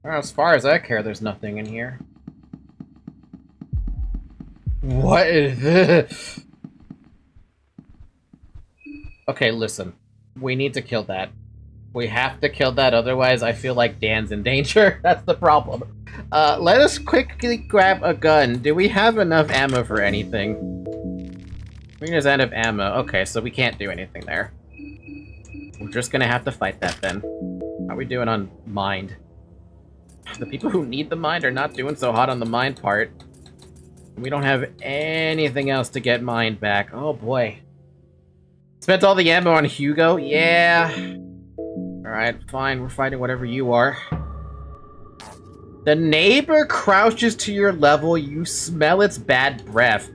Well, as far as I care, there's nothing in here. What is this? Okay, listen. We need to kill that. We have to kill that, otherwise I feel like Dan's in danger. That's the problem. Let us quickly grab a gun. Do we have enough ammo for anything? We just out of ammo. Okay, so we can't do anything there. We're just gonna have to fight that then. How are we doing on mind? The people who need the mind are not doing so hot on the mind part. We don't have anything else to get mind back. Oh boy. Spent all the ammo on Hugo? Yeah. Alright, fine. We're fighting whatever you are. The neighbor crouches to your level. You smell its bad breath.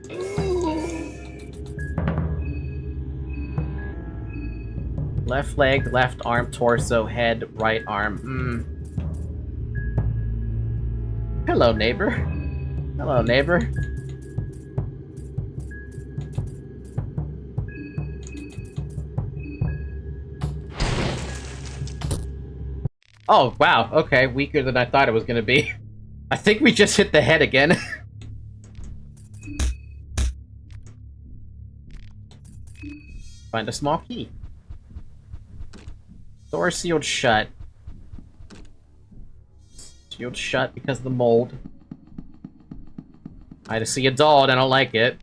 Left leg, left arm, torso, head, right arm. Hello, neighbor. Hello, neighbor. Oh, wow. Okay, weaker than I thought it was gonna be. I think we just hit the head again. Find a small key. Door sealed shut. Sealed shut because of the mold. I just see a doll and I don't like it.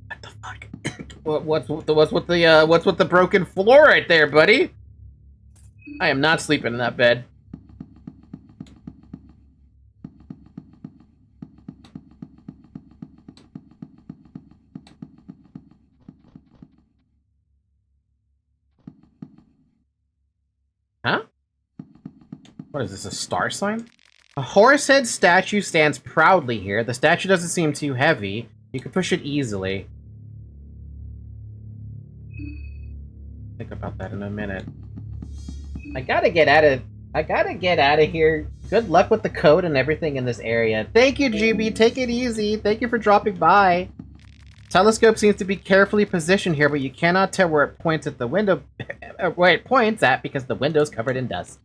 What the fuck? What's with the broken floor right there, buddy? I am not sleeping in that bed. Huh? What is this, a star sign? A horse head statue stands proudly here. The statue doesn't seem too heavy. You can push it easily. Think about that in a minute. I gotta get out of here. Good luck with the code and everything in this area. Thank you, GB. Take it easy. Thank you for dropping by. Telescope seems to be carefully positioned here, but you cannot tell where it points at the window. Where it points at because the window's covered in dust.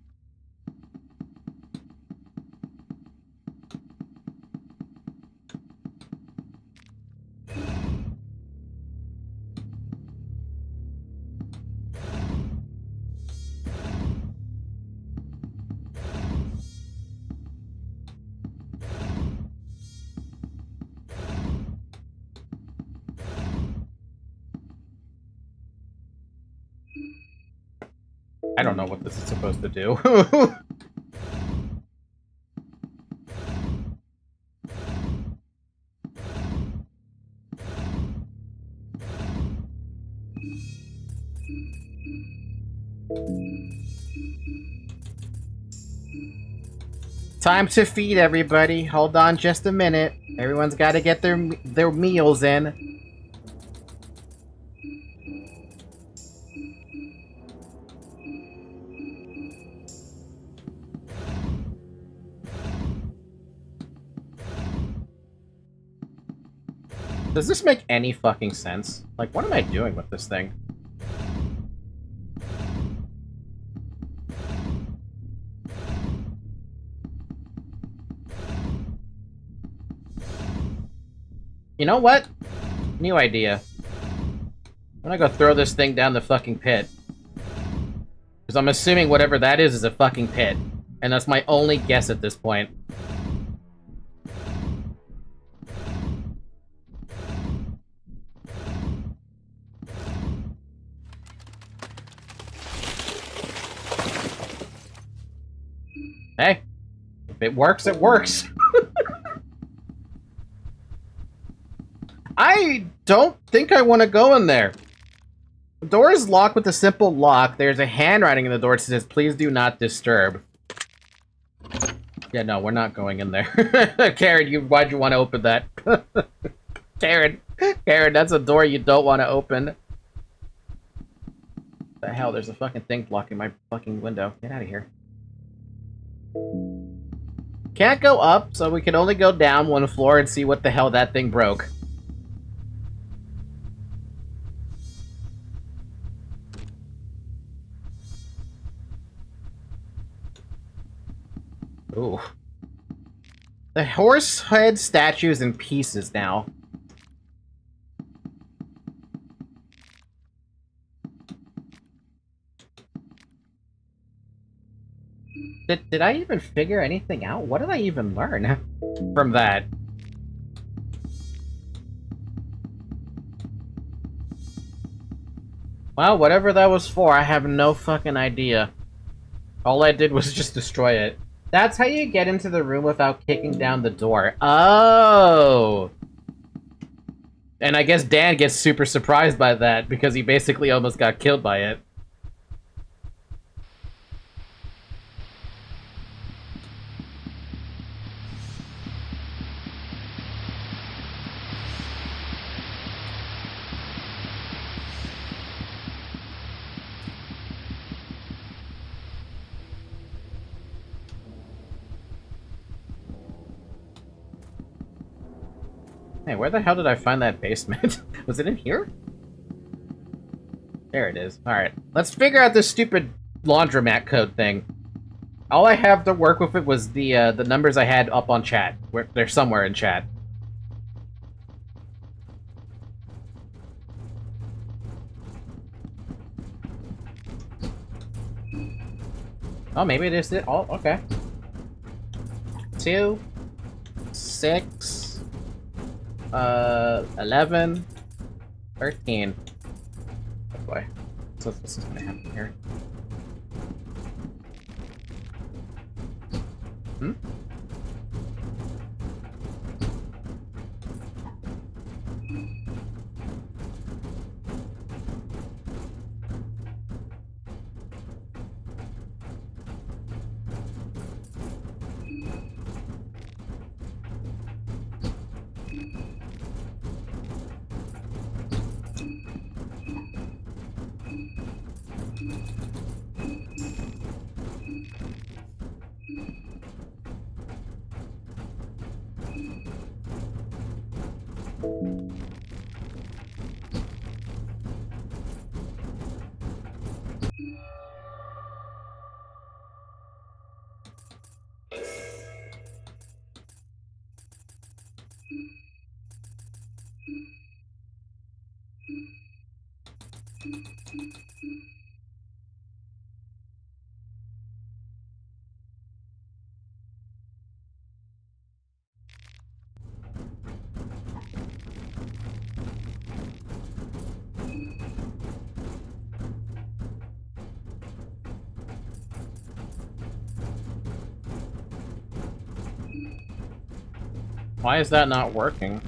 I don't know what this is supposed to do. Time to feed everybody. Hold on just a minute. Everyone's got to get their meals in. Does this make any fucking sense? Like, what am I doing with this thing? You know what? New idea. I'm gonna go throw this thing down the fucking pit. Because I'm assuming whatever that is a fucking pit. And that's my only guess at this point. Hey, if it works, it works. I don't think I want to go in there. The door is locked with a simple lock. There's a handwriting in the door that says, "Please do not disturb." Yeah, no, we're not going in there. Karen, why'd you want to open that? Karen, that's a door you don't want to open. What the hell? There's a fucking thing blocking my fucking window. Get out of here. Can't go up, so we can only go down one floor and see what the hell that thing broke. Ooh. The horse head statue is in pieces now. Did I even figure anything out? What did I even learn from that? Well, whatever that was for, I have no fucking idea. All I did was just destroy it. That's how you get into the room without kicking down the door. Oh! And I guess Dan gets super surprised by that, because he basically almost got killed by it. Hey, where the hell did I find that basement? Was it in here? There it is. Alright, let's figure out this stupid laundromat code thing. All I have to work with it was the numbers I had up on chat. They're somewhere in chat. Oh, maybe it is it. Oh, okay. 2, 6, 11, 13. Oh boy. So this is gonna happen here. Hmm? Why is that not working?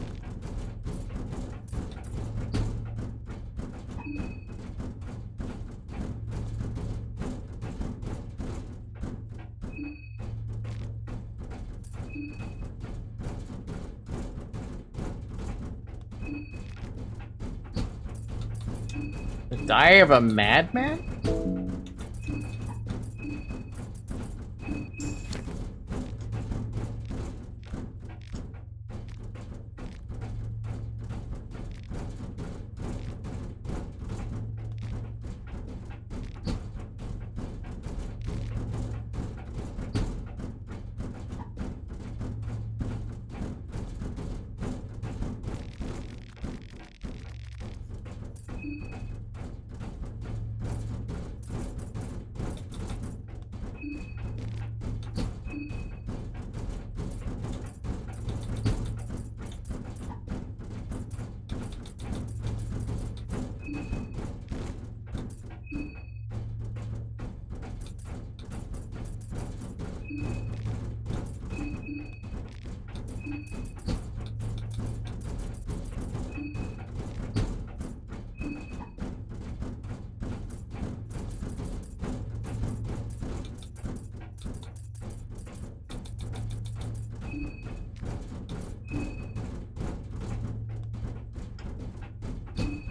The Diary of a Madman?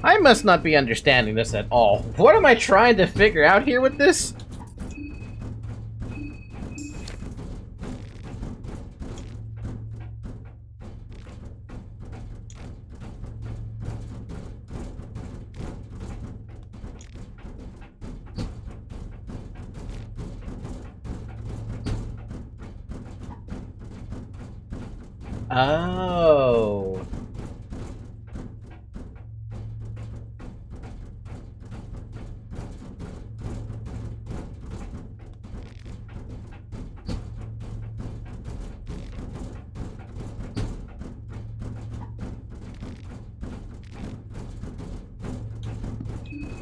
I must not be understanding this at all. What am I trying to figure out here with this? Oh.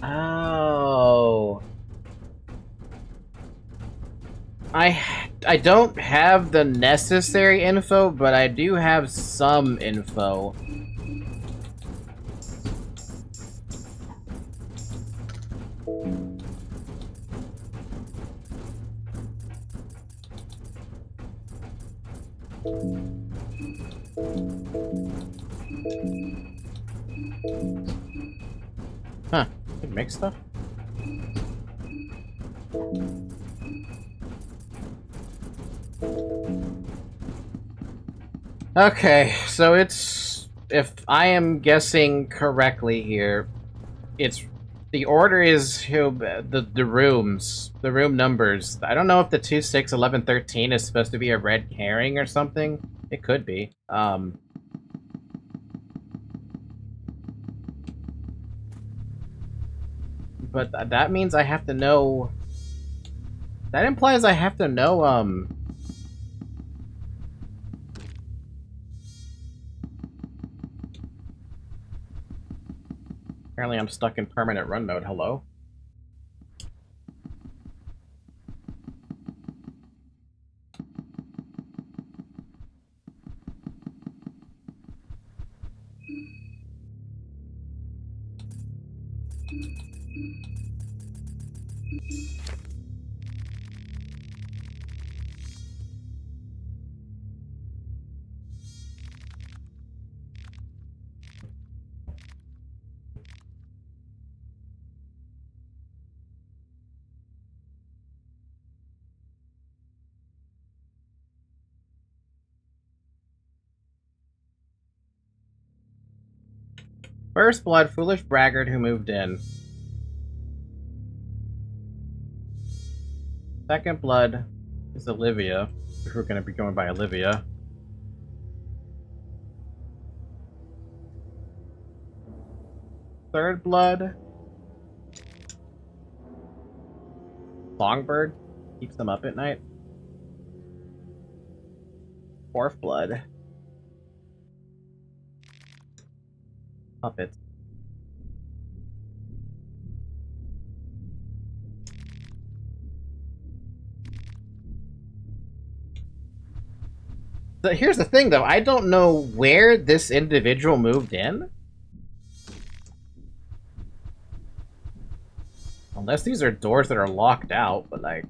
Oh. I don't have the necessary info, but I do have some info. Huh. It makes stuff? Okay, so it's if I am guessing correctly here, it's the order is the rooms, the room numbers. I don't know if the 2, 6, 11, 13 is supposed to be a red herring or something. It could be. But that means I have to know. That implies I have to know. Apparently, I'm stuck in permanent run mode. Hello. First blood, foolish braggart who moved in. Second blood is Olivia, if we're going to be going by Olivia. Third blood, Songbird, keeps them up at night. Fourth blood, puppets. So here's the thing, though. I don't know where this individual moved in. Unless these are doors that are locked out, but, like...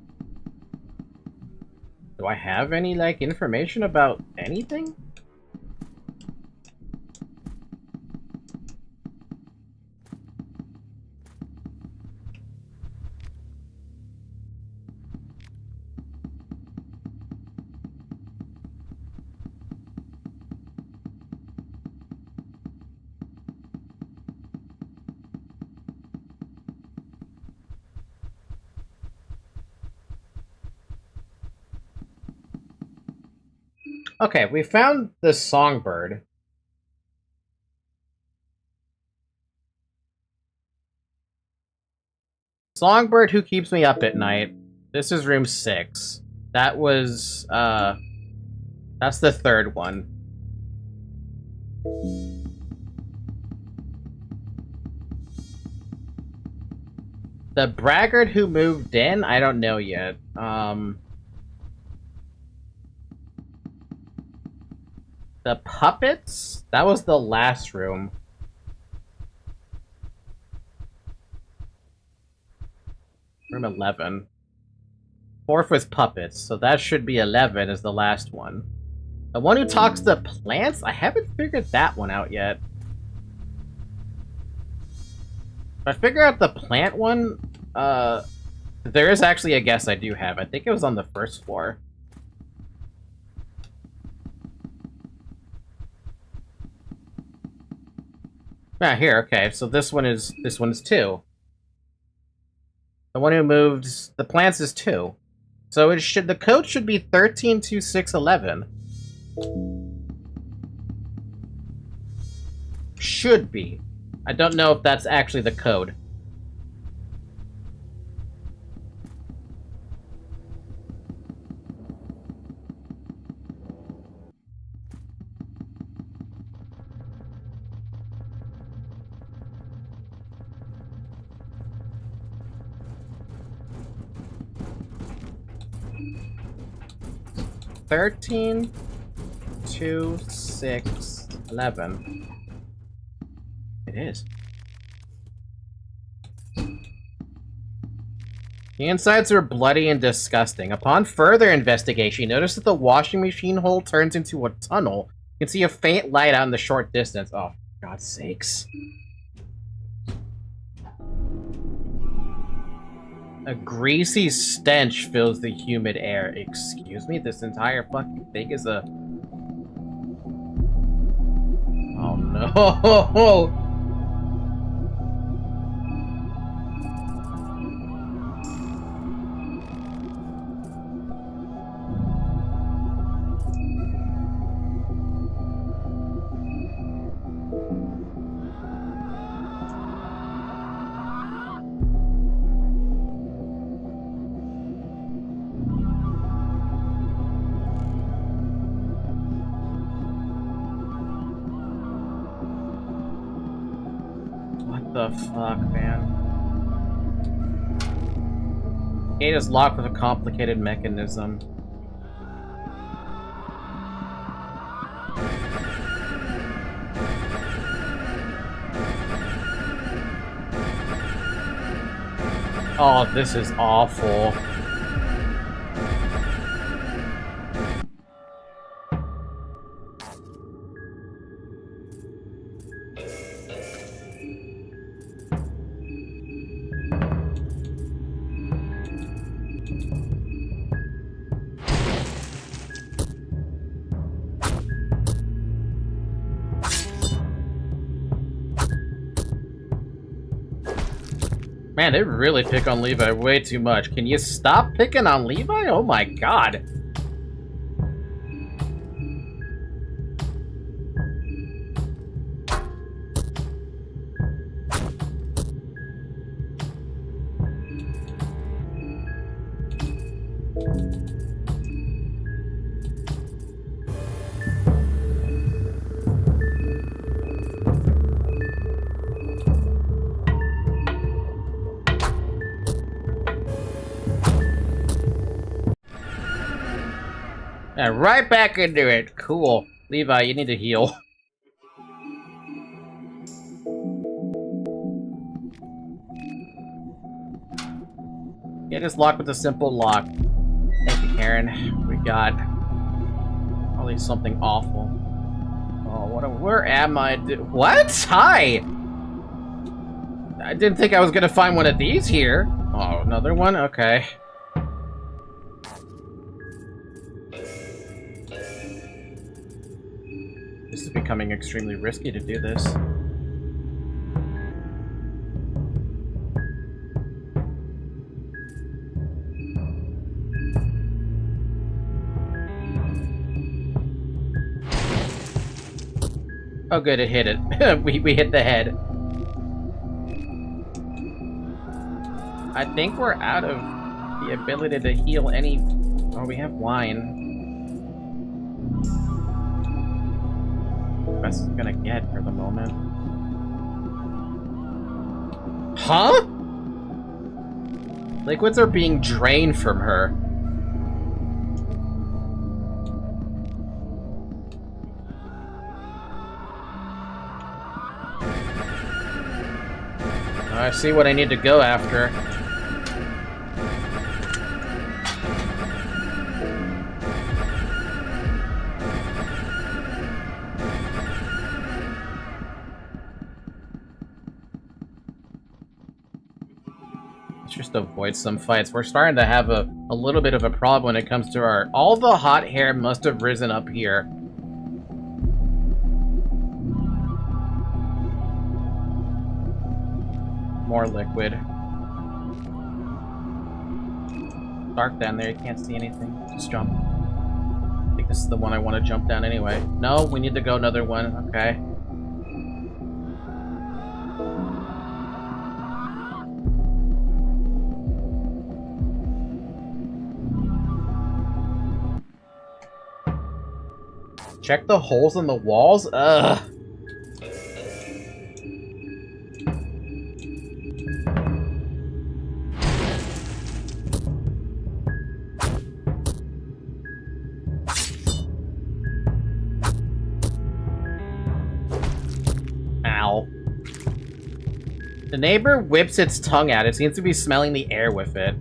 Do I have any, like, information about anything? Okay, we found the songbird. Songbird who keeps me up at night. This is room 6. That was, that's the third one. The braggart who moved in? I don't know yet. The puppets? That was the last room. Room 11. Fourth was puppets, so that should be 11 is the last one. The one who talks to plants? I haven't figured that one out yet. If I figure out the plant one, there is actually a guess I do have. I think it was on the first floor. Ah, here, okay, so this one is 2. The one who moved the plants is 2. So it should, the code should be 132611. Should be. I don't know if that's actually the code. Thirteen, 2, 6, 11. It is. The insides are bloody and disgusting. Upon further investigation, you notice that the washing machine hole turns into a tunnel. You can see a faint light out in the short distance. Oh, for God's sakes. A greasy stench fills the humid air. Excuse me? This entire fucking thing is a... Oh no. What the fuck, man? Gate is locked with a complicated mechanism. Oh, this is awful. Man, they really pick on Levi way too much. Can you stop picking on Levi? Oh my god. And right back into it. Cool. Levi, you need to heal. Get us locked with a simple lock. Thank you, Karen. We got probably something awful. Oh, where am I? What? Hi! I didn't think I was gonna find one of these here. Oh, another one? Okay. This is becoming extremely risky to do this. Oh good, it hit it. we hit the head. I think we're out of the ability to heal any... Oh, we have wine. Best it's gonna get for the moment. Huh? Liquids are being drained from her. I see what I need to go after. Let's just avoid some fights. We're starting to have a little bit of a problem when it comes to our... All the hot hair must have risen up here. More liquid. Dark down there, you can't see anything. Just jump. I think this is the one I want to jump down anyway. No, we need to go another one. Okay. Check the holes in the walls? Ugh. Ow. The neighbor whips its tongue out. It seems to be smelling the air with it.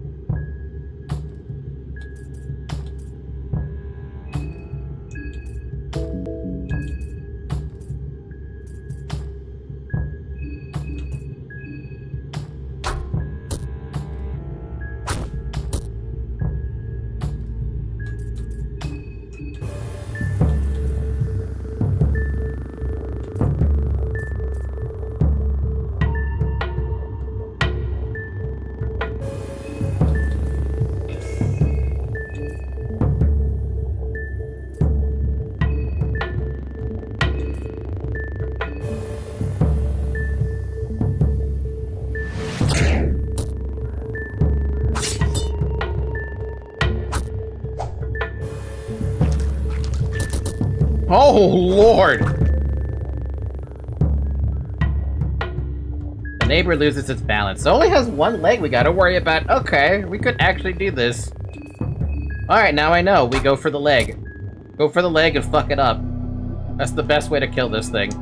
Oh, Lord! The neighbor loses its balance. It only has one leg we gotta worry about. Okay, we could actually do this. Alright, now I know. We go for the leg. Go for the leg and fuck it up. That's the best way to kill this thing.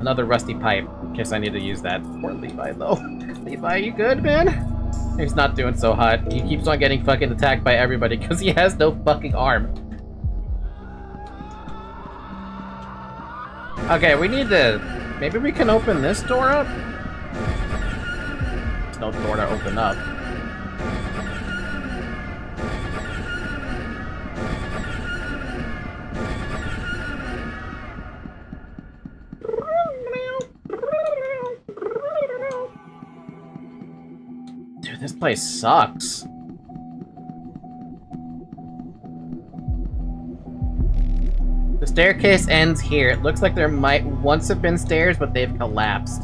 Another rusty pipe. In case I need to use that. Poor Levi, though. Levi, you good, man? He's not doing so hot. He keeps on getting fucking attacked by everybody because he has no fucking arm. Okay, we need to... Maybe we can open this door up? There's no door to open up. Dude, this place sucks. The staircase ends here. It looks like there might once have been stairs, but they've collapsed.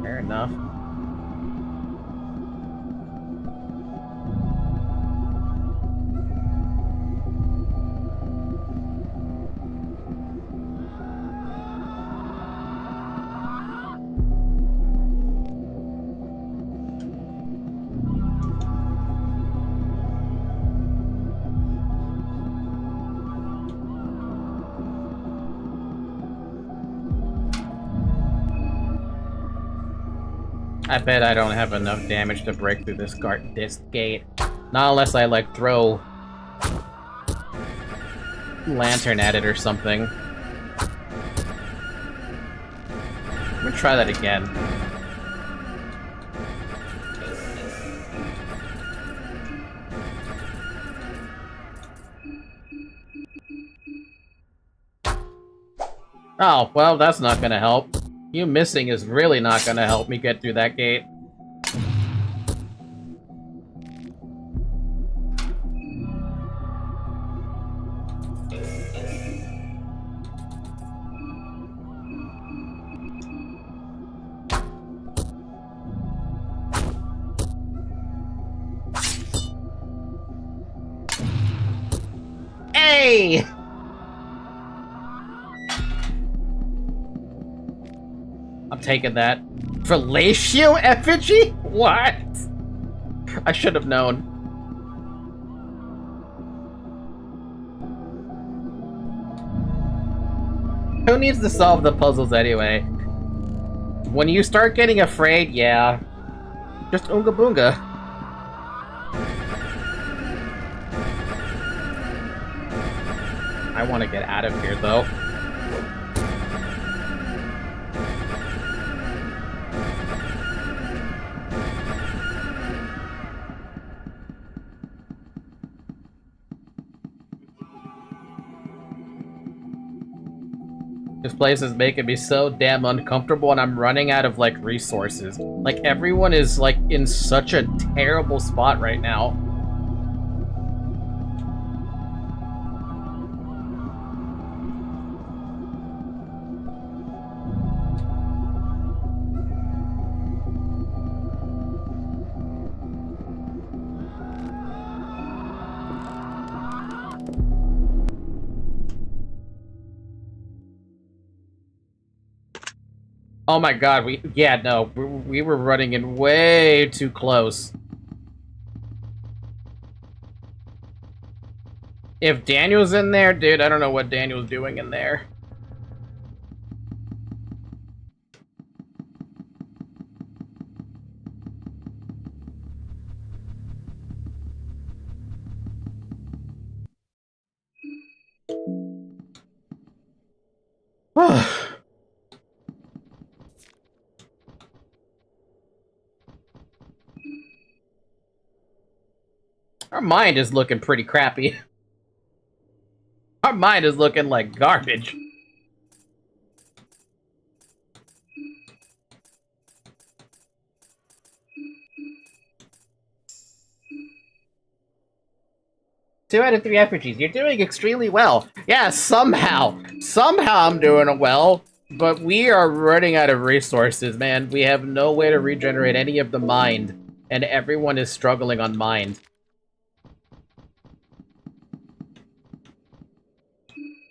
Fair enough. I bet I don't have enough damage to break through this gate. Not unless I, like, throw... lantern at it or something. Let me try that again. Oh, well, that's not gonna help. You missing is really not gonna help me get through that gate. Hey! I'm taking that. Fellatio effigy? What? I should have known. Who needs to solve the puzzles anyway? When you start getting afraid, yeah. Just Oonga Boonga. I want to get out of here, though. This place is making me so damn uncomfortable and I'm running out of, like, resources. Like, everyone is, like, in such a terrible spot right now. Oh my god, we were running in way too close. If Daniel's in there, dude, I don't know what Daniel's doing in there. Our mind is looking pretty crappy. Our mind is looking like garbage. Two out of 3 effigies. You're doing extremely well. Yeah, somehow. Somehow I'm doing well. But we are running out of resources, man. We have no way to regenerate any of the mind. And everyone is struggling on mind.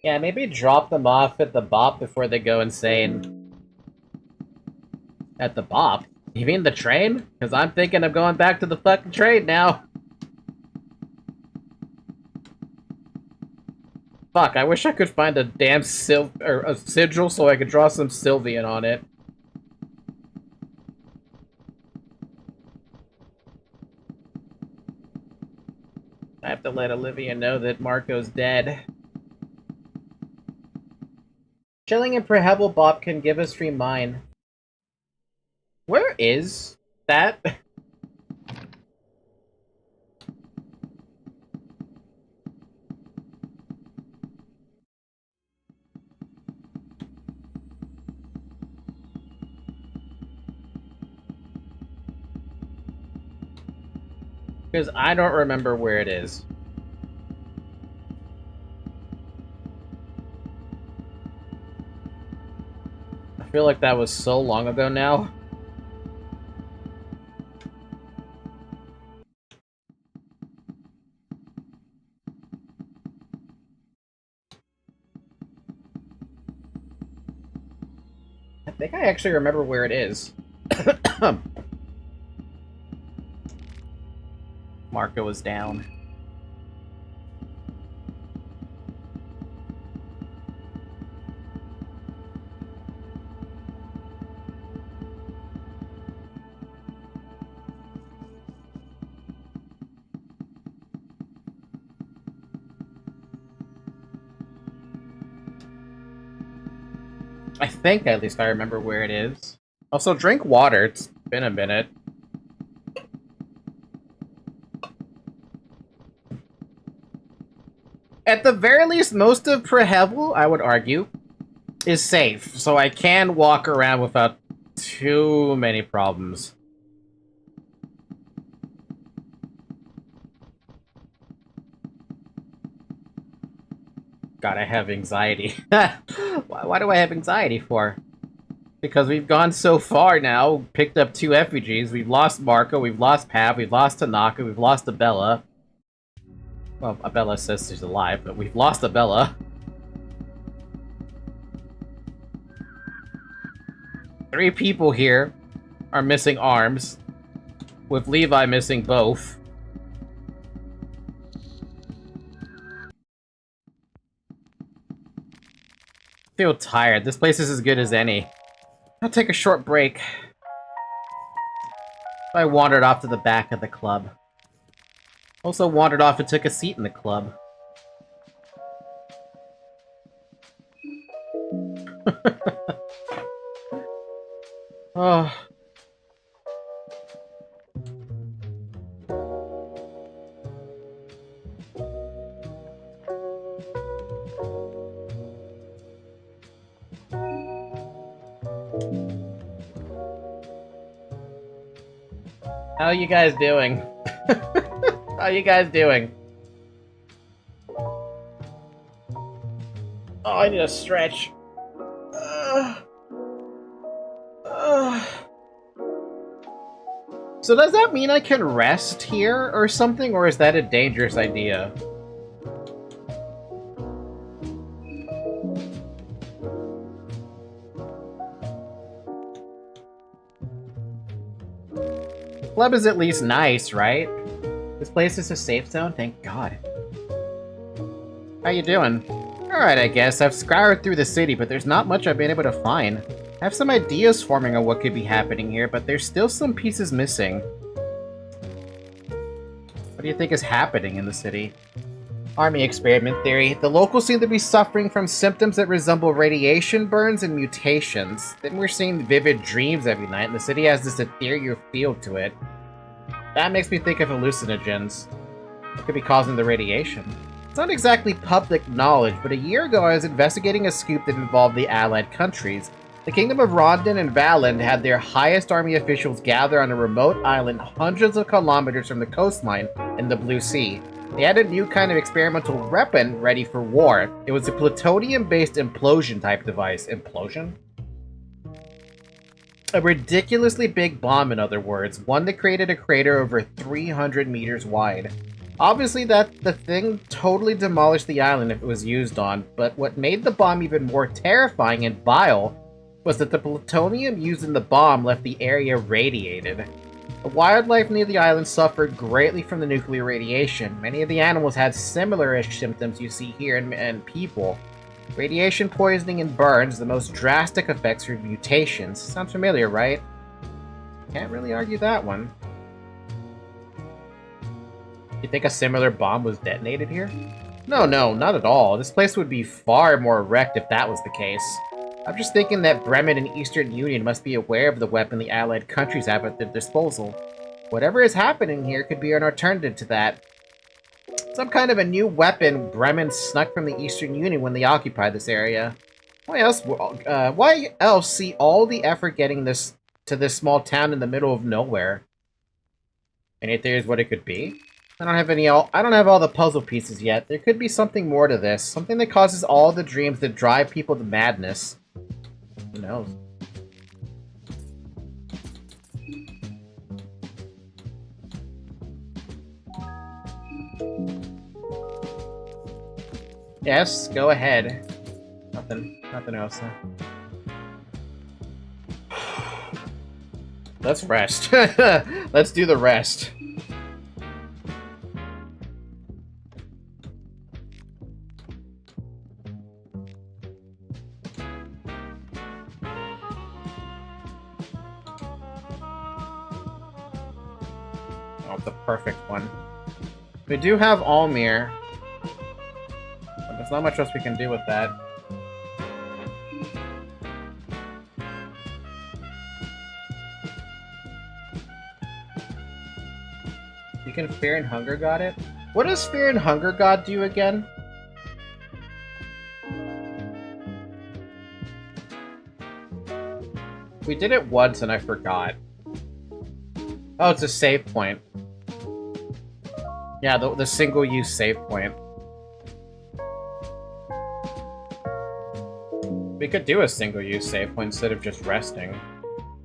Yeah, maybe drop them off at the bop before they go insane. At the bop? You mean the train? Because I'm thinking of going back to the fucking train now. Fuck, I wish I could find a damn a sigil so I could draw some Sylvian on it. I have to let Olivia know that Marco's dead. Chilling in Prehevel Bop can give us free mine. Where is that? Because I don't remember where it is. I feel like that was so long ago now. I think I actually remember where it is. Marco was down. I think at least I remember where it is. Also, drink water. It's been a minute. At the very least, most of Prehevel, I would argue, is safe, so I can walk around without too many problems. God, I have anxiety. Why do I have anxiety for? Because we've gone so far now, picked up 2 effigies, we've lost Marco, we've lost Pav, we've lost Tanaka, we've lost Abella. Well, Abella says she's alive, but we've lost Abella. 3 people here are missing arms, with Levi missing both. I feel tired. This place is as good as any. I'll take a short break. I wandered off to the back of the club. Also wandered off and took a seat in the club. Oh. How you guys doing? How you guys doing? Oh, I need a stretch. So does that mean I can rest here or something, or is that a dangerous idea? Club is at least nice, right? This place is a safe zone, thank God. How you doing? Alright, I guess. I've scoured through the city, but there's not much I've been able to find. I have some ideas forming on what could be happening here, but there's still some pieces missing. What do you think is happening in the city? Army experiment theory. The locals seem to be suffering from symptoms that resemble radiation burns and mutations. Then we're seeing vivid dreams every night, and the city has this ethereal feel to it. That makes me think of hallucinogens. What could be causing the radiation? It's not exactly public knowledge, but a year ago I was investigating a scoop that involved the Allied countries. The Kingdom of Rondon and Valand had their highest army officials gather on a remote island hundreds of kilometers from the coastline in the Blue Sea. They had a new kind of experimental weapon ready for war. It was a plutonium-based implosion-type device. Implosion? A ridiculously big bomb, in other words. One that created a crater over 300 meters wide. Obviously, that the thing totally demolished the island if it was used on, but what made the bomb even more terrifying and vile was that the plutonium used in the bomb left the area radiated. The wildlife near the island suffered greatly from the nuclear radiation. Many of the animals had similar-ish symptoms you see here in people. Radiation poisoning and burns, the most drastic effects are mutations. Sounds familiar, right? Can't really argue that one. You think a similar bomb was detonated here? No, not at all. This place would be far more wrecked if that was the case. I'm just thinking that Bremen and Eastern Union must be aware of the weapon the Allied countries have at their disposal. Whatever is happening here could be an alternative to that. Some kind of a new weapon Bremen snuck from the Eastern Union when they occupied this area. Why else see all the effort getting this to this small town in the middle of nowhere? Any theories what it could be? I don't have all the puzzle pieces yet. There could be something more to this. Something that causes all the dreams that drive people to madness. Who knows? Yes, go ahead. Nothing else. Let's rest. Let's do the rest. The perfect one. We do have Almir, but there's not much else we can do with that. You can Fear and Hunger God it? What does Fear and Hunger God do again? We did it once and I forgot. Oh, it's a save point. Yeah, the single-use save point. We could do a single-use save point instead of just resting.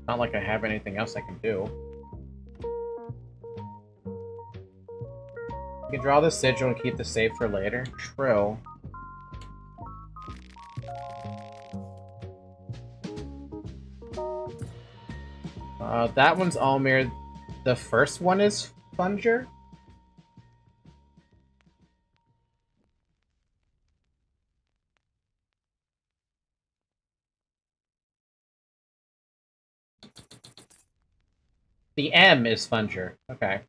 Not like I have anything else I can do. You can draw the sigil and keep the save for later. True. That one's Almir. The first one is Funger? The M is Funger. Okay.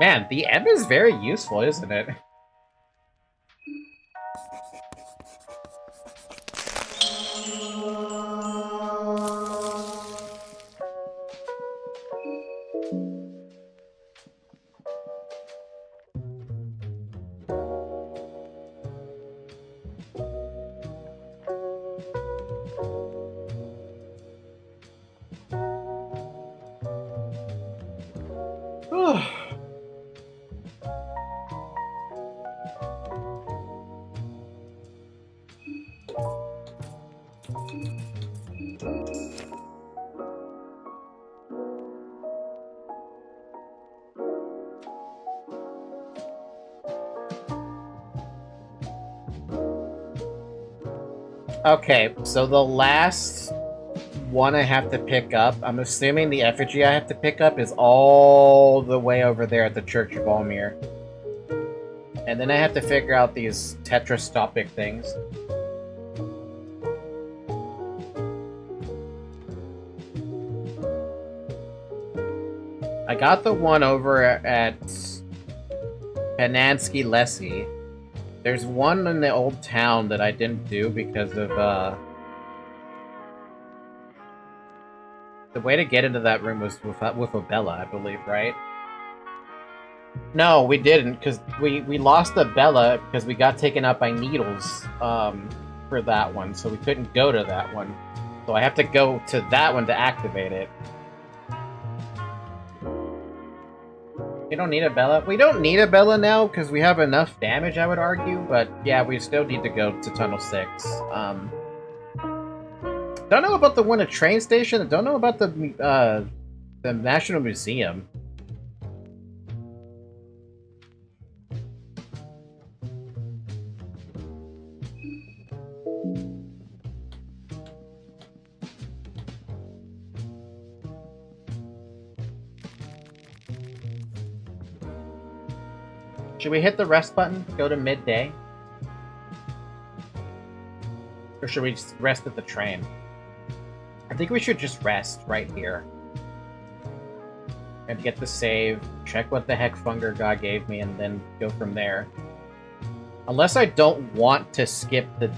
Man, the M is very useful, isn't it? Okay, so the last one I have to pick up, I'm assuming the effigy I have to pick up is all the way over there at the Church of Almir. And then I have to figure out these tetrastopic things. I got the one over at Panansky Lessie. There's one in the old town that I didn't do because of, the way to get into that room was with Abella, I believe, right? No, we didn't, because we lost Abella because we got taken out by needles, for that one, so we couldn't go to that one. So I have to go to that one to activate it. We don't need Abella. We don't need Abella now, because we have enough damage, I would argue, but yeah, we still need to go to Tunnel 6. Don't know about the one at train station, don't know about the, The National Museum. Should we hit the rest button? Go to midday? Or should we just rest at the train? I think we should just rest right here. And get the save, check what the heck Funger God gave me, and then go from there. Unless I don't want to skip the...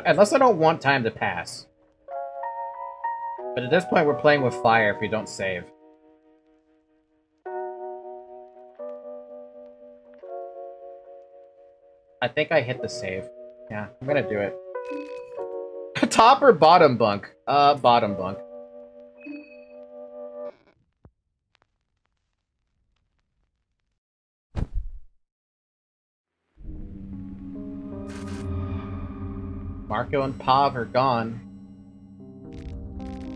unless I don't want time to pass. But at this point, we're playing with fire if we don't save. I think I hit the save. Yeah, I'm gonna do it. Top or bottom bunk? Bottom bunk. Marco and Pav are gone.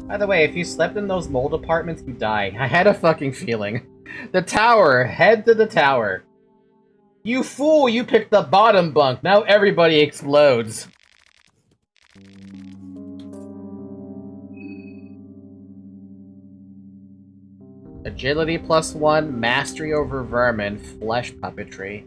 By the way, if you slept in those mold apartments, you die. I had a fucking feeling. The tower! Head to the tower! You fool! You picked the bottom bunk! Now everybody explodes! Agility +1, mastery over vermin, flesh puppetry.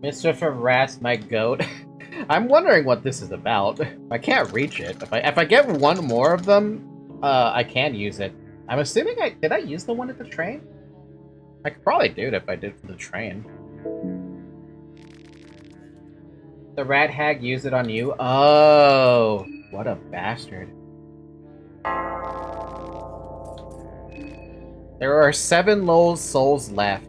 Mischief of Rats, my goat. I'm wondering what this is about. I can't reach it. If I get one more of them, I can use it. I'm assuming did I use the one at the train? I could probably do it if I did for the train. The rat hag used it on you? Oh, what a bastard. There are 7 souls left.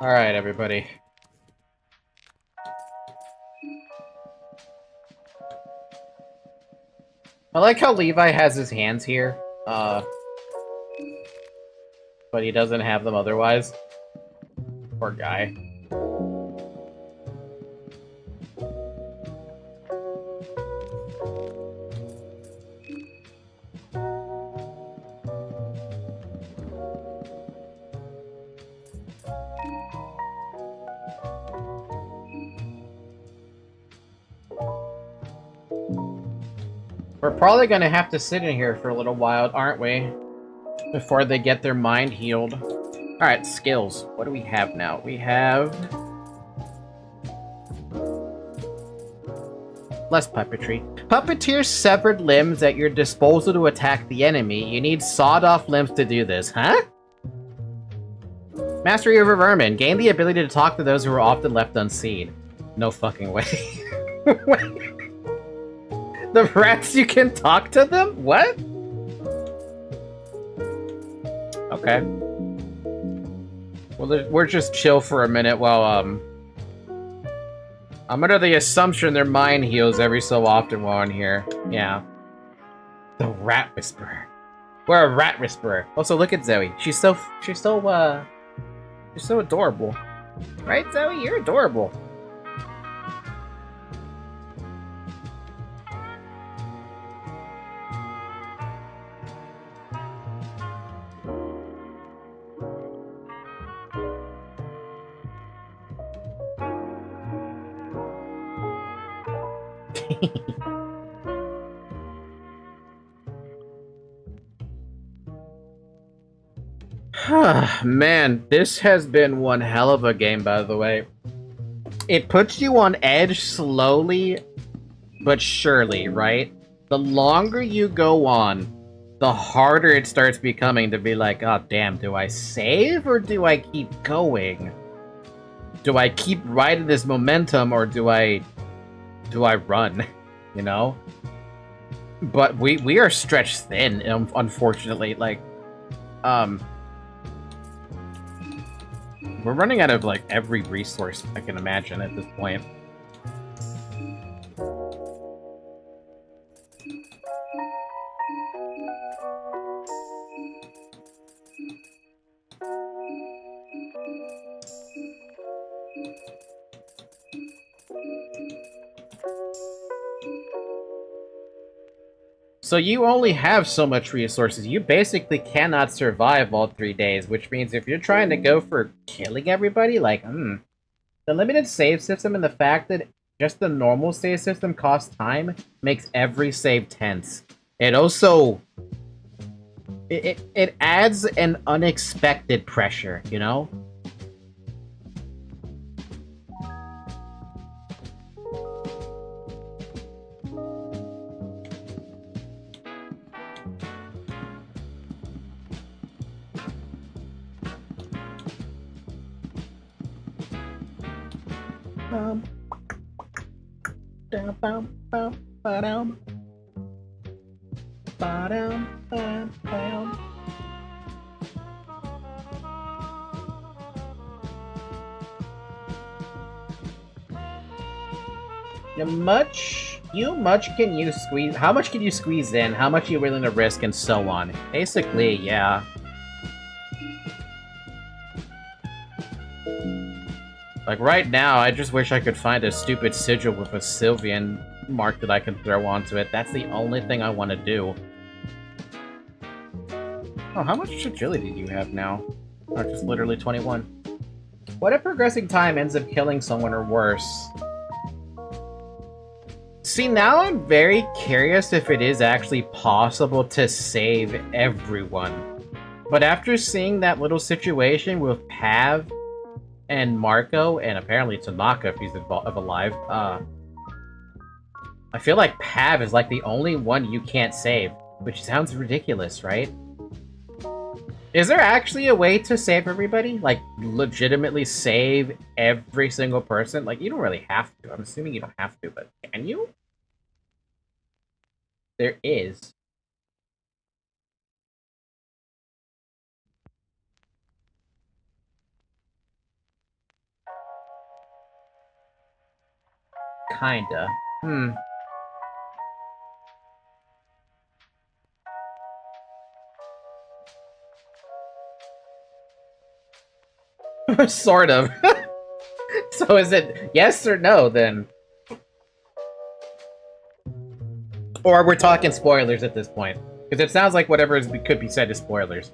Alright, everybody. I like how Levi has his hands here, but he doesn't have them otherwise. Poor guy. We're probably gonna have to sit in here for a little while, aren't we? Before they get their mind healed. Alright, skills. What do we have now? We have... less puppetry. Puppeteer severed limbs at your disposal to attack the enemy. You need sawed-off limbs to do this, huh? Mastery over vermin. Gain the ability to talk to those who are often left unseen. No fucking way. Wait. The rats, you can talk to them? What? Okay. Well, we're just chill for a minute while, I'm under the assumption their mind heals every so often while in here. Yeah. The Rat Whisperer. We're a Rat Whisperer. Also, look at Zoe. She's so adorable. Right, Zoe? You're adorable. Man, this has been one hell of a game, by the way. it puts you on edge slowly but surely, right? The longer you go on, the harder it starts becoming to be like, oh damn, do I save or do I keep going? Do I keep riding this momentum or do I run? You know? But we are stretched thin, unfortunately. Like, we're running out of like every resource I can imagine at this point. So you only have so much resources. You basically cannot survive all 3 days, which means if you're trying to go for killing everybody, like, the limited save system and the fact that just the normal save system costs time makes every save tense. It also... It adds an unexpected pressure, you know? How much can you squeeze? How much can you squeeze in? How much are you willing to risk, and so on? Basically, yeah. Like right now, I just wish I could find a stupid sigil with a Sylvian mark that I can throw onto it. That's the only thing I want to do. Oh, how much agility do you have now? Oh, just literally 21. What if progressing time ends up killing someone or worse? See, now I'm very curious if it is actually possible to save everyone. But after seeing that little situation with Pav and Marco, and apparently Tanaka if he's alive, I feel like Pav is like the only one you can't save, which sounds ridiculous, right? Is there actually a way to save everybody? Like, legitimately save every single person? Like, you don't really have to. I'm assuming you don't have to, but can you? There is. Kinda. Sort of. So is it yes or no, then? Or we're talking spoilers at this point? Because it sounds like whatever could be said is spoilers.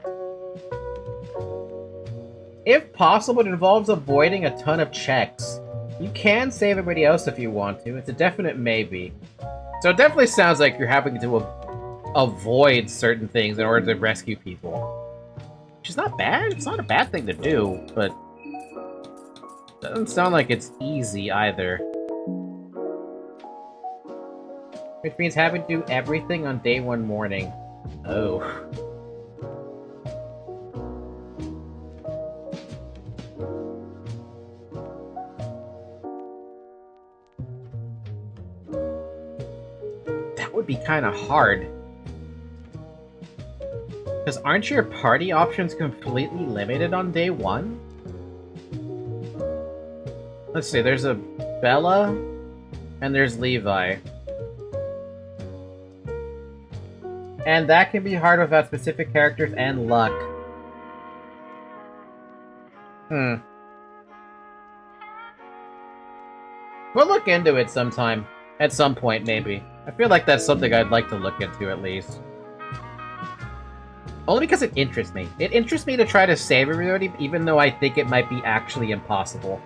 If possible, it involves avoiding a ton of checks. You can save everybody else if you want to. It's a definite maybe. So it definitely sounds like you're having to avoid certain things in order to rescue people. Which is not bad. It's not a bad thing to do, but it doesn't sound like it's easy either. Which means having to do everything on day 1 morning. Oh. That would be kind of hard. Because aren't your party options completely limited on day 1? Let's see, there's a Bella, and there's Levi. And that can be hard without specific characters and luck. We'll look into it sometime. At some point, maybe. I feel like that's something I'd like to look into, at least. Only because it interests me. It interests me to try to save everybody, even though I think it might be actually impossible.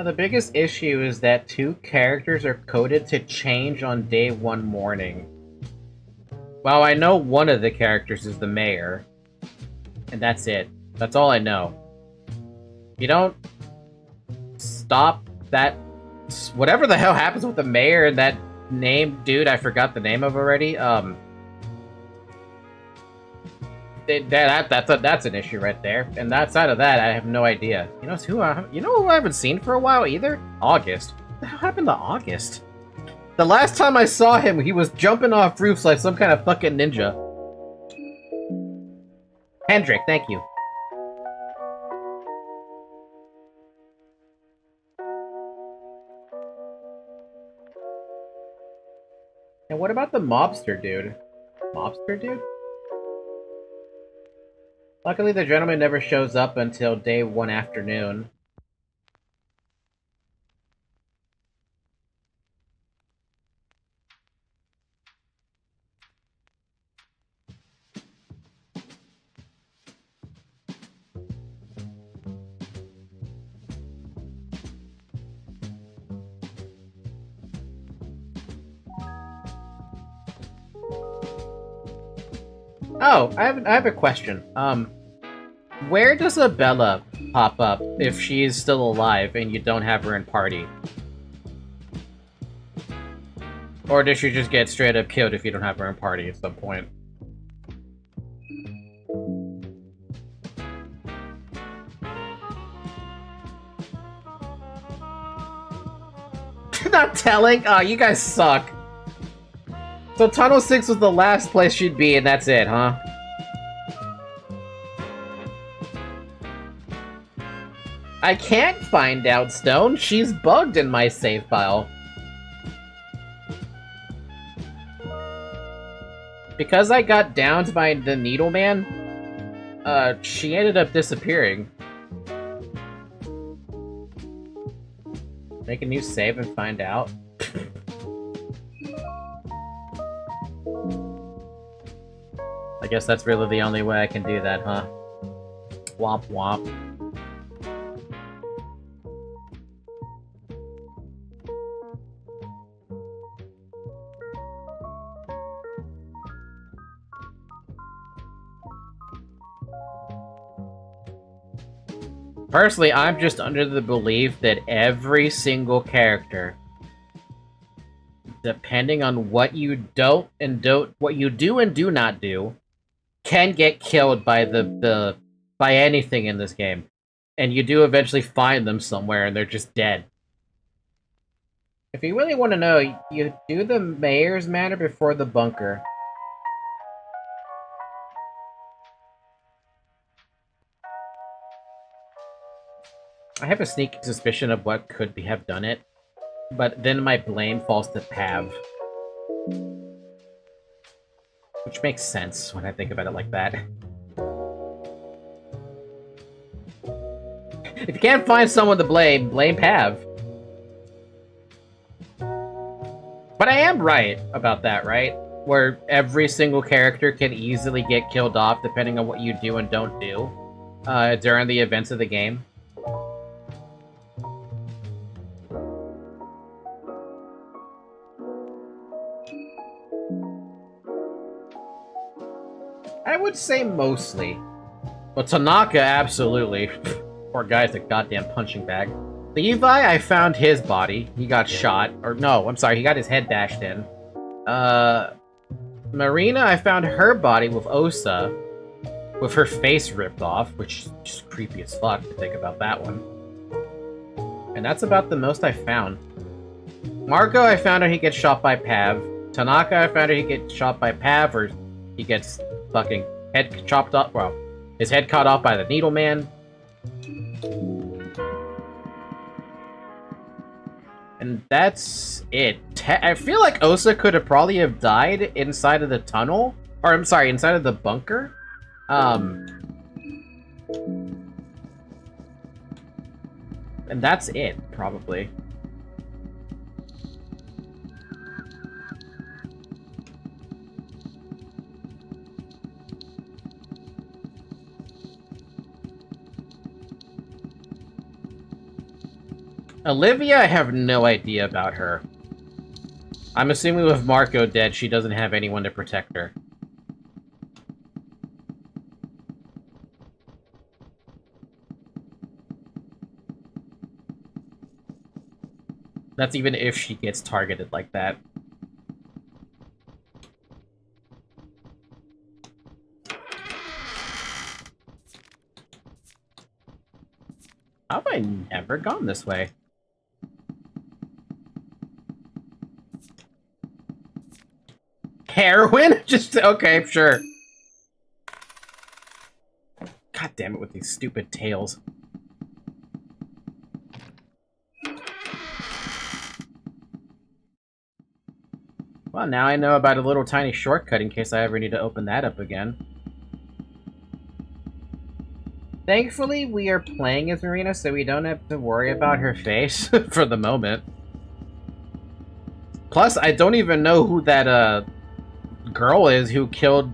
the biggest issue is that 2 characters are coded to change on day 1 morning. Well, I know one of the characters is the mayor. And that's it. That's all I know. You don't stop that... Whatever the hell happens with the mayor and that name dude I forgot the name of already, that's an issue right there. And outside of that, I have no idea. You know who I haven't seen for a while either? August. What the hell happened to August? The last time I saw him, he was jumping off roofs like some kind of fucking ninja. Hendrik, thank you. And what about the mobster dude? Mobster dude? Luckily, the gentleman never shows up until day 1 afternoon. Oh, I have a question. Where does Abella pop up if she's still alive and you don't have her in party? Or does she just get straight up killed if you don't have her in party at some point? Not telling? Oh, you guys suck. So Tunnel 6 was the last place she'd be, and that's it, huh? I can't find out, Stone. She's bugged in my save file. Because I got downed by the Needleman, she ended up disappearing. Make a new save and find out. I guess that's really the only way I can do that, huh? Womp womp. Personally, I'm just under the belief that every single character, depending on what you do and do not do, can get killed by by anything in this game. And you do eventually find them somewhere and they're just dead. If you really want to know, you do the mayor's manor before the bunker. I have a sneaking suspicion of what could have done it, but then my blame falls to Pav. Which makes sense when I think about it like that. If you can't find someone to blame, blame Pav. But I am right about that, right? Where every single character can easily get killed off depending on what you do and don't do during the events of the game. I would say mostly. But Tanaka, absolutely. Poor guy's a goddamn punching bag. Levi, I found his body. He got shot. Or no, I'm sorry, he got his head bashed in. Marina, I found her body with Osa. With her face ripped off, which is just creepy as fuck to think about that one. And that's about the most I found. Marco, I found out he gets shot by Pav. Tanaka, I found out he gets shot by Pav, or he gets fucking head chopped off. Well, his head cut off by the Needleman. And that's it. I feel like Osa could have probably have died inside of the tunnel. Or, I'm sorry, inside of the bunker. And that's it, probably. Olivia, I have no idea about her. I'm assuming with Marco dead, she doesn't have anyone to protect her. That's even if she gets targeted like that. How have I never gone this way? Heroin? Just, okay, sure. God damn it with these stupid tails. Well, now I know about a little tiny shortcut in case I ever need to open that up again. Thankfully, we are playing as Marina, so we don't have to worry about her face for the moment. Plus, I don't even know who that, girl is who killed,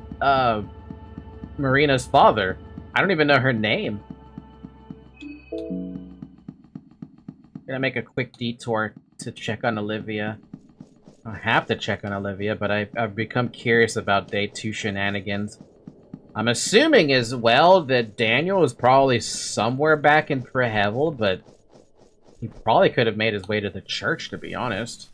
Marina's father. I don't even know her name. Gonna make a quick detour to check on Olivia. I have to check on Olivia, but I've become curious about Day 2 shenanigans. I'm assuming as well that Daniel is probably somewhere back in Prehevel, but he probably could have made his way to the church, to be honest.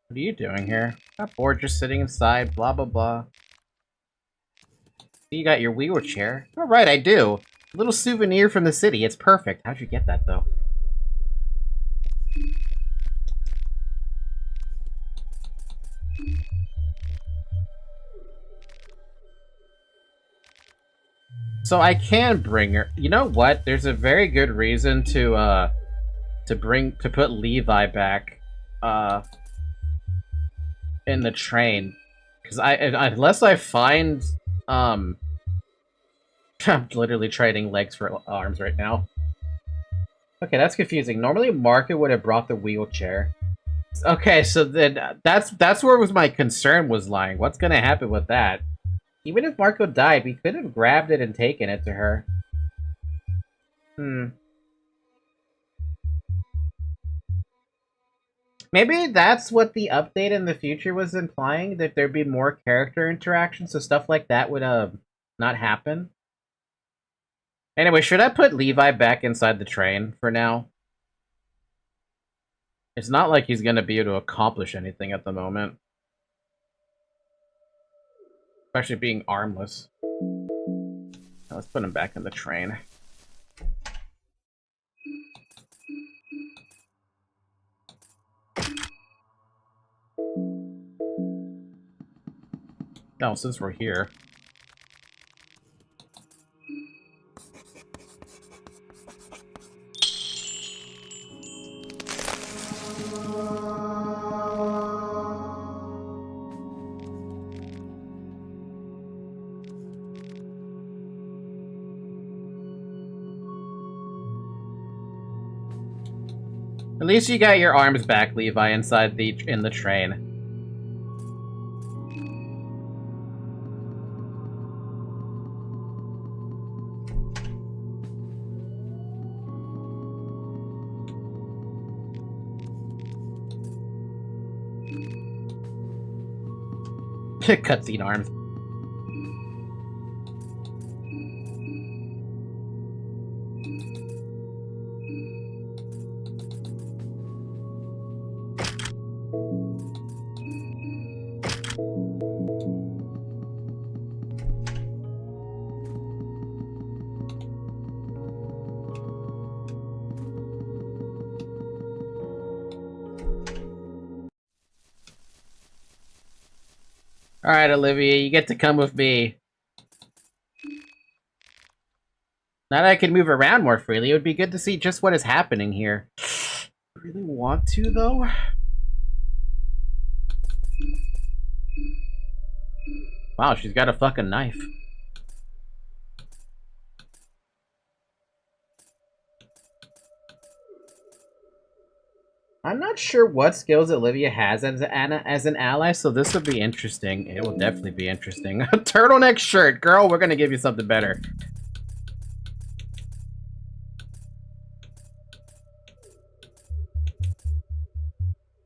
What are you doing here? Not bored, just sitting inside, blah blah blah. You got your wheelchair. Oh, right, I do. A little souvenir from the city. It's perfect. How'd you get that, though? So I can bring her. You know what? There's a very good reason to put Levi back, in the train. Because unless I find, I'm literally trading legs for arms right now. Okay, that's confusing. Normally, Marco would have brought the wheelchair. Okay, so then that's where was my concern was lying. What's gonna happen with that? Even if Marco died, we could have grabbed it and taken it to her. Maybe that's what the update in the future was implying, that there'd be more character interaction, so stuff like that would not happen. Anyway, should I put Levi back inside the train for now? It's not like he's gonna be able to accomplish anything at the moment. Especially being armless. Now let's put him back in the train. No, since we're here. At least you got your arms back, Levi, in the train. Cutscene arms. Alright, Olivia, you get to come with me. Now that I can move around more freely, it would be good to see just what is happening here. Really want to, though? Wow, she's got a fucking knife. I'm not sure what skills Olivia has as an ally, so this would be interesting. It will definitely be interesting. A turtleneck shirt! Girl, we're gonna give you something better.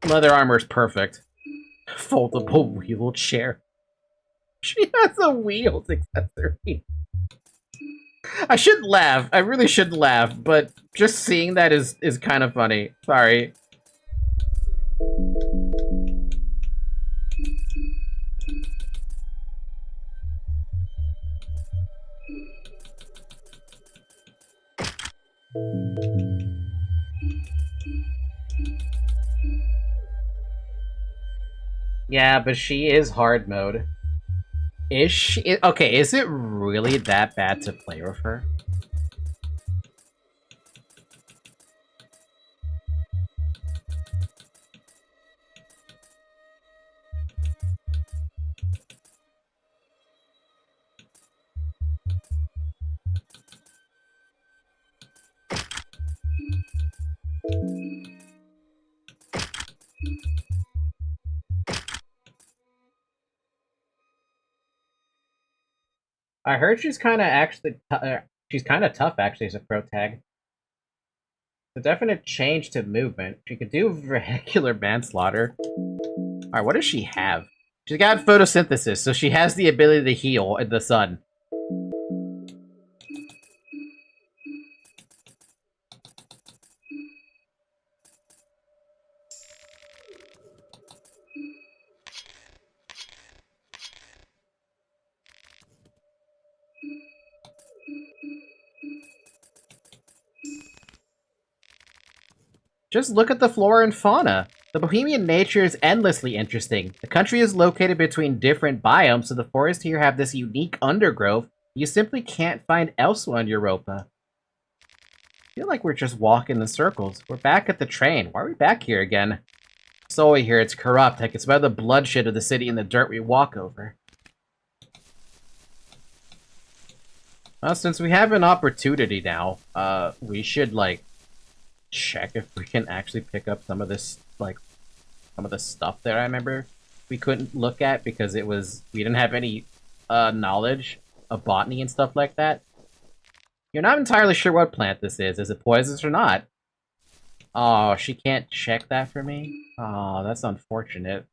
Leather armor is perfect. Foldable wheelchair. She has a wheels accessory. I shouldn't laugh. I really shouldn't laugh, but just seeing that is kind of funny. Sorry. Yeah, but she is hard mode. Is she? Okay, is it really that bad to play with her? I heard she's kind of actually she's kind of tough actually as a pro tag. A definite change to movement. She could do vehicular manslaughter. Alright, what does she have? She's got photosynthesis, so she has the ability to heal in the sun. Just look at the flora and fauna. The Bohemian nature is endlessly interesting. The country is located between different biomes, so the forests here have this unique undergrowth you simply can't find elsewhere in Europa. I feel like we're just walking in circles. We're back at the train. Why are we back here again? So here, it's corrupt. I can smell the bloodshed of the city in the dirt we walk over. Well, since we have an opportunity now, we should, like, check if we can actually pick up some of this, like, some of the stuff that I remember we couldn't look at because we didn't have any, knowledge of botany and stuff like that. You're not entirely sure what plant this is. Is it poisonous or not? Oh, she can't check that for me? Oh, that's unfortunate.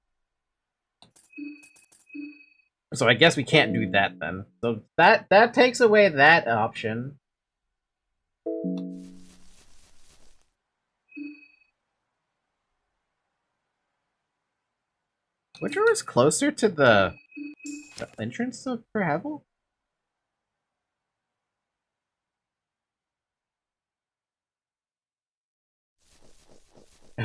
So I guess we can't do that then. So that takes away that option. Which one is closer to the entrance of Perhavel?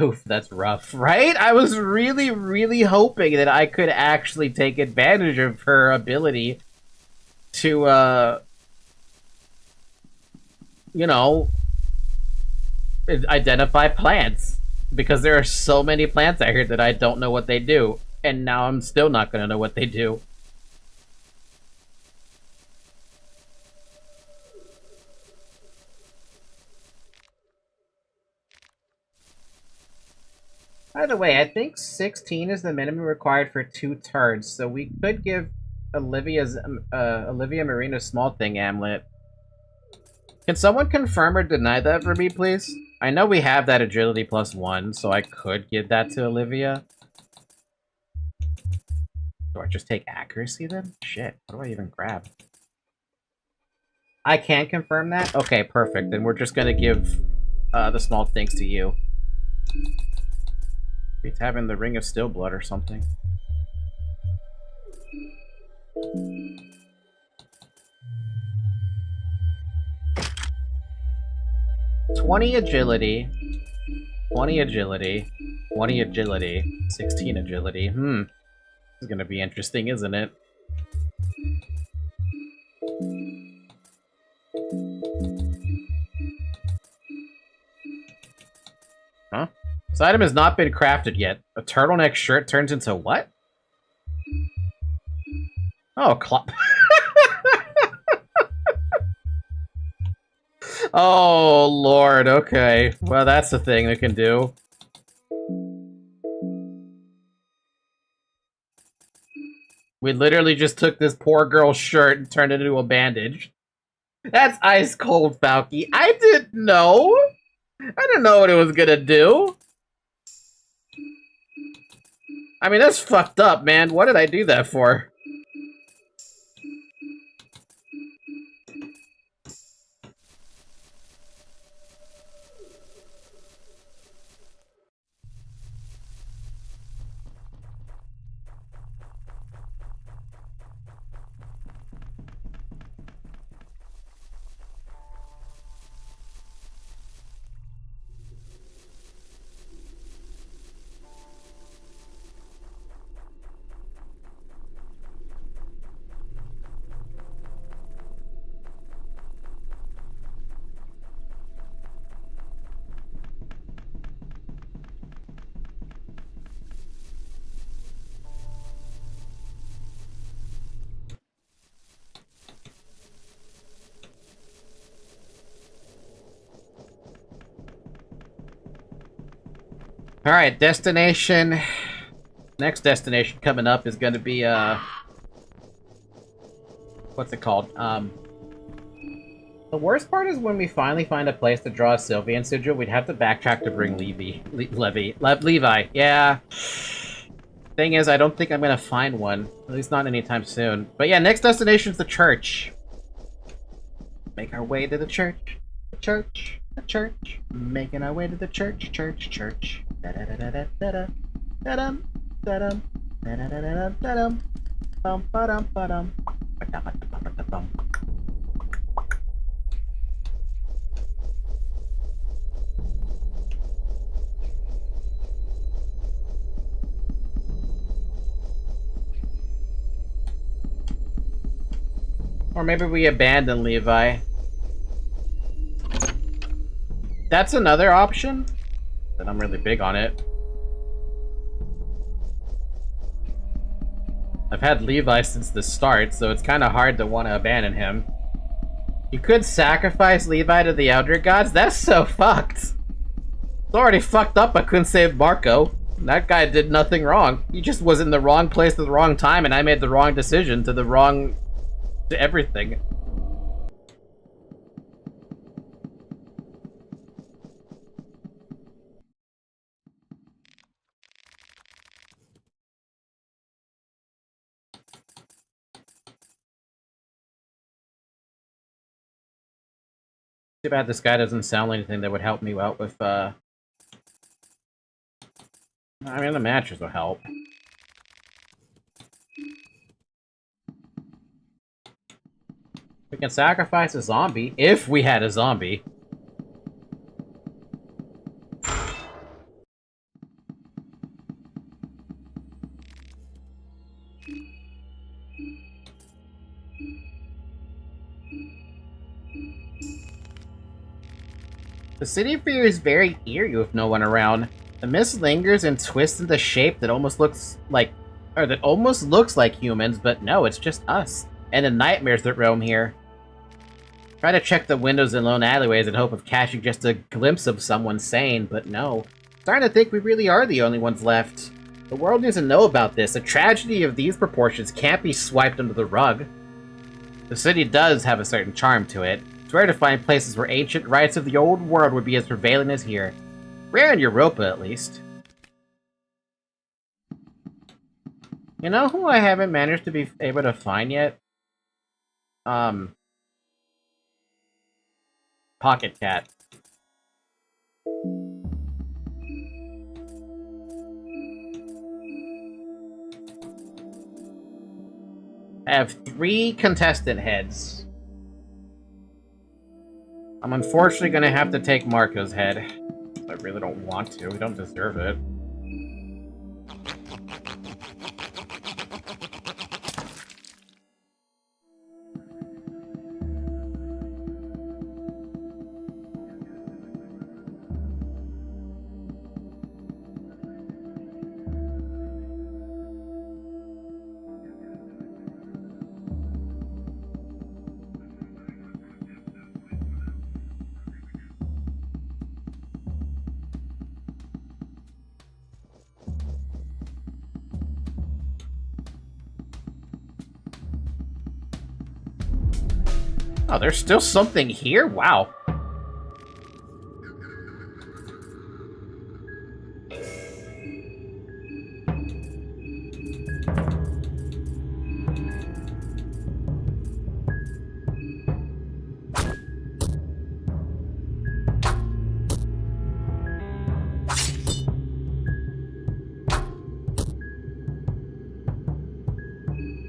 Oof, that's rough, right? I was really, really hoping that I could actually take advantage of her ability to, you know, identify plants. Because there are so many plants out here that I don't know what they do. And now I'm still not gonna know what they do. By the way, I think 16 is the minimum required for 2 turns, so we could give Olivia Marina Small Thing Amulet. Can someone confirm or deny that for me, please? I know we have that agility +1, so I could give that to Olivia. Do I just take accuracy then? Shit, what do I even grab? I can confirm that? Okay, perfect. Then we're just gonna give the small things to you. He's having the Ring of Stillblood or something. $20 agility, 20 agility, 20 agility, 16 agility. is gonna be interesting, isn't it? Huh? This item has not been crafted yet. A turtleneck shirt turns into what? Oh, oh, Lord, okay. Well, that's the thing they can do. We literally just took this poor girl's shirt and turned it into a bandage. That's ice cold, Falky. I didn't know. I didn't know what it was gonna do. I mean, that's fucked up, man. What did I do that for? Alright, destination. Next destination coming up is gonna be, what's it called? The worst part is when we finally find a place to draw a Sylvian sigil, we'd have to backtrack to bring Levi. Yeah. Thing is, I don't think I'm gonna find one. At least not anytime soon. But yeah, next destination's the church. Make our way to the church. The church. The church. Making our way to the church. Church. Da-da-da-da-da-da. Da-dum. Da-dum. Da-da-da-da-da. Da-dum. Bum-ba-dum. Ba-dum. Ba-da-ba-da-ba-da-bum. Or maybe we abandon Levi. That's another option. But I'm really big on it. I've had Levi since the start, so it's kind of hard to want to abandon him. You could sacrifice Levi to the Elder Gods? That's so fucked. It's already fucked up I couldn't save Marco. That guy did nothing wrong. He just was in the wrong place at the wrong time, and I made the wrong decision to everything. Too bad this guy doesn't sound like anything that would help me out with, I mean, the matches will help. We can sacrifice a zombie, if we had a zombie. The city feels very eerie with no one around. The mist lingers and twists into shape that almost looks like humans, but no, it's just us. And the nightmares that roam here. Try to check the windows and lone alleyways in hope of catching just a glimpse of someone sane, but no. Starting to think we really are the only ones left. The world needs to know about this. A tragedy of these proportions can't be swiped under the rug. The city does have a certain charm to it. It's rare to find places where ancient rites of the old world would be as prevalent as here. Rare in Europa, at least. You know who I haven't managed to be able to find yet? Pocket Cat. I have 3 contestant heads. I'm unfortunately gonna have to take Marco's head. I really don't want to. We don't deserve it. Oh, there's still something here? Wow.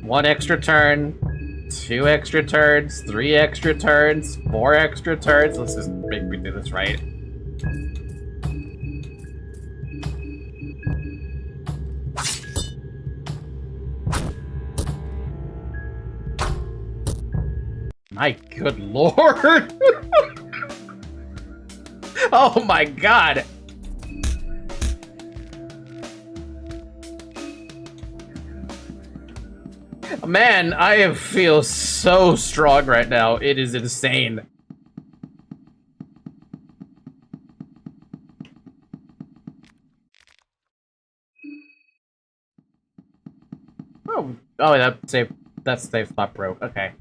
One extra turn, 2 extra turns, 3 extra turns, 4 extra turns. Let's just make me do this right. My good lord! Oh my god! Man, I feel so strong right now. It is insane. Oh, that safe spot broke. Okay.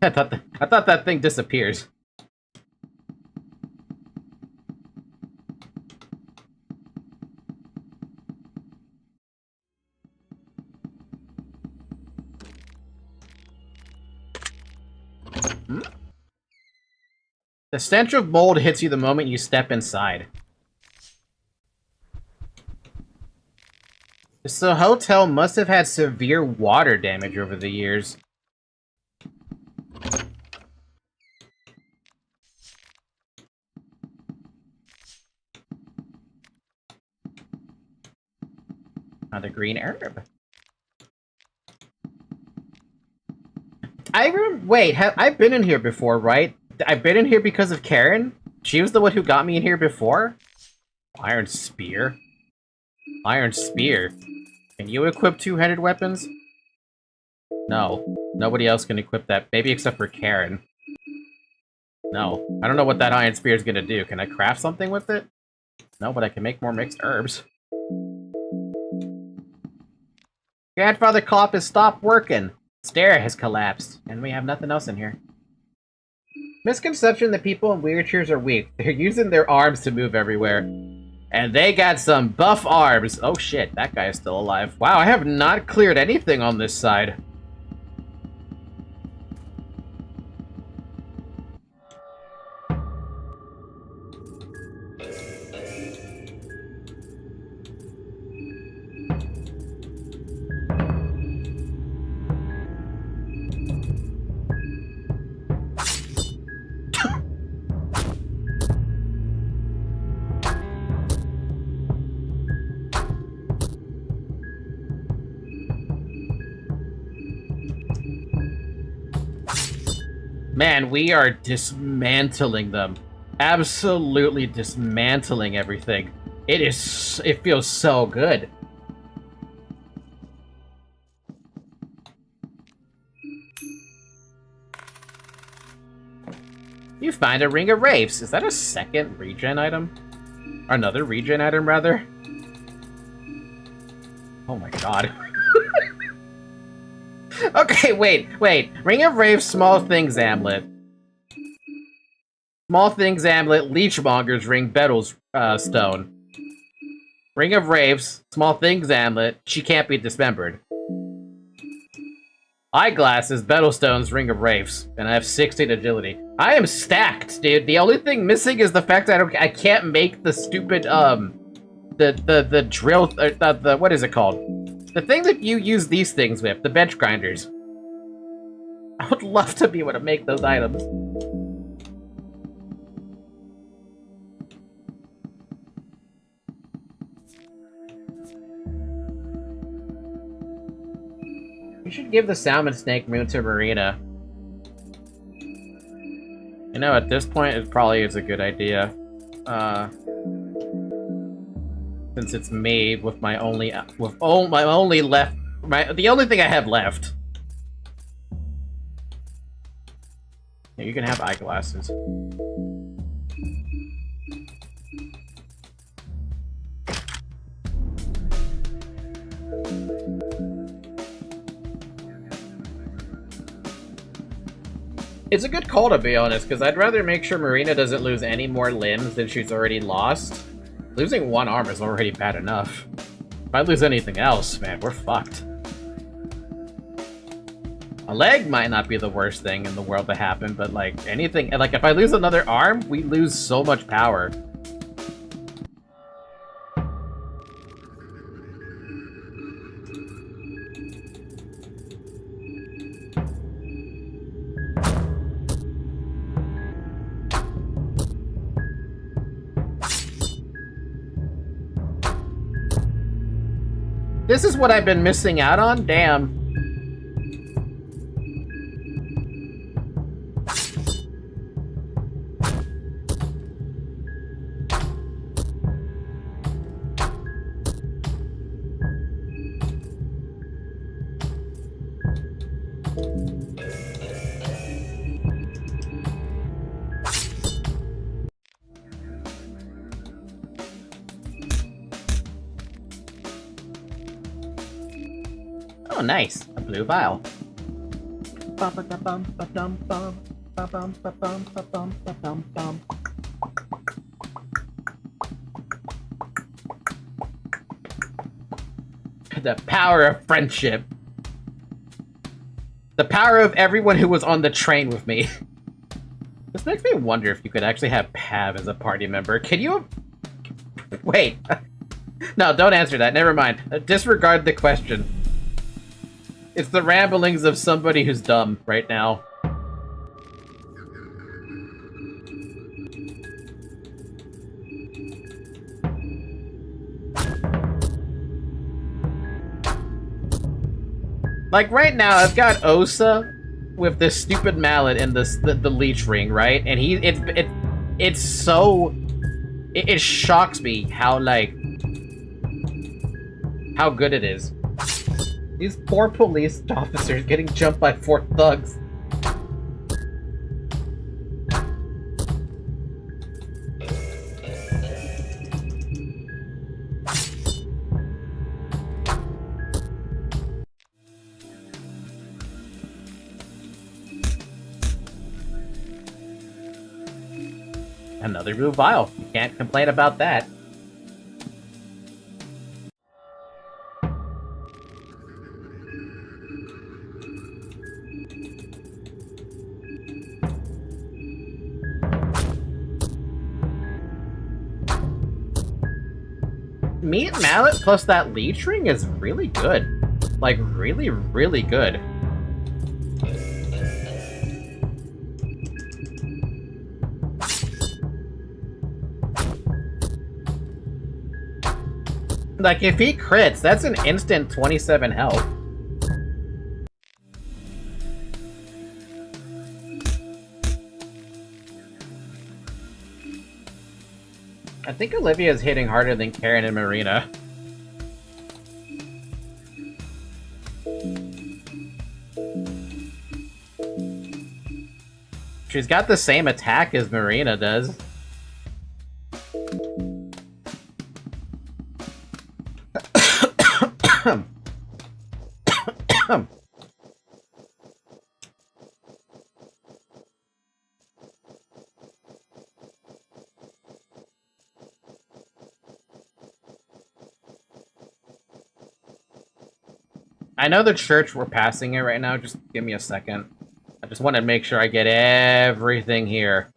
I thought that thing disappears. The stench of mold hits you the moment you step inside. This hotel must have had severe water damage over the years. Another green herb. Wait, I've been in here before, right? I've been in here because of Karen? She was the one who got me in here before? Iron Spear? Iron Spear? Can you equip two-handed weapons? No. Nobody else can equip that. Maybe except for Karen. No. I don't know what that Iron Spear is gonna do. Can I craft something with it? No, but I can make more mixed herbs. Grandfather Clock has stopped working. Stair has collapsed, and we have nothing else in here. Misconception that people in wheelchairs are weak. They're using their arms to move everywhere. And they got some buff arms. Oh shit, that guy is still alive. Wow, I have not cleared anything on this side. Man, we are dismantling them. Absolutely dismantling everything. It feels so good. You find a ring of wraiths. Is that a second regen item? Or another regen item, rather? Oh my god. Okay, wait. Ring of Wraiths, Small Things Amulet. Small Things Amulet, Leechmonger's Ring, Bettle's Stone. Ring of Wraiths, Small Things Amulet, She Can't Be Dismembered. Eyeglasses, Bettlestone's Ring of Wraiths, and I have 16 agility. I am stacked, dude. The only thing missing is the fact that I can't make the stupid, the drill, what is it called? The thing that you use these things with, the bench grinders. I would love to be able to make those items. We should give the salmon snake moon to Marina. You know, at this point, it probably is a good idea. Since it's me with my only the only thing I have left. Yeah, you can have eyeglasses. It's a good call, to be honest, because I'd rather make sure Marina doesn't lose any more limbs than she's already lost. Losing one arm is already bad enough. If I lose anything else, man, we're fucked. A leg might not be the worst thing in the world to happen, but, like, anything... Like, if I lose another arm, we lose so much power. This is what I've been missing out on? Damn. Oh, nice. A blue vial. The power of friendship. The power of everyone who was on the train with me. This makes me wonder if you could actually have Pav as a party member. Can you... Wait. No, don't answer that. Never mind. Disregard the question. It's the ramblings of somebody who's dumb right now. Like, right now, I've got Osa with this stupid mallet and the leech ring, right? And it shocks me how, like, how good it is. These poor police officers getting jumped by 4 thugs. Another blue vial. You can't complain about that. Meat mallet plus that leech ring is really good. Like, really, really good. Like, if he crits, that's an instant 27 health. I think Olivia's hitting harder than Karen and Marina. She's got the same attack as Marina does. I know the church, we're passing it right now. Just give me a second. I just want to make sure I get everything here.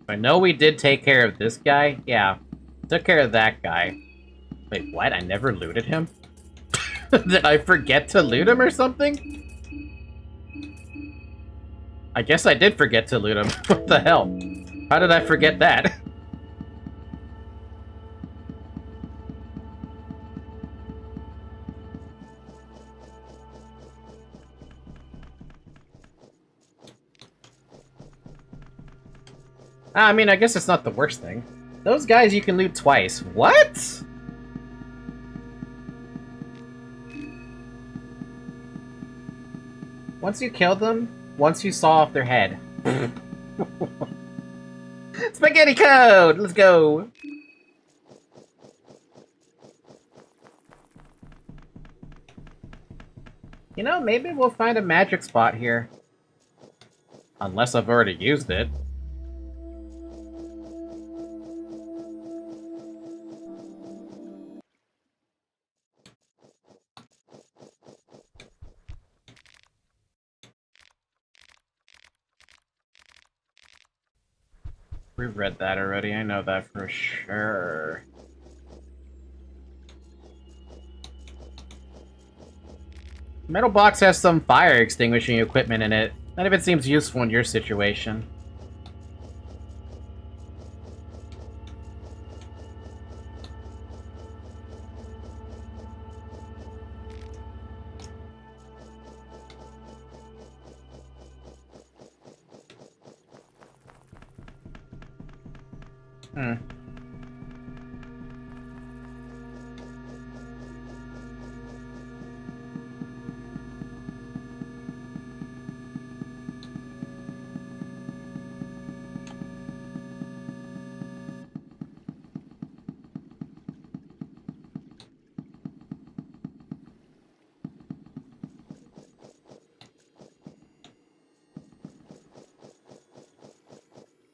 I know we did take care of this guy. Yeah, took care of that guy. Wait, what? I never looted him? Did I forget to loot him or something? I guess I did forget to loot him. What the hell? How did I forget that? I mean, I guess it's not the worst thing. Those guys you can loot twice. What? Once you kill them, once you saw off their head. Spaghetti code! Let's go! . You know, maybe we'll find a magic spot here. Unless I've already used it. We've read that already, I know that for sure. Metal box has some fire extinguishing equipment in it. None of it seems useful in your situation. Hmm.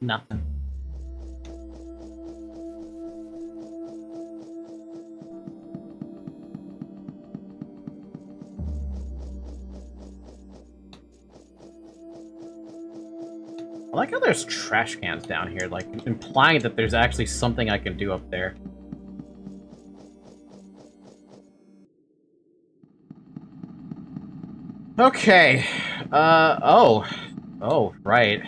Nothing. I like how there's trash cans down here, like, implying that there's actually something I can do up there. Okay. Oh. Oh, right.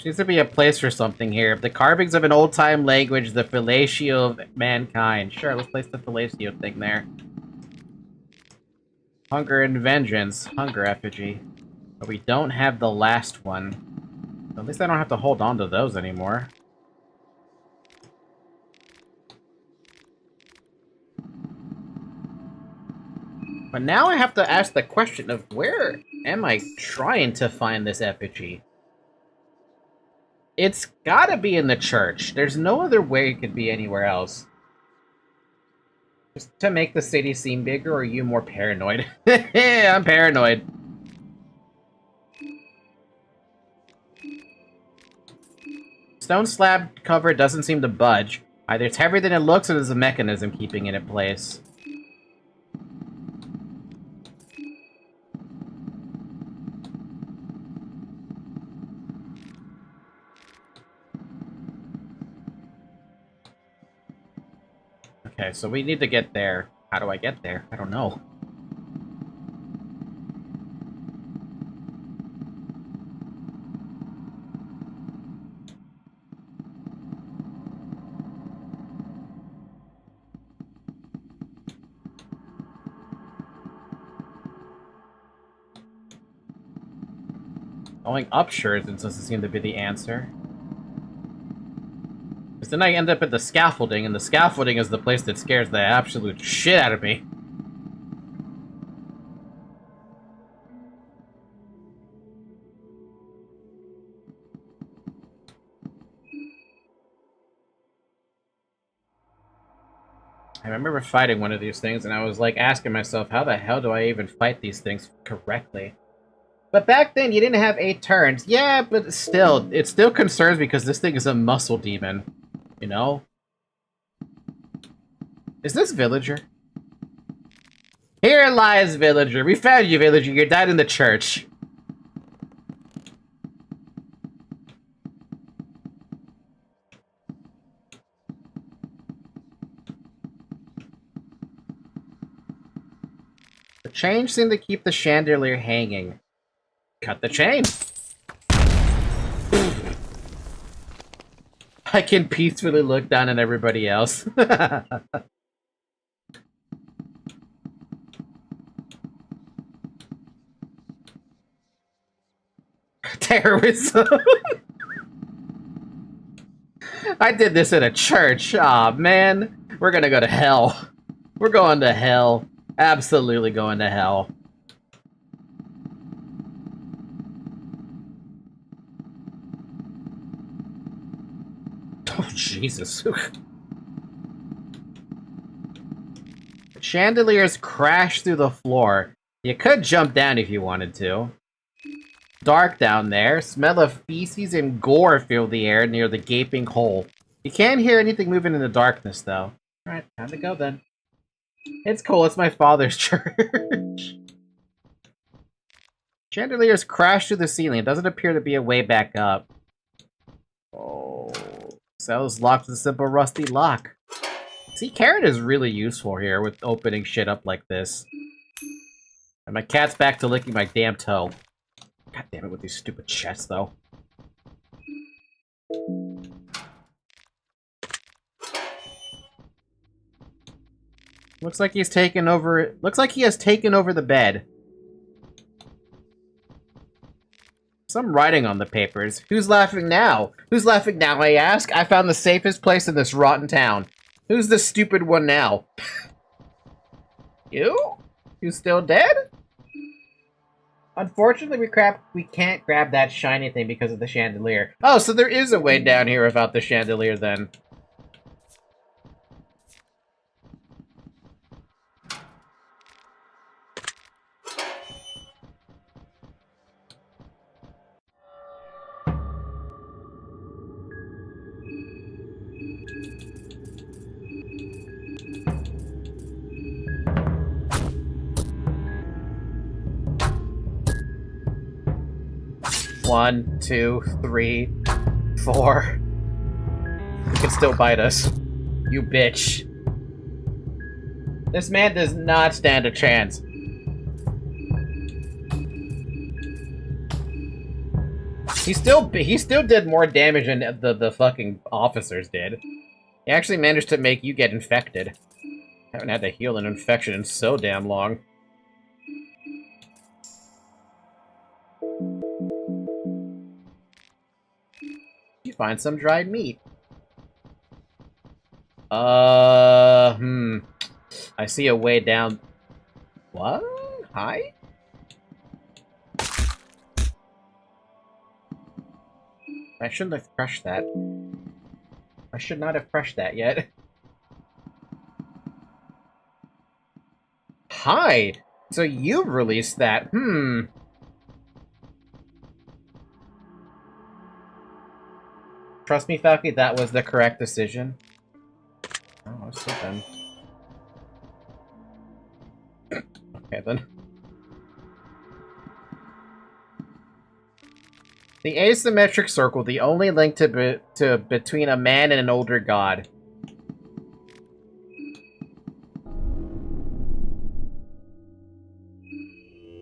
Seems to be a place for something here. The carvings of an old-time language, the fellatio of mankind. Sure, let's place the fellatio thing there. Hunger and vengeance. Hunger effigy. But we don't have the last one. At least I don't have to hold on to those anymore. But now I have to ask the question of where am I trying to find this effigy? It's gotta be in the church. There's no other way it could be anywhere else. Just to make the city seem bigger, or are you more paranoid? I'm paranoid. Stone slab cover doesn't seem to budge. Either it's heavier than it looks, or there's a mechanism keeping it in place. Okay, so we need to get there. How do I get there? I don't know. Going up sure doesn't seem to be the answer. Because then I end up at the scaffolding, and the scaffolding is the place that scares the absolute shit out of me. I remember fighting one of these things, and I was like asking myself, how the hell do I even fight these things correctly? But back then, you didn't have 8 turns. Yeah, but still, it still concerns me because this thing is a muscle demon. You know? Is this Villager? Here lies Villager. We found you, Villager. You died in the church. The chain seemed to keep the chandelier hanging. Cut the chain. I can peacefully look down at everybody else. Terrorism. I did this in a church. Aw, man. We're gonna go to hell. We're going to hell. Absolutely going to hell. Oh, Jesus. The chandeliers crash through the floor. You could jump down if you wanted to. Dark down there. Smell of feces and gore fill the air near the gaping hole. You can't hear anything moving in the darkness, though. Alright, time to go then. It's cool, it's my father's church. Chandeliers crash through the ceiling. It doesn't appear to be a way back up. Oh, cell's locked with a simple rusty lock. See, Carrot is really useful here with opening shit up like this. And my cat's back to licking my damn toe. God damn it with these stupid chests, though. Looks like he's taken over. Looks like he has taken over the bed. Some writing on the papers. Who's laughing now? Who's laughing now, I ask? I found the safest place in this rotten town. Who's the stupid one now? You? You still dead? Unfortunately, we can't grab that shiny thing because of the chandelier. Oh, so there is a way down here without the chandelier, then. One, two, 3, 4. He can still bite us. You bitch. This man does not stand a chance. He still did more damage than the fucking officers did. He actually managed to make you get infected. Haven't had to heal an infection in so damn long. You find some dried meat. I see a way down. What? Hi? I shouldn't have crushed that. I should not have crushed that yet. Hi! So you've released that. Trust me, Falky, that was the correct decision. Oh, I was then. Okay, then. The asymmetric circle, the only link between a man and an older god.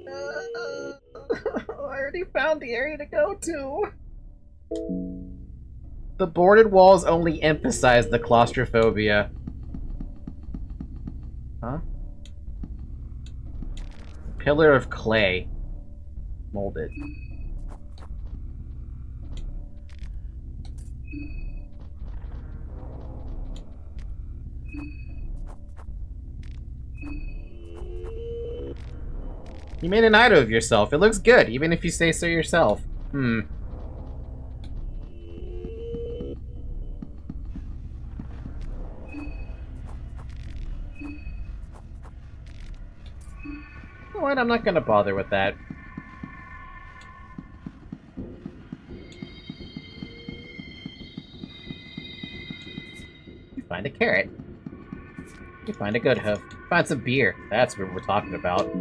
I already found the area to go to. The boarded walls only emphasize the claustrophobia. Huh? Pillar of clay. Molded. You made an idol of yourself. It looks good, even if you say so yourself. You know what? I'm not gonna bother with that. You find a carrot. You find a good hoof. Find some beer. That's what we're talking about.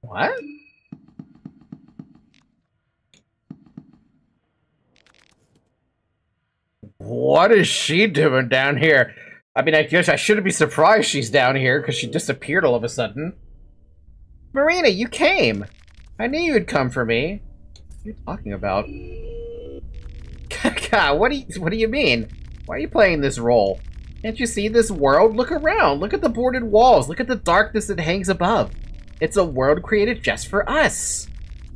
What? What is she doing down here? I mean, I guess I shouldn't be surprised she's down here, because she disappeared all of a sudden. Marina, you came! I knew you'd come for me. What are you talking about? God, what do you mean? Why are you playing this role? Can't you see this world? Look around! Look at the boarded walls! Look at the darkness that hangs above! It's a world created just for us!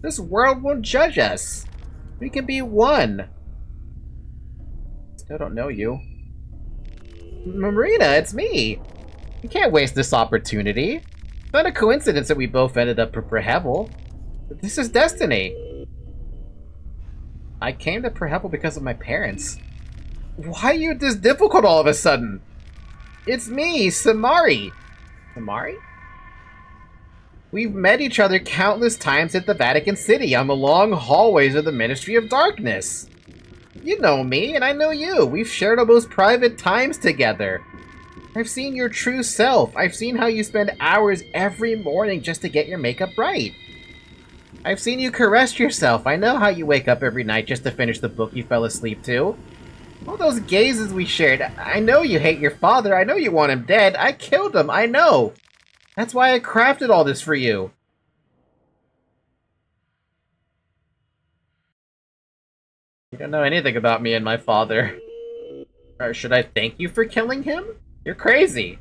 This world won't judge us! We can be one! Still don't know you. Marina, it's me! You can't waste this opportunity. Not a coincidence that we both ended up at Prehevel. This is destiny. I came to Prehevel because of my parents. Why are you this difficult all of a sudden? It's me, Samari. Samari? We've met each other countless times at the Vatican City on the long hallways of the Ministry of Darkness. You know me, and I know you. We've shared our most private times together. I've seen your true self. I've seen how you spend hours every morning just to get your makeup right. I've seen you caress yourself. I know how you wake up every night just to finish the book you fell asleep to. All those gazes we shared. I know you hate your father. I know you want him dead. I killed him. I know. That's why I crafted all this for you. You don't know anything about me and my father. Or should I thank you for killing him? You're crazy.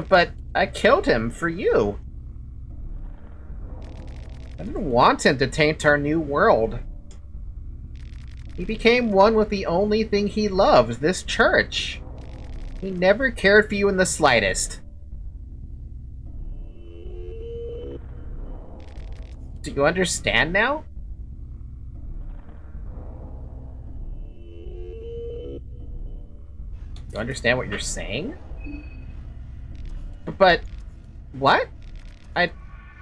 But I killed him for you. I didn't want him to taint our new world. He became one with the only thing he loves, this church. He never cared for you in the slightest. Do you understand now? Do you understand what you're saying? But... what? I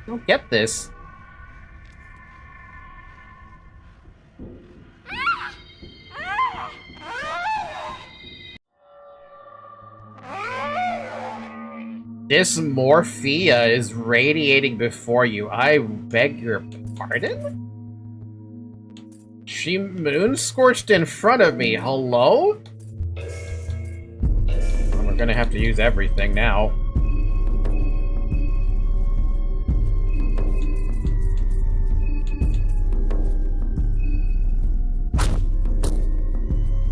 don't get this. Dysmorphia is radiating before you. I beg your pardon? She moon-scorched in front of me. Hello? Well, we're gonna have to use everything now.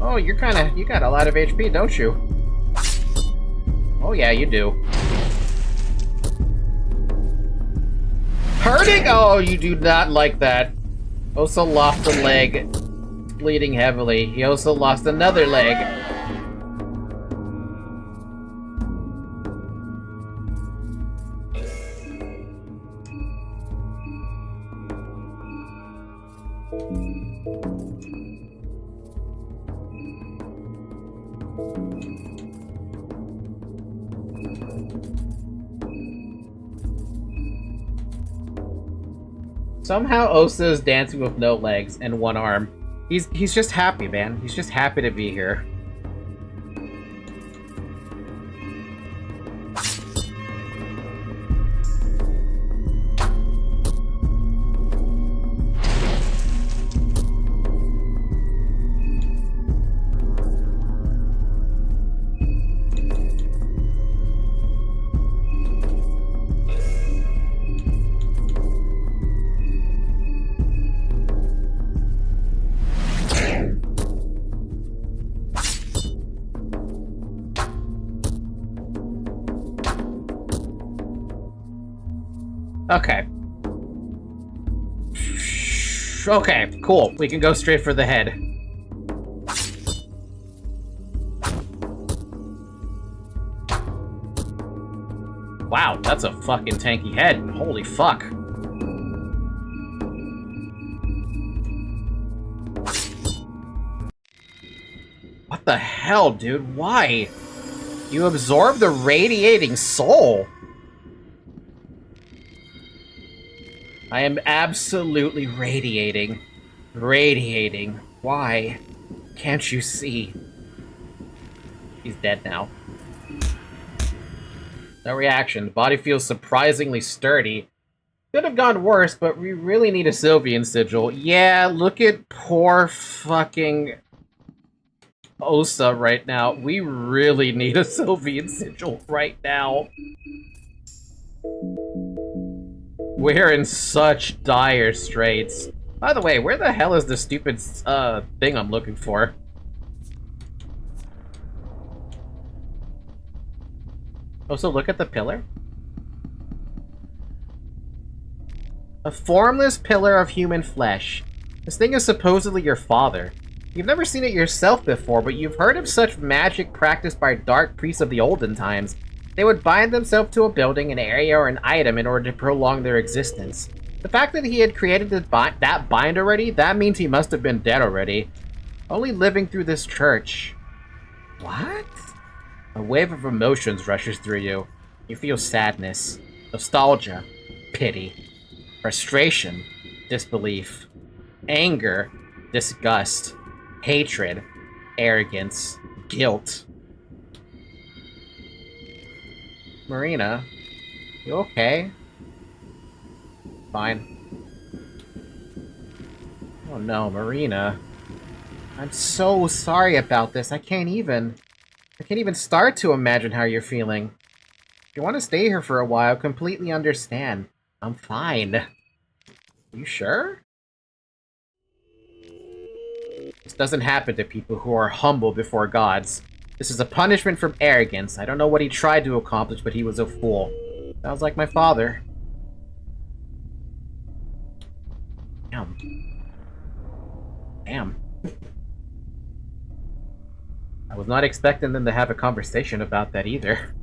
Oh, you got a lot of HP, don't you? Oh yeah, you do. Hurting? Oh, you do not like that. Also lost a leg. Bleeding heavily. He also lost another leg. Somehow Osa is dancing with no legs and one arm. He's just happy, man. He's just happy to be here. Okay. Okay, cool. We can go straight for the head. Wow, that's a fucking tanky head. Holy fuck. What the hell, dude? Why? You absorb the radiating soul. I am absolutely radiating. Radiating. Why? Can't you see? He's dead now. No reaction. The body feels surprisingly sturdy. Could have gone worse, but we really need a Sylvian sigil. Yeah, look at poor fucking Osa right now. We really need a Sylvian sigil right now. We're in such dire straits. By the way, where the hell is the stupid thing I'm looking for? Also, look at the pillar. A formless pillar of human flesh. This thing is supposedly your father. You've never seen it yourself before, but you've heard of such magic practiced by dark priests of the olden times. They would bind themselves to a building, an area, or an item in order to prolong their existence. The fact that he had created that bind already, that means he must have been dead already. Only living through this church. What? A wave of emotions rushes through you. You feel sadness, nostalgia, pity, frustration, disbelief, anger, disgust, hatred, arrogance, guilt. Marina, you okay? Fine. Oh no, Marina. I'm so sorry about this. I can't even start to imagine how you're feeling. If you want to stay here for a while, completely understand. I'm fine. You sure? This doesn't happen to people who are humble before gods. This is a punishment from arrogance. I don't know what he tried to accomplish, but he was a fool. Sounds like my father. Damn. Damn. I was not expecting them to have a conversation about that either.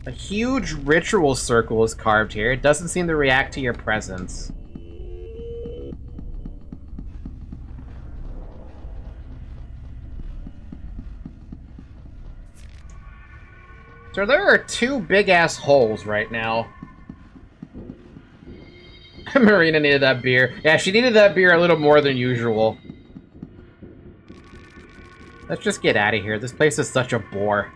A huge ritual circle is carved here. It doesn't seem to react to your presence. So there are two big-ass holes right now. Marina needed that beer. Yeah, she needed that beer a little more than usual. Let's just get out of here. This place is such a bore.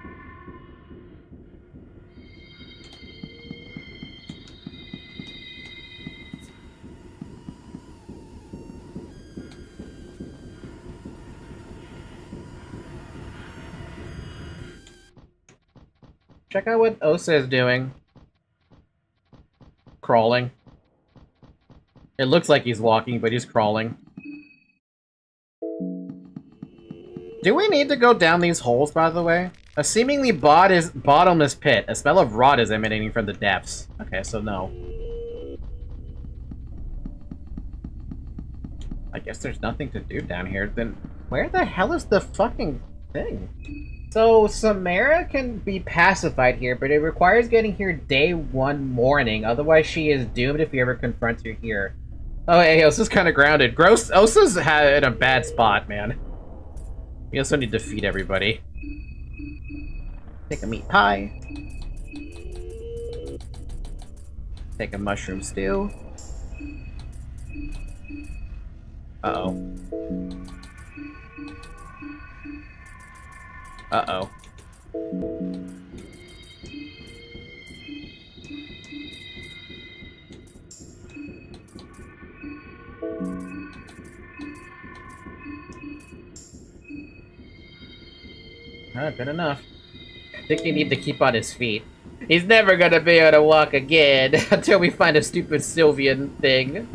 Check out what Osa is doing. Crawling. It looks like he's walking, but he's crawling. Do we need to go down these holes, by the way? A seemingly bottomless pit. A smell of rot is emanating from the depths. Okay, so no. I guess there's nothing to do down here. Then where the hell is the fucking thing? So, Samara can be pacified here, but it requires getting here day 1 morning. Otherwise, she is doomed if he ever confronts her here. Oh, hey, Osa's kind of grounded. Osa's in a bad spot, man. We also need to feed everybody. Take a meat pie. Take a mushroom stew. Uh-oh. Uh-oh. Alright, good enough. I think you need to keep on his feet. He's never gonna be able to walk again until we find a stupid Sylvian thing.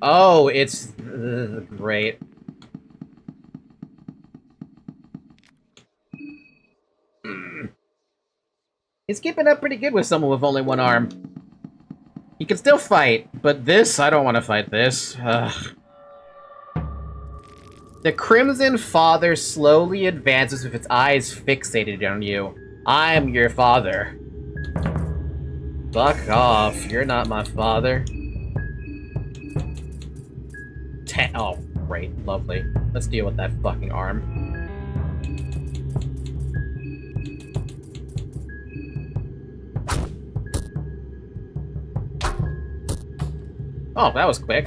Oh, it's great. He's keeping up pretty good with someone with only one arm. He can still fight, but this, I don't want to fight this. Ugh. The Crimson Father slowly advances with its eyes fixated on you. I'm your father. Fuck off, you're not my father. Oh, great, lovely. Let's deal with that fucking arm. Oh, that was quick.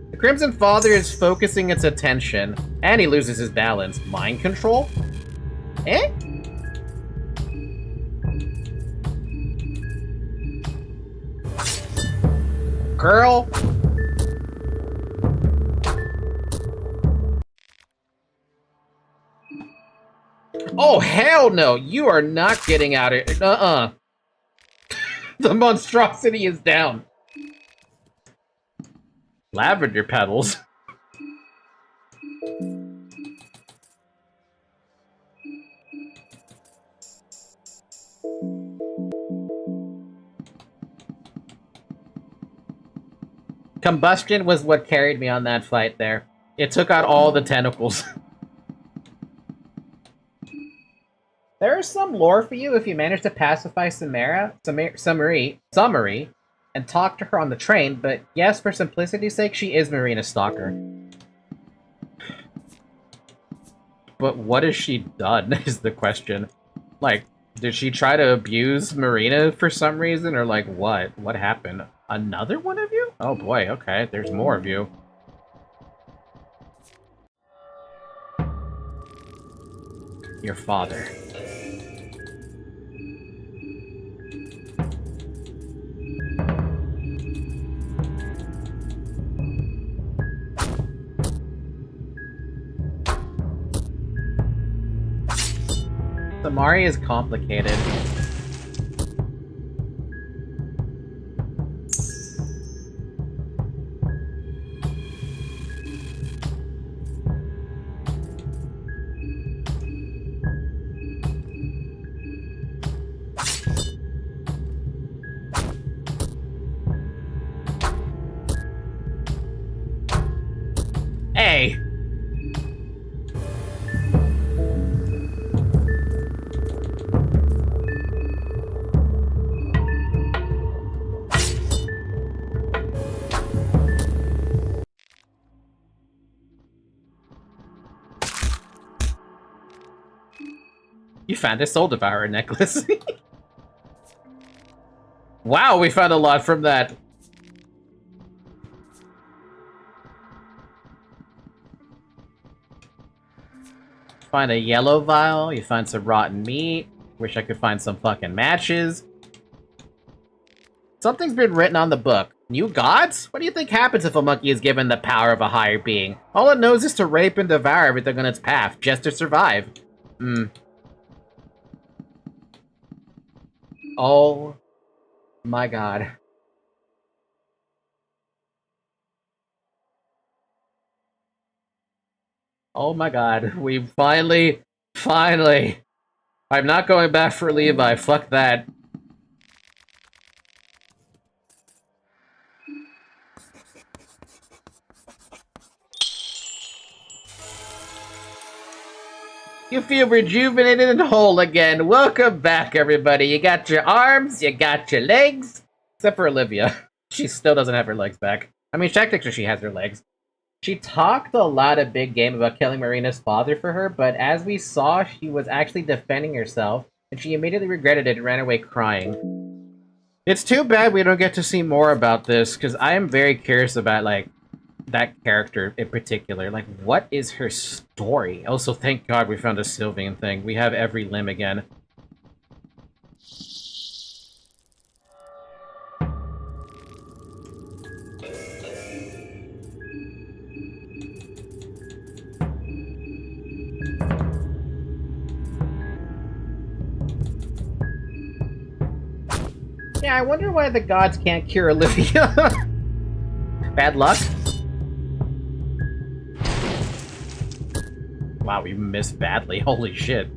The Crimson Father is focusing its attention, and he loses his balance. Mind control? Eh? girl. Oh, hell no! You are not getting out of here. The monstrosity is down. Lavender petals. Combustion was what carried me on that fight there. It took out all the tentacles. There is some lore for you if you manage to pacify Summary, and talk to her on the train, but yes, for simplicity's sake, she is Marina's stalker. But what has she done, is the question. Like, did she try to abuse Marina for some reason, or like, what? What happened? Another one of you? Oh boy, okay, there's more of you. Your father. Samari is complicated. Hey! You found a Soul Devourer necklace. Wow, we found a lot from that. Find a yellow vial, you find some rotten meat. Wish I could find some fucking matches. Something's been written on the book. New gods? What do you think happens if a monkey is given the power of a higher being? All it knows is to rape and devour everything on its path, just to survive. Oh my god. Oh my god, we finally... I'm not going back for Levi, fuck that. You feel rejuvenated and whole again. Welcome back, everybody. You got your arms, you got your legs. Except for Olivia. She still doesn't have her legs back. I mean, technically she has her legs. She talked a lot of big game about killing Marina's father for her, but as we saw, she was actually defending herself, and she immediately regretted it and ran away crying. It's too bad we don't get to see more about this, because I am very curious about, like, that character in particular. Like, what is her story? Also, thank God we found a Sylvian thing. We have every limb again. Yeah, I wonder why the gods can't cure Olivia. Bad luck? Wow, we missed badly. Holy shit.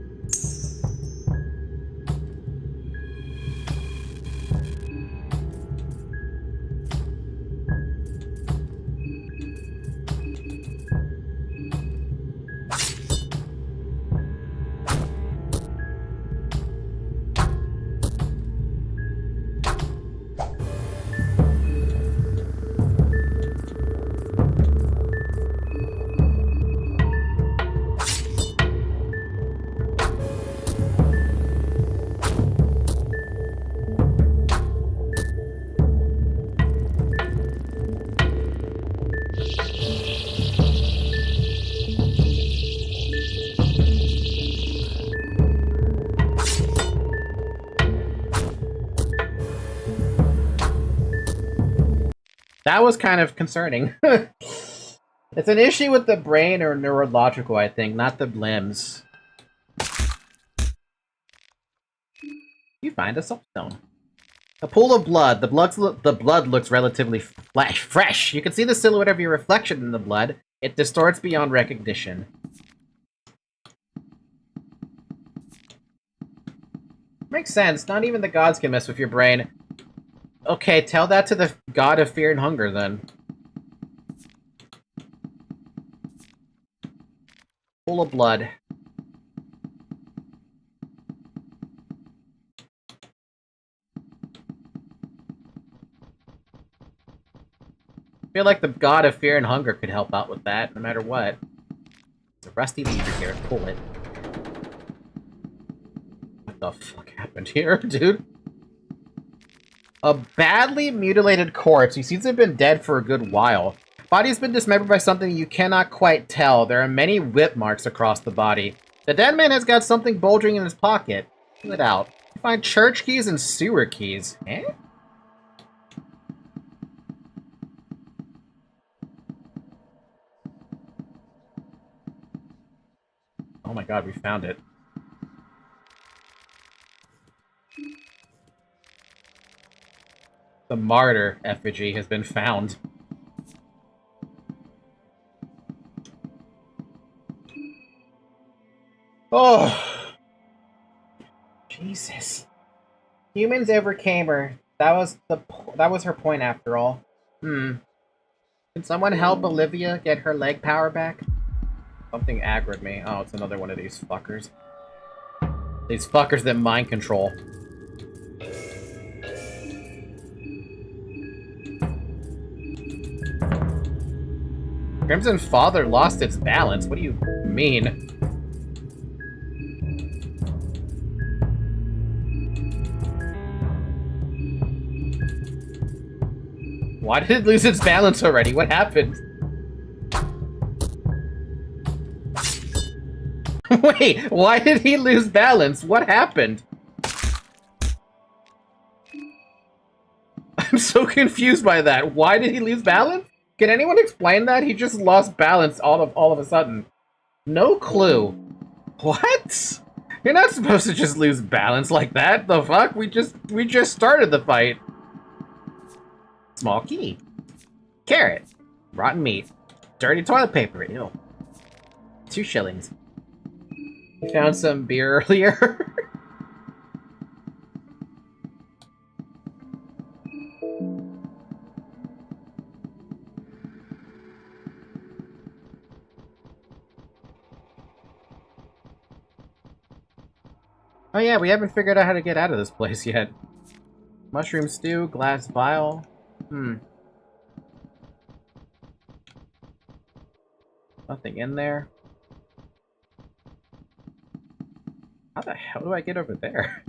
That was kind of concerning. It's an issue with the brain or neurological, I think, not the limbs. You find a soapstone. A pool of blood. The blood looks relatively fresh. You can see the silhouette of your reflection in the blood. It distorts beyond recognition. Makes sense. Not even the gods can mess with your brain. Okay, tell that to the god of fear and hunger, then. Pool of blood. I feel like the god of fear and hunger could help out with that, no matter what. It's a rusty lever here. Pull it. What the fuck happened here, dude? A badly mutilated corpse. He seems to have been dead for a good while. Body's been dismembered by something you cannot quite tell. There are many whip marks across the body. The dead man has got something bulging in his pocket. Pull it out. You find church keys and sewer keys. Eh? Oh my god, we found it. The martyr effigy has been found. Oh! Jesus. Humans overcame her. That was her point after all. Can someone help Olivia get her leg power back? Something aggroed me. Oh, it's another one of these fuckers. These fuckers that mind control. Crimson Father lost its balance? What do you mean? Why did it lose its balance already? What happened? Wait, why did he lose balance? What happened? I'm so confused by that. Why did he lose balance? Can anyone explain that? He just lost balance all of a sudden. No clue. What? You're not supposed to just lose balance like that. The fuck? We just started the fight. Small key. Carrot. Rotten meat. Dirty toilet paper. Ew. 2 shillings. We found some beer earlier. Oh yeah, we haven't figured out how to get out of this place yet. Mushroom stew, glass vial. Nothing in there. How the hell do I get over there?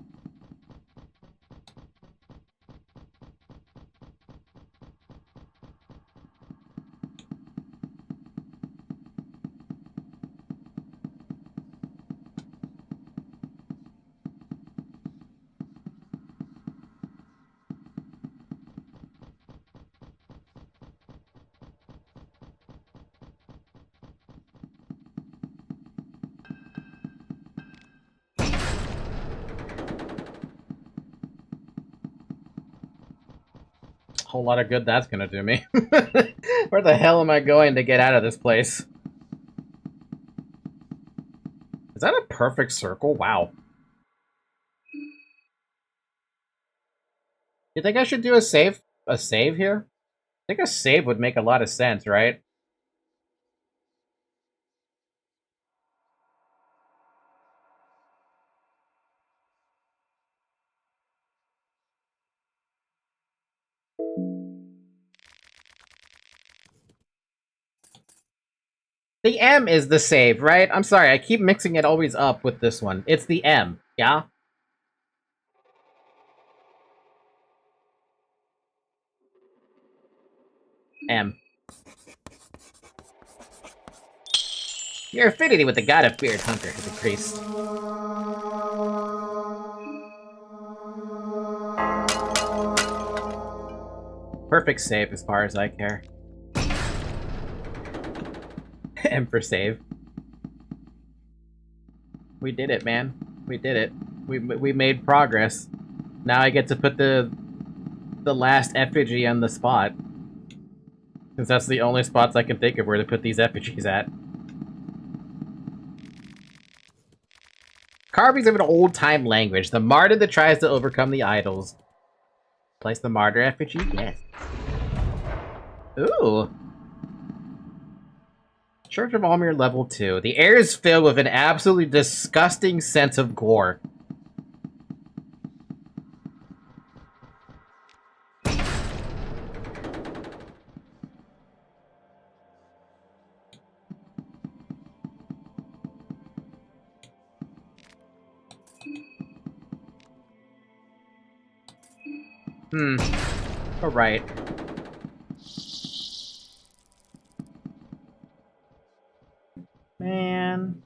Whole lot of good that's gonna do me. Where the hell am I going to get out of this place? Is that a perfect circle? Wow. You think I should do a save? A save here? I think a save would make a lot of sense, right? The M is the save, right? I'm sorry, I keep mixing it always up with this one. It's the M, yeah? M. Your affinity with the god of fear and hunger has increased. Perfect save as far as I care. M for save. We did it, man. We did it. We made progress. Now I get to put the last effigy on the spot. Since that's the only spots I can think of where to put these effigies at. Carvings of an old-time language. The martyr that tries to overcome the idols. Place the martyr effigy? Yes. Ooh. Church of Almir level 2. The air is filled with an absolutely disgusting sense of gore. Alright. Man.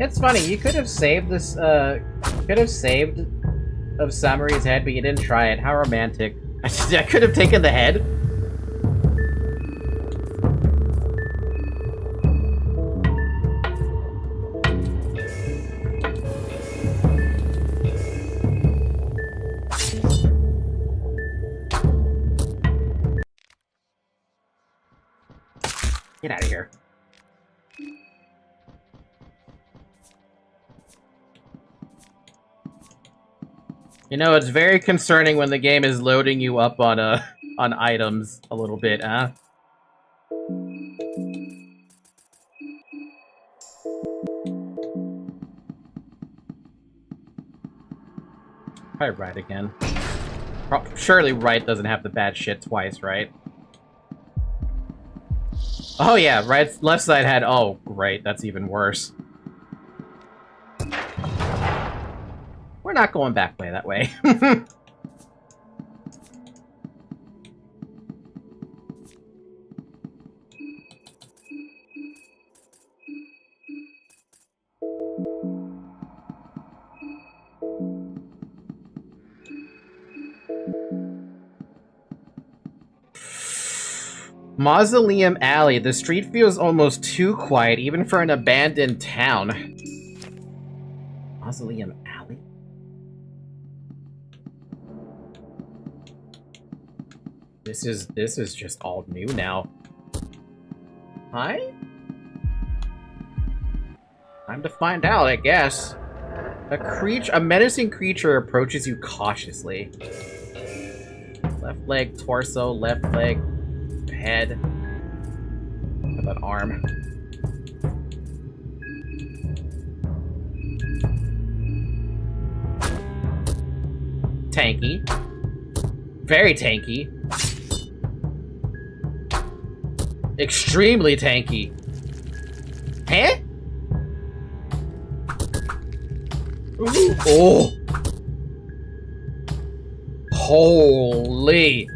It's funny, you could have saved this, could have saved of Samari's head, but you didn't try it. How romantic. I could have taken the head. Get out of here. You know, it's very concerning when the game is loading you up on on items a little bit, huh? Probably right again. Surely right doesn't have the bad shit twice, right? Oh yeah, right. Left side had. Oh, great. That's even worse. We're not going back that way. Mausoleum Alley. The street feels almost too quiet, even for an abandoned town. Mausoleum Alley? This is just all new now. Hi? Time to find out, I guess. A menacing creature approaches you cautiously. Left leg, torso, left leg, head. How about arm? Tanky. Very tanky. Extremely tanky. Huh? Ooh. Oh. Holy.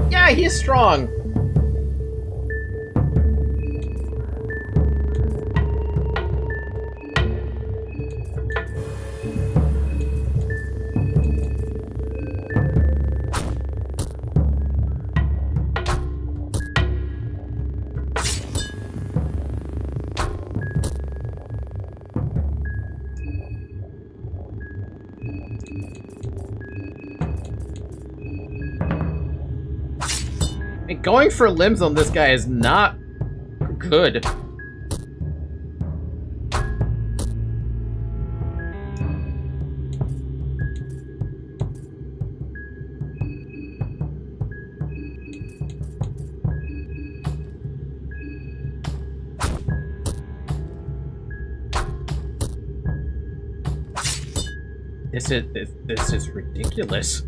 Yeah, he's strong. And going for limbs on this guy is not good. This is ridiculous.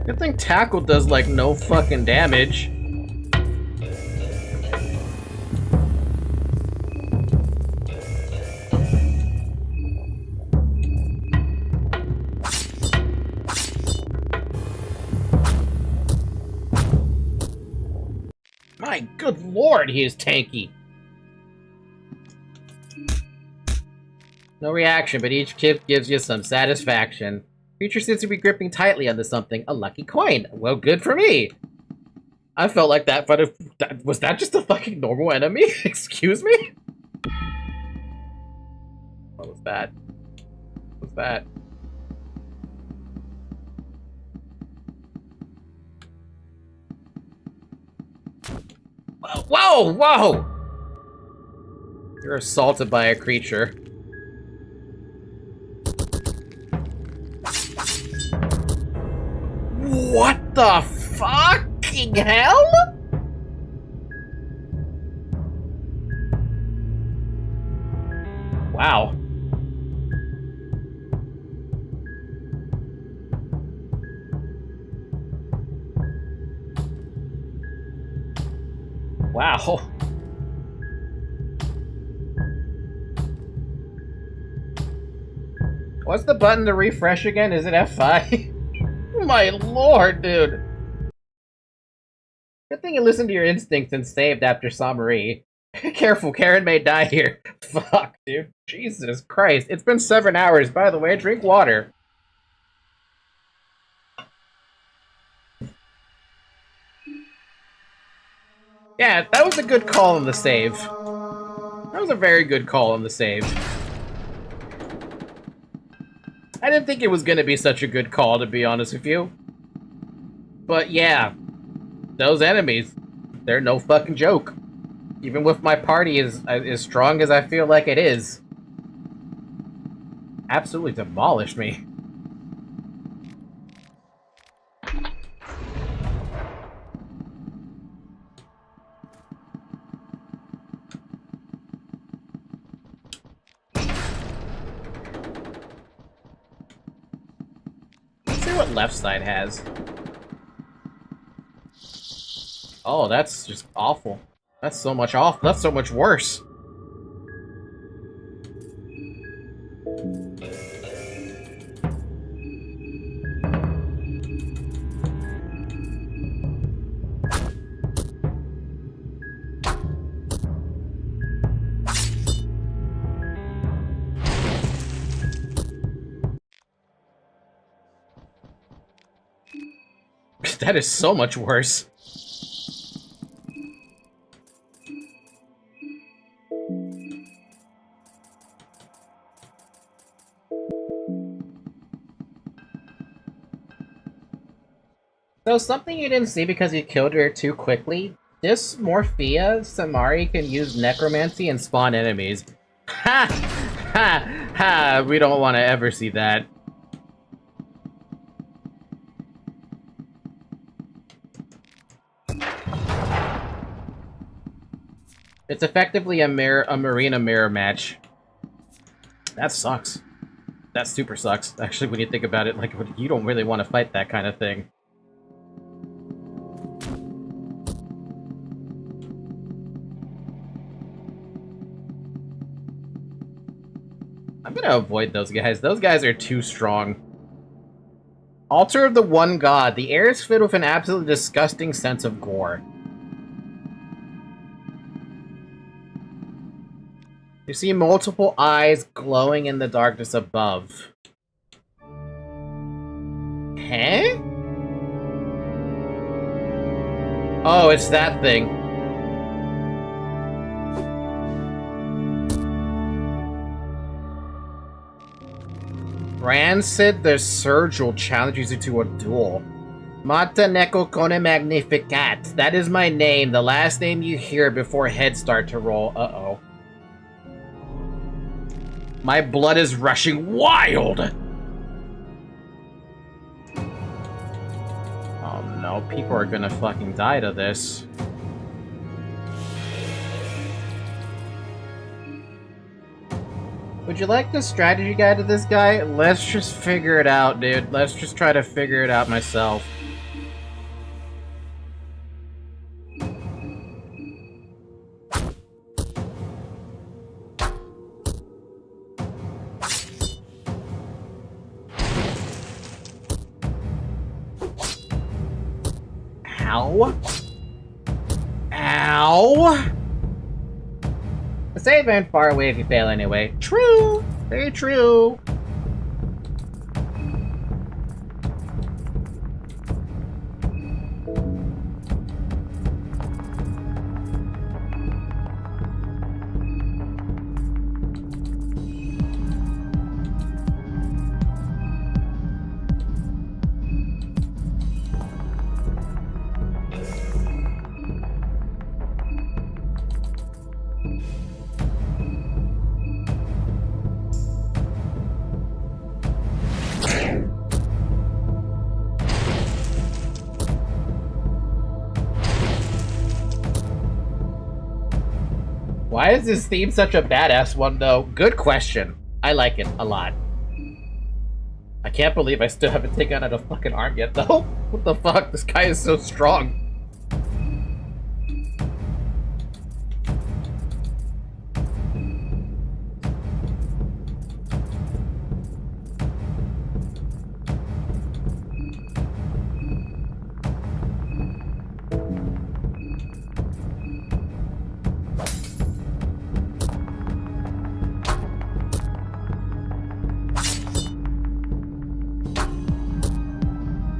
Good thing tackle does like no fucking damage. My good lord, he is tanky. No reaction, but each kick gives you some satisfaction. Creature seems to be gripping tightly onto something. A lucky coin. Well, good for me. I felt like that, but was that just a fucking normal enemy? Excuse me? What was that? What was that? Whoa! Whoa! You're assaulted by a creature. What the fucking hell? Wow. Wow. What's the button to refresh again? Is it F5? My lord, dude. Good thing you listened to your instincts and saved after Saint-Marie. Careful, Karen may die here. Fuck, dude. Jesus Christ. It's been 7 hours. By the way, drink water. Yeah, that was a good call on the save. That was a very good call on the save. I didn't think it was going to be such a good call, to be honest with you. But yeah, those enemies, they're no fucking joke. Even with my party as strong as I feel like it is. Absolutely demolished me. What left side has. Oh, that's just awful. That's so much off. That's so much worse. That is so much worse. So something you didn't see because you killed her too quickly, this Morphia Samari can use necromancy and spawn enemies. Ha! Ha! Ha! We don't want to ever see that. It's effectively a marina mirror match. That sucks. That super sucks. Actually, when you think about it, like, you don't really want to fight that kind of thing. gonna avoid those guys. Those guys are too strong. Altar of the One God. The air is filled with an absolutely disgusting sense of gore. You see multiple eyes glowing in the darkness above. Huh? Oh, it's that thing. Rancid the Surgeal challenges you to a duel. Mata Neko Kone Magnificat. That is my name, the last name you hear before heads start to roll. Uh-oh. My blood is rushing wild! Oh no, people are gonna fucking die to this. Would you like the strategy guide to this guy? Let's just figure it out, dude. Let's just try to figure it out myself. Ow. Ow! The save ain't far away if you fail anyway. True! Very true. Why is this theme such a badass one, though? Good question. I like it a lot. I can't believe I still haven't taken out a fucking arm yet, though. What the fuck? This guy is so strong.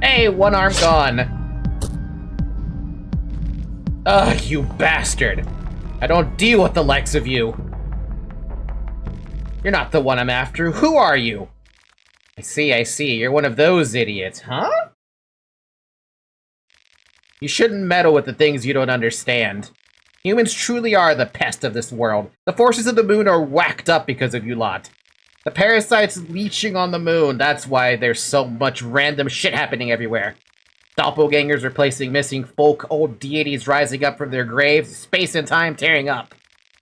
Hey, one arm gone. Ugh, you bastard. I don't deal with the likes of you. You're not the one I'm after. Who are you? I see. You're one of those idiots, huh? You shouldn't meddle with the things you don't understand. Humans truly are the pest of this world. The forces of the moon are whacked up because of you lot. The parasites leeching on the moon, that's why there's so much random shit happening everywhere. Doppelgangers replacing missing folk, old deities rising up from their graves, space and time tearing up.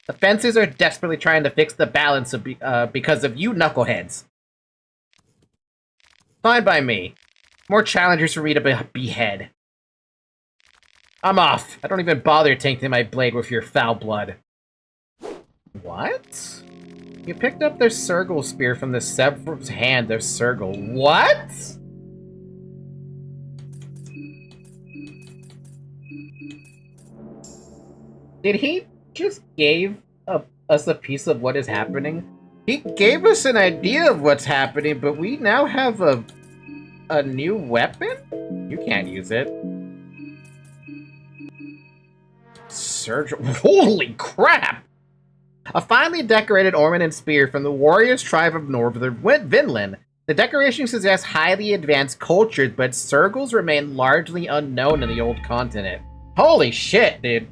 The fences are desperately trying to fix the balance of because of you knuckleheads. Fine by me. More challengers for me to behead. I'm off. I don't even bother tainting my blade with your foul blood. What? You picked up their Sergal spear from the Sever's hand of Sergal. What? Did he just give us a piece of what is happening? He gave us an idea of what's happening, but we now have a new weapon? You can't use it. Holy crap! A finely decorated ornament and spear from the warriors tribe of Northern Vinland. The decoration suggests highly advanced cultures, but Sergals remain largely unknown in the old continent. Holy shit, dude.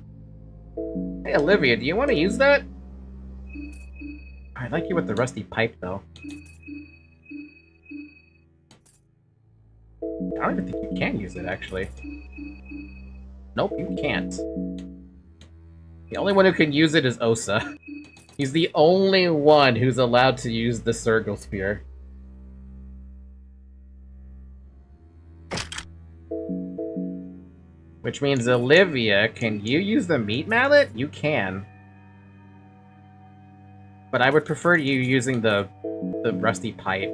Hey, Olivia, do you want to use that? I like you with the rusty pipe, though. I don't even think you can use it, actually. Nope, you can't. The only one who can use it is Osa. He's the only one who's allowed to use the Sergal Spear. Which means, Olivia, can you use the meat mallet? You can. But I would prefer you using the the rusty pipe.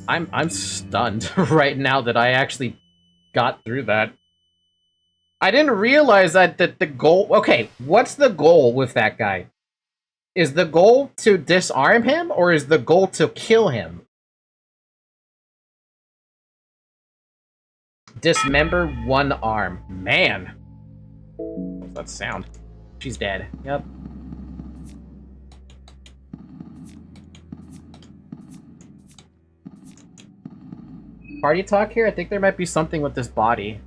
I'm stunned right now that I actually got through that. I didn't realize that the goal... Okay, what's the goal with that guy? Is the goal to disarm him, or is the goal to kill him? Dismember one arm. Man. What's that sound? She's dead. Yep. Party talk here? I think there might be something with this body.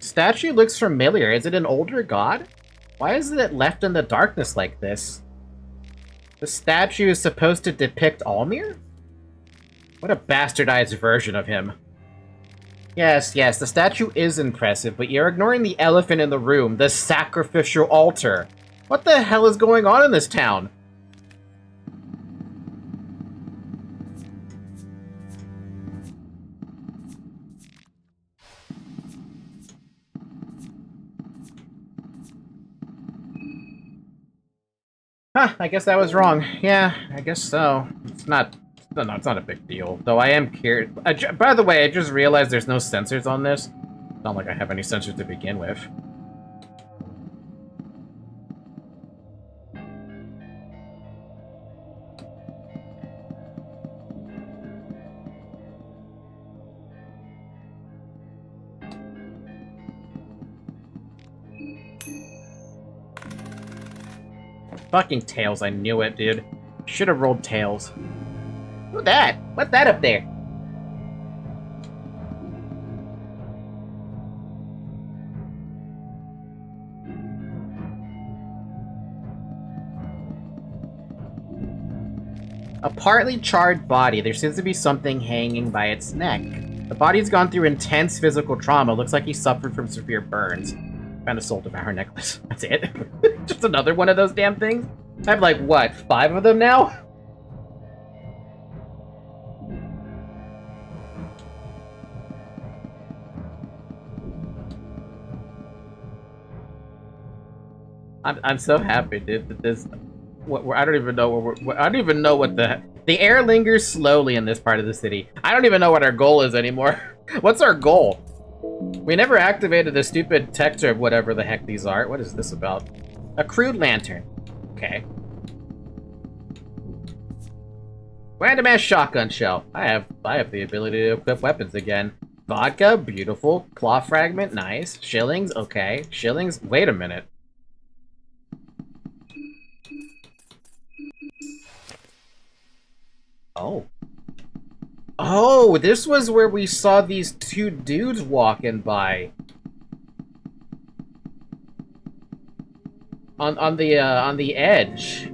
Statue looks familiar. Is it an older god? Why is it left in the darkness like this? The statue is supposed to depict Almir? What a bastardized version of him. Yes, the statue is impressive, but you're ignoring the elephant in the room, the sacrificial altar. What the hell is going on in this town? Huh, I guess that was wrong. Yeah, I guess so. It's not a big deal. Though I am curious. By the way, I just realized there's no sensors on this. Not like I have any sensors to begin with. Fucking tails, I knew it, dude. Should have rolled tails. What's that? What's that up there? A partly charred body. There seems to be something hanging by its neck. The body's gone through intense physical trauma. Looks like he suffered from severe burns. Found a soul devourer necklace. That's it. Just another one of those damn things? I have like, what, 5 of them now? I'm so happy, dude, that this... I don't even know I don't even know what the air lingers slowly in this part of the city. I don't even know what our goal is anymore. What's our goal? We never activated the stupid tech or whatever the heck these are. What is this about? A crude lantern. Okay. Random ass shotgun shell. I have the ability to equip weapons again. Vodka, beautiful. Claw fragment, nice. Shillings, okay. Shillings, wait a minute. Oh. Oh, this was where we saw these 2 dudes walking by. On the edge.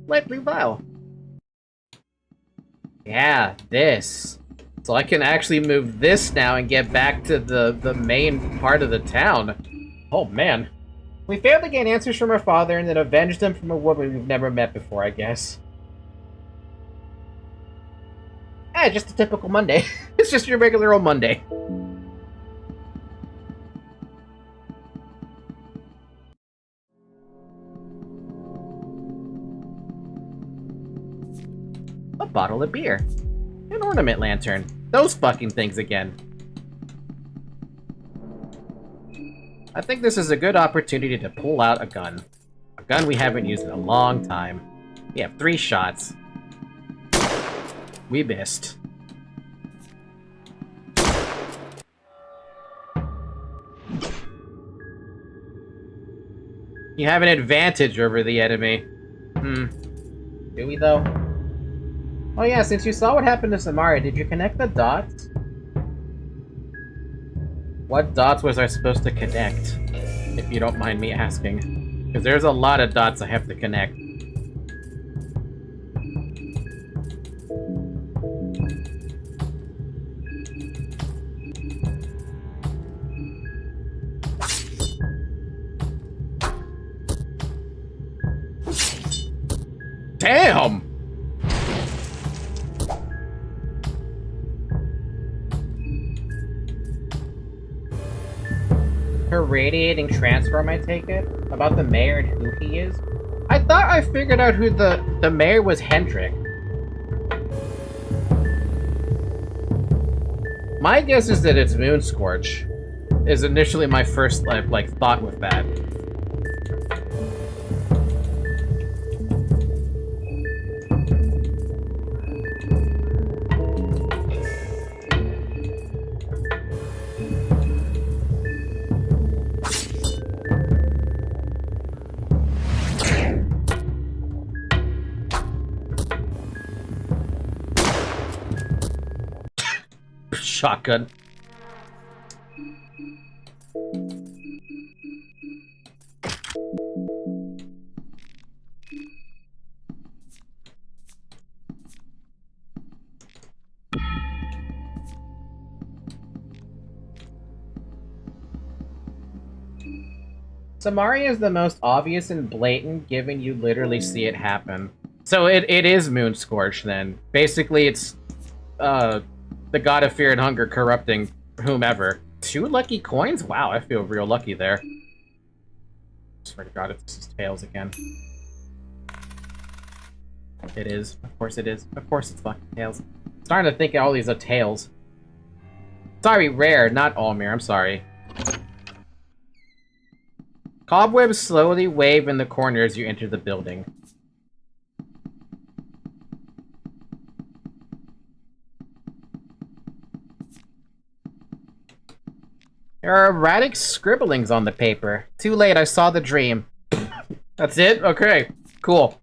Light blue vial. Yeah, this. So I can actually move this now and get back to the main part of the town. Oh, man. We failed to gain answers from our father and then avenged him from a woman we've never met before, I guess. Just a typical Monday. It's just your regular old Monday. A bottle of beer. An ornament lantern. Those fucking things again. I think this is a good opportunity to pull out a gun. A gun we haven't used in a long time. We have 3 shots. We missed. You have an advantage over the enemy. Do we, though? Oh yeah, since you saw what happened to Samara, did you connect the dots? What dots was I supposed to connect? If you don't mind me asking. Because there's a lot of dots I have to connect. Damn! Her radiating transform, I take it? About the mayor and who he is? I thought I figured out who the mayor was. Hendrik. My guess is that it's Moonscorch. Is initially my first like thought with that. Shotgun. Samari is the most obvious and blatant, given you literally see it happen. So it is Moonscorch then. Basically, it's the god of fear and hunger corrupting whomever. 2 lucky coins? Wow, I feel real lucky there. Swear to God, if this is Tails again. It is. Of course it is. Of course it's fucking Tails. I'm starting to think all these are Tails. Sorry, Rare, not Almir, I'm sorry. Cobwebs slowly wave in the corner as you enter the building. There are erratic scribblings on the paper. Too late, I saw the dream. That's it? Okay, cool.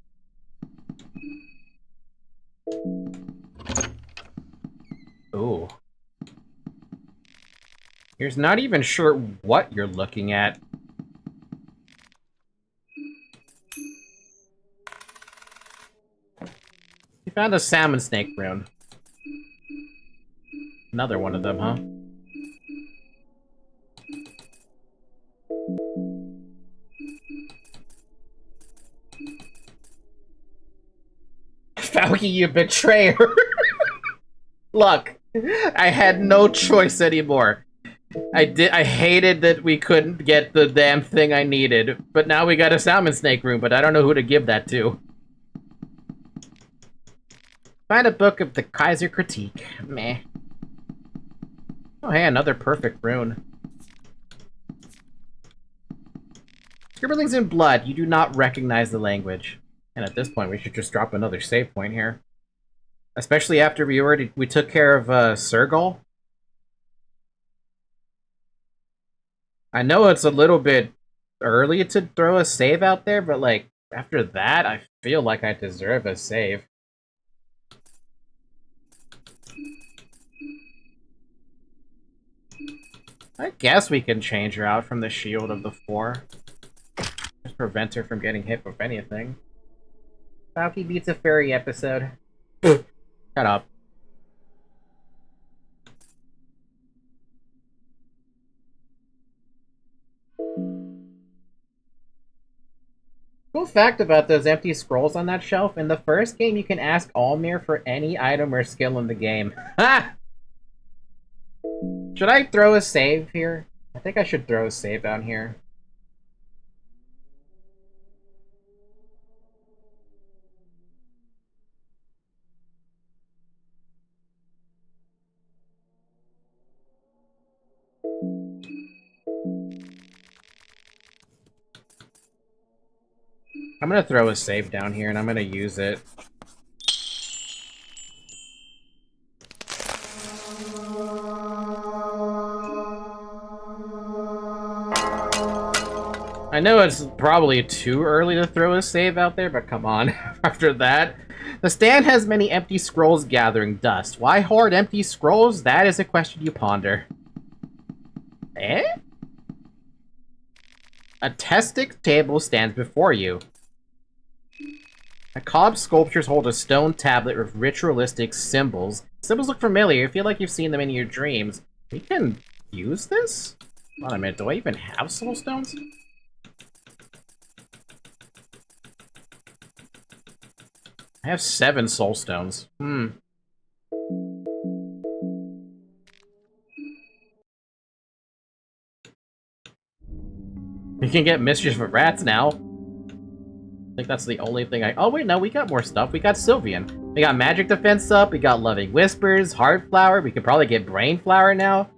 Ooh. You're not even sure what you're looking at. You found a salmon snake rune. Another one of them, huh? Fauci, you betrayer! Look, I had no choice anymore. I hated that we couldn't get the damn thing I needed, but now we got a salmon snake rune, but I don't know who to give that to. Find a book of the Kaiser Critique. Meh. Oh hey, another perfect rune. Scribblings in blood. You do not recognize the language. And at this point, we should just drop another save point here. Especially after we took care of Sergal. I know it's a little bit early to throw a save out there, but like after that, I feel like I deserve a save. I guess we can change her out from the shield of the 4. Just prevent her from getting hit with anything. Falky beats a fairy episode. Shut up. Cool fact about those empty scrolls on that shelf, in the first game you can ask Almir for any item or skill in the game. Ha! Should I throw a save here? I think I should throw a save down here. I'm gonna throw a save down here and I'm gonna use it. I know it's probably too early to throw a save out there, but come on. After that, the stand has many empty scrolls gathering dust. Why hoard empty scrolls? That is a question you ponder. Eh? A testic table stands before you. Macabre sculptures hold a stone tablet with ritualistic symbols. Symbols look familiar. I feel like you've seen them in your dreams. We can use this? Hold on a minute. Do I even have soul stones? I have 7 soul stones. We can get Mischief of Rats now. I think that's the only thing I... Oh, wait, no, we got more stuff. We got Sylvian. We got Magic Defense up. We got Loving Whispers, Heart Flower. We could probably get Brain Flower now.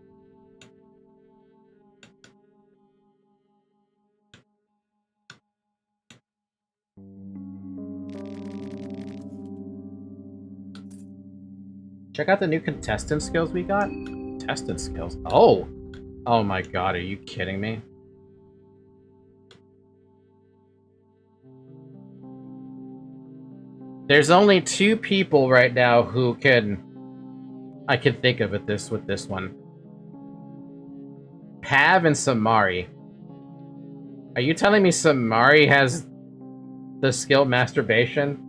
Check out the new contestant skills we got. Contestant skills. Oh! Oh my god, are you kidding me? There's only 2 people right now who I can think of with this one. Pav and Samari. Are you telling me Samari has the skill masturbation?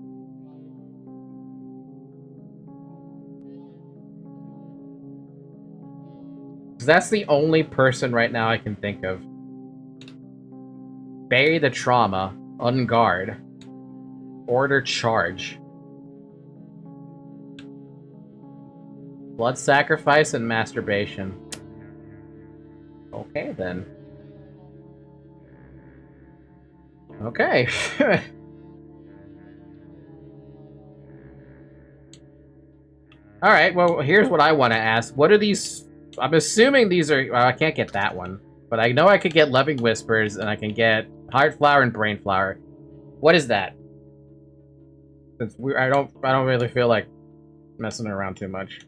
That's the only person right now I can think of. Bury the Trauma, Unguard, Order Charge, Blood Sacrifice, and Masturbation. Okay, then. Okay. Alright, well, here's what I want to ask. What are these... I'm assuming these are... Well, I can't get that one. But I know I could get Loving Whispers, and I can get Heart Flower and Brain Flower. What is that? Since I don't really feel like messing around too much.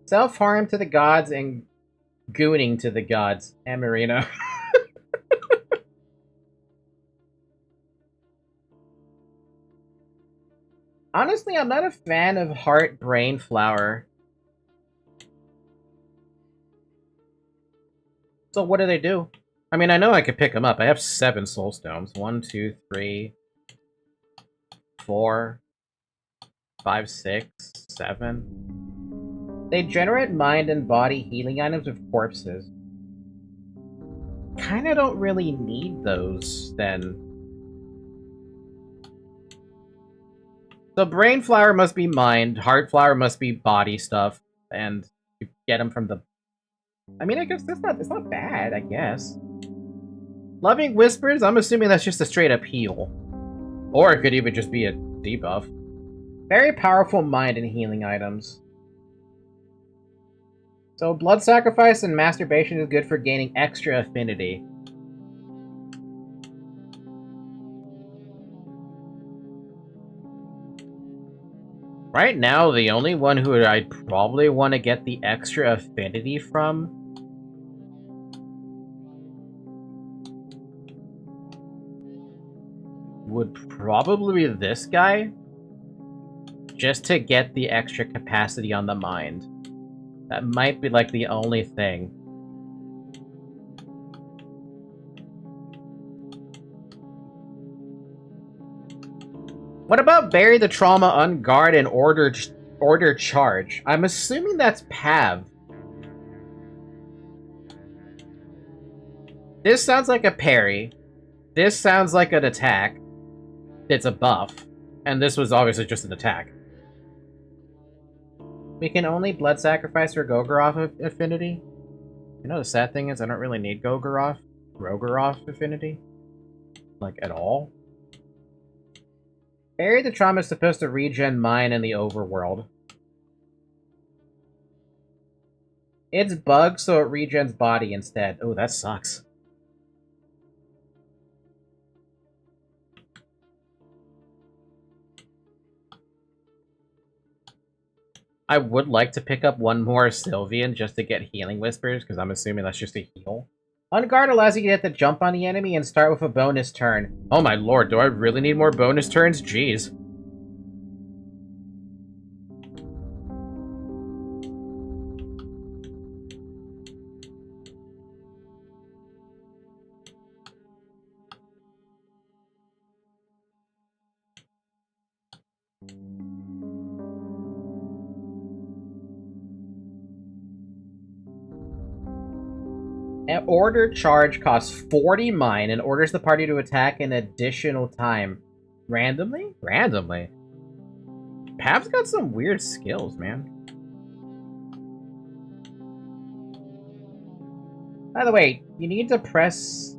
Self-harm to the gods and gooning to the gods. And Marina. Honestly, I'm not a fan of Heart Brain Flower. So what do they do? I mean, I know I could pick them up. I have 7 soul stones. 1, 2, 3, 4, 5, 6, 7. They generate mind and body healing items with corpses. Kinda don't really need those, then. So Brain Flower must be mind, Heart Flower must be body stuff, and you get them from the... I mean, I guess it's not bad, I guess. Loving Whispers, I'm assuming that's just a straight-up heal. Or it could even just be a debuff. Very powerful mind and healing items. So Blood Sacrifice and Masturbation is good for gaining extra affinity. Right now, the only one who I'd probably want to get the extra affinity from would probably be this guy. Just to get the extra capacity on the mind. That might be like the only thing. What about Bury the Trauma, Unguard, and Order Charge? I'm assuming that's Pav. This sounds like a parry. This sounds like an attack. It's a buff. And this was obviously just an attack. We can only Blood Sacrifice or Gogoroth affinity. You know the sad thing is I don't really need Rogoroth affinity. Like, at all. Bury the Trauma is supposed to regen mine in the overworld. It's bugged, so it regens body instead. Oh, that sucks. I would like to pick up one more Sylvian just to get Healing Whispers, because I'm assuming that's just a heal. Unguard allows you to get the jump on the enemy and start with a bonus turn. Oh my lord, do I really need more bonus turns? Jeez. An Order Charge costs 40 mine and orders the party to attack an additional time. Randomly? Randomly. Pav's got some weird skills, man. By the way, you need to press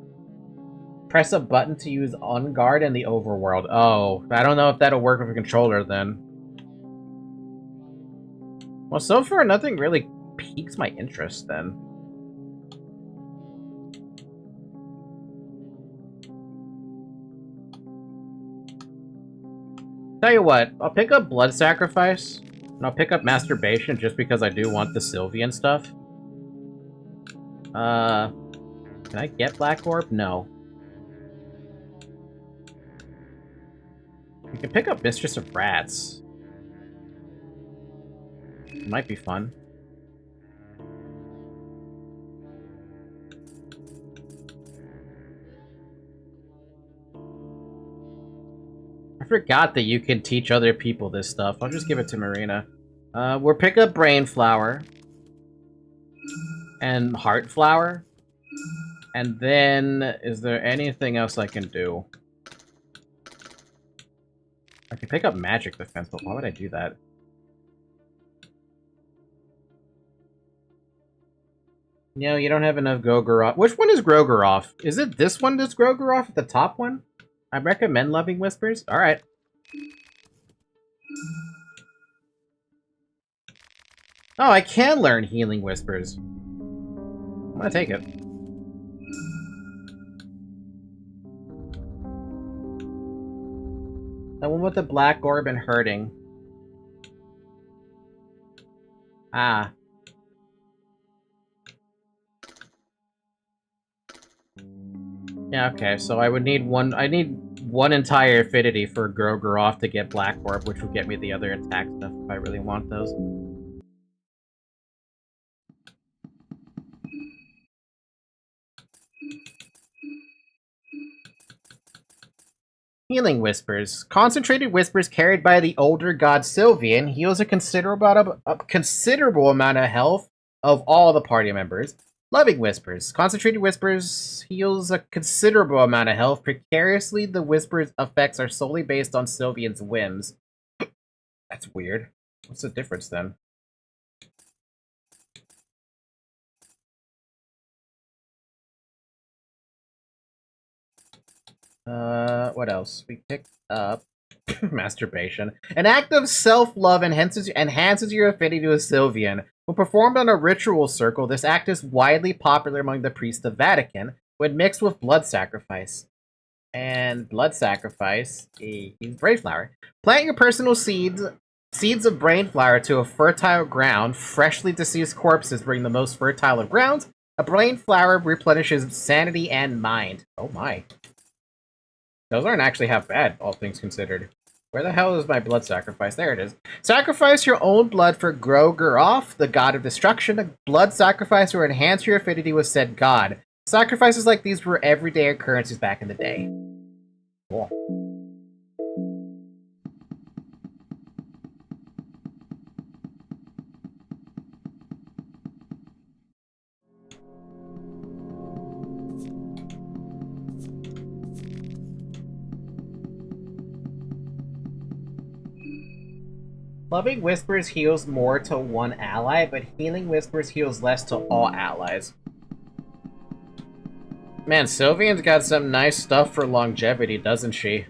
press a button to use on guard in the overworld. Oh, I don't know if that'll work with a controller then. Well, so far nothing really piques my interest then. Tell you what, I'll pick up Blood Sacrifice, and I'll pick up Masturbation just because I do want the Sylvian stuff. Can I get Black Orb? No. We can pick up Mistress of Rats. It might be fun. I forgot that you can teach other people this stuff. I'll just give it to Marina. We'll pick up Brain Flower. And Heart Flower. And then, is there anything else I can do? I can pick up Magic Defense, but why would I do that? No, you don't have enough Gogoroth. Which one is Grogoroth? Is it this one that's Grogoroth, the top one? I recommend Loving Whispers. Alright. Oh, I can learn Healing Whispers. I'm gonna take it. The one with the Black Orb and Hurting. Ah. Yeah, okay, so I would need one... I need one entire affinity for Grogoroth to get Black Orb, which would get me the other attack stuff if I really want those. Healing Whispers. Concentrated Whispers carried by the older god Sylvian heals a considerable amount of health of all the party members. Loving Whispers. Concentrated Whispers heals a considerable amount of health. Precariously, the Whisper's effects are solely based on Sylvian's whims. That's weird. What's the difference then? What else? We picked up Masturbation. An act of self-love enhances your affinity to a Sylvian. When performed on a ritual circle, this act is widely popular among the priests of Vatican when mixed with blood sacrifice. And blood sacrifice is brain flower. Plant your personal seeds of brain flower to a fertile ground. Freshly deceased corpses bring the most fertile of grounds. A brain flower replenishes sanity and mind. Oh my. Those aren't actually half bad, all things considered. Where the hell is my blood sacrifice? There it is. Sacrifice your own blood for Grogoroth, the god of destruction. A blood sacrifice will enhance your affinity with said god. Sacrifices like these were everyday occurrences back in the day. Cool. Loving Whispers heals more to one ally, but Healing Whispers heals less to all allies. Man, Sylvian's got some nice stuff for longevity, doesn't she?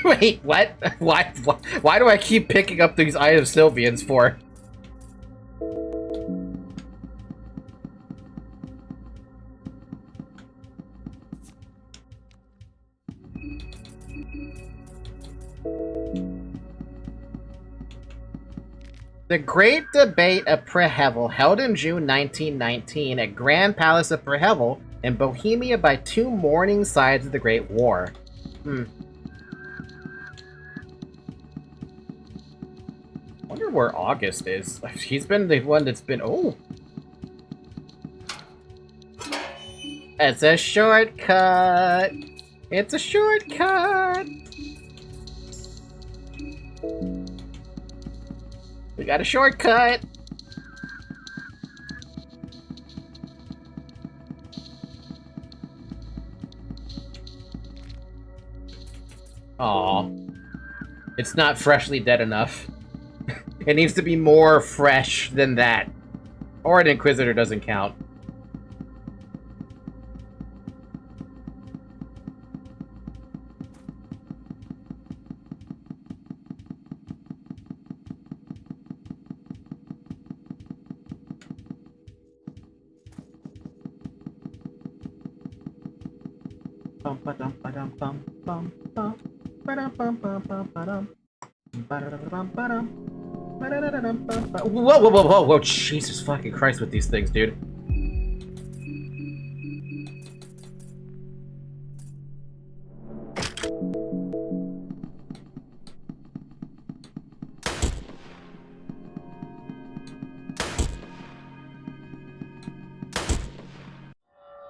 Wait, what? Why do I keep picking up these Eye of Sylvians for? The Great Debate of Prehevil, held in June 1919 at Grand Palace of Prehevil in Bohemia by two mourning sides of the Great War. Wonder where August is. He's been the one that's been... Oh! It's a shortcut! It's a shortcut! We got a shortcut! Aw. It's not freshly dead enough. It needs to be more fresh than that. Or an Inquisitor doesn't count. Bum ba dum ba dum bum bum bum ba dum bum bum bum ba dum ba da dum ba dum ba da dum bum ba. Whoa, whoa, whoa, whoa, whoa! Jesus fucking Christ with these things, dude.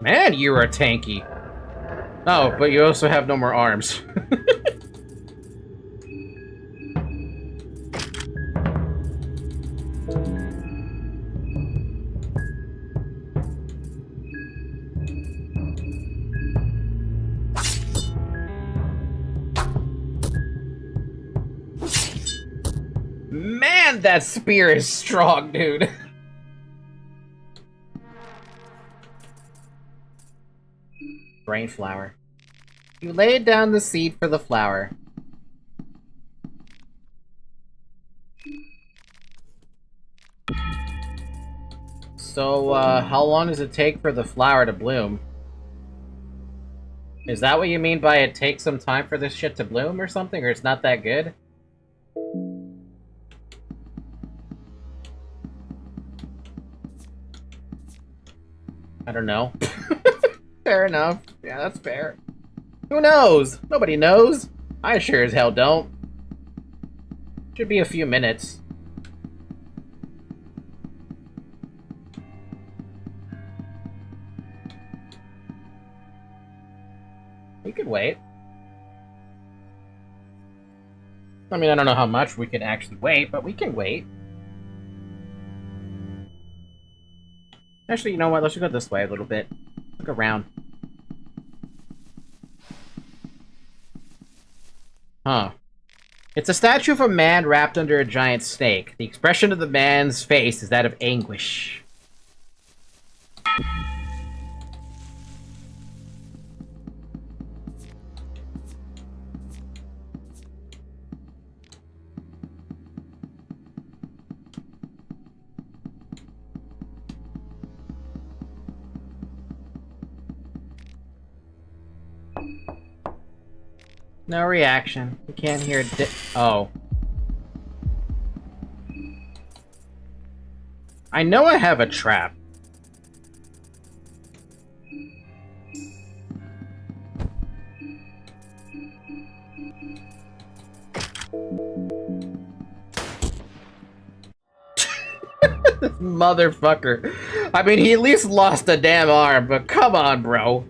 Man, you are tanky. Oh, but you also have no more arms. Man, that spear is strong, dude. Brain flower. You laid down the seed for the flower. So, how long does it take for the flower to bloom? Is that what you mean by it takes some time for this shit to bloom or something? Or it's not that good? I don't know. Fair enough. Yeah, that's fair. Who knows? Nobody knows. I sure as hell don't. Should be a few minutes. We could wait. I mean, I don't know how much we can actually wait, but we can wait. Actually, you know what? Let's go this way a little bit. Look around. Huh. It's a statue of a man wrapped under a giant snake. The expression of the man's face is that of anguish. No reaction. We can't hear oh. I know I have a trap. This motherfucker. I mean, he at least lost a damn arm, but come on, bro.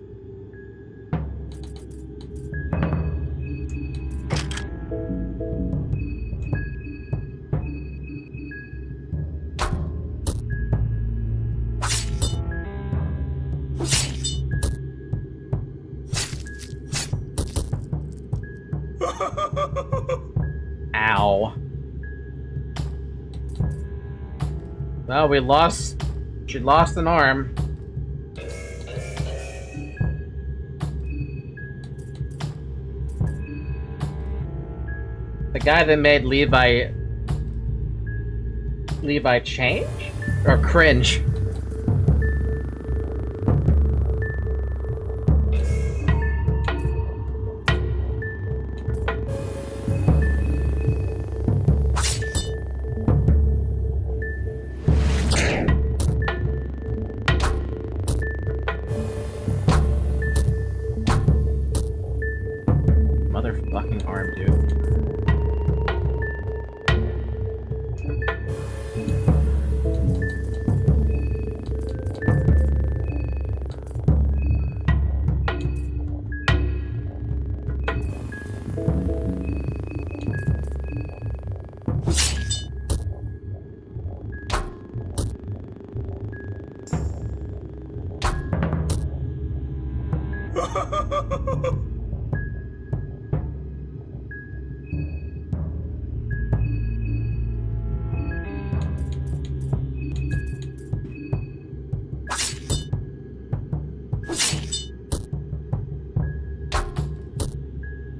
Ow. Well, we lost... She lost an arm. The guy that made Levi change? Or cringe?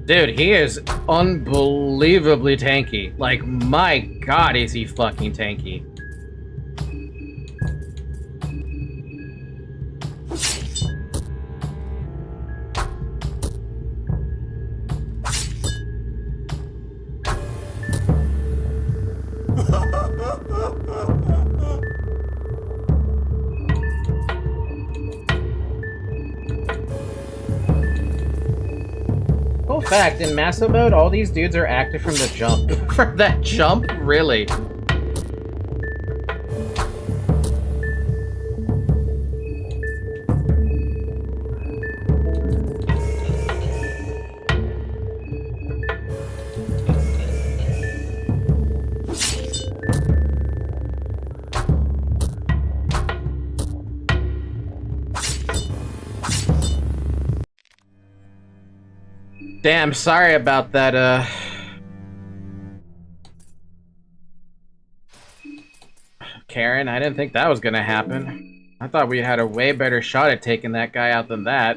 Dude, he is unbelievably tanky. Like, my god, is he fucking tanky. Cool fact, in massive mode, all these dudes are active from the jump. From that jump? Really? Damn, sorry about that, Karen, I didn't think that was gonna happen. I thought we had a way better shot at taking that guy out than that.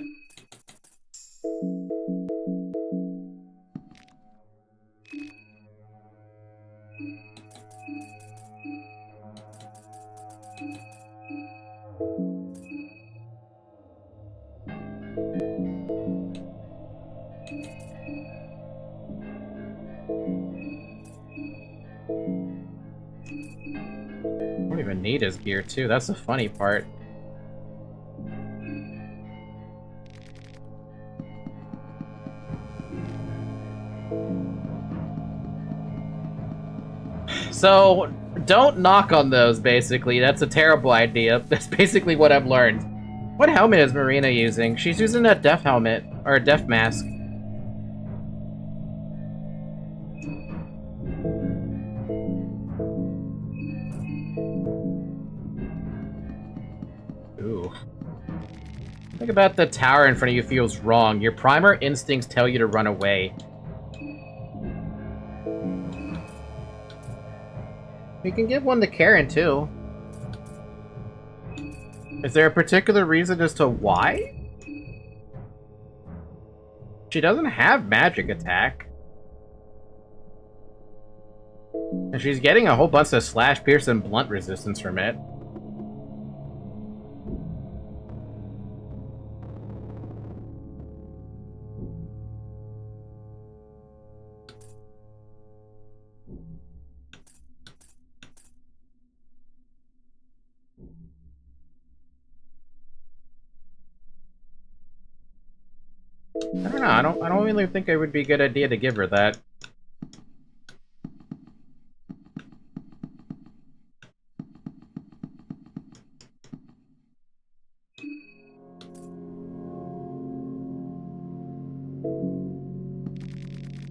I don't even need his gear, too. That's the funny part. So, don't knock on those, basically. That's a terrible idea. That's basically what I've learned. What helmet is Marina using? She's using a death helmet, or a death mask. Ooh. Think about the tower in front of you feels wrong. Your primal instincts tell you to run away. We can give one to Karen, too. Is there a particular reason as to why? She doesn't have magic attack. And she's getting a whole bunch of slash, pierce, and blunt resistance from it. I don't know, I don't really think it would be a good idea to give her that.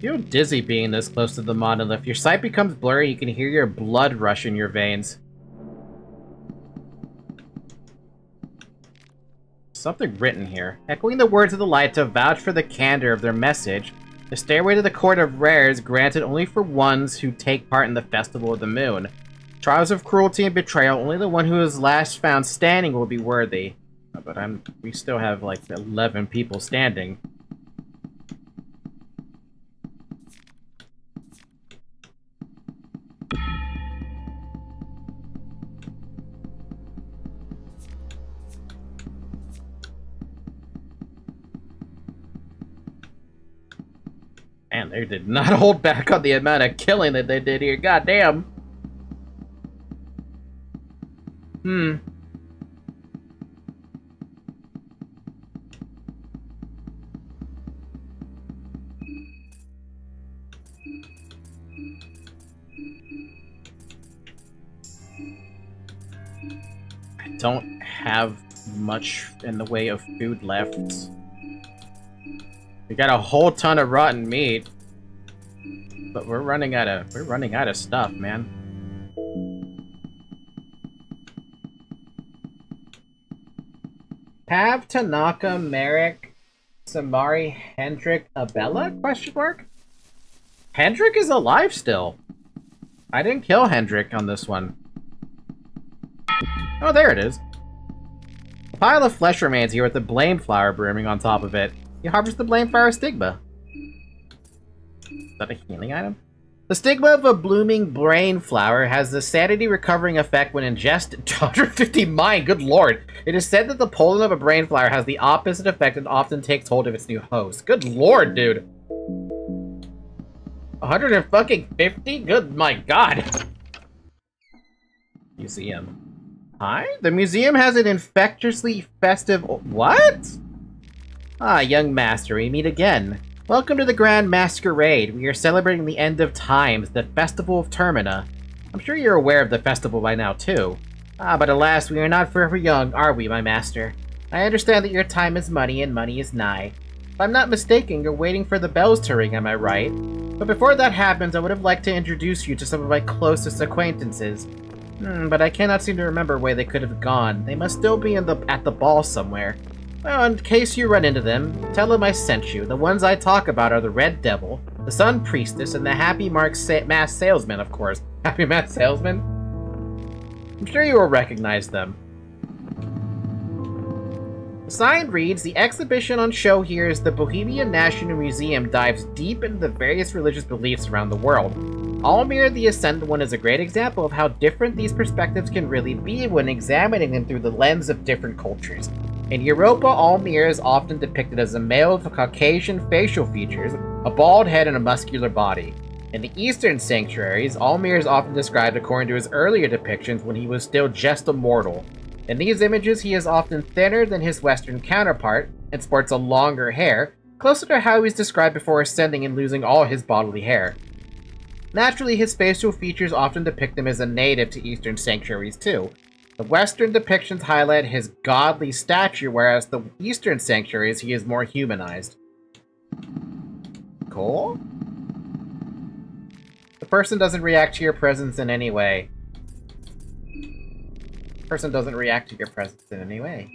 You feel dizzy being this close to the monolith. Your sight becomes blurry, you can hear your blood rush in your veins. Something written here. Echoing the words of the light to vouch for the candor of their message, the stairway to the Court of Rare is granted only for ones who take part in the Festival of the Moon. Trials of cruelty and betrayal, only the one who is last found standing will be worthy. But we still have like 11 people standing. Man, they did not hold back on the amount of killing that they did here. God damn. I don't have much in the way of food left. We got a whole ton of rotten meat, but we're running out of stuff, man. Have Tanaka, Merrick, Samari Hendrik Abella? Question mark? Hendrik is alive still. I didn't kill Hendrik on this one. Oh, there it is. A pile of flesh remains here with the blame flower brimming on top of it. You harvest the blame flower stigma. Is that a healing item? The stigma of a blooming brain flower has the sanity recovering effect when ingested. 150 mine, good lord. It is said that the pollen of a brain flower has the opposite effect and often takes hold of its new host. Good lord, dude. 150? Good my god. Museum. Hi? The museum has an infectiously festive... What? Ah, young master, we meet again. Welcome to the Grand Masquerade. We are celebrating the end of times, the Festival of Termina. I'm sure you're aware of the festival by now, too. Ah, but alas, we are not forever young, are we, my master? I understand that your time is money, and money is nigh. If I'm not mistaken, you're waiting for the bells to ring, am I right? But before that happens, I would have liked to introduce you to some of my closest acquaintances. But I cannot seem to remember where they could have gone. They must still be at the ball somewhere. Well, in case you run into them, tell them I sent you. The ones I talk about are the Red Devil, the Sun Priestess, and the Happy Mark Mass Salesman, of course. Happy Mass Salesman? I'm sure you will recognize them. The sign reads, the exhibition on show here is the Bohemian National Museum dives deep into the various religious beliefs around the world. Almir the Ascended One is a great example of how different these perspectives can really be when examining them through the lens of different cultures. In Europa, Almir is often depicted as a male with Caucasian facial features, a bald head, and a muscular body. In the Eastern sanctuaries, Almir is often described according to his earlier depictions when he was still just a mortal. In these images, he is often thinner than his Western counterpart and sports a longer hair, closer to how he was described before ascending and losing all his bodily hair. Naturally, his facial features often depict him as a native to Eastern sanctuaries too. The Western depictions highlight his godly stature, whereas the Eastern sanctuaries he is more humanized. Cool? The person doesn't react to your presence in any way. The person doesn't react to your presence in any way.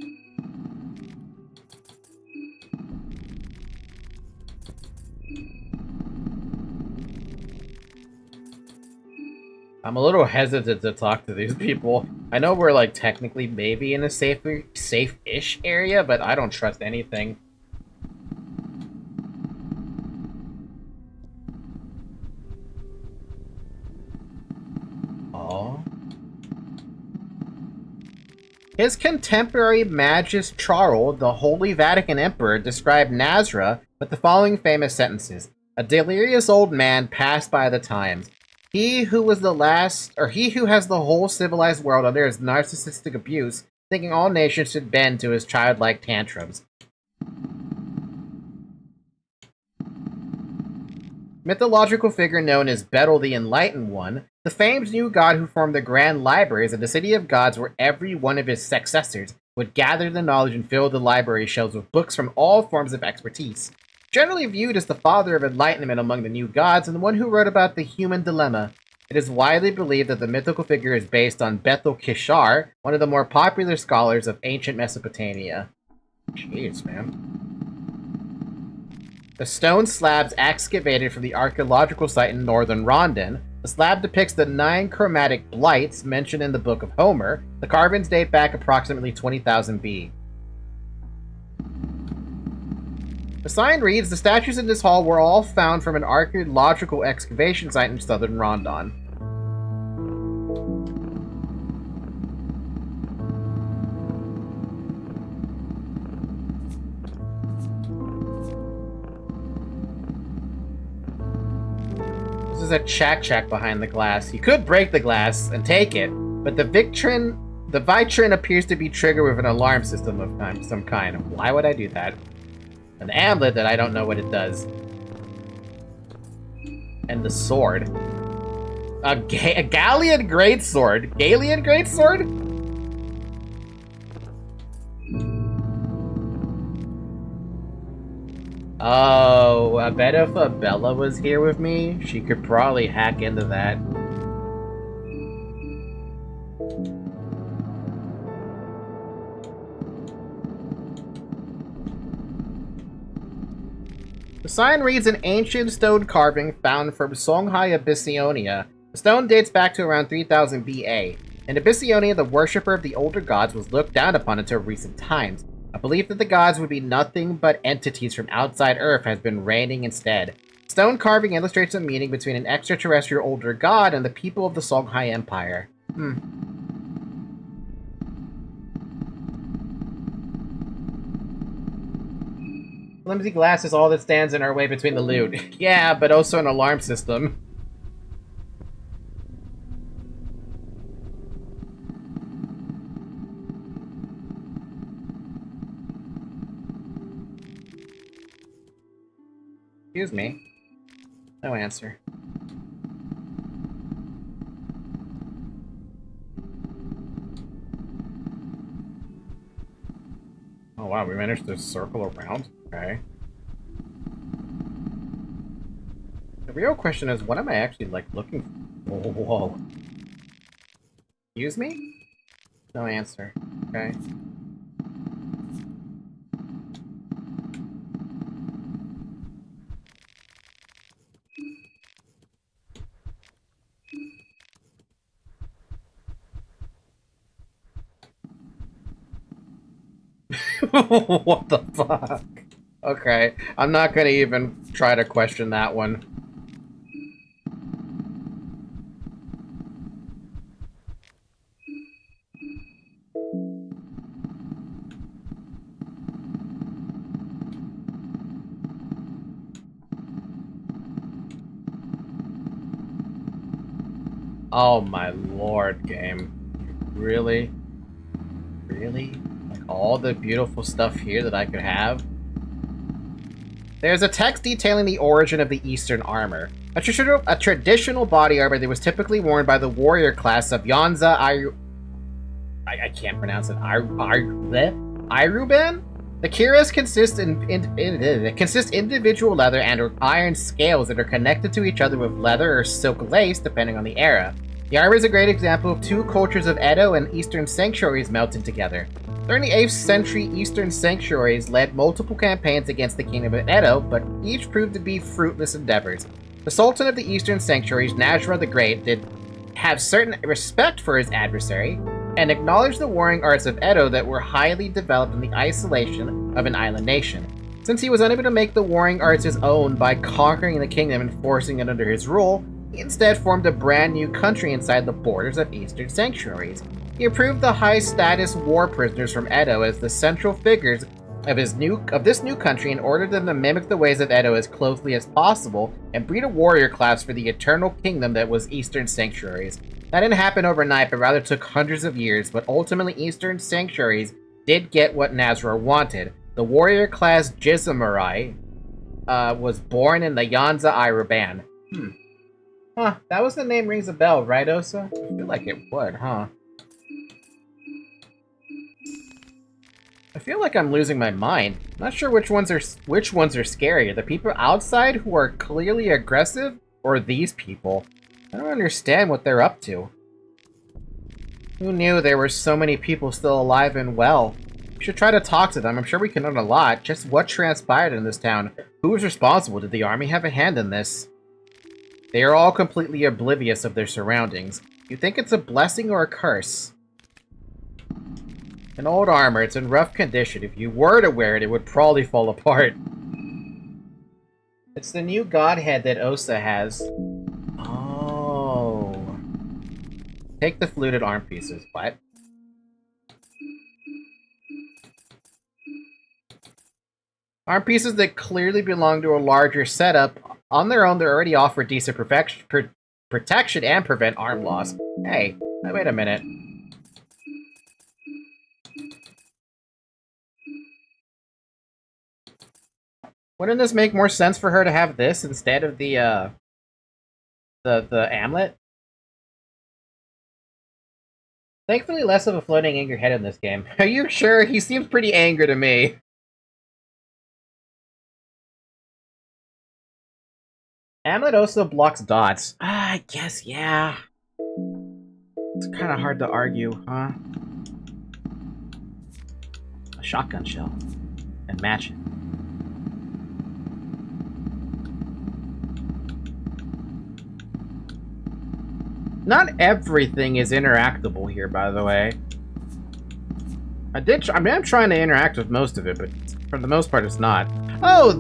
I'm a little hesitant to talk to these people. I know we're, like, technically maybe in a safe-ish area, but I don't trust anything. Oh. His contemporary Magus Charles, the Holy Vatican Emperor, described Nazra with the following famous sentences. A delirious old man passed by the times. He who has the whole civilized world under his narcissistic abuse, thinking all nations should bend to his childlike tantrums. Mythological figure known as Betel the Enlightened One, the famed new god who formed the Grand Libraries of the City of Gods where every one of his successors would gather the knowledge and fill the library shelves with books from all forms of expertise. Generally viewed as the father of enlightenment among the new gods and the one who wrote about the human dilemma, it is widely believed that the mythical figure is based on Bethel Kishar, one of the more popular scholars of ancient Mesopotamia. Jeez, man. The stone slabs excavated from the archaeological site in northern Rondon. The slab depicts the 9 chromatic blights mentioned in the Book of Homer. The carvings date back approximately 20,000 B. The sign reads, the statues in this hall were all found from an archaeological excavation site in southern Rondon. This is a Chak behind the glass. He could break the glass and take it, but the Vitrin appears to be triggered with an alarm system of some kind. Why would I do that? An amulet that I don't know what it does. And the sword. A Galleon Greatsword. Galleon Greatsword? Oh, I bet if Bella was here with me, she could probably hack into that. The sign reads an ancient stone carving found from Songhai Abyssionia. The stone dates back to around 3000 BA. In Abyssionia, the worshipper of the older gods was looked down upon until recent times. A belief that the gods would be nothing but entities from outside Earth has been reigning instead. Stone carving illustrates a meeting between an extraterrestrial older god and the people of the Songhai Empire. Flimsy glass is all that stands in our way between the loot. Yeah, but also an alarm system. Excuse me. No answer. Oh wow, we managed to circle around? Okay. The real question is, what am I actually, like, looking for? Whoa. Excuse me? No answer. Okay. What the fuck? Okay, I'm not gonna even try to question that one. Oh my lord, game. Really? Really? Like, all the beautiful stuff here that I could have? There's a text detailing the origin of the Eastern armor. A traditional body armor that was typically worn by the warrior class of Yanza I can't pronounce it. Iruben? The cuirass consist individual leather and iron scales that are connected to each other with leather or silk lace, depending on the era. The armor is a great example of two cultures of Edo and Eastern sanctuaries melted together. During the 8th century, Eastern sanctuaries led multiple campaigns against the Kingdom of Edo, but each proved to be fruitless endeavors. The Sultan of the Eastern sanctuaries, Najra the Great, did have certain respect for his adversary, and acknowledged the warring arts of Edo that were highly developed in the isolation of an island nation. Since he was unable to make the warring arts his own by conquering the kingdom and forcing it under his rule, he instead formed a brand new country inside the borders of Eastern sanctuaries. He approved the high-status war prisoners from Edo as the central figures of this new country and ordered them to mimic the ways of Edo as closely as possible and breed a warrior class for the eternal kingdom that was Eastern sanctuaries. That didn't happen overnight, but rather took hundreds of years, but ultimately Eastern sanctuaries did get what Nazra wanted. The warrior class Jizumarai was born in the Yanza Iruban. Huh, that was the name rings a bell, right, Osa? I feel like it would, huh? I feel like I'm losing my mind. Not sure which ones are scarier, the people outside who are clearly aggressive, or these people. I don't understand what they're up to. Who knew there were so many people still alive and well? We should try to talk to them. I'm sure we can learn a lot. Just what transpired in this town? Who was responsible? Did the army have a hand in this? They are all completely oblivious of their surroundings. You think it's a blessing or a curse? An old armor. It's in rough condition. If you were to wear it, it would probably fall apart. It's the new godhead that Osa has. Oh. Take the fluted arm pieces. What? Arm pieces that clearly belong to a larger setup. On their own, they already offer decent protection and prevent arm loss. Hey, wait a minute. Wouldn't this make more sense for her to have this instead of the amulet? Thankfully, less of a floating angry head in this game. Are you sure? He seems pretty angry to me. Amulet also blocks dots. I guess, yeah. It's kind of hard to argue, huh? A shotgun shell. And match it. Not everything is interactable here, by the way. I am trying to interact with most of it, but for the most part, it's not. Oh,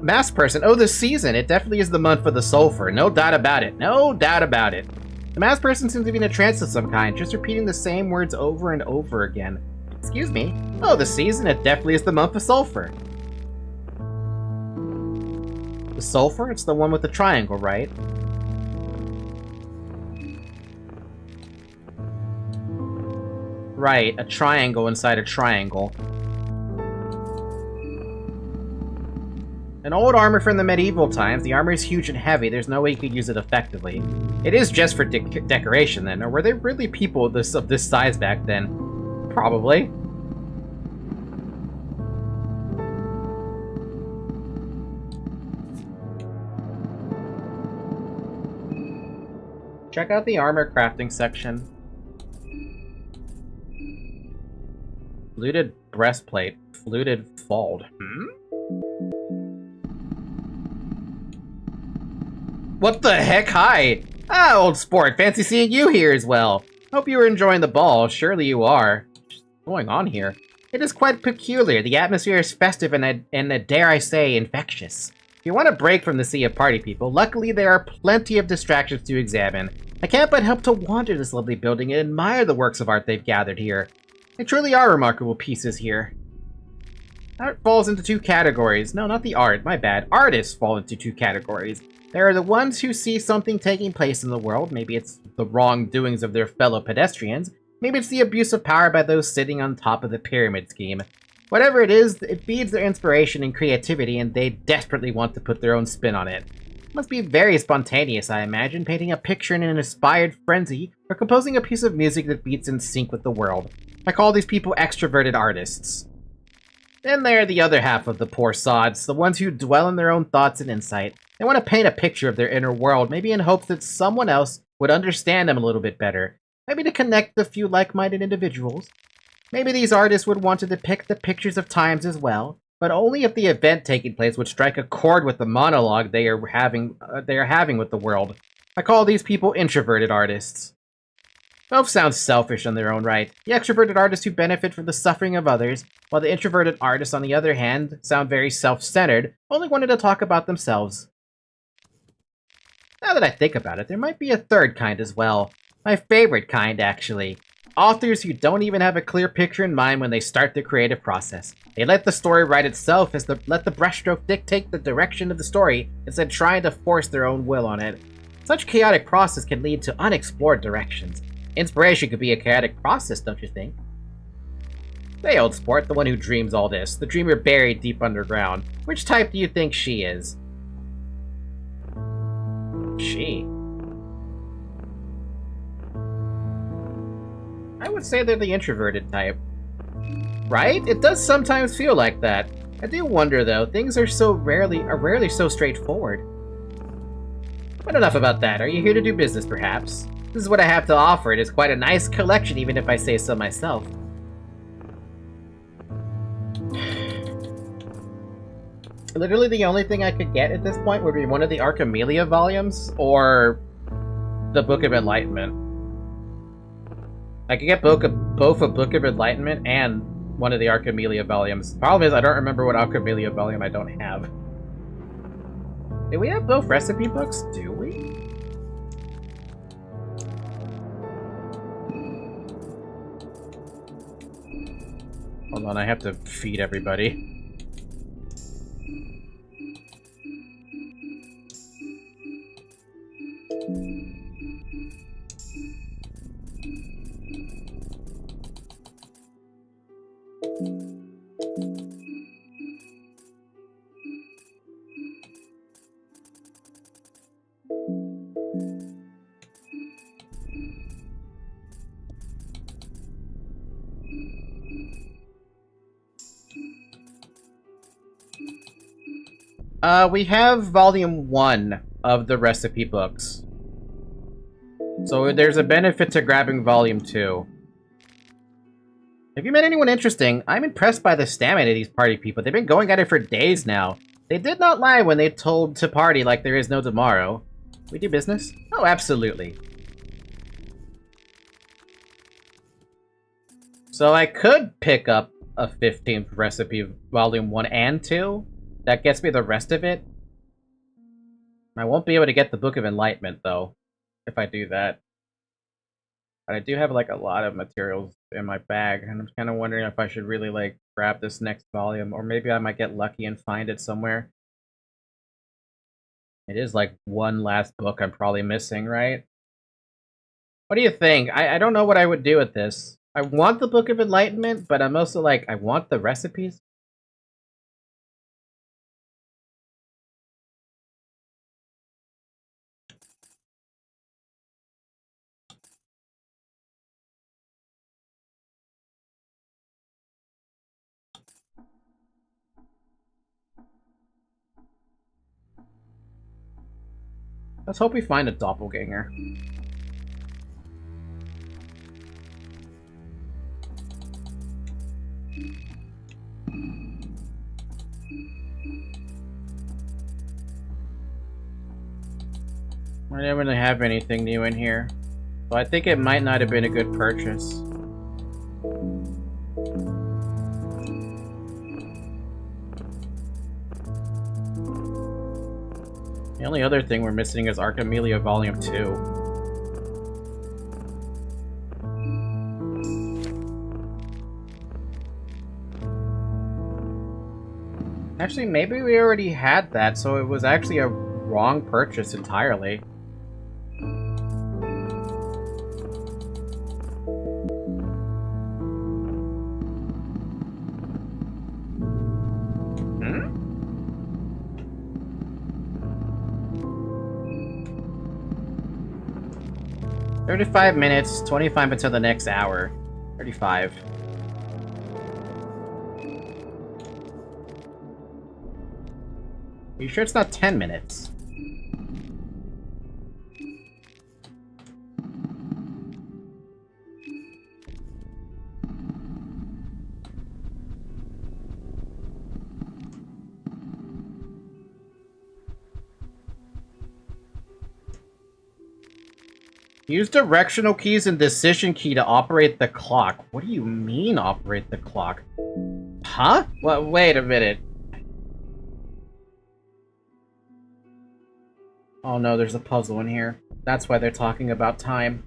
mass person. Oh, this season. It definitely is the month for the sulfur. No doubt about it. No doubt about it. The mass person seems to be in a trance of some kind, just repeating the same words over and over again. Excuse me. Oh, the season. It definitely is the month of sulfur. The sulfur? It's the one with the triangle, right? Right, a triangle inside a triangle. An old armor from the medieval times. The armor is huge and heavy. There's no way you could use it effectively. It is just for decoration, then. Or were there really people of this size back then? Probably. Check out the armor crafting section. Fluted breastplate. Fluted fold. What the heck? Hi! Ah, old sport. Fancy seeing you here as well. Hope you were enjoying the ball. Surely you are. What's going on here? It is quite peculiar. The atmosphere is festive and dare I say, infectious. If you want a break from the sea of party people, luckily there are plenty of distractions to examine. I can't but help to wander this lovely building and admire the works of art they've gathered here. They truly are remarkable pieces here. Art falls into two categories. No, not the art, my bad. Artists fall into two categories. There are the ones who see something taking place in the world. Maybe it's the wrongdoings of their fellow pedestrians. Maybe it's the abuse of power by those sitting on top of the pyramid scheme. Whatever it is, it feeds their inspiration and creativity, and they desperately want to put their own spin on it. It must be very spontaneous, I imagine, painting a picture in an inspired frenzy, or composing a piece of music that beats in sync with the world. I call these people extroverted artists. Then there are the other half of the poor sods, the ones who dwell in their own thoughts and insight. They want to paint a picture of their inner world, maybe in hopes that someone else would understand them a little bit better. Maybe to connect a few like-minded individuals. Maybe these artists would want to depict the pictures of times as well, but only if the event taking place would strike a chord with the monologue they are having with the world. I call these people introverted artists. Both sound selfish in their own right. The extroverted artists who benefit from the suffering of others, while the introverted artists, on the other hand, sound very self-centered, only wanting to talk about themselves. Now that I think about it, there might be a third kind as well. My favorite kind, actually. Authors who don't even have a clear picture in mind when they start their creative process. They let the story write itself, let the brushstroke dictate the direction of the story, instead of trying to force their own will on it. Such chaotic process can lead to unexplored directions. Inspiration could be a chaotic process, don't you think? Hey, old sport, the one who dreams all this, the dreamer buried deep underground. Which type do you think she is? She? I would say they're the introverted type. Right? It does sometimes feel like that. I do wonder, though, things are rarely so straightforward. But enough about that. Are you here to do business, perhaps? This is what I have to offer. It is quite a nice collection, even if I say so myself. Literally the only thing I could get at this point would be one of the Archimelia volumes, or the Book of Enlightenment. I could get both a Book of Enlightenment and one of the Archimelia volumes. Problem is, I don't remember what Archimelia volume I don't have. Do we have both recipe books? Do we? Hold on, I have to feed everybody. We have volume 1 of the recipe books. So there's a benefit to grabbing volume 2. Have you met anyone interesting? I'm impressed by the stamina of these party people. They've been going at it for days now. They did not lie when they told to party like there is no tomorrow. We do business? Oh, absolutely. So I could pick up a 15th recipe, volume 1 and 2. That gets me the rest of it. I won't be able to get the Book of Enlightenment, though, if I do that. But I do have, like, a lot of materials in my bag, and I'm kind of wondering if I should really, like, grab this next volume, or maybe I might get lucky and find it somewhere. It is, like, one last book I'm probably missing, right? What do you think? I don't know what I would do with this. I want the Book of Enlightenment, but I'm also like, I want the recipes. Let's hope we find a doppelganger. I didn't really have anything new in here, so I think it might not have been a good purchase. The only other thing we're missing is Archimelia Volume 2. Actually, maybe we already had that, so it was actually a wrong purchase entirely. Hmm? 35 minutes, 25 until the next hour. 35. Are you sure it's not 10 minutes? Use directional keys and decision key to operate the clock. What do you mean, operate the clock? Huh? Well, wait a minute. Oh no, there's a puzzle in here. That's why they're talking about time.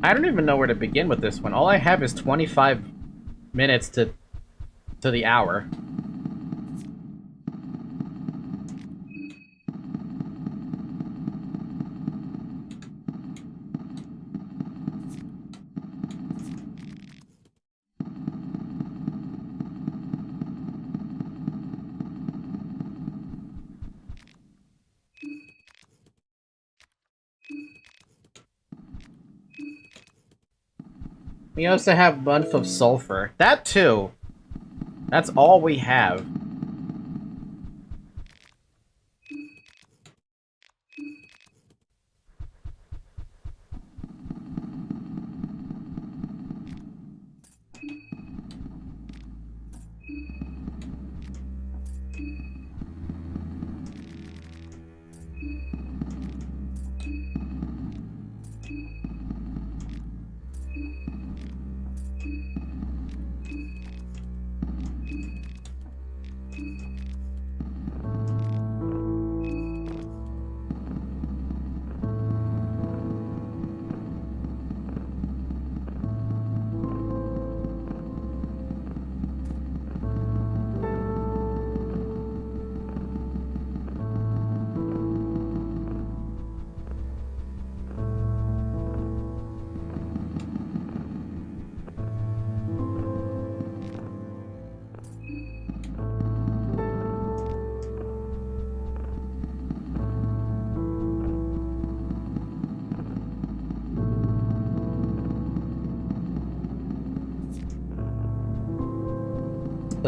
I don't even know where to begin with this one. All I have is 25 minutes to the hour. We also have Month of Sulfur. That too. That's all we have.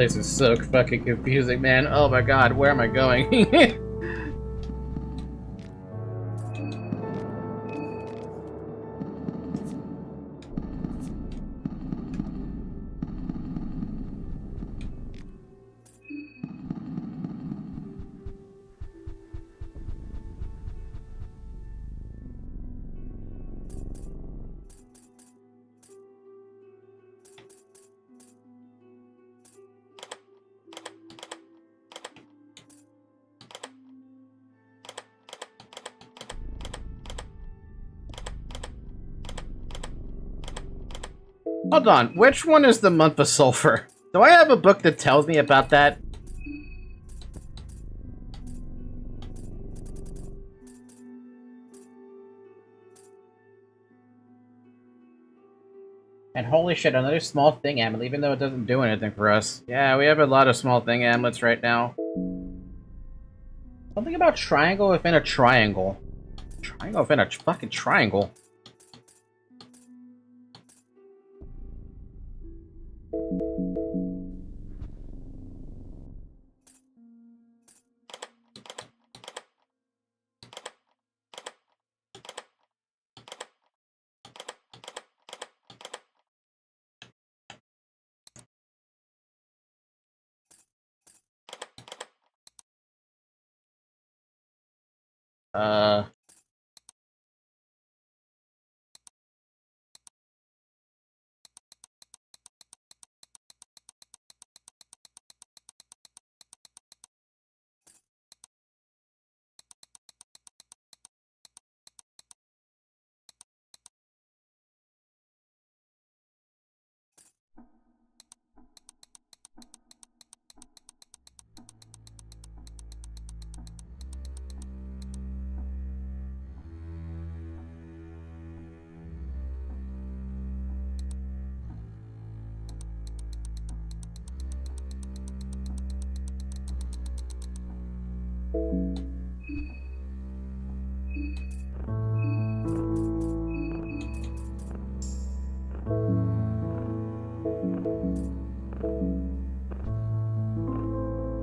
place is so fucking confusing, man. Oh my god, where am I going? Hold on, which one is the month of sulfur? Do I have a book that tells me about that? And holy shit, another small thing amulet, even though it doesn't do anything for us. Yeah, we have a lot of small thing amulets right now. Something about triangle within a triangle. Triangle within a fucking triangle. Uh...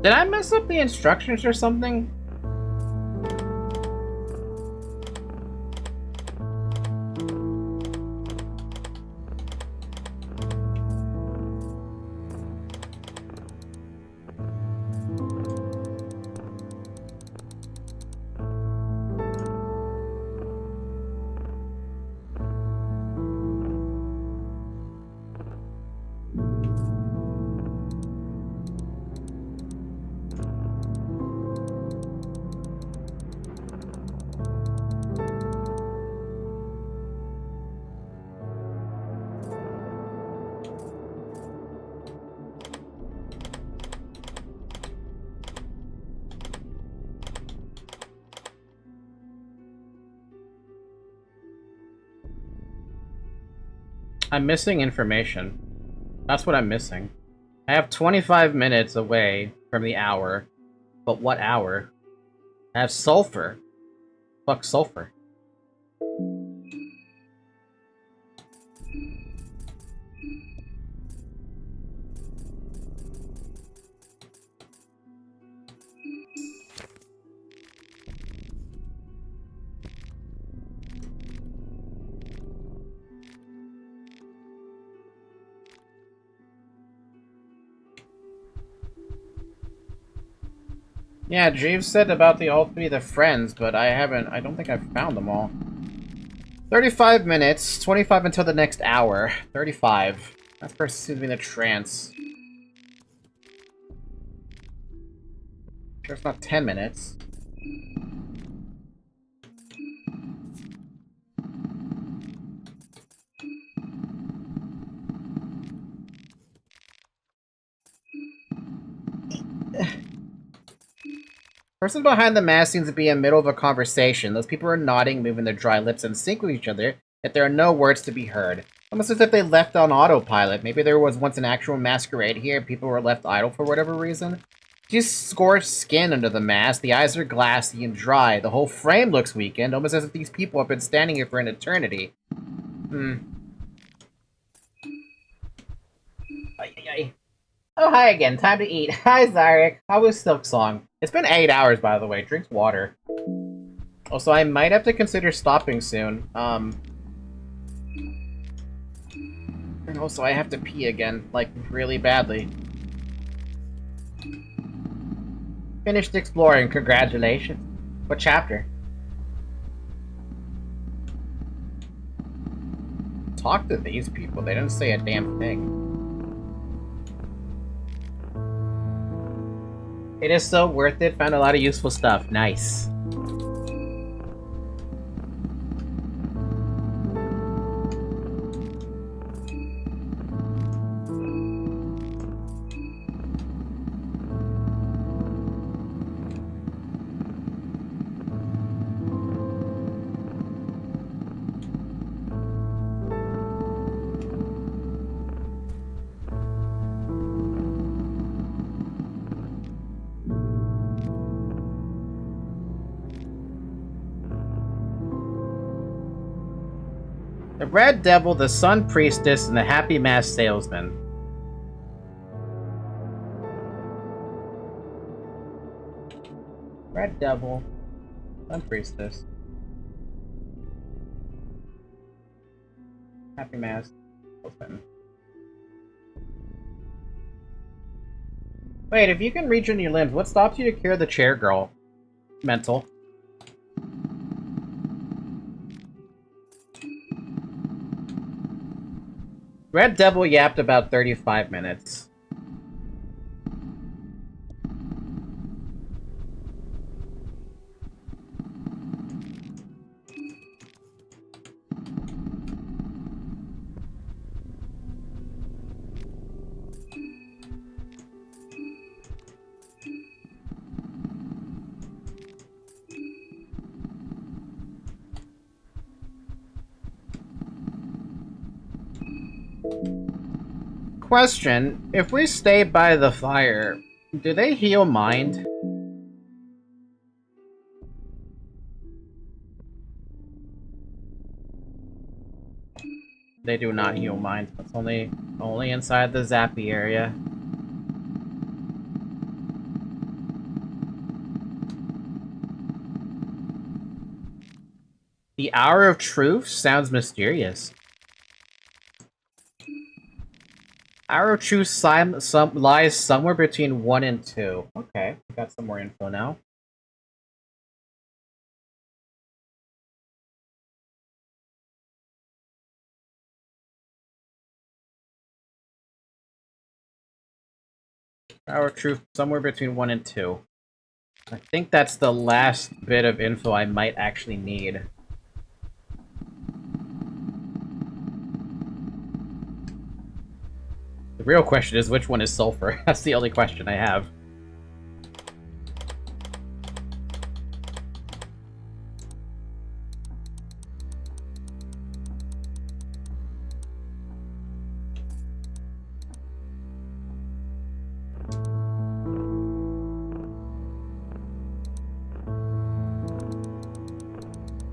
Did I mess up the instructions or something? I'm missing information. That's what I'm missing. I have 25 minutes away from the hour. But what hour? I have sulfur. Fuck sulfur. Yeah, Jeeves said about the all three the friends, but I don't think I've found them all. 35 minutes, 25 until the next hour. 35. That's pursuing the trance. Sure it's not 10 minutes. Person behind the mask seems to be in the middle of a conversation. Those people are nodding, moving their dry lips in sync with each other, yet there are no words to be heard. Almost as if they left on autopilot. Maybe there was once an actual masquerade here, people were left idle for whatever reason. She's scorched skin under the mask, the eyes are glassy and dry, the whole frame looks weakened, almost as if these people have been standing here for an eternity. Ay, ay, ay. Oh, hi again. Time to eat. Hi, Zarek. How was Silksong? It's been 8 hours, by the way. Drinks water. Also, I might have to consider stopping soon. And also, I have to pee again, like, really badly. Finished exploring. Congratulations. What chapter? Talk to these people. They didn't say a damn thing. It is so worth it. Found a lot of useful stuff. Nice. The Red Devil, the Sun Priestess, and the Happy Mask Salesman. Red Devil, Sun Priestess, Happy Mask Salesman. Wait, if you can reach in your limbs, what stops you to cure the chair girl? Mental. Red Devil yapped about 35 minutes. Question, if we stay by the fire, do they heal mind? They do not heal mind. It's only inside the zappy area. The Hour of Truth sounds mysterious. Hour of Truth lies somewhere between 1 and 2. Okay, we got some more info now. Hour of Truth somewhere between 1 and 2. I think that's the last bit of info I might actually need. The real question is, which one is sulfur? That's the only question I have.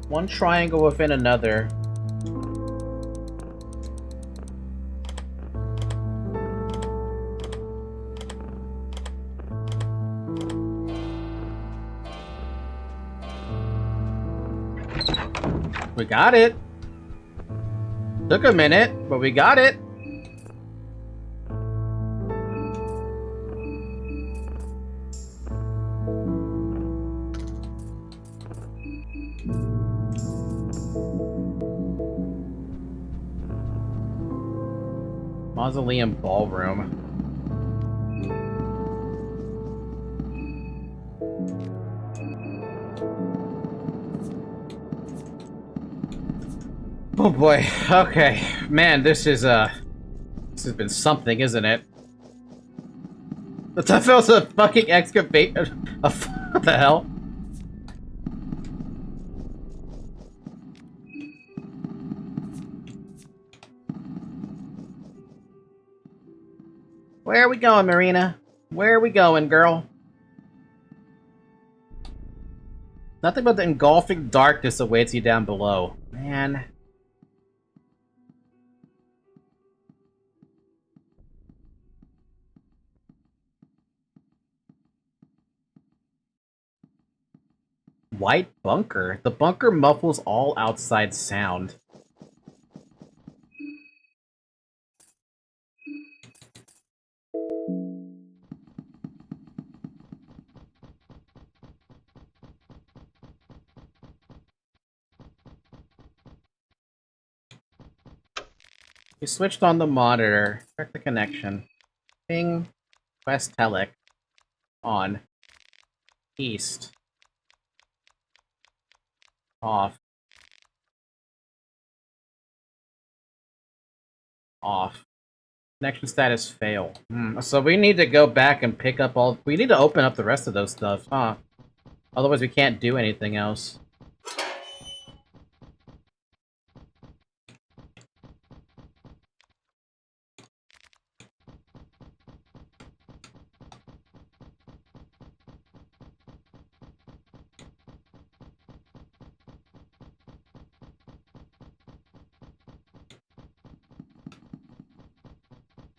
One triangle within another. We got it. Took a minute, but we got it. Mausoleum Ballroom. Oh boy, okay. Man, this has been something, isn't it? That was a fucking excavate. What the hell? Where are we going, Marina? Where are we going, girl? Nothing but the engulfing darkness awaits you down below. Man. White bunker? The bunker muffles all outside sound. You switched on the monitor. Check the connection. Ping. West Telec. On. East. Off. Off. Connection status fail. So we need to go back and pick up all... We need to open up the rest of those stuff, huh? Otherwise we can't do anything else.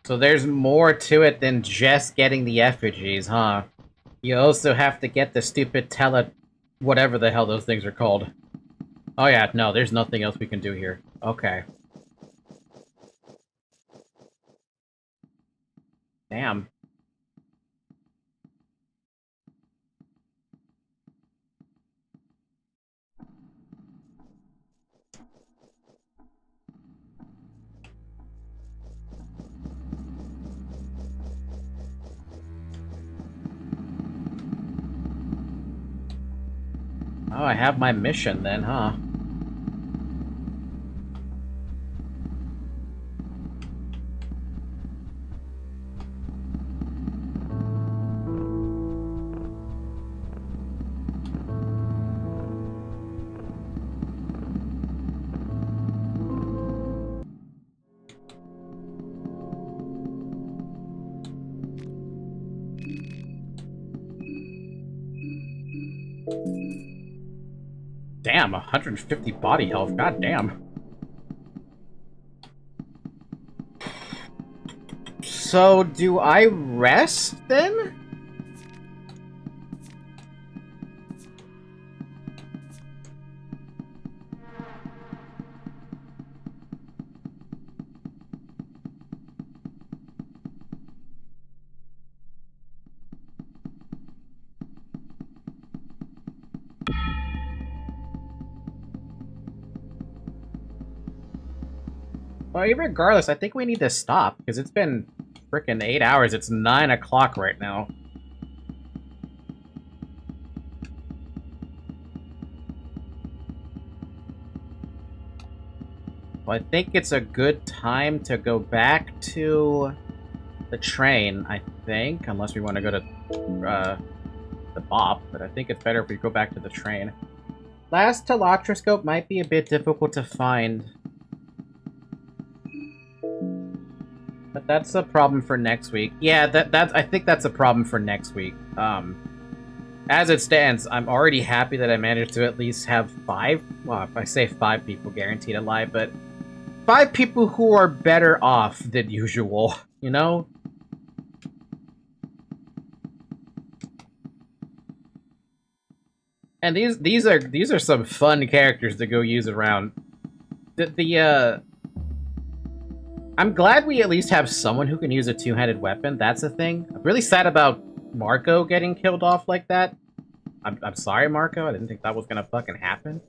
So there's more to it than just getting the effigies, huh? You also have to get the stupid whatever the hell those things are called. Oh yeah, no, there's nothing else we can do here. Okay. Damn. Oh, I have my mission then, huh? Damn, 150 body health, god damn. So, do I rest, then? Well, regardless, I think we need to stop, because it's been frickin' 8 hours. It's 9 o'clock right now. Well, I think it's a good time to go back to the train, I think. Unless we want to go to the BOP, but I think it's better if we go back to the train. Last Telotroscope might be a bit difficult to find. But that's a problem for next week. Yeah, I think that's a problem for next week. As it stands, I'm already happy that I managed to at least have 5... Well, if I say 5 people guaranteed alive, but 5 people who are better off than usual, you know? And these are some fun characters to go use around. I'm glad we at least have someone who can use a two-handed weapon. That's a thing. I'm really sad about Marco getting killed off like that. I'm sorry, Marco. I didn't think that was gonna fucking happen.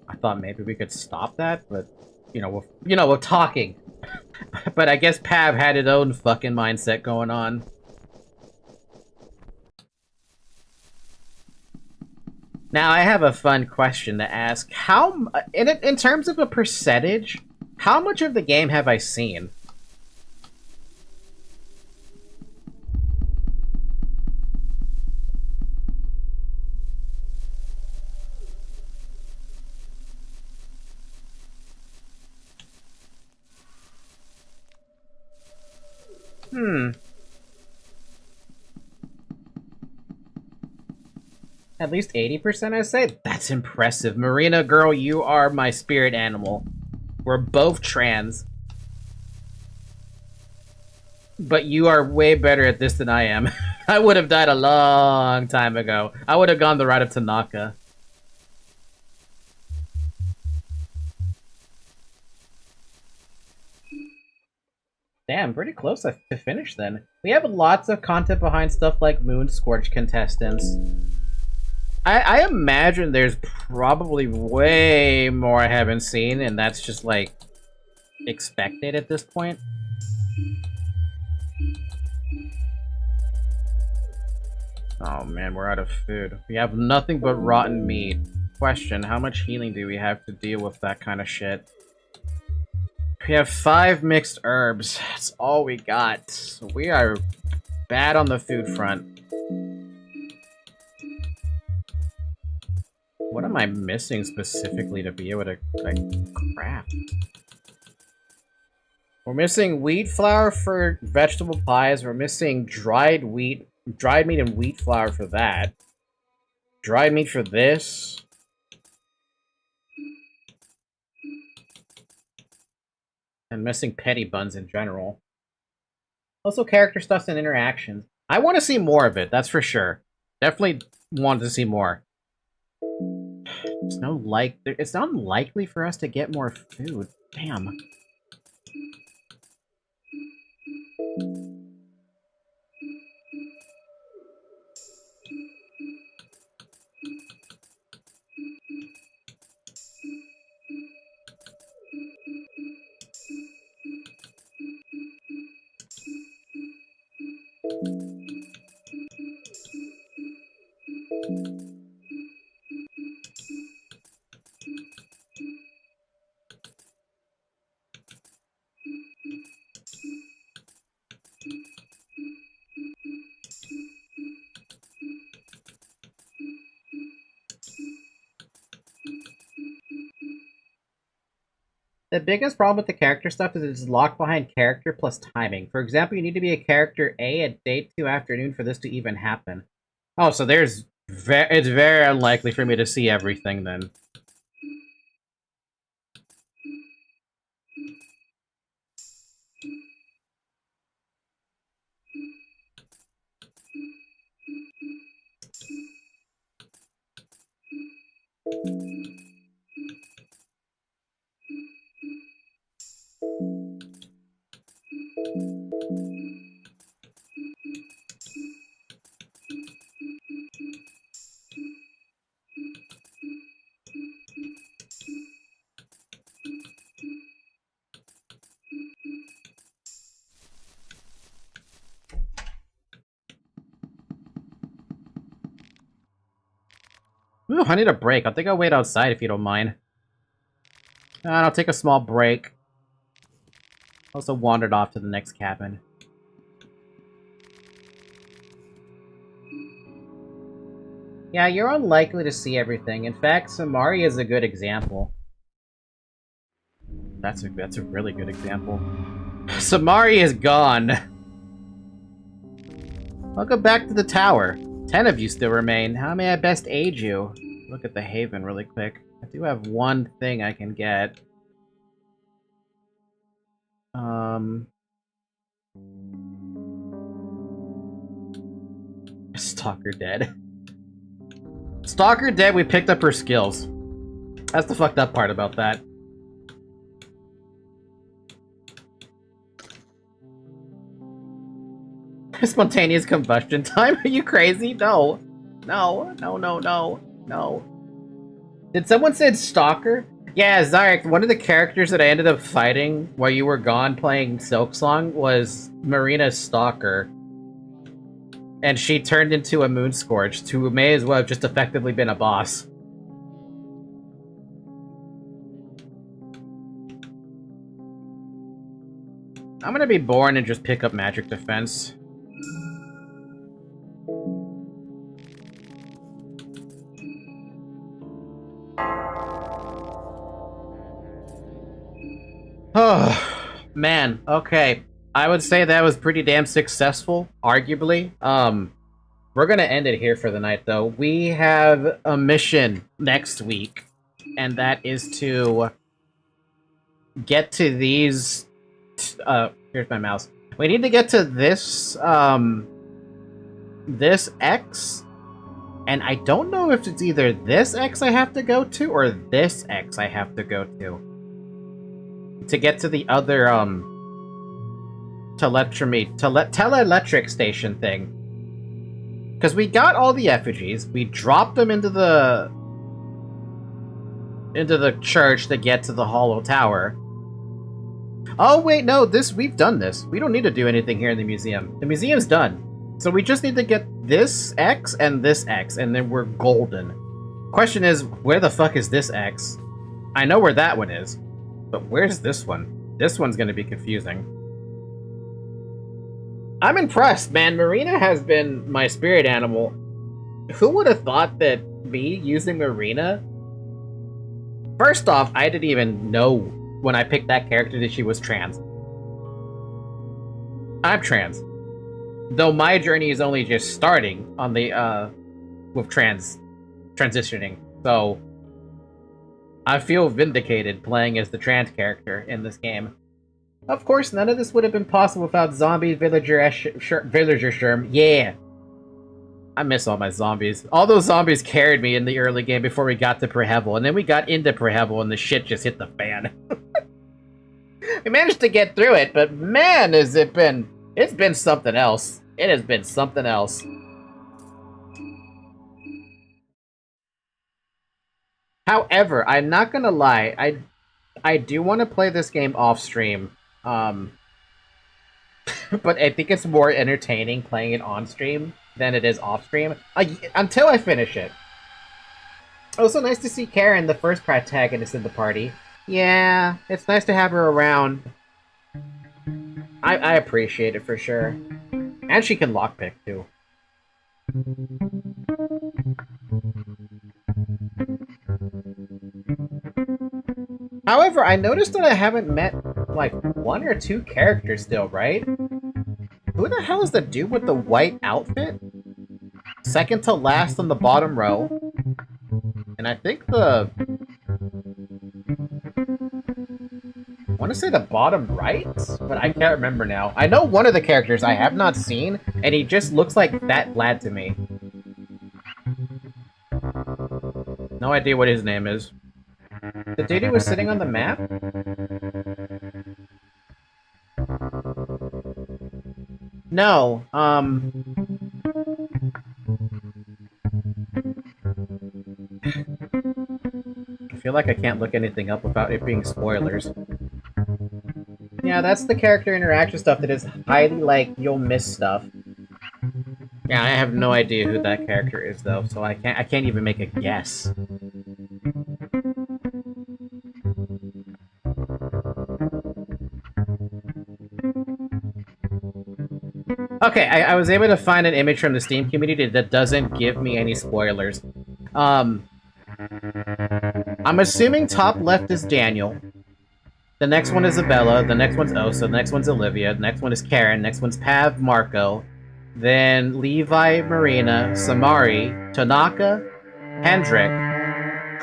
I thought maybe we could stop that, but we're talking. But I guess Pav had his own fucking mindset going on. Now I have a fun question to ask. How, in terms of a percentage, how much of the game have I seen? At least 80%, I say? That's impressive. Marina, girl, you are my spirit animal. We're both trans. But you are way better at this than I am. I would have died a long time ago. I would have gone the route of Tanaka. Damn, pretty close to finish then. We have lots of content behind stuff like Moon Scorch contestants. I imagine there's probably way more I haven't seen, and that's just, like, expected at this point. Oh man, we're out of food. We have nothing but rotten meat. Question, how much healing do we have to deal with that kind of shit? We have 5 mixed herbs. That's all we got. So we are bad on the food front. What am I missing specifically to be able to, like, craft? We're missing wheat flour for vegetable pies. We're missing dried meat and wheat flour for that. Dried meat for this. And missing petty buns in general. Also character stuffs and interactions. I want to see more of it, that's for sure. Definitely want to see more. It's not unlikely for us to get more food. Damn. The biggest problem with the character stuff is it's locked behind character plus timing. For example, you need to be a character A at day 2 afternoon for this to even happen. Oh, so it's very unlikely for me to see everything then. Ooh, I need a break. I think I'll wait outside if you don't mind. I'll take a small break. Also wandered off to the next cabin. Yeah, you're unlikely to see everything. In fact, Samari is a good example. That's a really good example. Samari is gone. Welcome back to the tower. 10 of you still remain. How may I best aid you? Look at the haven really quick. I do have one thing I can get. Stalker dead. Stalker dead, we picked up her skills. That's the fucked up part about that. Spontaneous combustion time? Are you crazy? No. No. No, no, no. No. Did someone say Stalker? Yeah, Zarek, one of the characters that I ended up fighting while you were gone playing Silksong was Marina's Stalker. And she turned into a Moon Scorched, who may as well have just effectively been a boss. I'm gonna be boring and just pick up Magic Defense. Oh, man, okay. I would say that was pretty damn successful, arguably. We're gonna end it here for the night, though. We have a mission next week, and that is to get to these... here's my mouse. We need to get to this, this X, and I don't know if it's either this X I have to go to, or this X I have to go to get to the other, teleelectric station thing. Because we got all the effigies, we dropped them into the church to get to the Hollow Tower. Oh wait, no, we've done this. We don't need to do anything here in the museum. The museum's done. So we just need to get this X, and then we're golden. Question is, where the fuck is this X? I know where that one is, but where's this one? This one's gonna be confusing. I'm impressed, man. Marina has been my spirit animal. Who would have thought that me using Marina? First off, I didn't even know when I picked that character that she was trans. I'm trans. Though my journey is only just starting on the, with transitioning. So, I feel vindicated playing as the trans character in this game. Of course, none of this would have been possible without zombie villager Sherm. Yeah! I miss all my zombies. All those zombies carried me in the early game before we got to Prehevel, and then we got into Prehevel and the shit just hit the fan. We managed to get through it, but man, it's been something else. It has been something else. However, I'm not gonna lie, I do want to play this game off stream. But I think it's more entertaining playing it on stream than it is off stream. Until I finish it. Also, nice to see Karen, the first protagonist in the party. Yeah, it's nice to have her around. I appreciate it for sure. And she can lockpick too. However, I noticed that I haven't met, like, 1 or 2 characters still, right? Who the hell is the dude with the white outfit? Second to last on the bottom row. And I think I want to say the bottom right? But I can't remember now. I know one of the characters I have not seen, and he just looks like that lad to me. No idea what his name is. The dude who was sitting on the map? No, I feel like I can't look anything up without it being spoilers. Yeah, that's the character interaction stuff that is highly, like, you'll miss stuff. Yeah, I have no idea who that character is, though, so I can't even make a guess. Okay, I was able to find an image from the Steam community that doesn't give me any spoilers. I'm assuming top left is Daniel. The next one is Isabella, the next one's Osa, the next one's Olivia, the next one is Karen, next one's Pav Marco, then Levi, Marina, Samari, Tanaka, Hendrik.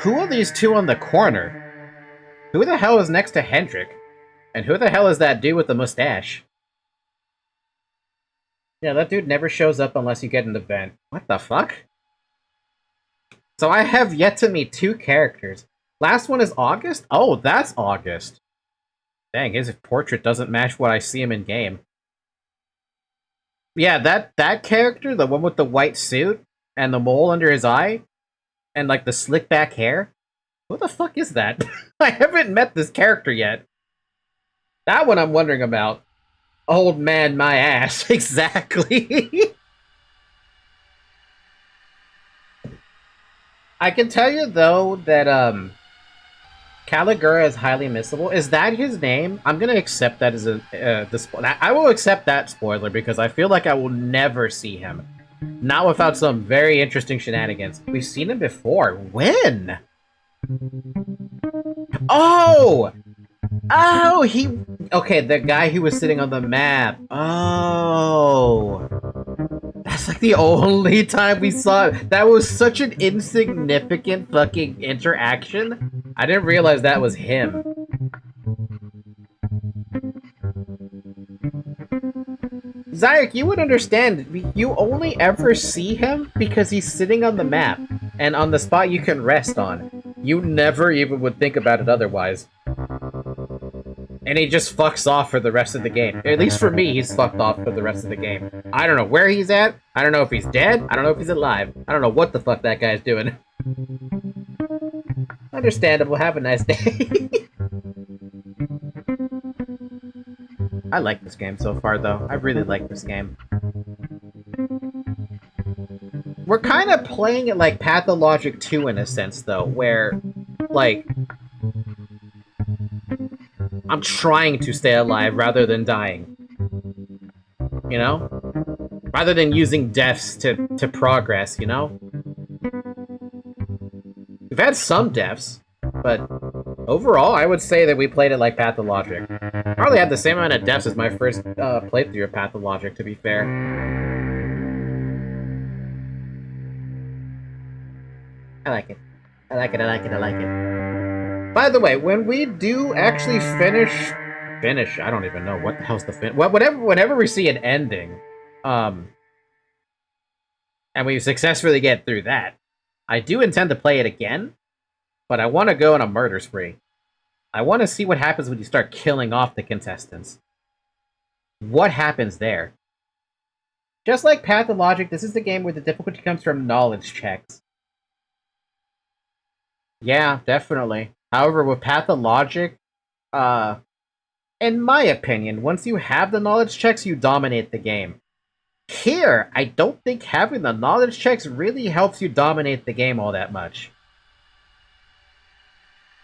Who are these two on the corner? Who the hell is next to Hendrik? And who the hell is that dude with the mustache? Yeah, that dude never shows up unless you get an event. What the fuck? So I have yet to meet 2 characters. Last one is August? Oh, that's August. Dang, his portrait doesn't match what I see him in game. Yeah, that character, the one with the white suit and the mole under his eye, and like the slick back hair. Who the fuck is that? I haven't met this character yet. That one I'm wondering about. Old man, my ass. Exactly. I can tell you, though, that, Caligura is highly missable. Is that his name? I'm gonna accept that as I will accept that spoiler, because I feel like I will never see him. Not without some very interesting shenanigans. We've seen him before. When? Oh! Oh, okay, the guy who was sitting on the map. Oh. That's like the only time we saw it. That was such an insignificant fucking interaction. I didn't realize that was him. Zayak, you would understand. You only ever see him because he's sitting on the map and on the spot you can rest on. You never even would think about it otherwise. and he just fucks off for the rest of the game. At least for me, he's fucked off for the rest of the game. I don't know where he's at. I don't know if he's dead. I don't know if he's alive. I don't know what the fuck that guy's doing. Understandable. Have a nice day. I like this game so far, though. I really like this game. We're kind of playing it like Pathologic 2 in a sense, though, where, like, I'm trying to stay alive rather than dying. You know? Rather than using deaths to progress, you know? We've had some deaths, but overall, I would say that we played it like Pathologic. I probably had the same amount of deaths as my first playthrough of Pathologic, to be fair. I like it. I like it, I like it, I like it. By the way, when we do actually finish, I don't even know what the hell's the fin. Well, whenever we see an ending, and we successfully get through that, I do intend to play it again, but I want to go on a murder spree. I want to see what happens when you start killing off the contestants. What happens there? Just like Pathologic, this is the game where the difficulty comes from knowledge checks. Yeah, definitely. However, with Pathologic, in my opinion, once you have the knowledge checks, you dominate the game. Here, I don't think having the knowledge checks really helps you dominate the game all that much.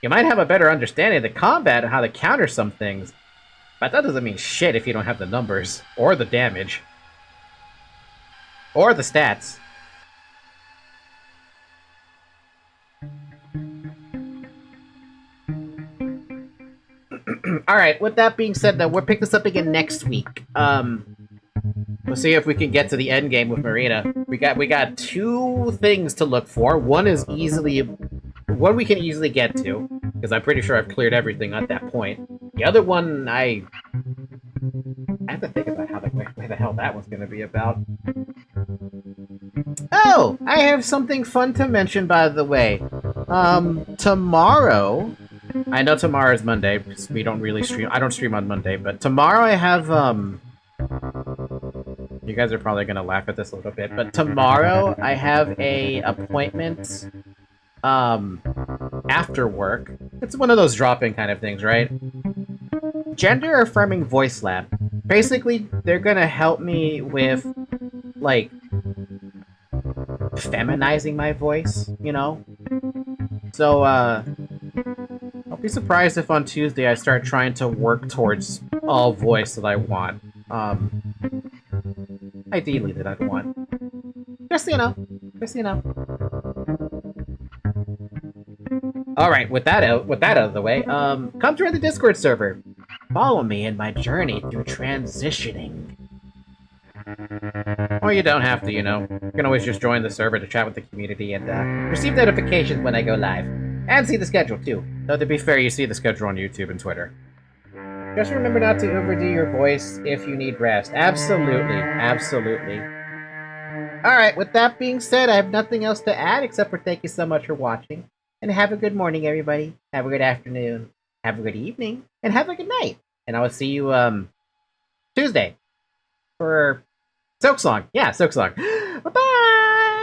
You might have a better understanding of the combat and how to counter some things, but that doesn't mean shit if you don't have the numbers, or the damage, or the stats. Alright, with that being said, though, we'll pick this up again next week. We'll see if we can get to the end game with Marina. We got two things to look for. One we can easily get to, because I'm pretty sure I've cleared everything at that point. The other one, I have to think about how where the hell that one's going to be about. Oh, I have something fun to mention, by the way. Tomorrow, I know tomorrow is Monday, because we don't really stream. I don't stream on Monday, but tomorrow I have, you guys are probably going to laugh at this a little bit, but tomorrow I have a appointment, after work. It's one of those drop-in kind of things, right? Gender Affirming Voice Lab. Basically, they're gonna help me with, like, feminizing my voice, you know? So, I'll be surprised if on Tuesday I start trying to work towards all voice that I want. Ideally that I'd want. Just so you know. Just so you know. Alright, with that out of the way, come join the Discord server. Follow me in my journey through transitioning. Or you don't have to, you know. You can always just join the server to chat with the community and receive notifications when I go live. And see the schedule, too. Though to be fair, you see the schedule on YouTube and Twitter. Just remember not to overdo your voice if you need rest. Absolutely. Absolutely. Alright, with that being said, I have nothing else to add except for thank you so much for watching. And have a good morning, everybody. Have a good afternoon. Have a good evening. And have a good night. And I will see you, Tuesday. For Silk Song. Yeah, Silk Song. Bye-bye!